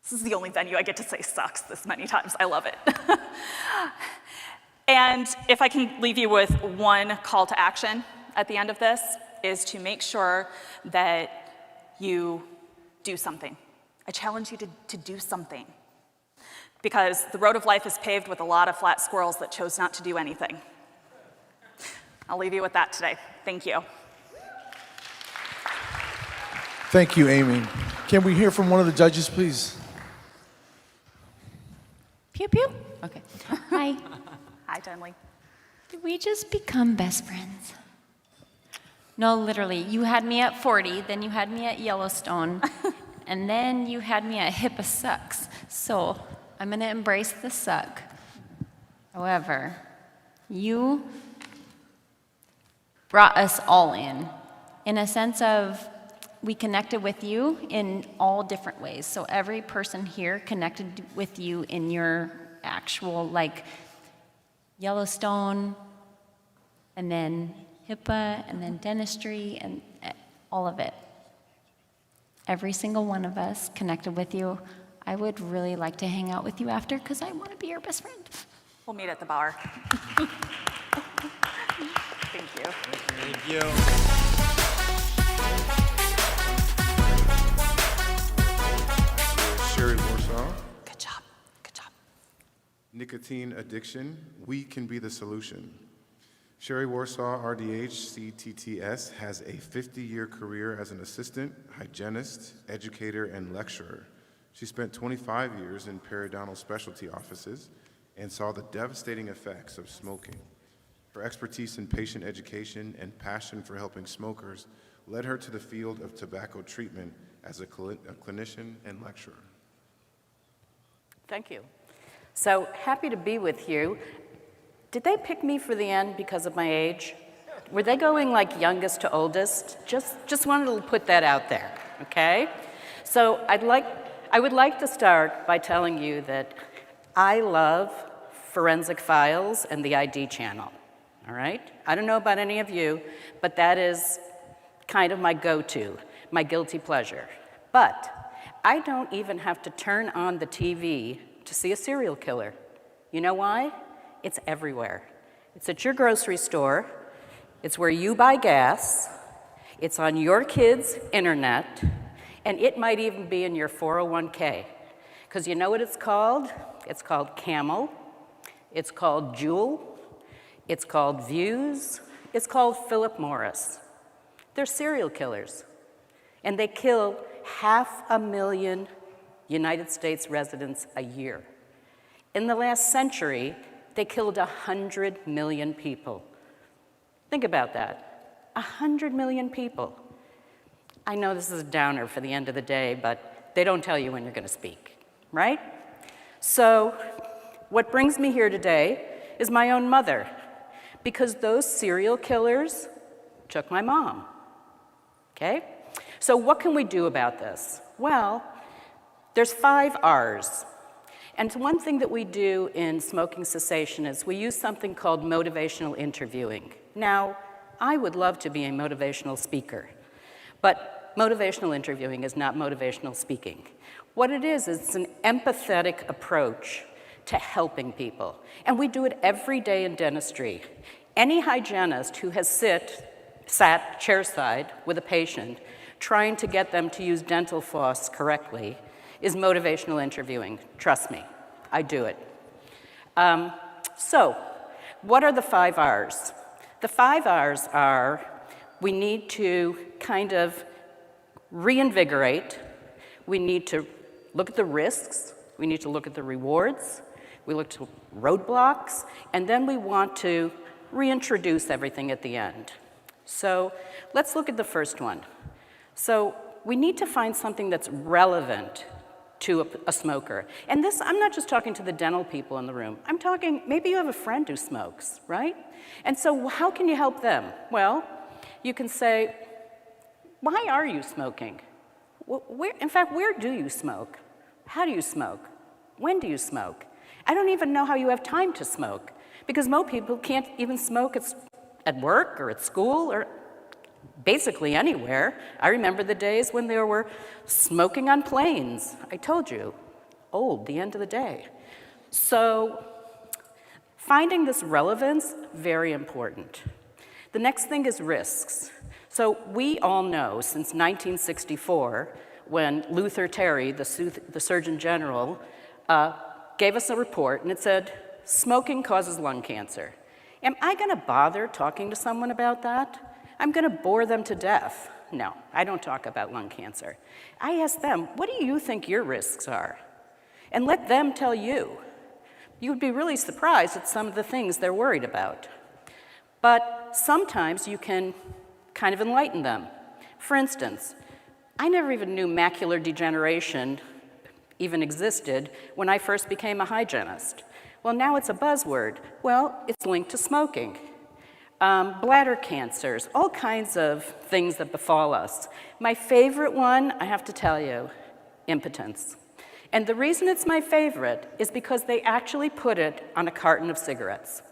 This is the only venue I get to say sucks this many times. I love it. And if I can leave you with one call to action at the end of this, is to make sure that you do something. I challenge you to do something. Because the road of life is paved with a lot of flat squirrels that chose not to do anything. I'll leave you with that today. Thank you. Thank you, Amy. Can we hear from one of the judges, please? Pew pew. Okay. Hi. Hi, Tenley. Did we just become best friends? No, literally. You had me at 40, then you had me at Yellowstone, and then you had me at HIPAA sucks. So I'm going to embrace the suck. However, you brought us all in a sense of we connected with you in all different ways. So every person here connected with you in your actual, like, Yellowstone, and then HIPAA, and then dentistry, and all of it. Every single one of us connected with you. I would really like to hang out with you after, because I want to be your best friend. We'll meet at the bar. Thank you. Thank you. Sherry Warsaw. Good job. Good job. Nicotine addiction, we can be the solution. Sherry Warsaw, RDH, CTTS, has a 50-year career as an assistant, hygienist, educator, and lecturer. She spent 25 years in periodontal specialty offices and saw the devastating effects of smoking. Her expertise in patient education and passion for helping smokers led her to the field of tobacco treatment as a clinician and lecturer. Thank you. So happy to be with you. Did they pick me for the end because of my age? Were they going like youngest to oldest? Just wanted to put that out there, okay? So I would like to start by telling you that I love Forensic Files and the ID channel, all right? I don't know about any of you, but that is kind of my go-to, my guilty pleasure. But I don't even have to turn on the TV to see a serial killer. You know why? It's everywhere. It's at your grocery store. It's where you buy gas. It's on your kids' internet. And it might even be in your 401k. Because you know what it's called? It's called Camel. It's called Jewel. It's called Views. It's called Philip Morris. They're serial killers. And they kill 500,000 United States residents a year. In the last century, they killed 100 million people. Think about that. 100 million people. I know this is a downer for the end of the day, but they don't tell you when you're going to speak, right? So What brings me here today is my own mother, because those serial killers took my mom, okay? So what can we do about this? Well, there's 5 R's. And one thing that we do in smoking cessation is we use something called motivational interviewing. Now, I would love to be a motivational speaker, but motivational interviewing is not motivational speaking. What it is it's an empathetic approach to helping people. And we do it every day in dentistry. Any hygienist who has sat chairside with a patient trying to get them to use dental floss correctly is motivational interviewing. Trust me, I do it. So, what are the 5 R's? The 5 R's are we need to kind of reinvigorate, we need to look at the risks, we need to look at the rewards, we look to roadblocks, and then we want to reintroduce everything at the end. So let's look at the first one. So we need to find something that's relevant to a smoker. And this, I'm not just talking to the dental people in the room. I'm talking, maybe you have a friend who smokes, right? And so how can you help them? Well, you can say, why are you smoking? In fact, where do you smoke? How do you smoke? When do you smoke? I don't even know how you have time to smoke, because most people can't even smoke at work or at school or basically anywhere. I remember the days when there were smoking on planes. I told you, old, the end of the day. So finding this relevance, very important. The next thing is risks. So we all know since 1964, when Luther Terry, the Surgeon General, gave us a report, and it said, smoking causes lung cancer. Am I going to bother talking to someone about that? I'm going to bore them to death. No, I don't talk about lung cancer. I ask them, what do you think your risks are? And let them tell you. You'd be really surprised at some of the things they're worried about. But sometimes you can kind of enlighten them. For instance, I never even knew macular degeneration even existed when I first became a hygienist. Well, now it's a buzzword. Well, it's linked to smoking. Bladder cancers, all kinds of things that befall us. My favorite one, I have to tell you, impotence. And the reason it's my favorite is because they actually put it on a carton of cigarettes.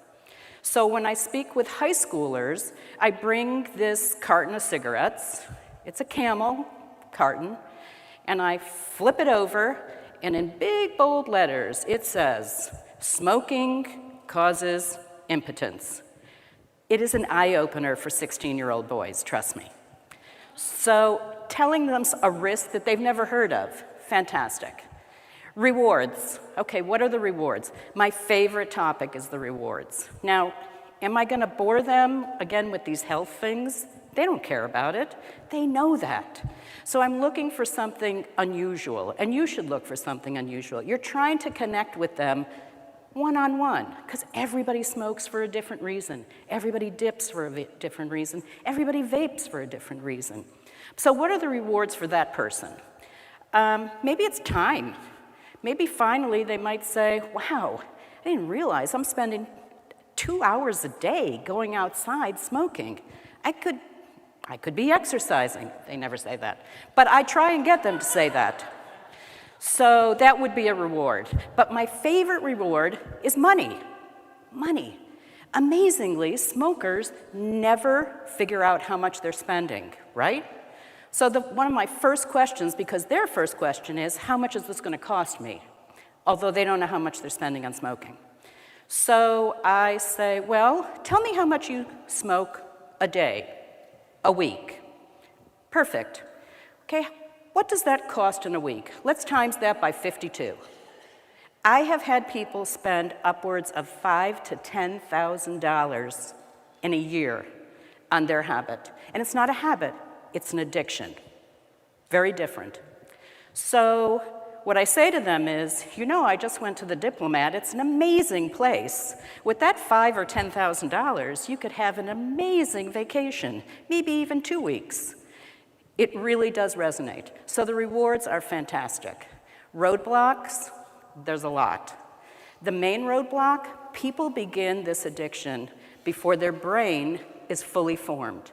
So when I speak with high schoolers, I bring this carton of cigarettes. It's a Camel carton, and I flip it over, and in big, bold letters, it says, smoking causes impotence. It is an eye-opener for 16-year-old boys, trust me. So telling them a risk that they've never heard of, fantastic. Rewards. Okay, what are the rewards? My favorite topic is the rewards. Now, am I going to bore them again with these health things? They don't care about it. They know that. So I'm looking for something unusual, and you should look for something unusual. You're trying to connect with them one-on-one, because everybody smokes for a different reason. Everybody dips for a different reason. Everybody vapes for a different reason. So what are the rewards for that person? Maybe it's time. Maybe finally they might say, wow, I didn't realize I'm spending 2 hours a day going outside smoking. I could be exercising. They never say that. But I try and get them to say that. So that would be a reward. But my favorite reward is money. Money. Amazingly, smokers never figure out how much they're spending, right? So one of my first questions, because their first question is, how much is this going to cost me? Although they don't know how much they're spending on smoking. So I say, well, tell me how much you smoke a day, a week. Perfect. Okay, what does that cost in a week? Let's times that by 52. I have had people spend upwards of $5,000 to $10,000 in a year on their habit. And it's not a habit, it's an addiction. Very different. So what I say to them is, you know, I just went to the Diplomat. It's an amazing place. With that $5,000 or $10,000, you could have an amazing vacation, maybe even 2 weeks. It really does resonate. So the rewards are fantastic. Roadblocks, there's a lot. The main roadblock, people begin this addiction before their brain is fully formed.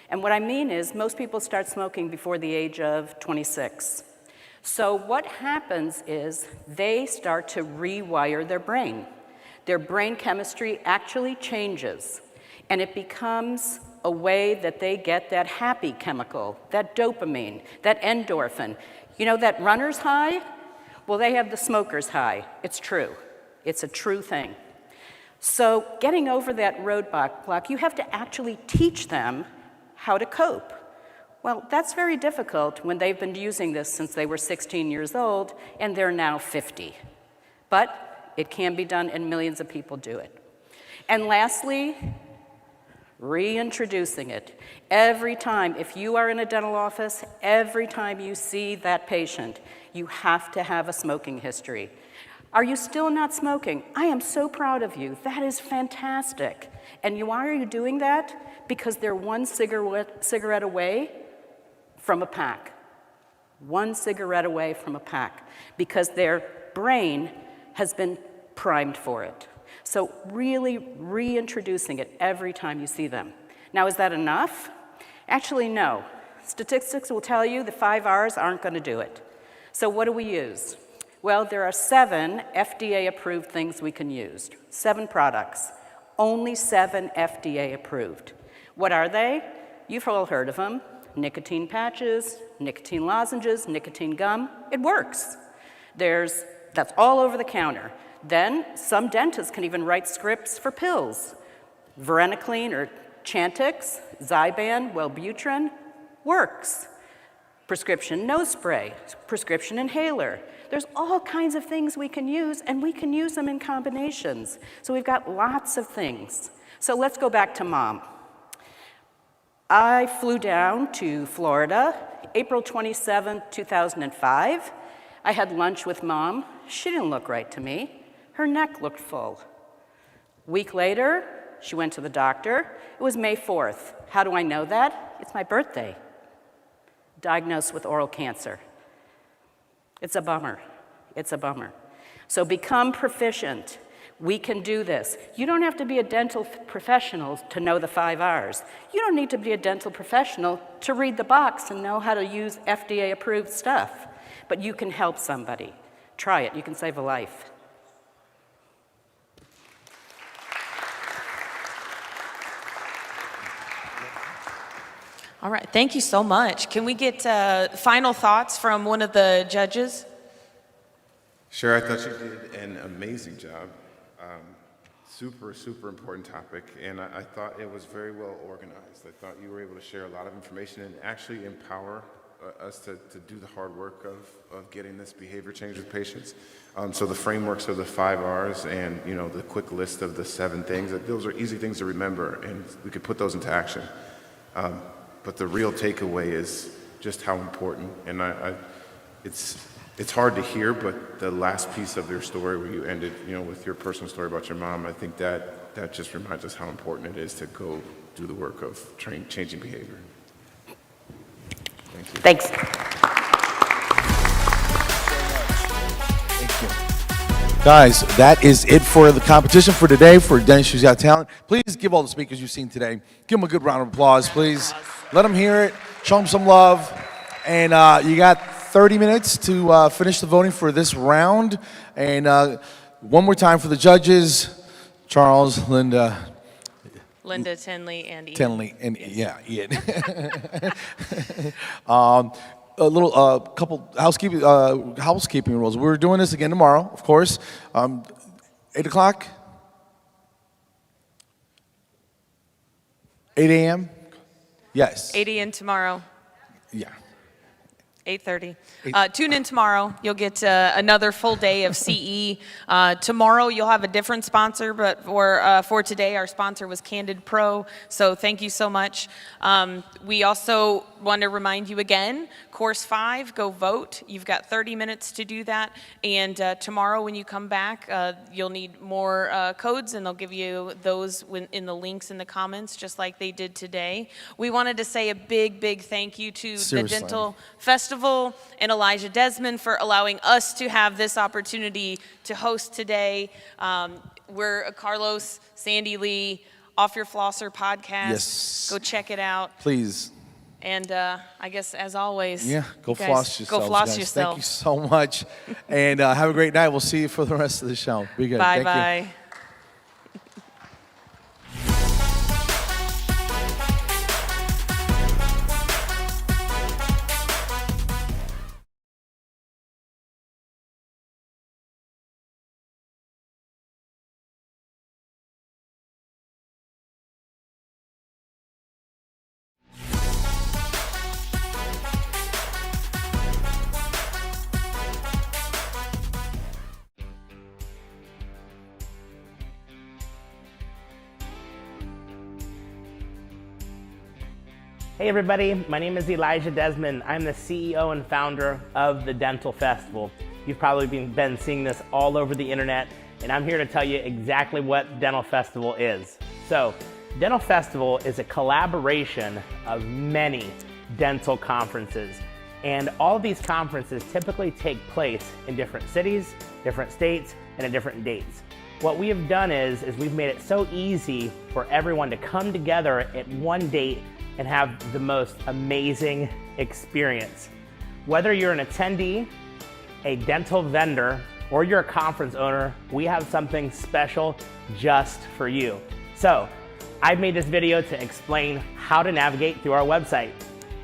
And what I mean is most people start smoking before the age of 26. So what happens is they start to rewire their brain. Their brain chemistry actually changes, and it becomes a way that they get that happy chemical, that dopamine, that endorphin. You know that runner's high? Well, they have the smoker's high. It's true. It's a true thing. So getting over that roadblock, you have to actually teach them how to cope. Well, that's very difficult when they've been using this since they were 16 years old and they're now 50. But it can be done and millions of people do it. And lastly, reintroducing it. Every time, if you are in a dental office, every time you see that patient, you have to have a smoking history. Are you still not smoking? I am so proud of you. That is fantastic. And why are you doing that? Because they're one cigarette away from a pack. One cigarette away from a pack. Because their brain has been primed for it. So really reintroducing it every time you see them. Now, is that enough? Actually, no. Statistics will tell you the 5 R's aren't going to do it. So what do we use? Well, there are 7 FDA-approved things we can use. 7 products. Only 7 FDA approved. What are they? You've all heard of them. Nicotine patches, nicotine lozenges, nicotine gum. It works. That's all over the counter. Then some dentists can even write scripts for pills. Varenicline or Chantix, Zyban, Wellbutrin, works. Prescription nose spray, prescription inhaler. There's all kinds of things we can use, and we can use them in combinations. So we've got lots of things. So let's go back to Mom. I flew down to Florida, April 27, 2005. I had lunch with Mom. She didn't look right to me. Her neck looked full. A week later, she went to the doctor. It was May 4th. How do I know that? It's my birthday. Diagnosed with oral cancer. It's a bummer. It's a bummer. So become proficient. We can do this. You don't have to be a dental professional to know the 5 R's. You don't need to be a dental professional to read the box and know how to use FDA-approved stuff. But you can help somebody. Try it. You can save a life. All right, thank you so much. Can we get final thoughts from one of the judges? Sure, I thought you did an amazing job. Super important topic, and I thought it was very well organized. I thought you were able to share a lot of information and actually empower us to do the hard work of getting this behavior change with patients. So the frameworks of the 5 R's and the quick list of the 7 things, those are easy things to remember, and we could put those into action. But the real takeaway is just how important, and it's hard to hear, but the last piece of your story where you ended, with your personal story about your mom, I think that just reminds us how important it is to go do the work of changing behavior. Thank you. Thanks. Thank you. Guys, that is it for the competition for today for Dentistry's Got Talent. Please give all the speakers you've seen today, give them a good round of applause, please. Let them hear it, show them some love, and you got 30 minutes to finish the voting for this round. And one more time for the judges, Charles, Linda, Tinley, and Ian. Tinley, and Ian. A couple housekeeping rules. We're doing this again tomorrow, of course. 8 o'clock? 8 a.m.? Yes. 8 a.m. tomorrow. Yeah. 8:30. Tune in tomorrow. You'll get another full day of CE. Tomorrow you'll have a different sponsor, but for today our sponsor was Candid Pro. So thank you so much. We also want to remind you again, Course 5, go vote. You've got 30 minutes to do that. And tomorrow when you come back, you'll need more codes, and they'll give you those in the links in the comments, just like they did today. We wanted to say a big thank you to the Dental Festival Festival, and Elijah Desmond for allowing us to have this opportunity to host today. We're Carlos, Sandy Lee, Off Your Flosser podcast. Yes. Go check it out. Please. And I guess, as always, Yeah, go you guys floss yourselves, Go floss guys. yourself. Thank you so much. And have a great night. We'll see you for the rest of the show. Be good. Thank you. Bye-bye. Hey everybody, my name is Elijah Desmond. I'm the CEO and founder of the Dental Festival. You've probably been seeing this all over the internet, and I'm here to tell you exactly what Dental Festival is. So, Dental Festival is a collaboration of many dental conferences, and all of these conferences typically take place in different cities, different states, and at different dates. What we have done is we've made it so easy for everyone to come together at one date and have the most amazing experience. Whether you're an attendee, a dental vendor, or you're a conference owner, we have something special just for you. So, I've made this video to explain how to navigate through our website.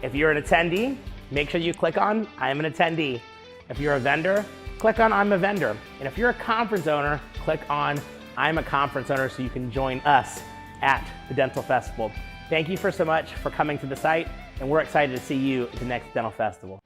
If you're an attendee, make sure you click on I'm an attendee. If you're a vendor, click on I'm a vendor. And if you're a conference owner, click on I'm a conference owner so you can join us at the Dental Festival. Thank you so much for coming to the site, and we're excited to see you at the next Dental Festival.